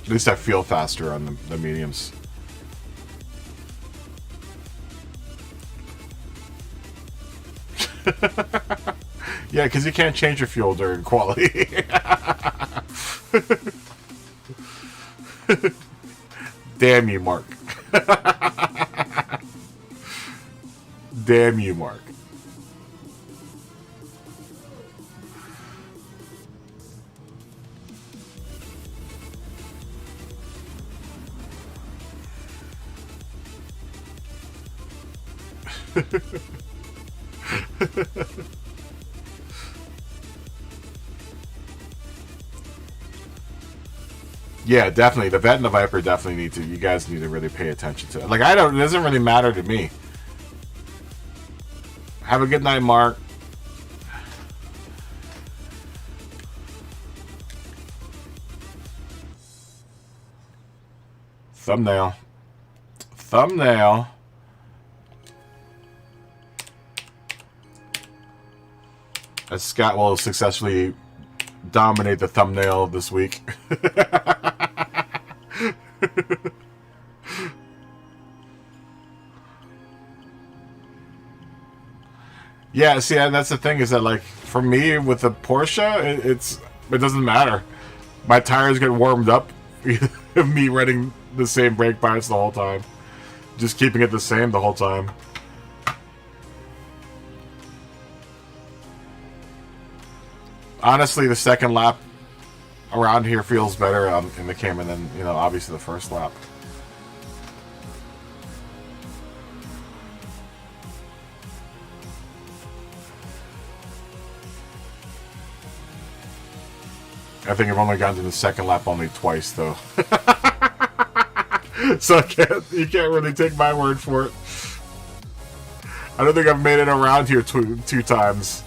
At least I feel faster on the mediums. Yeah, because you can't change your fuel during quality. Damn you, Mark. Damn you, Mark. Yeah, definitely. The Vet and the Viper definitely need to. You guys need to really pay attention to it. Like, it doesn't really matter to me. Have a good night, Mark. Thumbnail. Thumbnail. As Scott will successfully dominate the thumbnail this week. Yeah, see, and that's the thing is that, like, for me with the Porsche, it doesn't matter. My tires get warmed up of me running the same brake bias the whole time, just keeping it the same the whole time. Honestly, the second lap around here feels better in the Cayman than, you know, obviously the first lap. I think I've only gotten to the second lap only twice, though. So you can't really take my word for it. I don't think I've made it around here two times.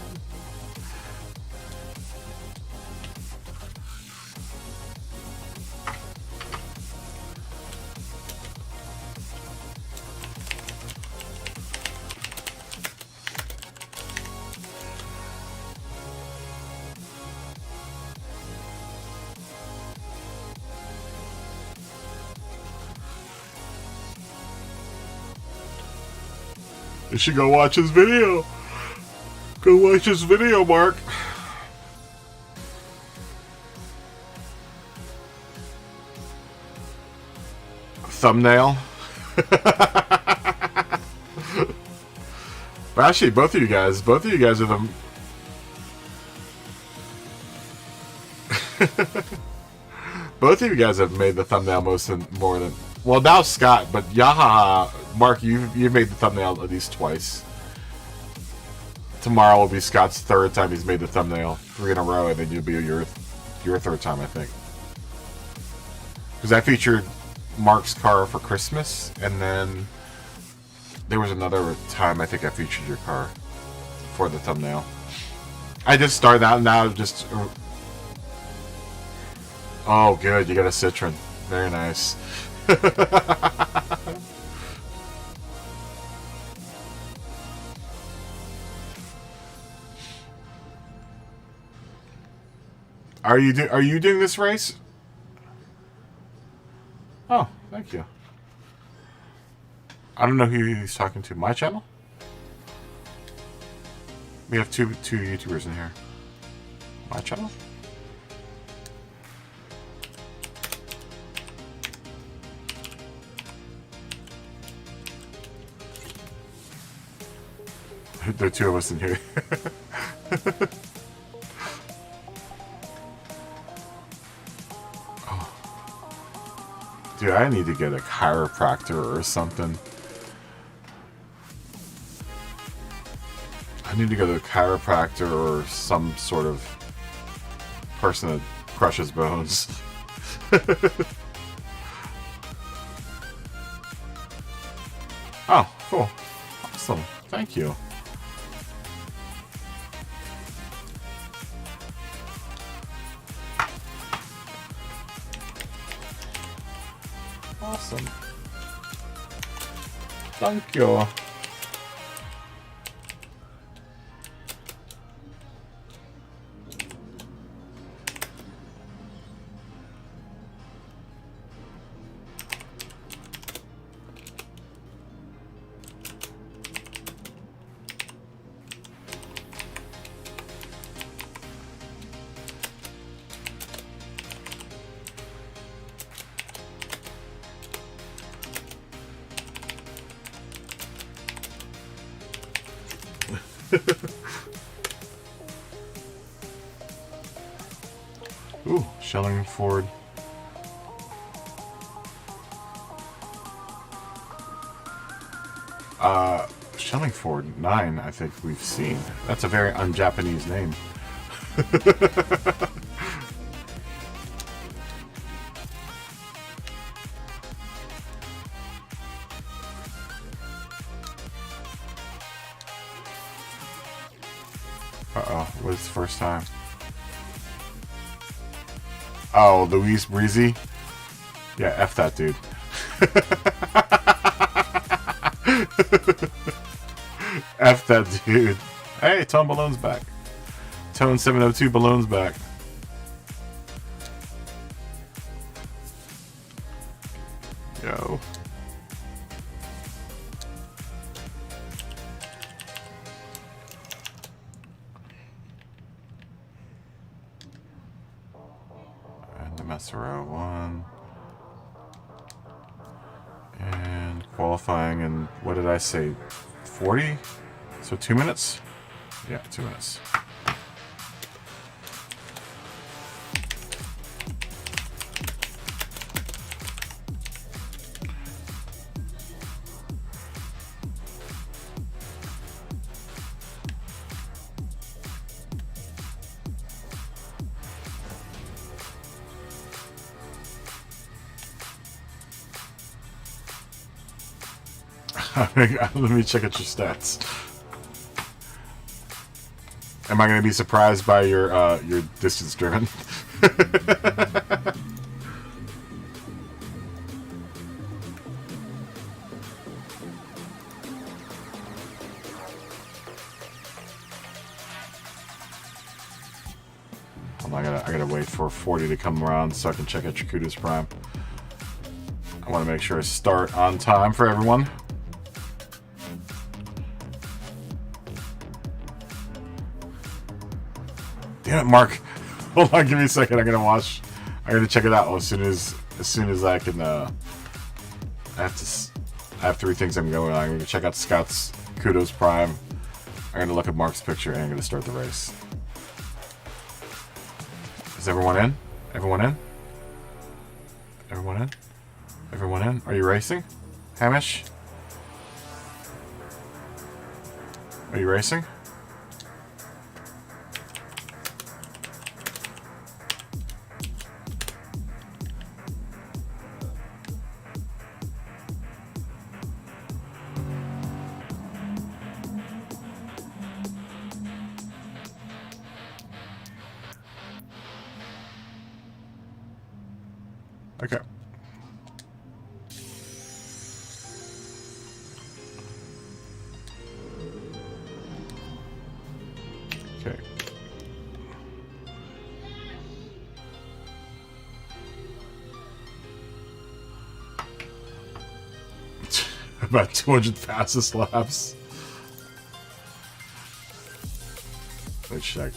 You should go watch his video. Go watch his video, Mark. Thumbnail. But actually, both of you guys are the... Both of you guys have made the thumbnail more than... Well, now Scott, but Yahaha, Mark, you've made the thumbnail at least twice. Tomorrow will be Scott's third time he's made the thumbnail. 3 in a row, and then you'll be your third time, I think. Because I featured Mark's car for Christmas, and then there was another time I think I featured your car for the thumbnail. I just started out now, just... Oh, good, you got a Citroen. Very nice. Are you doing this race? Oh, thank you. I don't know who he's talking to. My channel? We have two YouTubers in here. My channel? There are two of us in here. Oh. Dude, I need to get a chiropractor or something. I need to go to a chiropractor or some sort of person that crushes bones. Oh, cool. Awesome. Thank you. Awesome. Thank you. Ooh, Shellingford. Shellingford 9, I think we've seen. That's a very un-Japanese name. Uh-oh, what is the first time? Oh, Luis Breezy? Yeah, F that dude. F that dude. Hey, Tone Balloon's back. Tone 702 Balloon's back. Yo. And the Messero 1. And qualifying in, what did I say, 40? So 2 minutes? Yeah, 2 minutes. Let me check out your stats. Am I going to be surprised by your distance driven? I gotta wait for 40 to come around so I can check out your Kudos Prime. I want to make sure I start on time for everyone. Damn it, Mark. Hold on, give me a second. I'm gonna check it out as soon as I can. I have 3 things I'm going on. I'm gonna check out Scott's Kudos Prime. I'm gonna look at Mark's picture and I'm gonna start the race. Is everyone in? Everyone in? Everyone in? Everyone in? Are you racing? Hamish? Are you racing? Okay. Okay. About 200 fastest laps. Let's check.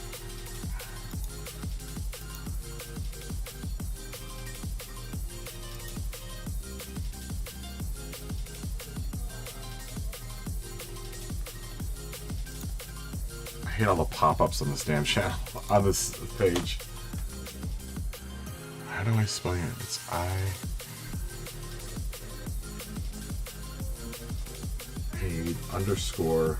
I hate all the pop-ups on this damn channel, on this page. How do I spell it? It's paid underscore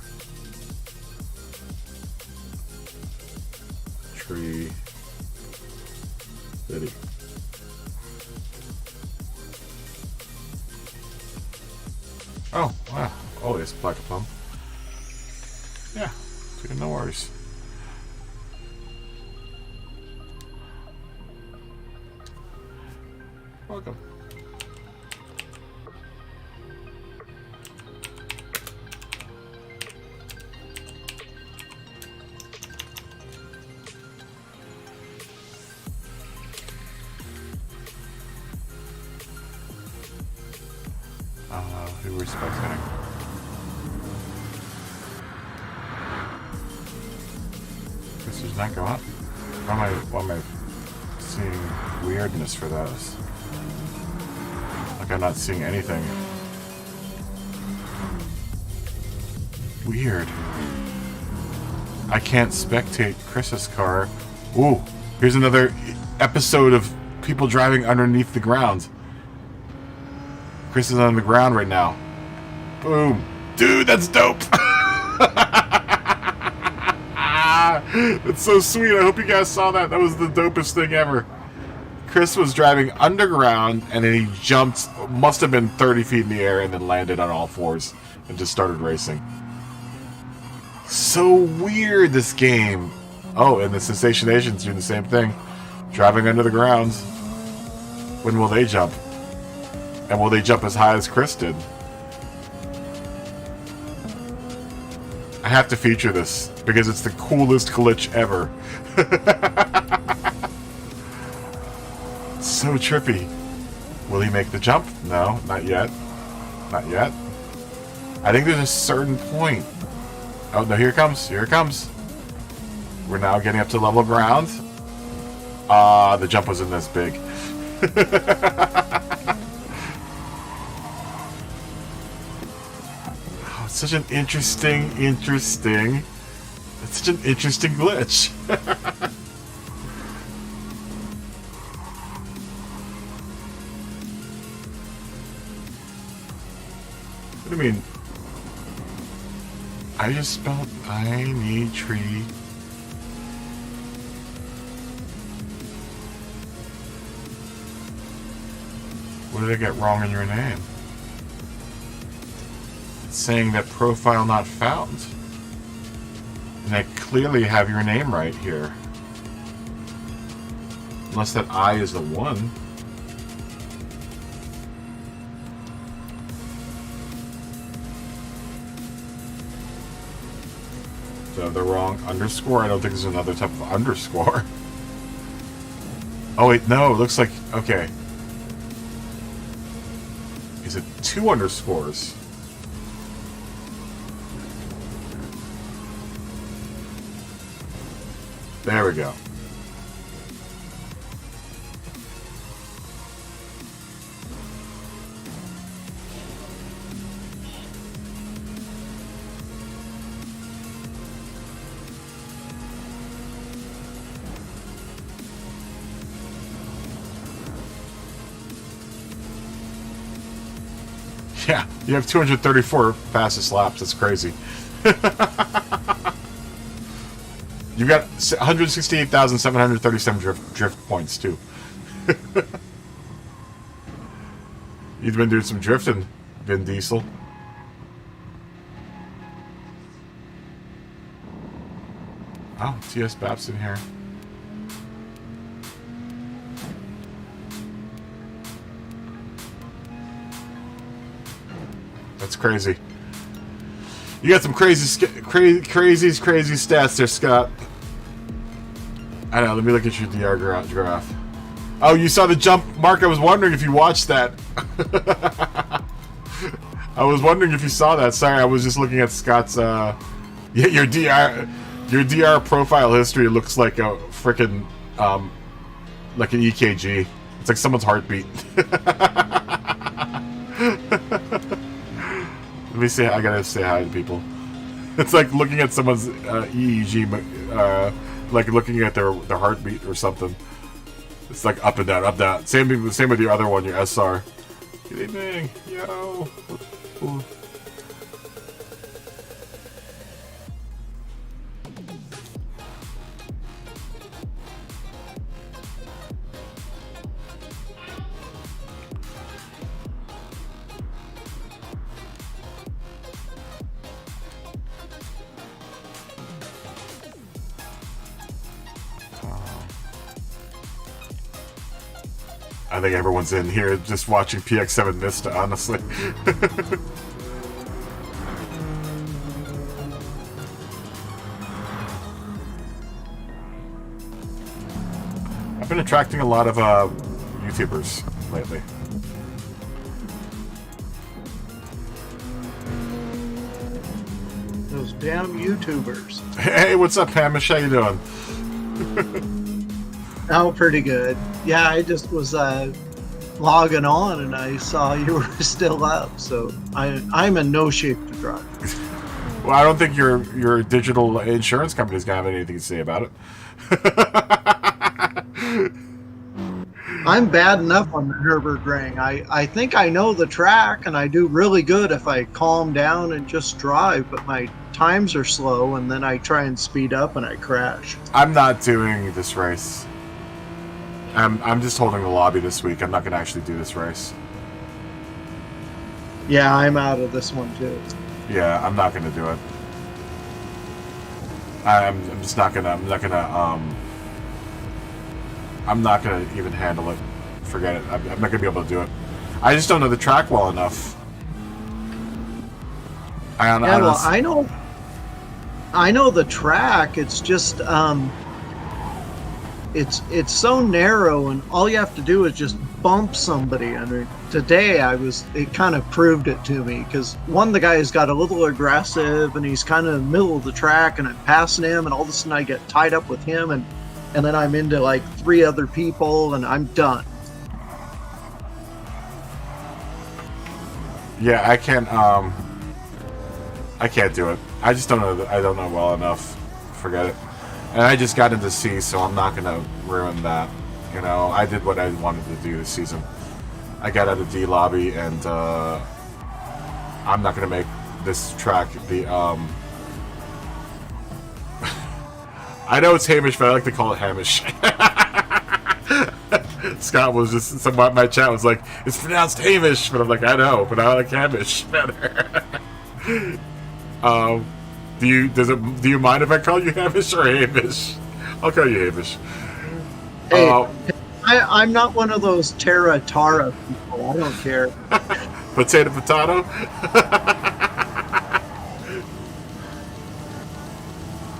tree city. Oh, wow. Oh, it's Black Plum. Yeah, no worries. Welcome. Who we're spectating? Guess there's not go up. Why am I seeing weirdness for those? Like I'm not seeing anything. Weird. I can't spectate Chris's car. Ooh, here's another episode of people driving underneath the ground. Chris is on the ground right now. Boom. Dude, that's dope. It's so sweet. I hope you guys saw that. That was the dopest thing ever. Chris was driving underground and then he jumped, must have been 30 feet in the air, and then landed on all fours and just started racing. So weird, this game. Oh, and the Sensation Asians doing the same thing. Driving under the ground. When will they jump? And will they jump as high as Chris did? I have to feature this because it's the coolest glitch ever. So trippy. Will he make the jump? No, not yet. Not yet. I think there's a certain point. Oh no, here it comes. Here it comes. We're now getting up to level ground. The jump wasn't this big. Such an interesting. It's such an interesting glitch. What do you mean? I just spelled I need tree. What did I get wrong in your name? Saying that profile not found. And I clearly have your name right here. Unless that I is the one. So the wrong underscore? I don't think there's another type of underscore. Oh wait, no, it looks like, okay. Is it 2 underscores? There we go. Yeah, you have 234 fastest laps. That's crazy. You've got 168,737 drift points, too. You've been doing some drifting, Vin Diesel. Oh, T.S. Babson here. That's crazy. You got some crazy stats there, Scott. I don't know, let me look at your DR graph. Oh, you saw the jump, Mark. I was wondering if you watched that. I was wondering if you saw that. Sorry, I was just looking at Scott's, yeah, your Your DR profile history looks like a freaking like an EKG. It's like someone's heartbeat. Let me say, I gotta say hi to people. It's like looking at someone's EEG, like looking at their heartbeat or something. It's like up and down, up down. Same with your other one, your SR. Good evening, yo. Ooh. I think everyone's in here just watching PX7 Vista, honestly. I've been attracting a lot of YouTubers lately. Those damn YouTubers. Hey, what's up, Hamish? How you doing? Oh, pretty good. Yeah, I just was logging on and I saw you were still up, so I'm in no shape to drive. Well, I don't think your digital insurance company's gonna have anything to say about it. I'm bad enough on the Nurburgring. I think I know the track and I do really good if I calm down and just drive, but my times are slow and then I try and speed up and I crash. I'm not doing this race. I'm just holding the lobby this week. I'm not going to actually do this race. Yeah, I'm out of this one too. Yeah, I'm not going to do it. I'm just not going to. I'm not going to even handle it. Forget it. I'm not going to be able to do it. I just don't know the track well enough. I know the track. It's just it's so narrow, and all you have to do is just bump somebody. I mean, today it kind of proved it to me, because the guy's got a little aggressive and he's kind of in the middle of the track and I'm passing him, and all of a sudden I get tied up with him, and then I'm into like 3 other people and I'm done. Yeah, I can't do it. I just don't know. I don't know well enough. Forget it. And I just got into C, so I'm not gonna ruin that. You know, I did what I wanted to do this season. I got out of D lobby, and I'm not gonna make this track the I know it's Hamish, but I like to call it Hamish. Scott was just somewhat. My chat was like, "It's pronounced Hamish," but I'm like, "I know, but I like Hamish better." Do you mind if I call you Hamish or Hamish? I'll call you Hamish. Hey, I'm not one of those Terra Tara people. I don't care. Potato.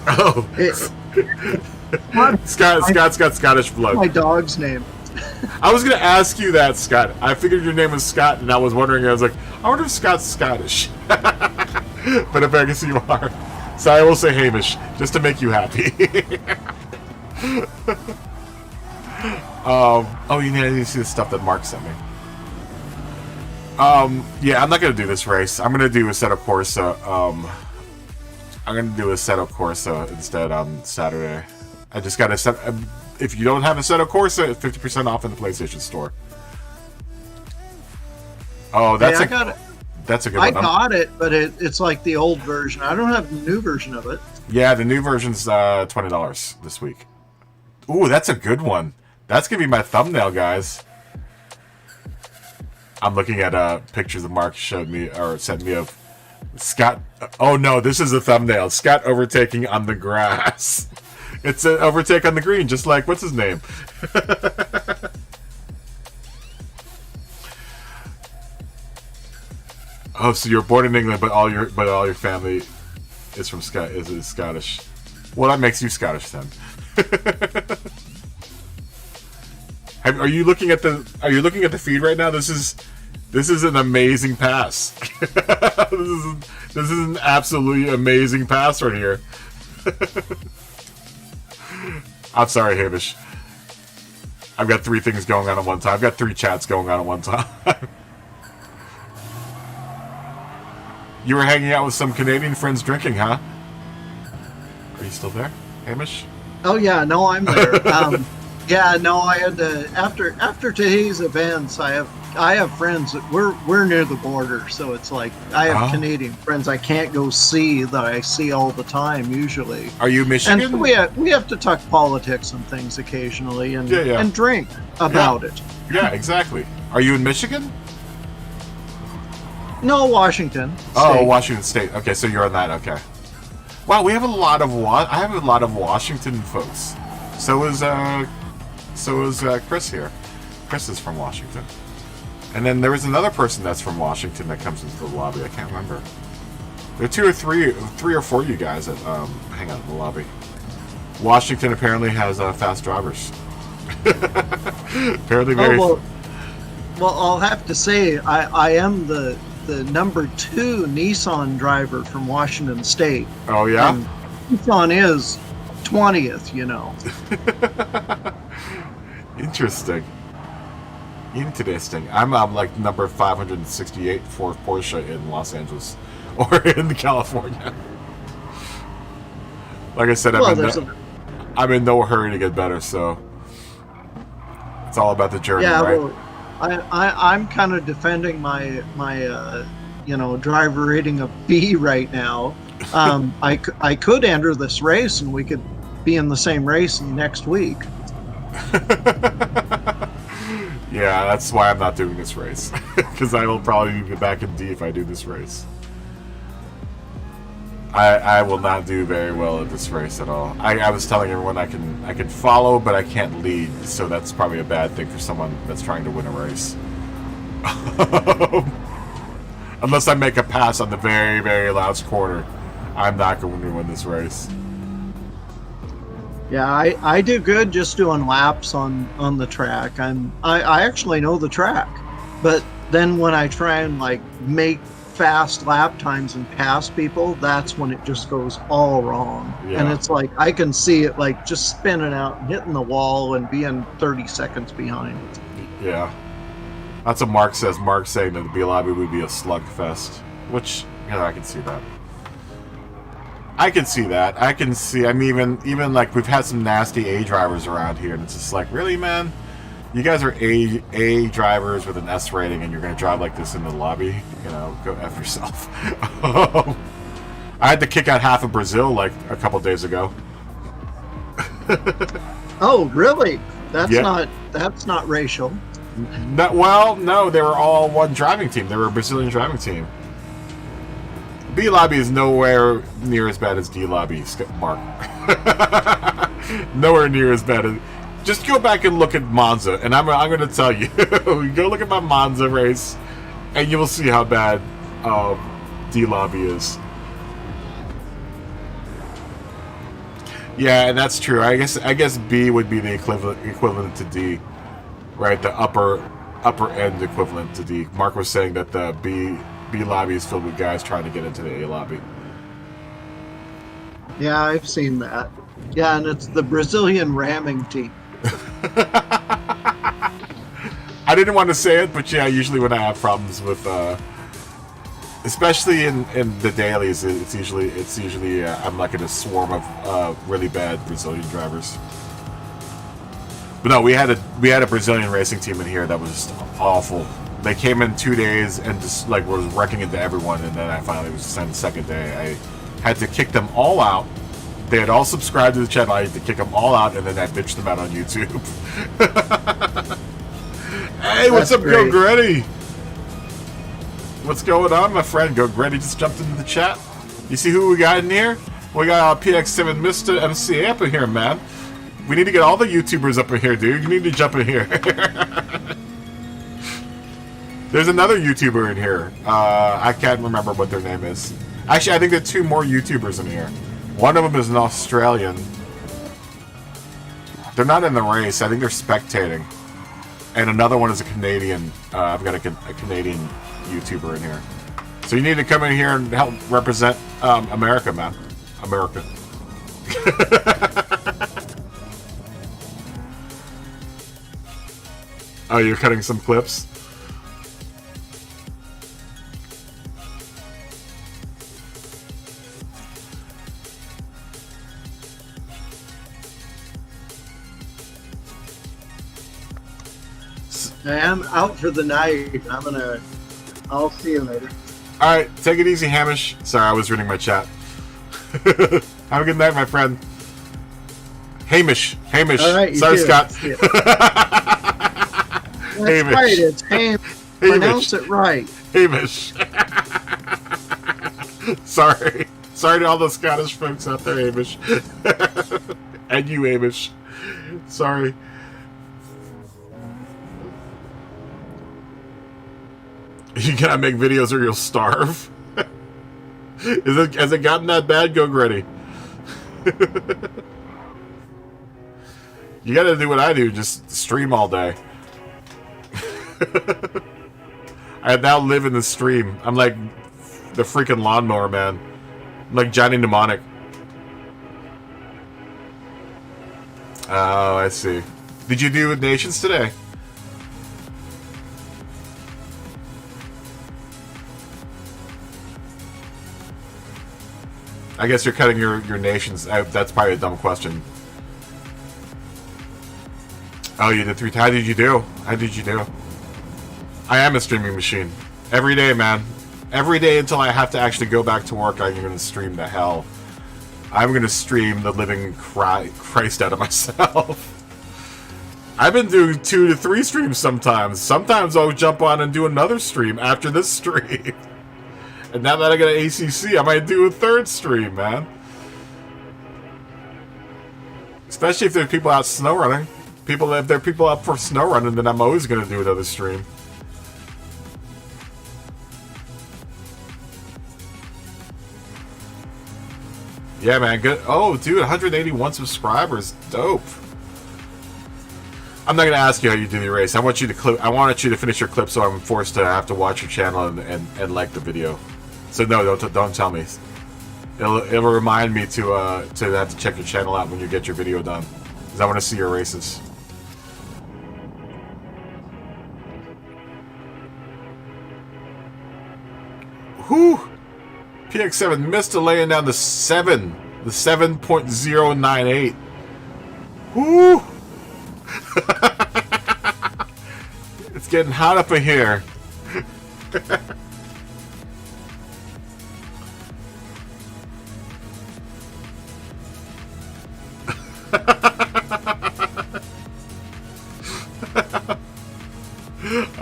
Oh. Scott's got Scottish blood. My dog's name. I was gonna ask you that, Scott. I figured your name was Scott, and I was wondering. I was like, I wonder if Scott's Scottish. But if I guess you are, so I will say Hamish just to make you happy. Oh, you need to see the stuff that Mark sent me. Yeah, I'm not gonna do this race. I'm gonna do Assetto Corsa. I'm gonna do Assetto Corsa instead on Saturday. I just gotta set. If you don't have Assetto Corsa, it's 50% off in the PlayStation Store. Oh, that's that's a good one. I got it, but it's like the old version. I don't have the new version of it. Yeah, the new version's $20 this week. Ooh, that's a good one. That's gonna be my thumbnail, guys. I'm looking at pictures that Mark showed me or sent me of Scott. Oh no, this is a thumbnail. Scott overtaking on the grass. It's an overtake on the green, just like what's his name. Oh, so you're born in England, but all your family is from is Scottish. Well, that makes you Scottish then. Are you looking at the feed right now? This is an amazing pass. This is an absolutely amazing pass right here. I'm sorry, Hamish. I've got 3 things going on at one time. I've got 3 chats going on at one time. You were hanging out with some Canadian friends drinking, huh? Are you still there, Hamish? Oh yeah, no, I'm there. Yeah, no, I had to after today's events. I have friends that we're near the border, so it's like I have Canadian friends I can't go see that I see all the time usually. Are you Michigan? And we have to talk politics and things occasionally, and and drink about it. Yeah, exactly. Are you in Michigan? No, Washington State. Oh, Washington State. Okay, so you're on that. Okay. Wow, we have a lot of I have a lot of Washington folks. So is Chris here. Chris is from Washington. And then there was another person that's from Washington that comes into the lobby. I can't remember. There are 3 or 4 of you guys that hang out in the lobby. Washington apparently has fast drivers. Apparently very. Well, I'll have to say I am the number 2 Nissan driver from Washington State. Oh yeah. And Nissan is 20th, you know. Interesting. I'm like number 568 for Porsche in Los Angeles or in California. Like I said, I'm in no hurry to get better, so it's all about the journey, right? Well, I'm kind of defending my driver rating of B right now. I could enter this race and we could be in the same race next week. Yeah, that's why I'm not doing this race. Because I will probably be back in D if I do this race. I will not do very well at this race at all. I was telling everyone I can follow, but I can't lead, so that's probably a bad thing for someone that's trying to win a race. Unless I make a pass on the very, very last corner, I'm not going to win this race. Yeah, I do good just doing laps on the track. I actually know the track, but then when I try and like make fast lap times and pass people, that's when it just goes all wrong. Yeah. And it's like I can see it like just spinning out and hitting the wall and being 30 seconds behind. Yeah, that's what Mark says. Mark's saying that the B lobby would be a slugfest, which I can see that. I can see that. I can see. I mean, even like we've had some nasty A drivers around here, and it's just like, really, man? You guys are A drivers with an S rating, and you're going to drive like this in the lobby? Go F yourself. I had to kick out half of Brazil like a couple days ago. Oh, really? That's not racial. No, they were all one driving team. They were a Brazilian driving team. B lobby is nowhere near as bad as D lobby, Mark. Nowhere near as bad as. Just go back and look at Monza, and I'm going to tell you. Go look at my Monza race, and you will see how bad D lobby is. Yeah, and that's true. I guess B would be the equivalent to D, right? The upper end equivalent to D. Mark was saying that the B lobby is filled with guys trying to get into the A lobby. Yeah, I've seen that. Yeah, and it's the Brazilian ramming team. I didn't want to say it, but yeah, usually when I have problems with, especially in the dailies, it's usually I'm like in a swarm of really bad Brazilian drivers. But no, we had a Brazilian racing team in here that was just awful. They came in 2 days and just like was wrecking into everyone, and then I finally was just on the second day. I had to kick them all out. They had all subscribed to the channel. I had to kick them all out, and then I bitched them out on YouTube. Hey, what's up, Go Gretty? What's going on, my friend? Go Gretty just jumped into the chat. You see who we got in here? We got PX7 Mr. MC up in here, man. We need to get all the YouTubers up in here, dude. You need to jump in here. There's another YouTuber in here. I can't remember what their name is. Actually, I think there are 2 more YouTubers in here. One of them is an Australian. They're not in the race. I think they're spectating. And another one is a Canadian. I've got a Canadian YouTuber in here. So you need to come in here and help represent America, man. America. Oh, you're cutting some clips? I am out for the night. I'll see you later. Alright, take it easy, Hamish. Sorry, I was reading my chat. Have a good night, my friend. Hamish. All right, Sorry, too. Scott. That's Hamish. right, it's Hamish. Pronounce it right. Hamish. Sorry. Sorry to all the Scottish folks out there, Hamish. And you, Hamish. Sorry. You gotta make videos or you'll starve. Has it gotten that bad? Go Gretty. You gotta do what I do, just stream all day. I now live in the stream. I'm like the freaking lawnmower man. I'm like Johnny Mnemonic. Oh, I see. Did you do Nations today? I guess you're cutting your Nations. That's probably a dumb question. Oh, you did 3 times. How did you do? How did you do? I am a streaming machine. Every day, man. Every day until I have to actually go back to work, I'm going to stream the hell. I'm going to stream the living Christ out of myself. I've been doing 2 to 3 streams sometimes. Sometimes I'll jump on and do another stream after this stream. And now that I got an ACC, I might do a 3rd stream, man. Especially if there are people out snow running. If there are people up for snow running, then I'm always going to do another stream. Yeah, man, good. Oh, dude, 181 subscribers. Dope. I'm not going to ask you how you do the race. I want you to finish your clip so I'm forced to have to watch your channel and like the video. So no, don't tell me. It'll remind me to have to check your channel out when you get your video done, because I want to see your races. Whew! PX7 missed laying down the 7.098. Whoo! It's getting hot up in here.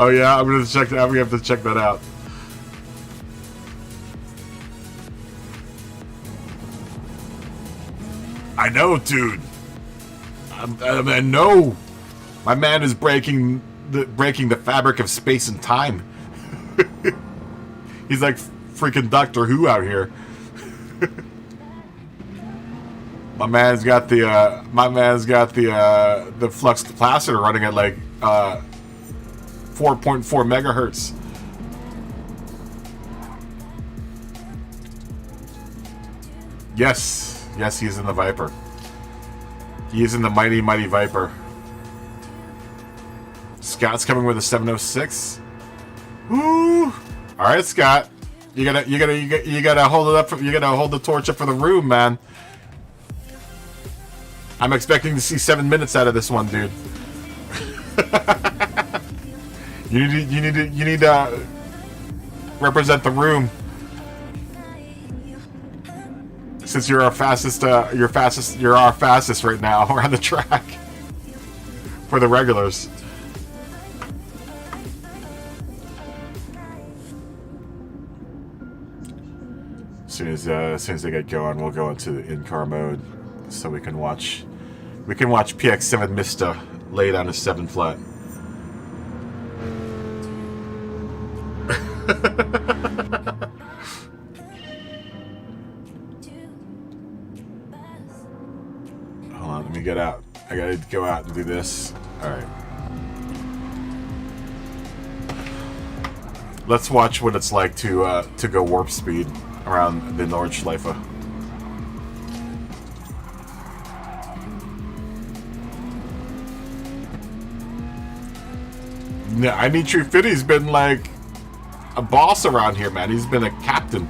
Oh yeah, I'm gonna check that. I'm gonna have to check that out. I know, dude. I know. My man is breaking the fabric of space and time. He's like freaking Doctor Who out here. My man's got the flux capacitor running at like 4.4 megahertz. Yes, he's in the Viper. He is in the mighty Viper. Scott's coming with a 706. Woo! All right, Scott. You gotta hold it up. You gotta hold the torch up for the room, man. I'm expecting to see 7 minutes out of this one, dude. You need to represent the room. Since you're our fastest right now around the track for the regulars. As soon as they get going, we'll go into the in-car mode so we can watch PX7 Mista lay down a 7 flat. Hold on, let me get out. I gotta go out and do this. Alright. Let's watch what it's like to go warp speed around the NORDSCHLEIFE. Yeah, I need True Fit. He's been like a boss around here, man. He's been a captain.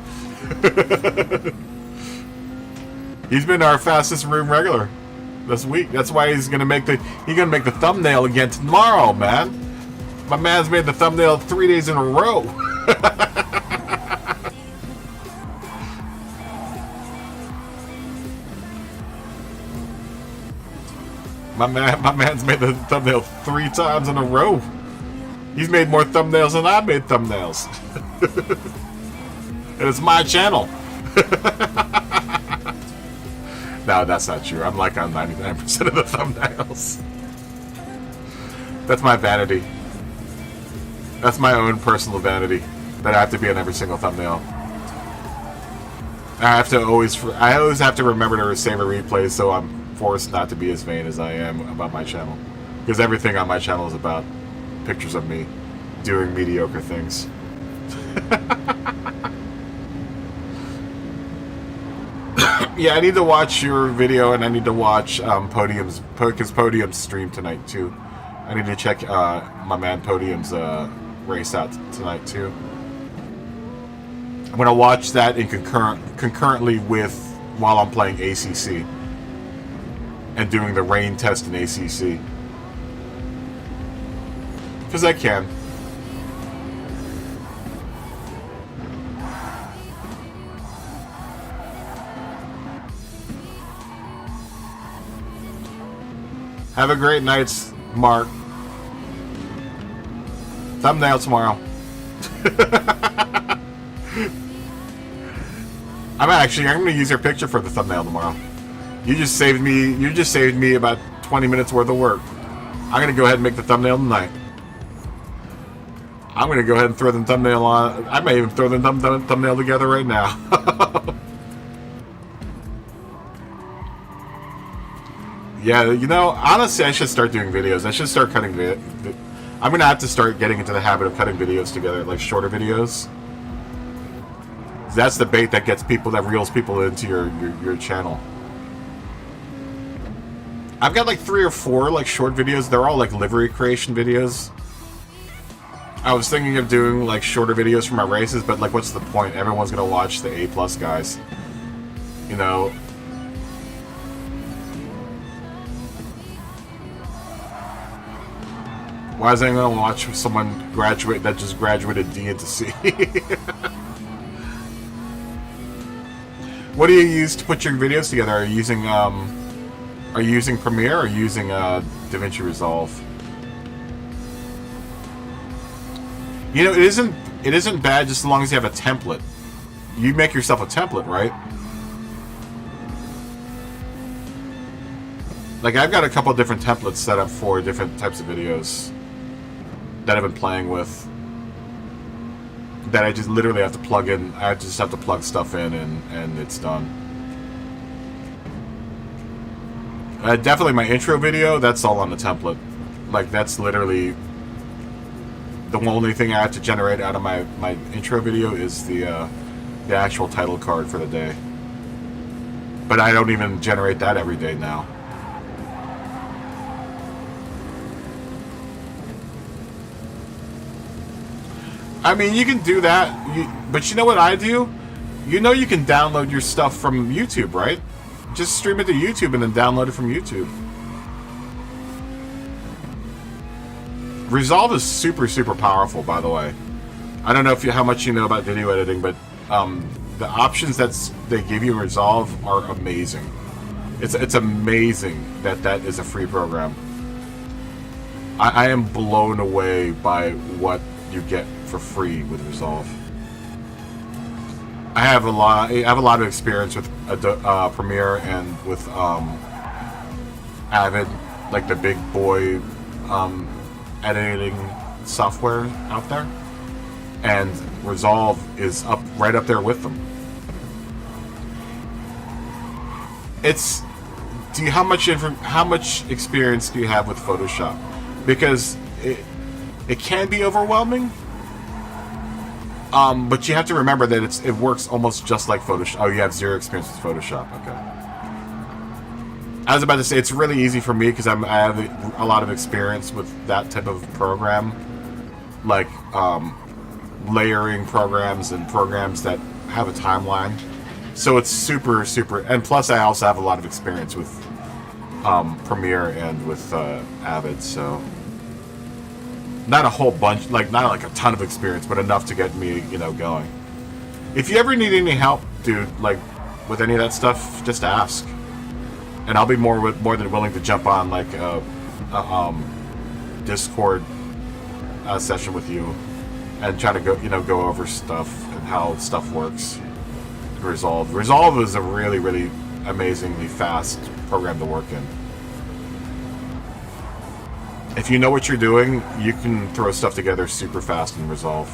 He's been our fastest room regular this week. That's why he's gonna make the thumbnail again tomorrow, man. My man's made the thumbnail 3 days in a row. My man's made the thumbnail 3 times in a row. He's made more thumbnails than I made thumbnails. And it's my channel. No, that's not true. I'm like on 99% of the thumbnails. That's my vanity. That's my own personal vanity. That I have to be on every single thumbnail. I always have to remember to save a replay, so I'm forced not to be as vain as I am about my channel. Because everything on my channel is about pictures of me doing mediocre things. Yeah, I need to watch your video, and I need to watch Podium's stream tonight too. I need to check my man Podium's race out tonight too. I'm gonna watch that in concurrently while I'm playing ACC and doing the rain test in ACC, because I can. Have a great night, Mark. Thumbnail tomorrow. I'm gonna use your picture for the thumbnail tomorrow. You just saved me about 20 minutes worth of work. I'm gonna go ahead and make the thumbnail tonight. I'm gonna go ahead and throw the thumbnail on. I may even throw the thumbnail together right now. Yeah, you know, honestly, I should start doing videos. I should start cutting I'm gonna have to start getting into the habit of cutting videos together, like shorter videos. That's the bait that reels people into your channel. I've got like 3 or 4 like short videos. They're all like livery creation videos. I was thinking of doing like shorter videos for my races, but like, what's the point? Everyone's gonna watch the A+ guys, you know. Why is anyone gonna watch someone that just graduated D into C? What do you use to put your videos together? Are you using Premiere or using DaVinci Resolve? You know, it isn't bad just as long as you have a template. You make yourself a template, right? Like, I've got a couple different templates set up for different types of videos that I've been playing with, that I just literally have to plug in. I just have to plug stuff in and it's done. Definitely my intro video, that's all on the template. Like, that's literally the only thing I have to generate out of my intro video is the actual title card for the day. But I don't even generate that every day now. I mean, you can do that, but you know what I do? You know, you can download your stuff from YouTube, right? Just stream it to YouTube and then download it from YouTube. Resolve is super, super powerful, by the way. I don't know how much you know about video editing, but the options that they give you in Resolve are amazing. It's amazing that is a free program. I am blown away by what you get for free with Resolve. I have a lot of experience with Premiere and with Avid, like the big boy editing software out there, and Resolve is right up there with them. How much experience do you have with Photoshop? Because it can be overwhelming. But you have to remember that it works almost just like Photoshop. Oh, you have 0 experience with Photoshop. Okay. I was about to say, it's really easy for me because I have a lot of experience with that type of program. like layering programs and programs that have a timeline. So it's super, super, and plus I also have a lot of experience with Premiere and with Avid, so not a whole bunch, like not like a ton of experience, but enough to get me, you know, going. If you ever need any help, dude, like with any of that stuff, just ask, and I'll be more than willing to jump on like a Discord session with you and try to go over stuff and how stuff works. Resolve is a really, really amazingly fast program to work in. If you know what you're doing, you can throw stuff together super fast in Resolve.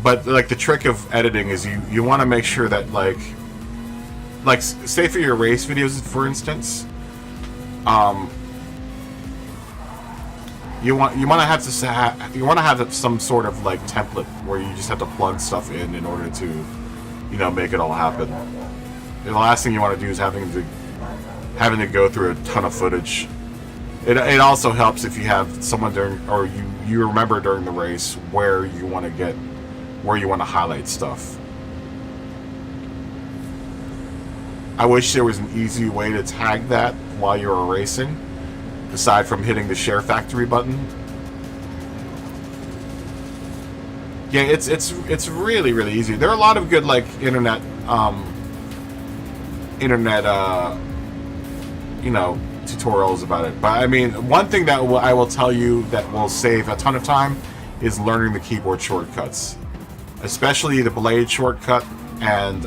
But like the trick of editing is you want to make sure that like say for your race videos, for instance, you want to have some sort of like template where you just have to plug stuff in order to, you know, make it all happen. And the last thing you want to do is having to go through a ton of footage. It also helps if you have someone you remember during the race where you want to highlight stuff. I wish there was an easy way to tag that while you were racing, aside from hitting the Share Factory button. Yeah, it's really, really easy. There are a lot of good like internet you know, tutorials about it. But I mean, one thing that I will tell you that will save a ton of time is learning the keyboard shortcuts, especially the blade shortcut, and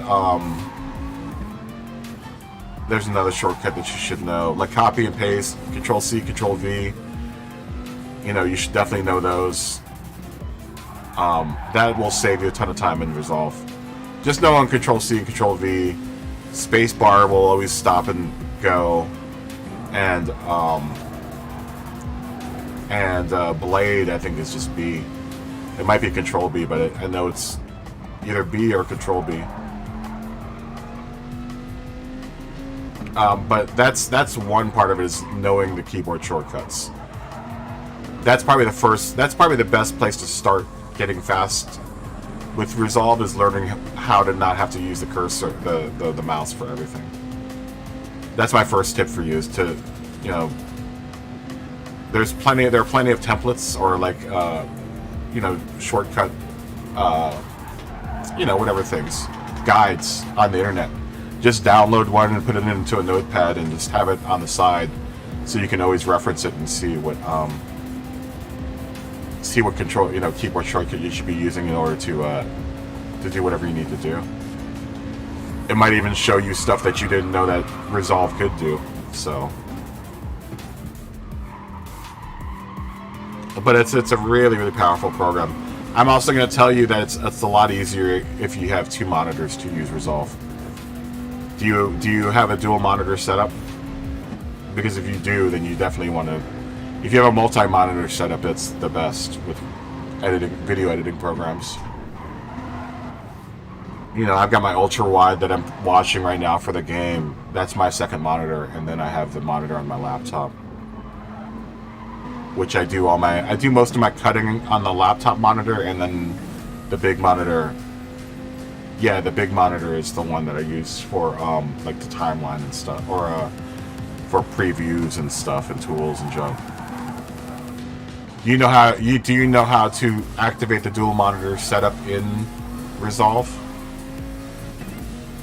there's another shortcut that you should know, like copy and paste, Control C, Control V. You know, you should definitely know those. That will save you a ton of time in Resolve. Just know on Control C and Control V, space bar will always stop and go, and blade I think is just B. It might be Control B, but I know it's either B or Control B. But that's one part of it, is knowing the keyboard shortcuts. That's probably the best place to start getting fast with Resolve, is learning how to not have to use the cursor, the mouse for everything. That's my first tip for you, is to, you know, there are plenty of templates or like you know, shortcut you know, whatever things, guides on the internet. Just download one and put it into a notepad and just have it on the side, so you can always reference it and see what control, you know, keyboard shortcut you should be using in order to do whatever you need to do. It might even show you stuff that you didn't know that Resolve could do. So, but it's a really, really powerful program. I'm also going to tell you that it's a lot easier if you have two monitors to use Resolve. Do you have a dual monitor setup? Because if you do, then you definitely want to. If you have a multi-monitor setup, that's the best with video editing programs. You know, I've got my ultra wide that I'm watching right now for the game. That's my second monitor, and then I have the monitor on my laptop, which I do most of my cutting on the laptop monitor, and then the big monitor. Yeah, the big monitor is the one that I use for like the timeline and stuff, or for previews and stuff and tools and junk. Do you know how to activate the dual monitor setup in Resolve?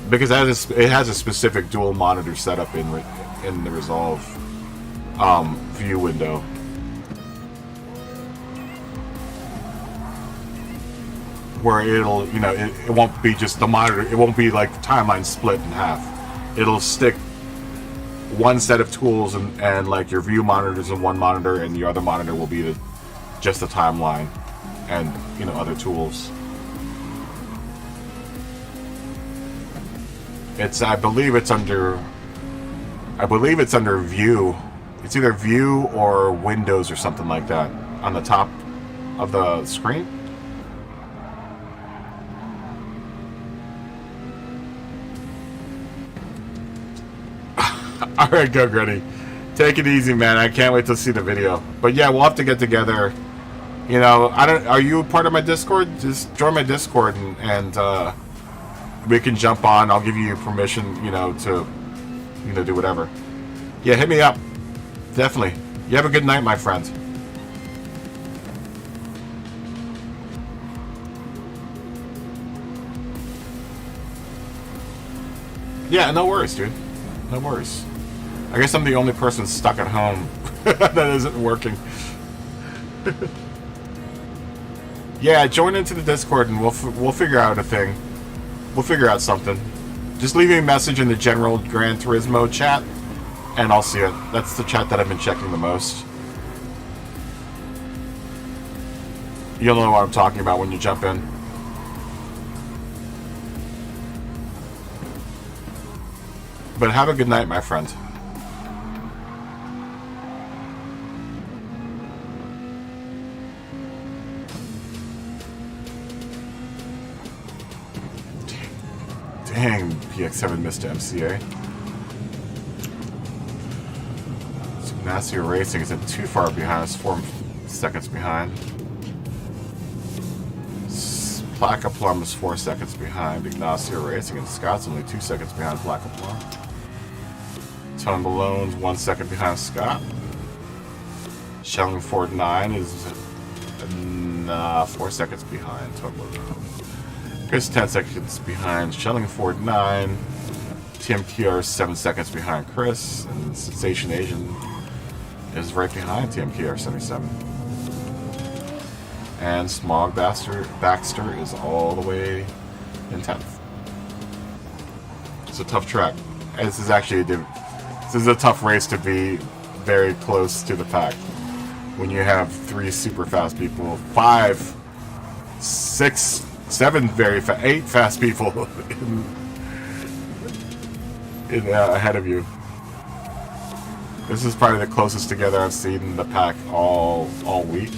Because it has a specific dual monitor setup in the Resolve view window. Where it'll, you know, it won't be just the monitor. It won't be like the timeline split in half. It'll stick one set of tools and like your view monitors in one monitor, and the other monitor will be just the timeline and, you know, other tools. I believe it's under view. It's either view or Windows or something like that on the top of the screen. All right, go Granny. Take it easy, man. I can't wait to see the video. But yeah, we'll have to get together. You know, I don't. Are you part of my Discord? Just join my Discord and we can jump on. I'll give you permission, you know, to do whatever. Yeah, hit me up. Definitely. You have a good night, my friend. Yeah, no worries, dude. No worries. I guess I'm the only person stuck at home that isn't working. Yeah, join into the Discord and we'll figure out a thing. We'll figure out something. Just leave me a message in the general Gran Turismo chat, and I'll see it. That's the chat that I've been checking the most. You'll know what I'm talking about when you jump in. But have a good night, my friend. Dang, PX7 missed MCA. Nasty Racing isn't too far behind. It's 4 seconds behind. Placa Plum is 4 seconds behind. Ignacio Racing and Scott's only 2 seconds behind Placa Plum. Tone Malone's 1 second behind Scott. Shelling Ford 9 is 4 seconds behind Tone Malone. Chris 10 seconds behind Shelling Ford 9. TMKR is 7 seconds behind Chris. And Sensation Asian is right behind TMKR 77. And Smog Baxter is all the way in 10th. It's a tough track. This is actually this is a tough race to be very close to the pack. When you have 3 super fast people, 5, 6, 7 very fast, 8 fast people ahead of you. This is probably the closest together I've seen in the pack all week.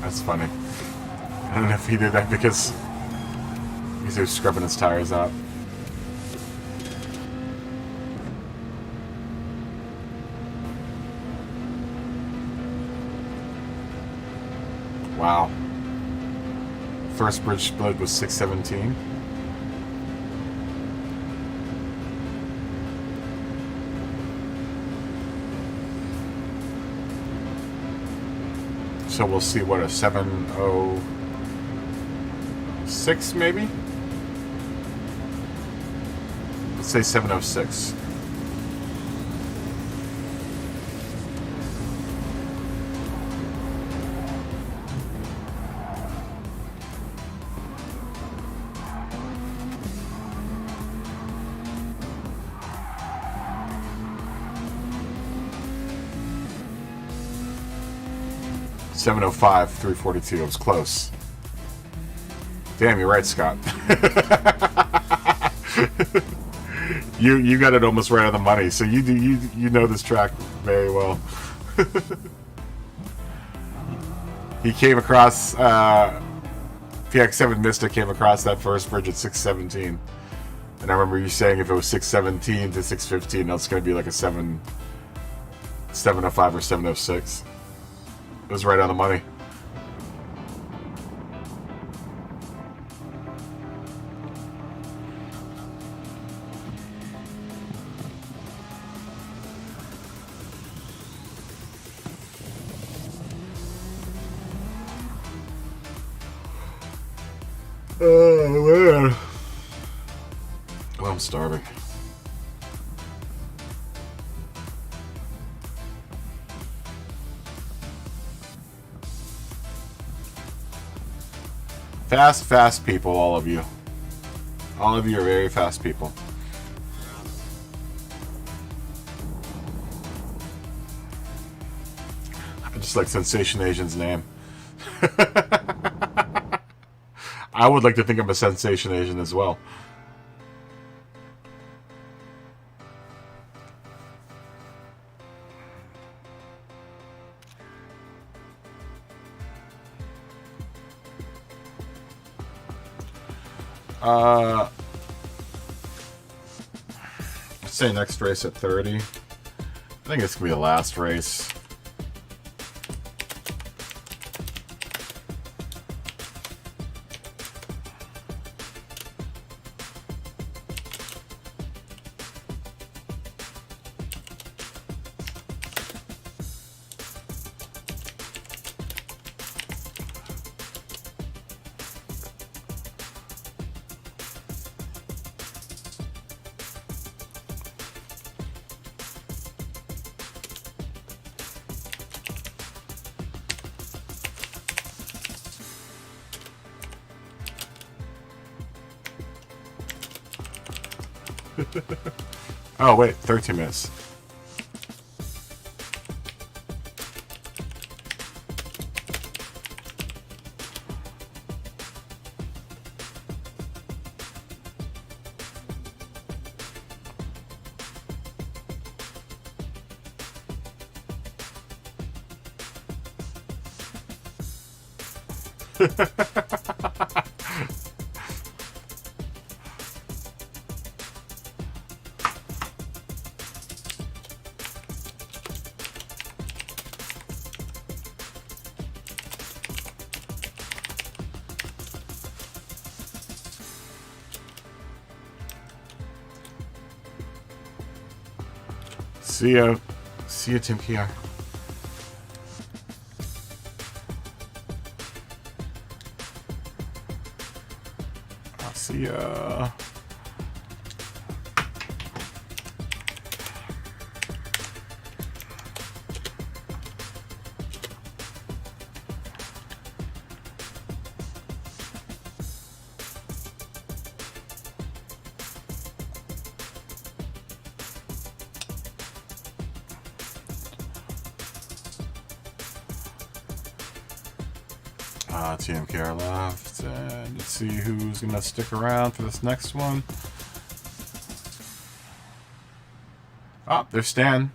That's funny. I don't know if he did that because he was scrubbing his tires out. Wow. First bridge split was 617. So we'll see what a 706 maybe? Let's say 706. .705, 342. It was close. Damn, you're right, Scott. You got it almost right on the money. So you know this track very well. He came across PX7 Mista came across that first bridge at 617, and I remember you saying if it was 617 to 615, that's going to be like a 705 or 706. It was right on the money. Oh man. starving. Fast people, all of you. All of you are very fast people. I just like Sensation Asian's name. I would like to think I'm a Sensation Asian as well. Let's say next race at 30. I think it's gonna be the last race. Oh wait, 13 minutes. See ya, Tim Kiar. I'll see ya. TMKR left, and let's see who's gonna stick around for this next one. Oh, there's Stan.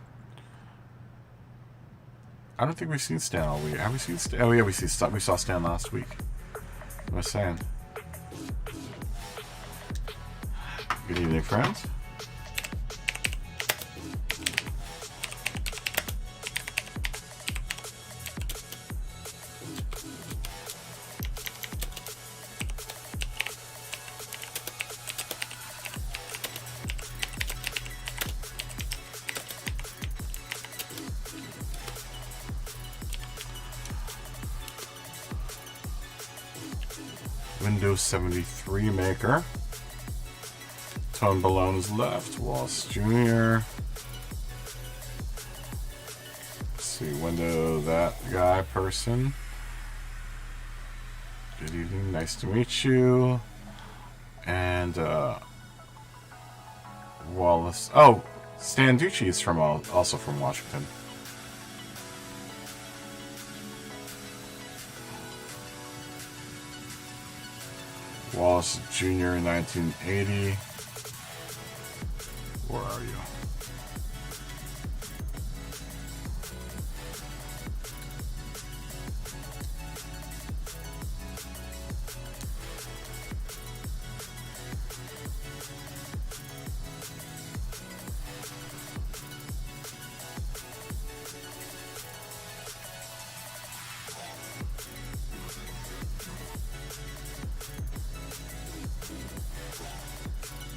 I don't think we've seen Stan all week. Have we seen Stan? Oh yeah, we saw Stan last week. What was I saying? Good evening, friends. Windows 73 maker. Tone Ballone's left. Wallace Jr. Let's see, window that guy person. Good evening, nice to meet you. And Wallace. Oh, Stan Ducci is from also from Washington. Wallace Jr. 1980. Where are you?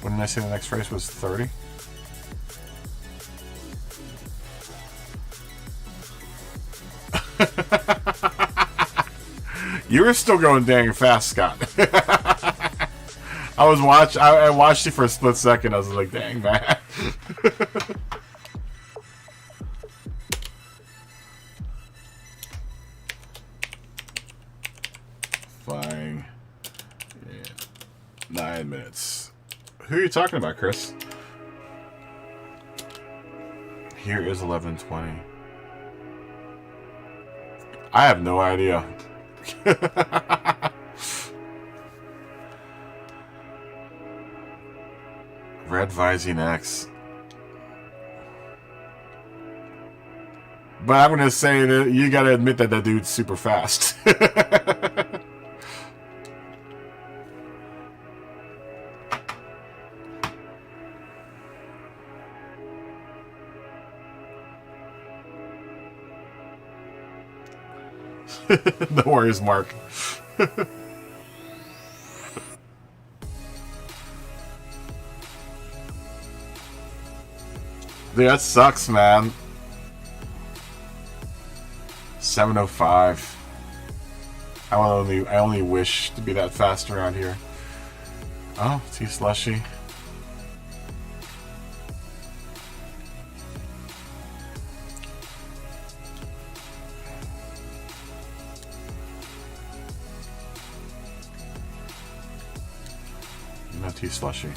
When did I say the next race was 30? You were still going dang fast, Scott. I watched it for a split second. I was like, dang, man. Flying. Yeah. 9 minutes. Who are you talking about, Chris? Here is 11:20. I have no idea. Red Visine X. But I'm gonna say that you gotta admit that that dude's super fast. No worries, Mark. Dude, that sucks, man. 7:05. I only wish to be that fast around here. Oh, tea slushy. No tea slushy.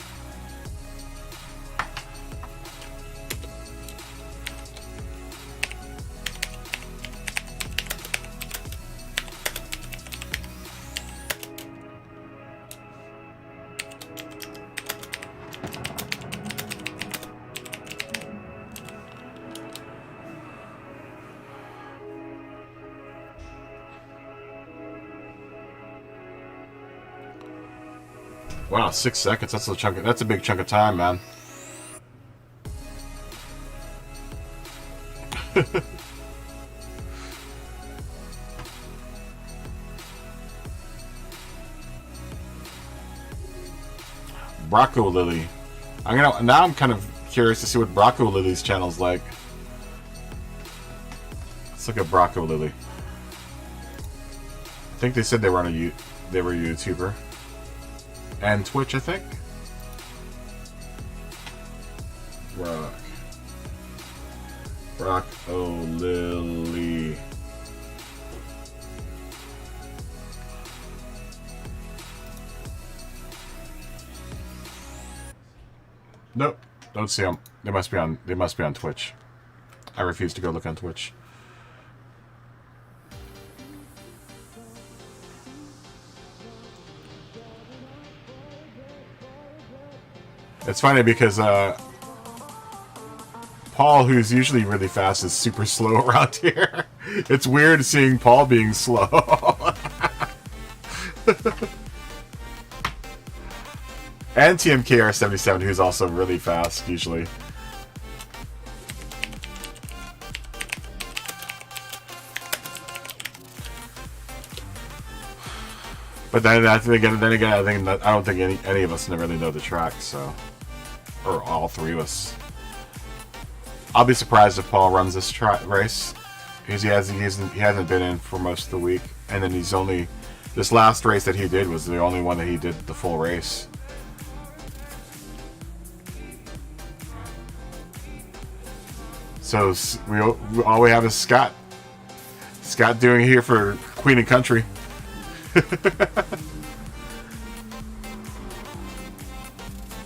Wow, 6 seconds. That's a chunk. That's a big chunk of time, man. Brocco Lily. I'm kind of curious to see what Brocco Lily's channel's like. Let's look at Brocco Lily. I think they said they were a YouTuber. And Twitch, I think. Brocco Lily. Nope, don't see them. They must be on Twitch. I refuse to go look on Twitch. It's funny because Paul, who's usually really fast, is super slow around here. It's weird seeing Paul being slow. And TMKR77, who's also really fast usually. But then again, I don't think any of us really know the track, so. Or all three of us. I'll be surprised if Paul runs this race, because he hasn't been in for most of the week, and then this last race that he did was the only one that he did the full race. So all we have is Scott. Scott doing it here for Queen and Country.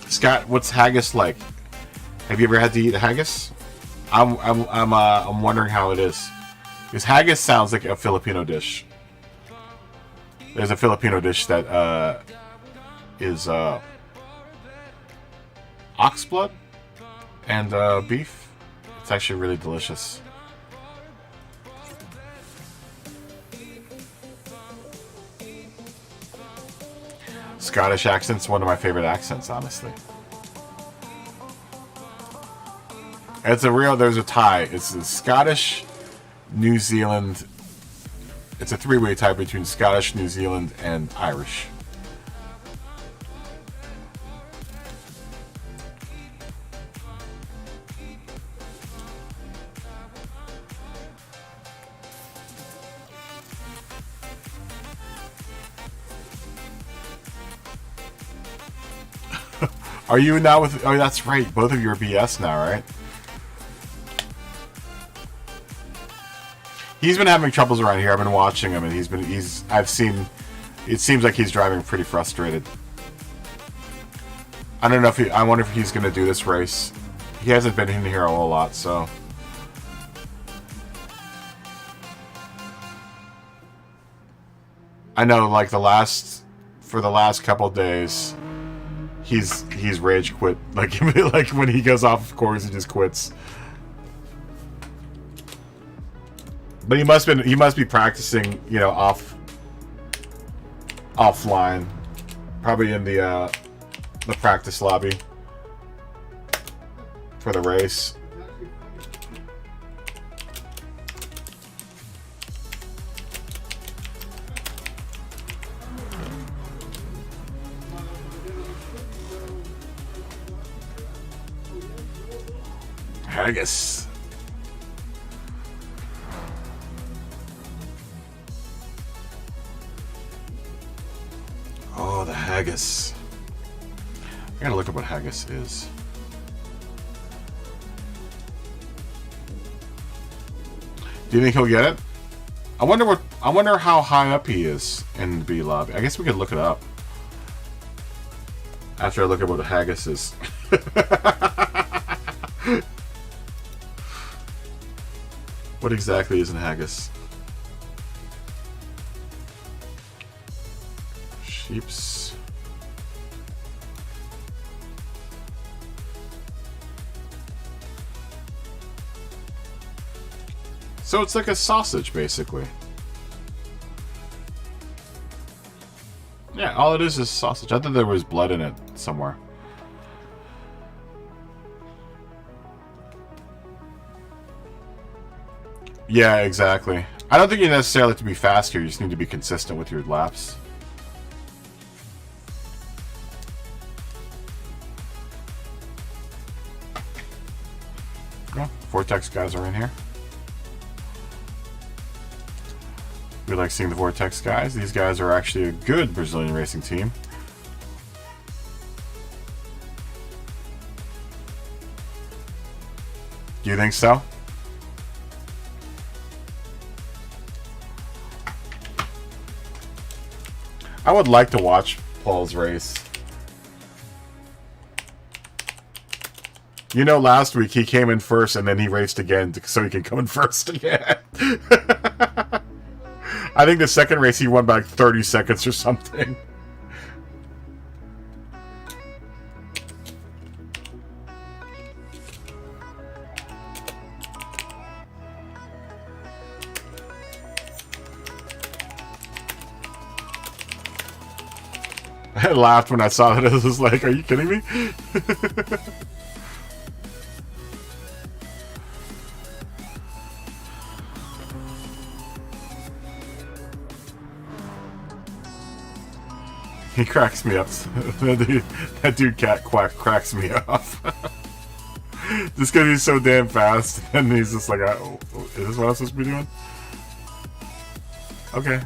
Scott, what's haggis like? Have you ever had to eat haggis? I'm wondering how it is, because haggis sounds like a Filipino dish. There's a Filipino dish that is ox blood and beef. It's actually really delicious. Scottish accent's one of my favorite accents, honestly. There's a tie. It's the Scottish, New Zealand. It's a three-way tie between Scottish, New Zealand, and Irish. Are you now with... Oh, that's right. Both of you are BS now, right? He's been having troubles around here. I've been watching him, and I've seen... It seems like he's driving pretty frustrated. I don't know if I wonder if he's going to do this race. He hasn't been in here a whole lot, so... I know, like, for the last couple days, he's rage quit. Like, like when he goes off course, he just quits. But he must be practicing, you know, offline, probably in the practice lobby for the race. Haggis. Oh, the haggis. I gotta look up what haggis is. Do you think he'll get it? I wonder how high up he is in the B lobby. I guess we could look it up after I look at what a haggis is. What exactly is a haggis? Sheeps. So it's like a sausage, basically. Yeah, all it is sausage. I thought there was blood in it somewhere. Yeah, exactly. I don't think you necessarily have to be faster. You just need to be consistent with your laps. Yeah, Vortex guys are in here. We like seeing the Vortex guys. These guys are actually a good Brazilian racing team. Do you think so? I would like to watch Paul's race. You know, last week he came in first and then he raced again so he can come in first again. I think the second race he won by like 30 seconds or something. I laughed when I saw that. I was like, are you kidding me? He cracks me up. That dude cat quack cracks me off. Just because he's so damn fast. And he's just like, oh, is this what I'm supposed to be doing? Okay.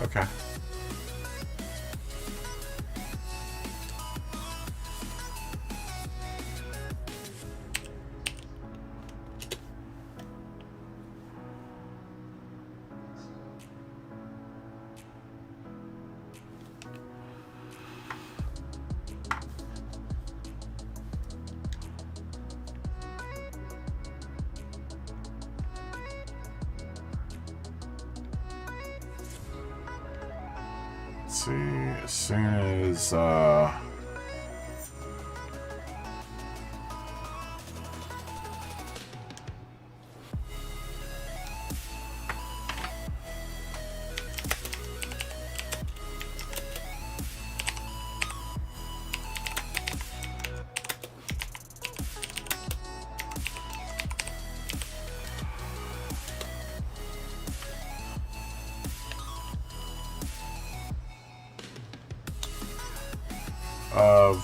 Okay. Let's see, as soon as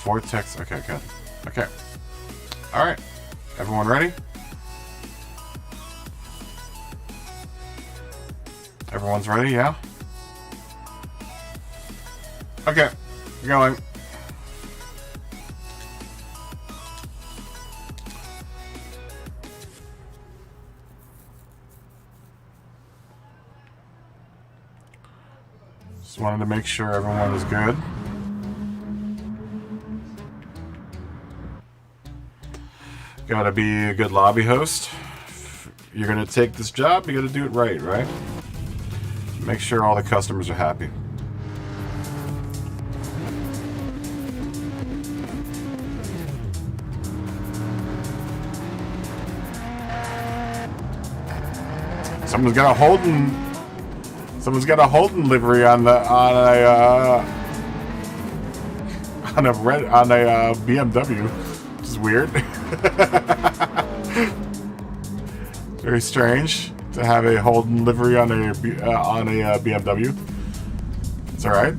Vortex. Okay, good. Okay. All right. Everyone ready? Everyone's ready, yeah? Okay, going. Just wanted to make sure everyone was good. Gotta be a good lobby host. If you're gonna take this job, you gotta do it right? Make sure all the customers are happy. Someone's got a Holden livery on a BMW, which is weird. Very strange to have a Holden livery on a BMW. It's all right.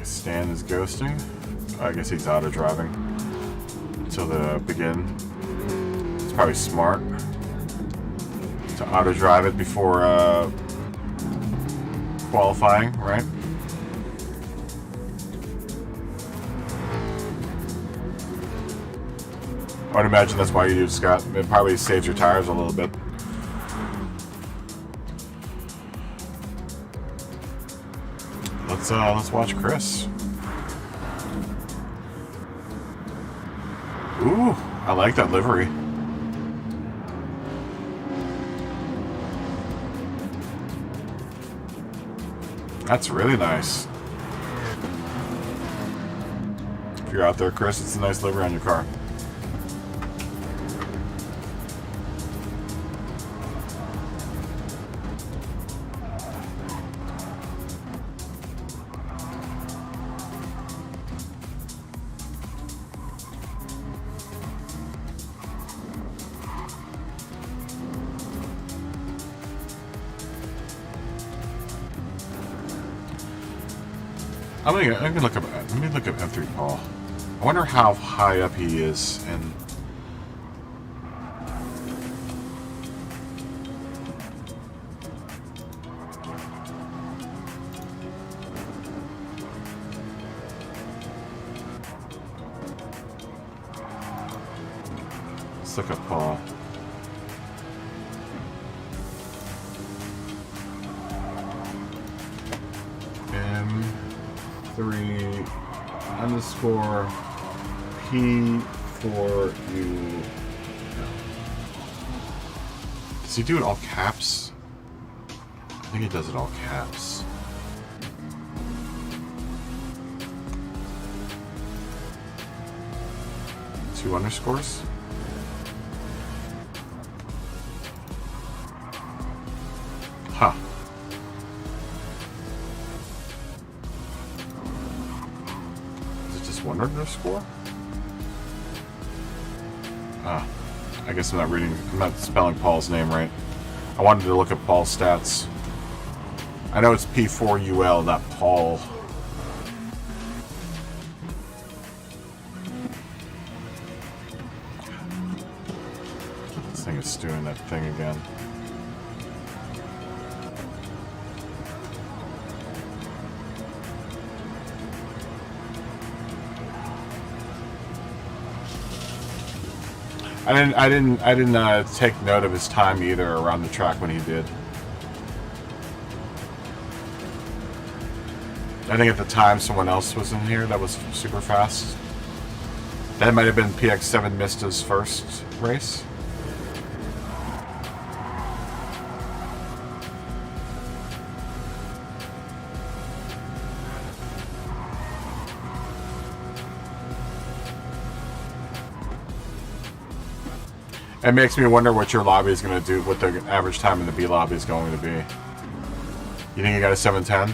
Stan is ghosting. I guess he's auto driving until the begin. It's probably smart to auto drive it before qualifying, right? I would imagine that's why you do, Scott. It probably saves your tires a little bit. Let's watch Chris. Ooh, I like that livery. That's really nice. If you're out there, Chris, it's a nice livery on your car. I'm gonna look up. Let me look up M3 Paul. I wonder how high up he is, and let's look up Paul. M3_P4U. Does he do it all caps? I think he does it all caps. Two underscores? Huh. One underscore? Ah, I guess I'm not spelling Paul's name right. I wanted to look at Paul's stats. I know it's P4UL, not Paul. This thing is doing that thing again. I didn't take note of his time either around the track when he did. I think at the time someone else was in here that was super fast. That might have been PX7 Mista's first race. It makes me wonder what your lobby is going to do, what the average time in the B lobby is going to be. You think you got a 7:10?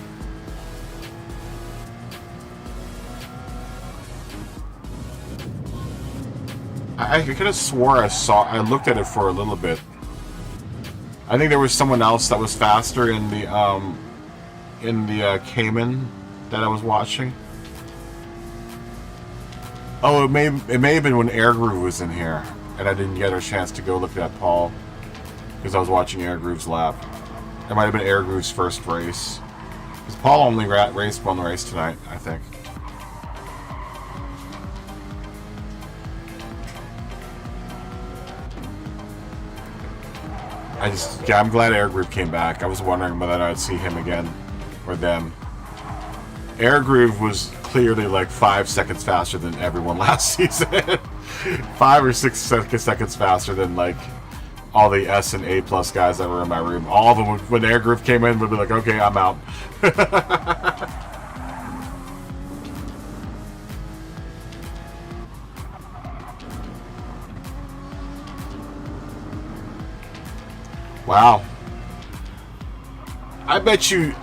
I could have swore I looked at it for a little bit. I think there was someone else that was faster in the Cayman that I was watching. Oh, it may have been when Airgroove was in here, and I didn't get a chance to go look at Paul because I was watching Airgroove's lap. It might have been Airgroove's first race. Because Paul only raced one race tonight, I think. I'm glad Airgroove came back. I was wondering whether I'd see him again or them. Airgroove was clearly like 5 seconds faster than everyone last season. 5 or 6 seconds faster than like all the S and A plus guys that were in my room. All of them, when Airgroove came in, would be like, okay, I'm out. Wow. I bet you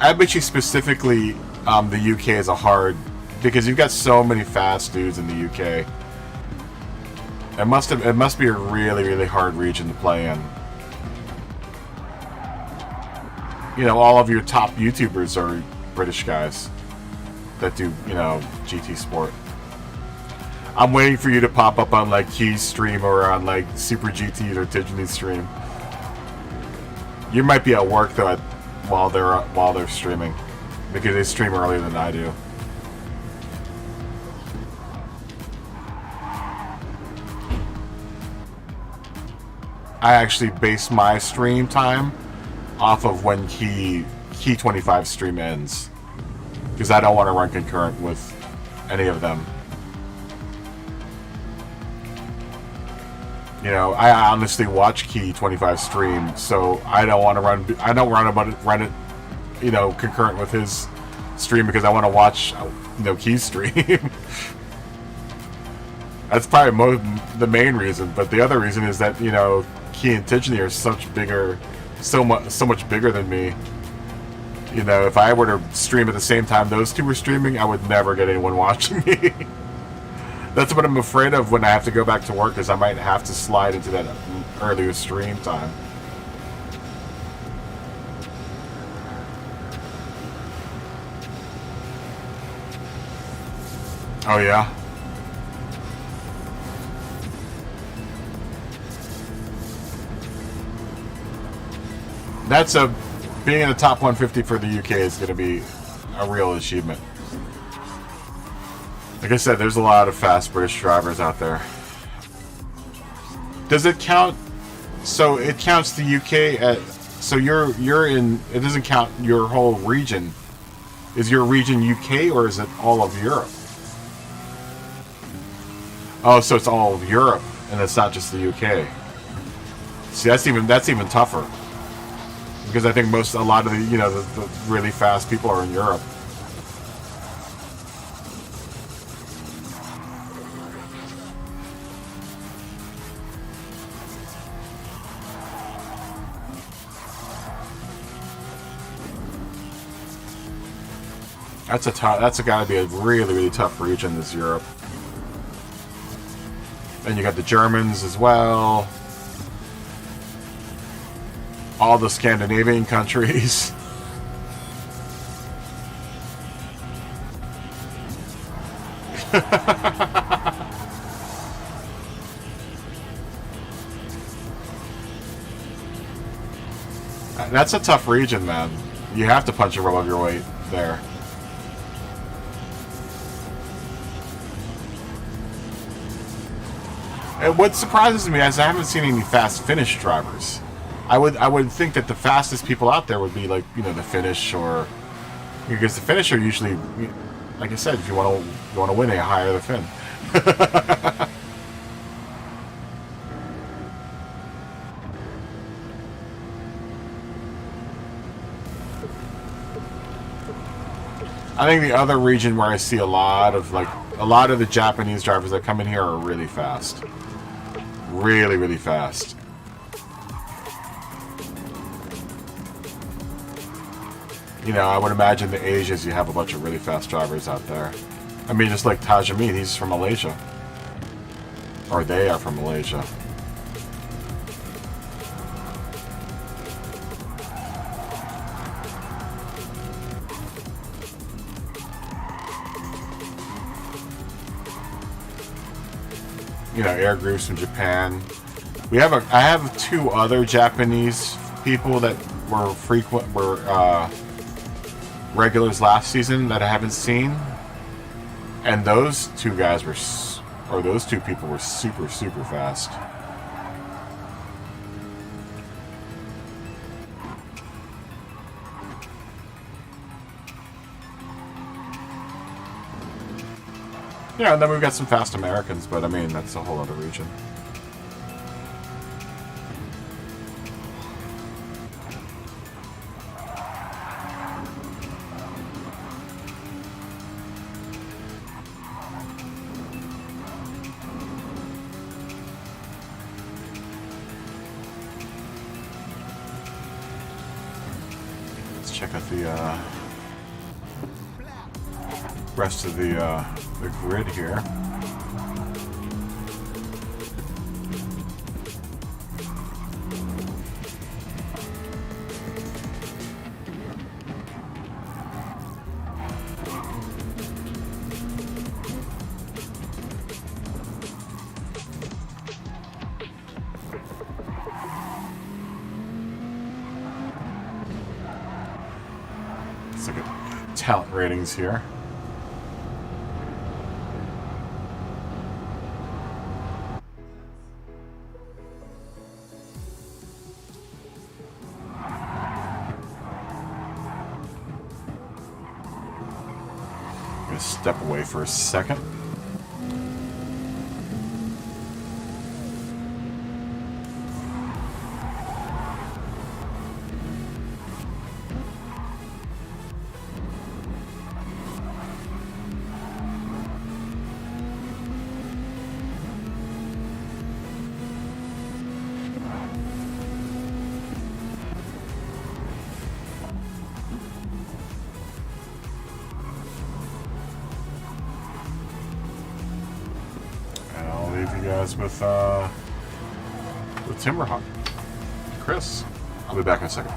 specifically the UK is a hard, because you've got so many fast dudes in the UK. It must be a really, really hard region to play in. You know, all of your top YouTubers are British guys that do, you know, GT Sport. I'm waiting for you to pop up on like Key's stream or on like Super GT or Tiffany's stream. You might be at work though while they're streaming, because they stream earlier than I do. I actually base my stream time off of when Key 25 stream ends, because I don't want to run concurrent with any of them. You know, I honestly watch Key 25 stream, so I don't want to run. I don't run it, you know, concurrent with his stream, because I want to watch, you know, Key's stream. That's probably the main reason. But the other reason is that, you know, Key and Tiffany are so much bigger than me. You know, if I were to stream at the same time those two were streaming, I would never get anyone watching me. That's what I'm afraid of when I have to go back to work, is I might have to slide into that earlier stream time. Oh yeah? Being in the top 150 for the UK is going to be a real achievement. Like I said, there's a lot of fast British drivers out there. Does it count? So it counts the UK at. So you're in. It doesn't count your whole region. Is your region UK or is it all of Europe? Oh, so it's all of Europe, and it's not just the UK. See, that's even tougher. Because I think a lot of the, you know, the really fast people are in Europe. That's got to be a really, really tough region, this Europe. And you got the Germans as well. All the Scandinavian countries. That's a tough region, man. You have to punch above your weight there. And what surprises me is I haven't seen any fast Finnish drivers. I would think that the fastest people out there would be like, you know, the Finnish, or because the Finnish are usually, like I said, if you want to win, they hire the Finn. I think the other region where I see a lot of the Japanese drivers that come in here are really fast, really, really fast. You know, I would imagine the Asians, you have a bunch of really fast drivers out there. I mean, just like Tajameen, he's from Malaysia. Or they are from Malaysia. air groups from Japan. I have 2 other Japanese people that were regulars last season that I haven't seen, and those 2 guys those 2 people were super fast. Yeah, and then we've got some fast Americans, but I mean, that's a whole other region. Let's check out the rest of the grid here. Let's look at talent ratings here. Step away for a second. With Timberhawk. Chris, I'll be back in a second.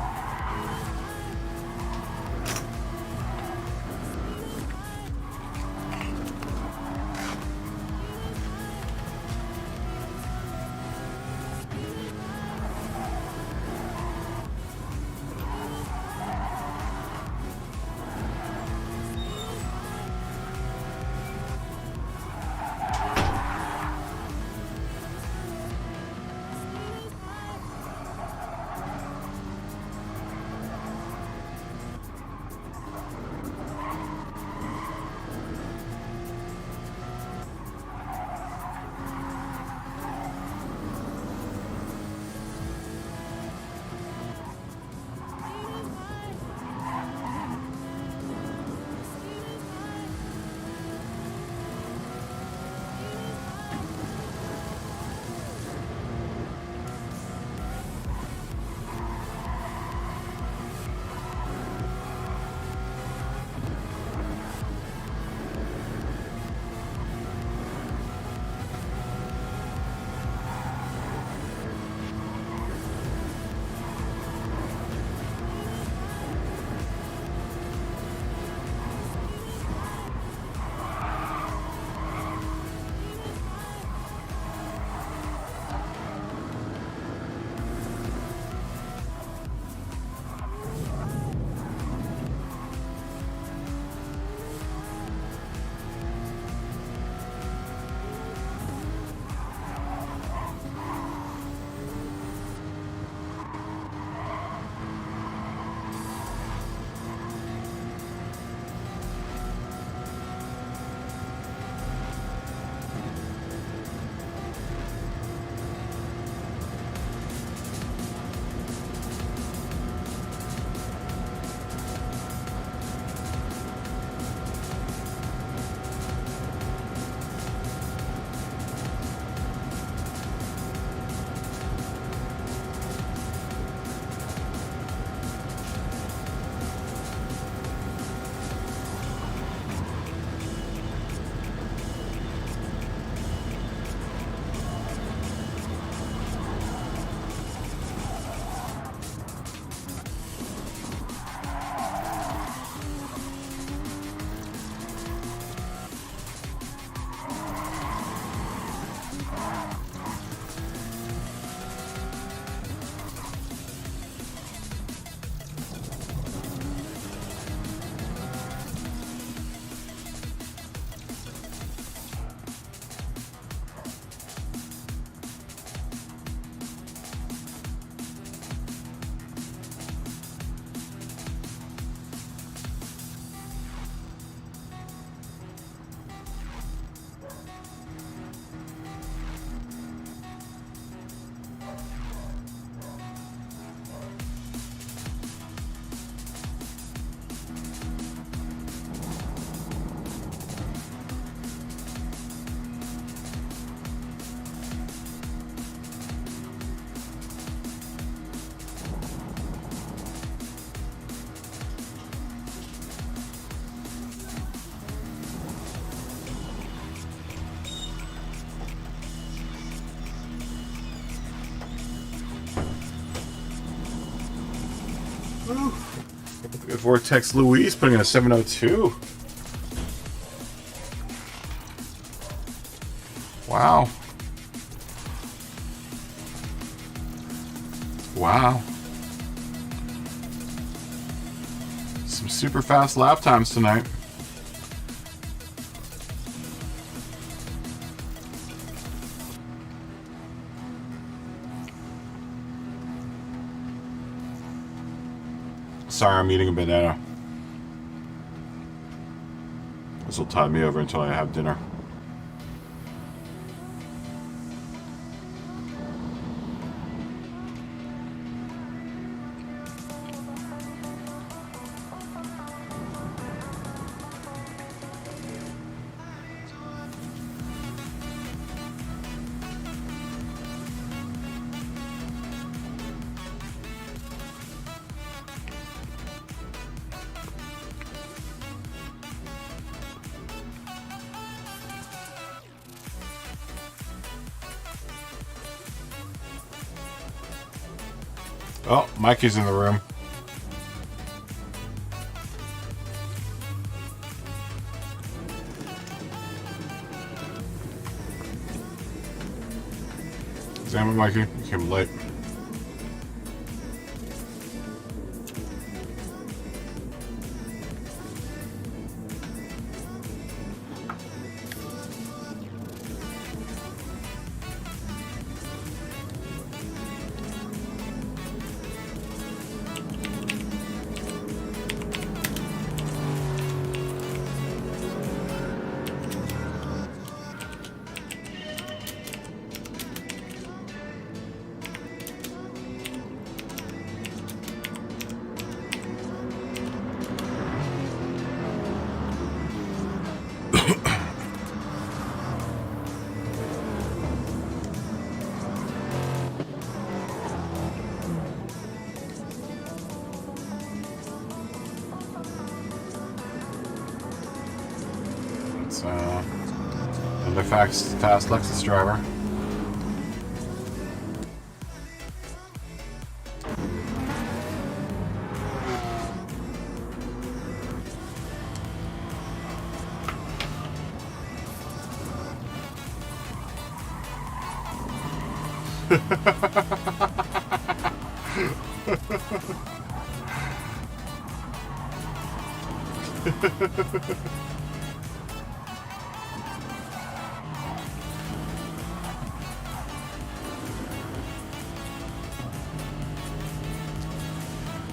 Vortex Louise putting in a 702. Wow. Wow. Some super fast lap times tonight. Sorry, I'm eating a banana. This will tide me over until I have dinner. Oh, Mikey's in the room. Damn it, Mikey. You came late. Another fast Lexus driver.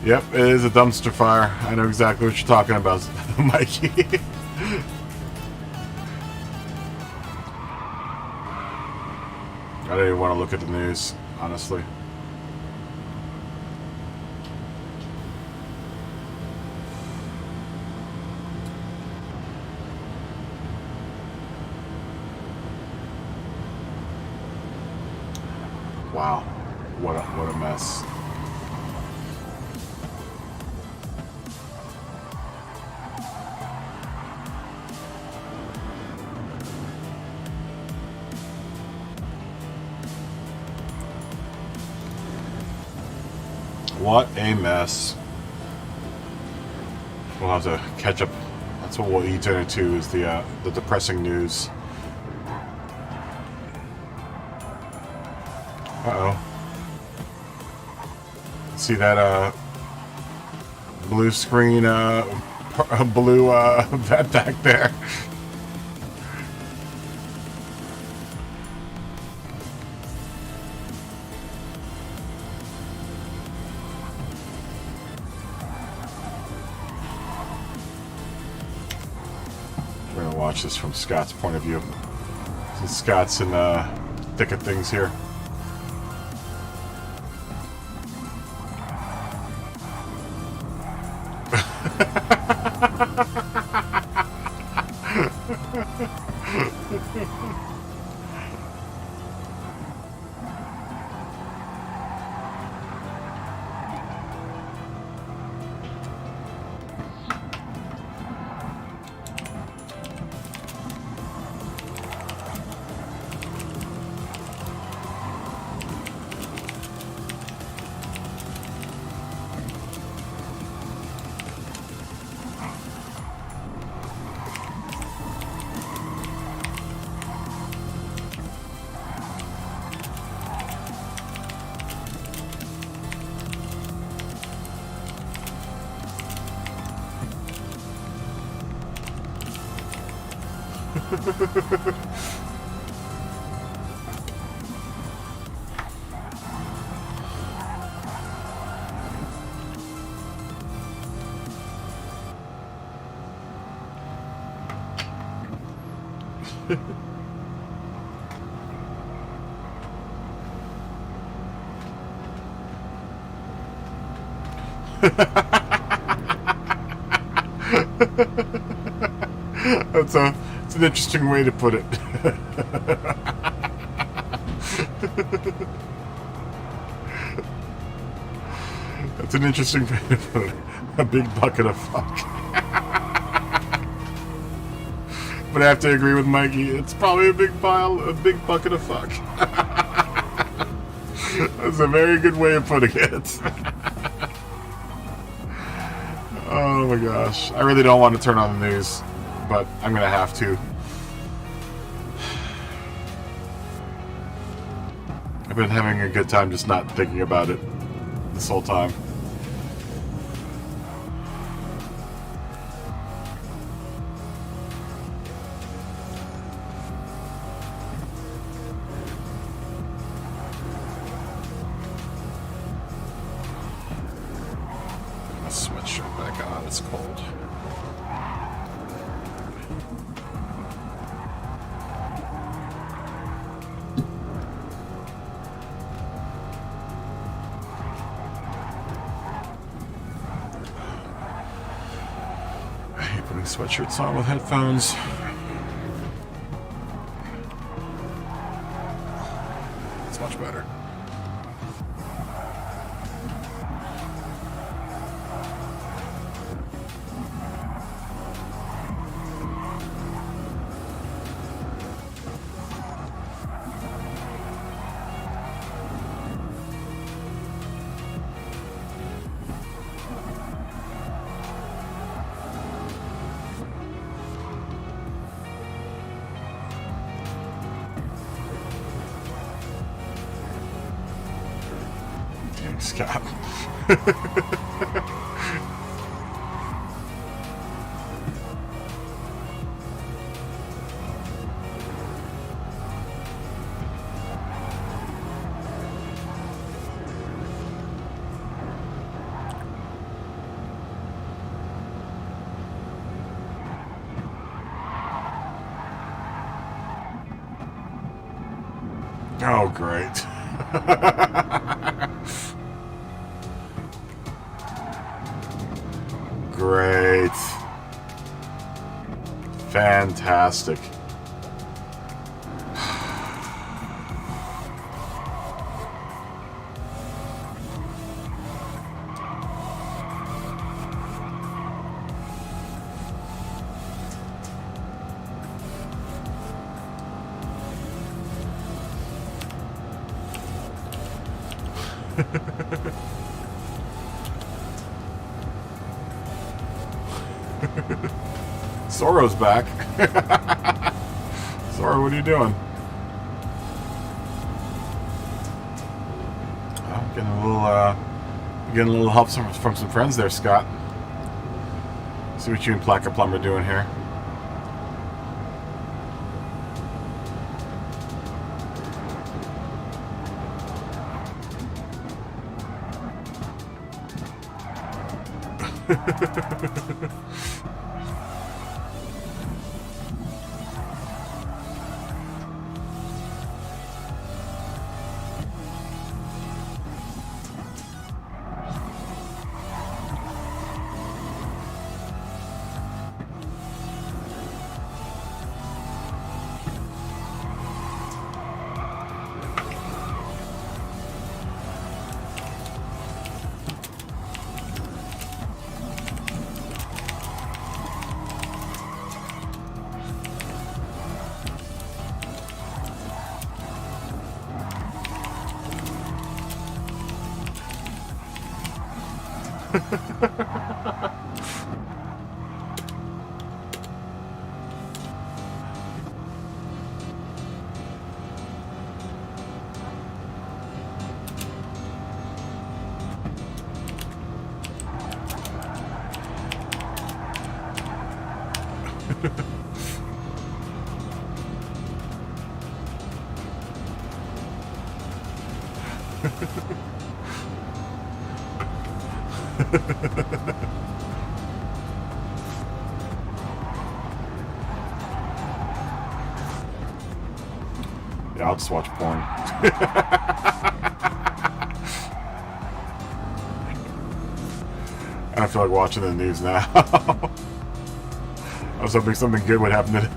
Yep, it is a dumpster fire. I know exactly what you're talking about, Mikey. I don't even want to look at the news, honestly. Wow, what a mess. What a mess. We'll have to catch up. That's what we'll eat dinner to, is the depressing news. Uh-oh. See that blue screen, blue that back there? We're gonna watch this from Scott's point of view. Since Scott's in the thick of things here. It's an interesting way to put it. That's an interesting way to put it. A big bucket of fuck. But I have to agree with Mikey. It's probably a big bucket of fuck. That's a very good way of putting it. Oh my gosh. I really don't want to turn on the news, but I'm going to have to. I've been having a good time just not thinking about it this whole time. Sweatshirt back on, it's cold. I hate putting sweatshirts on with headphones. It's much better. Scott. Oh, great. Great. Fantastic. Zorro's back. Zorro, what are you doing? Oh, getting a little help from some friends there, Scott. See what you and Placa Plum are doing here. Yeah, I'll just watch porn. I feel like watching the news now. I was hoping something good would happen today.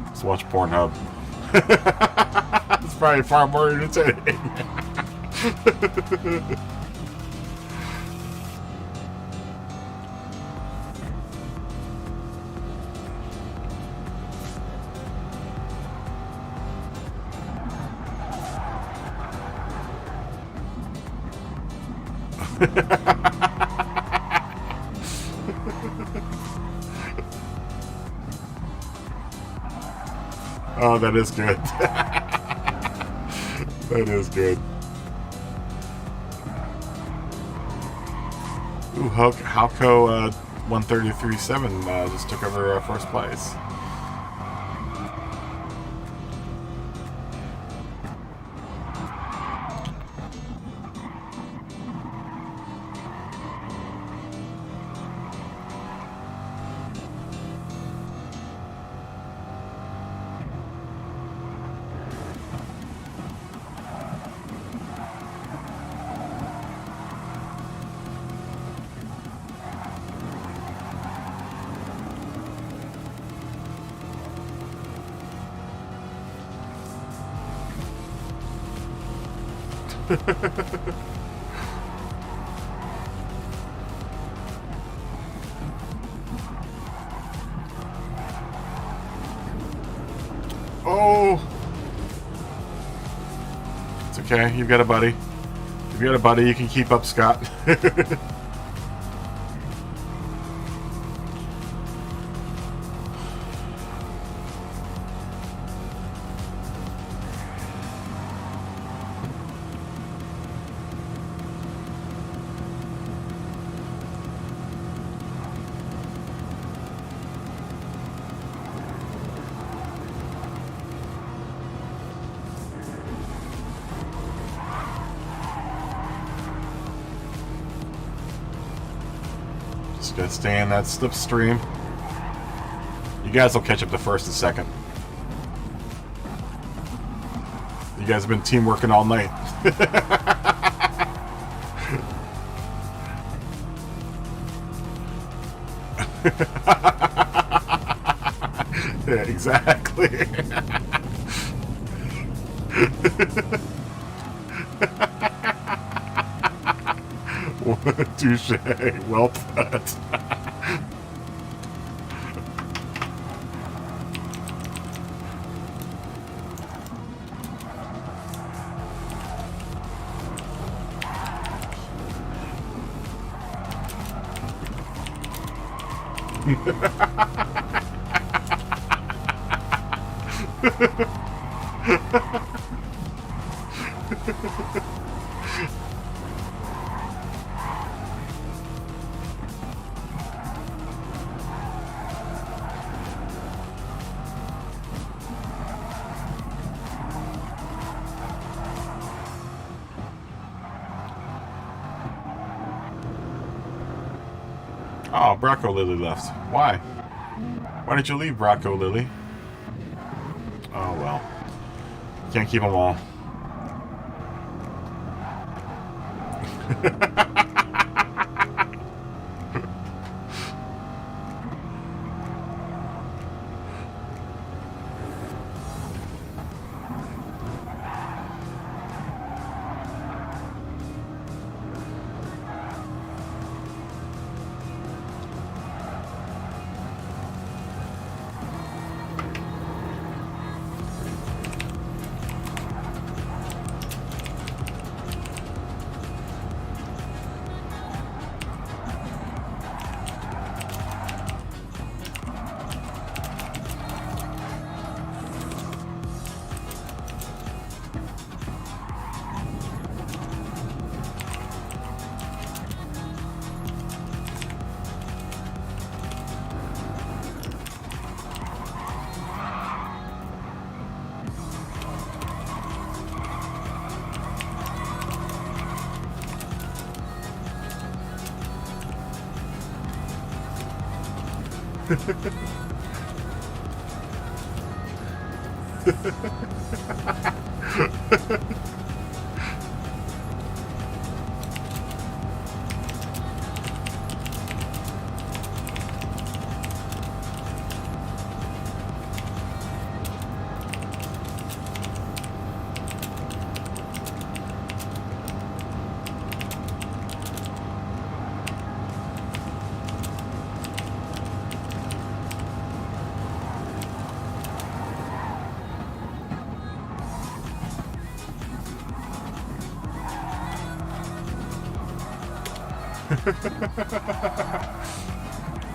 Let's watch Pornhub. It's probably far more entertaining. Oh, that is good. That is good. Ooh, Halco 133.7 just took over first place. Oh, it's okay. You've got a buddy. If you got a buddy, you can keep up, Scott. Just gotta stay in that slipstream. You guys will catch up to first and second. You guys have been team working all night. Yeah, exactly. Touche. Well put. Oh, Bracco Lily left. Why? Why did you leave, Bracco Lily? Oh, well. Can't keep them all.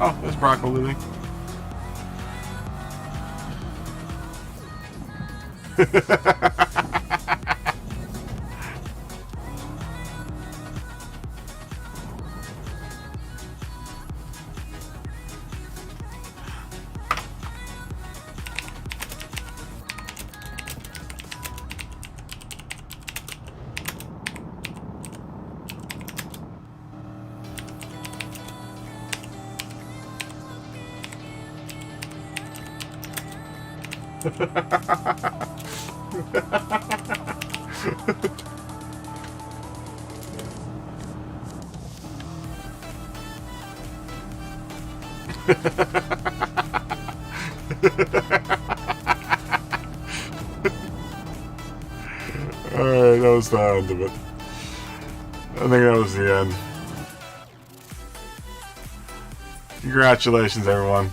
Oh, there's broccoli. Alright, that was the end of it. I think that was the end. Congratulations, everyone.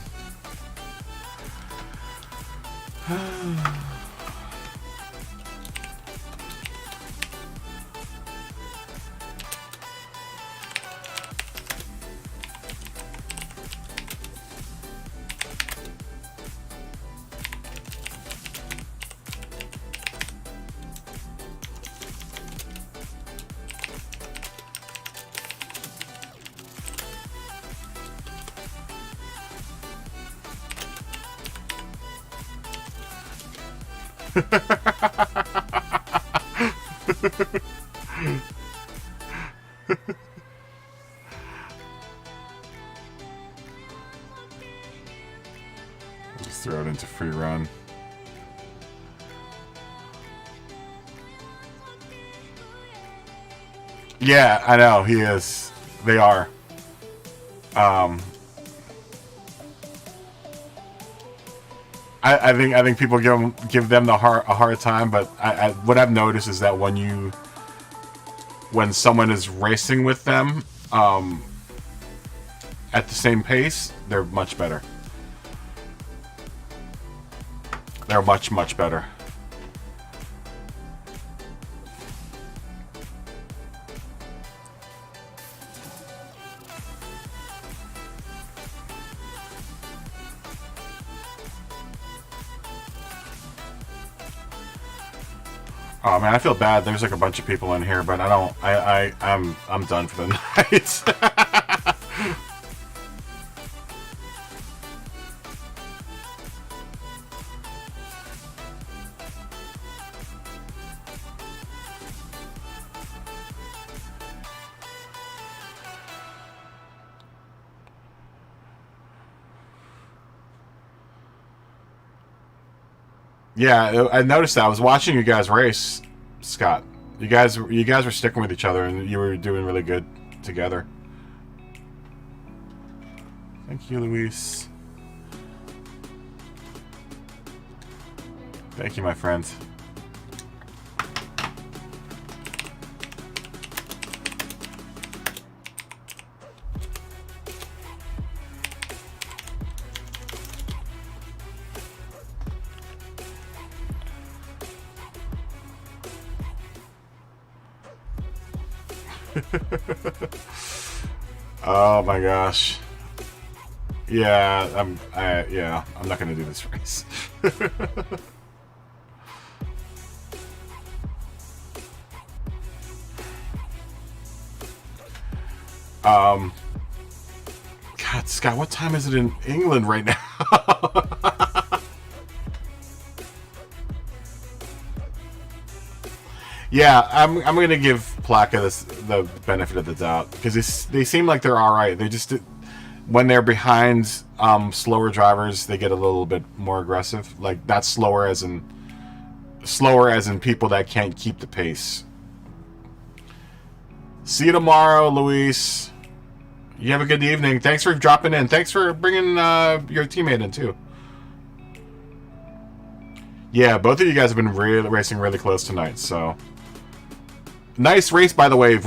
Just throw it into free run. Yeah, I know, he is. They are. I think people give them a hard time, but what I've noticed is that when someone is racing with them at the same pace, they're much better. They're much better. Oh man, I feel bad. There's like a bunch of people in here, but I'm done for the night. Yeah, I noticed that. I was watching you guys race, Scott. You guys were sticking with each other, and you were doing really good together. Thank you, Luis. Thank you, my friend. Oh my gosh. Yeah, I'm not gonna do this race. God, Scott, what time is it in England right now? Yeah, I'm gonna give Plaka the benefit of the doubt because they seem like they're all right. when they're behind slower drivers, they get a little bit more aggressive. Like, that's slower as in people that can't keep the pace. See you tomorrow, Luis. You have a good evening. Thanks for dropping in. Thanks for bringing your teammate in, too. Yeah, both of you guys have been racing really close tonight, so... Nice race, by the way,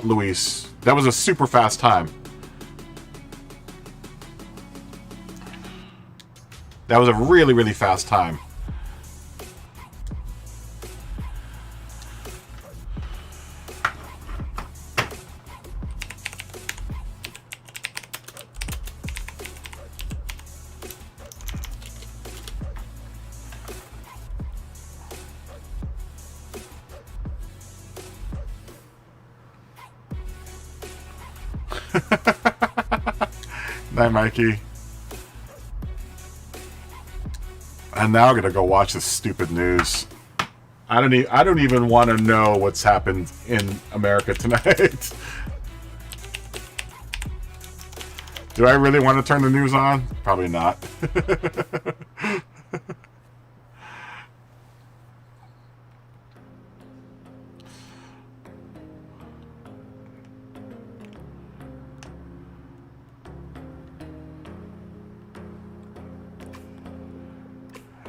Luis. That was a super fast time. That was a really, really fast time. Night, Mikey. And now I'm gonna go watch this stupid news. I don't even want to know what's happened in America tonight. Do I really want to turn the news on? Probably not.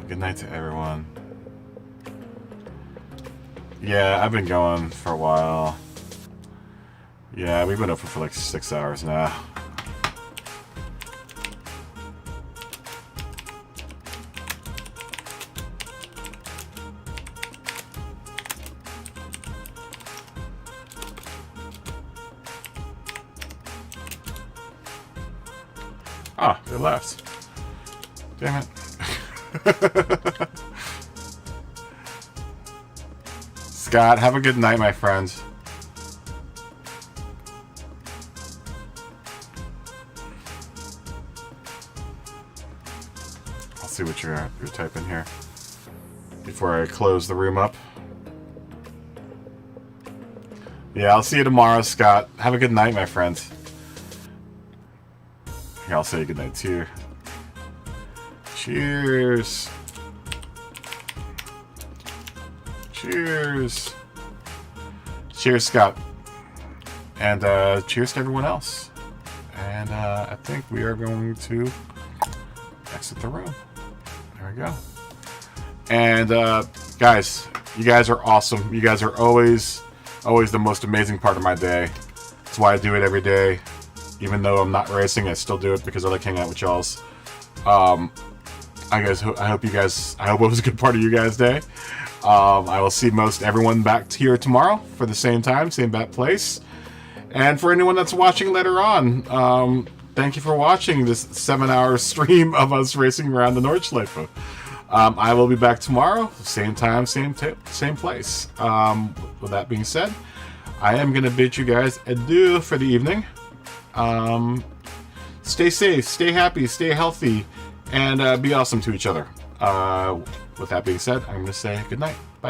Good night to everyone. Yeah, I've been going for a while. Yeah, we've been up for like 6 hours now. Ah, they left. Damn it. Scott, have a good night, my friend. I'll see what you're typing here before I close the room up. Yeah, I'll see you tomorrow, Scott. Have a good night, my friend. Here, I'll say good night too. Cheers. Cheers. Cheers, Scott. And cheers to everyone else. And I think we are going to exit the room. There we go. And guys, you guys are awesome. You guys are always the most amazing part of my day. That's why I do it every day. Even though I'm not racing, I still do it because I like hanging out with y'all's. I hope it was a good part of you guys' day. I will see most everyone back here tomorrow for the same time, same bat place. And for anyone that's watching later on, thank you for watching this 7-hour stream of us racing around the Nordschleife. I will be back tomorrow, same time, same place. With that being said, I am going to bid you guys adieu for the evening. Stay safe, stay happy, stay healthy, and be awesome to each other. With that being said, I'm going to say good night.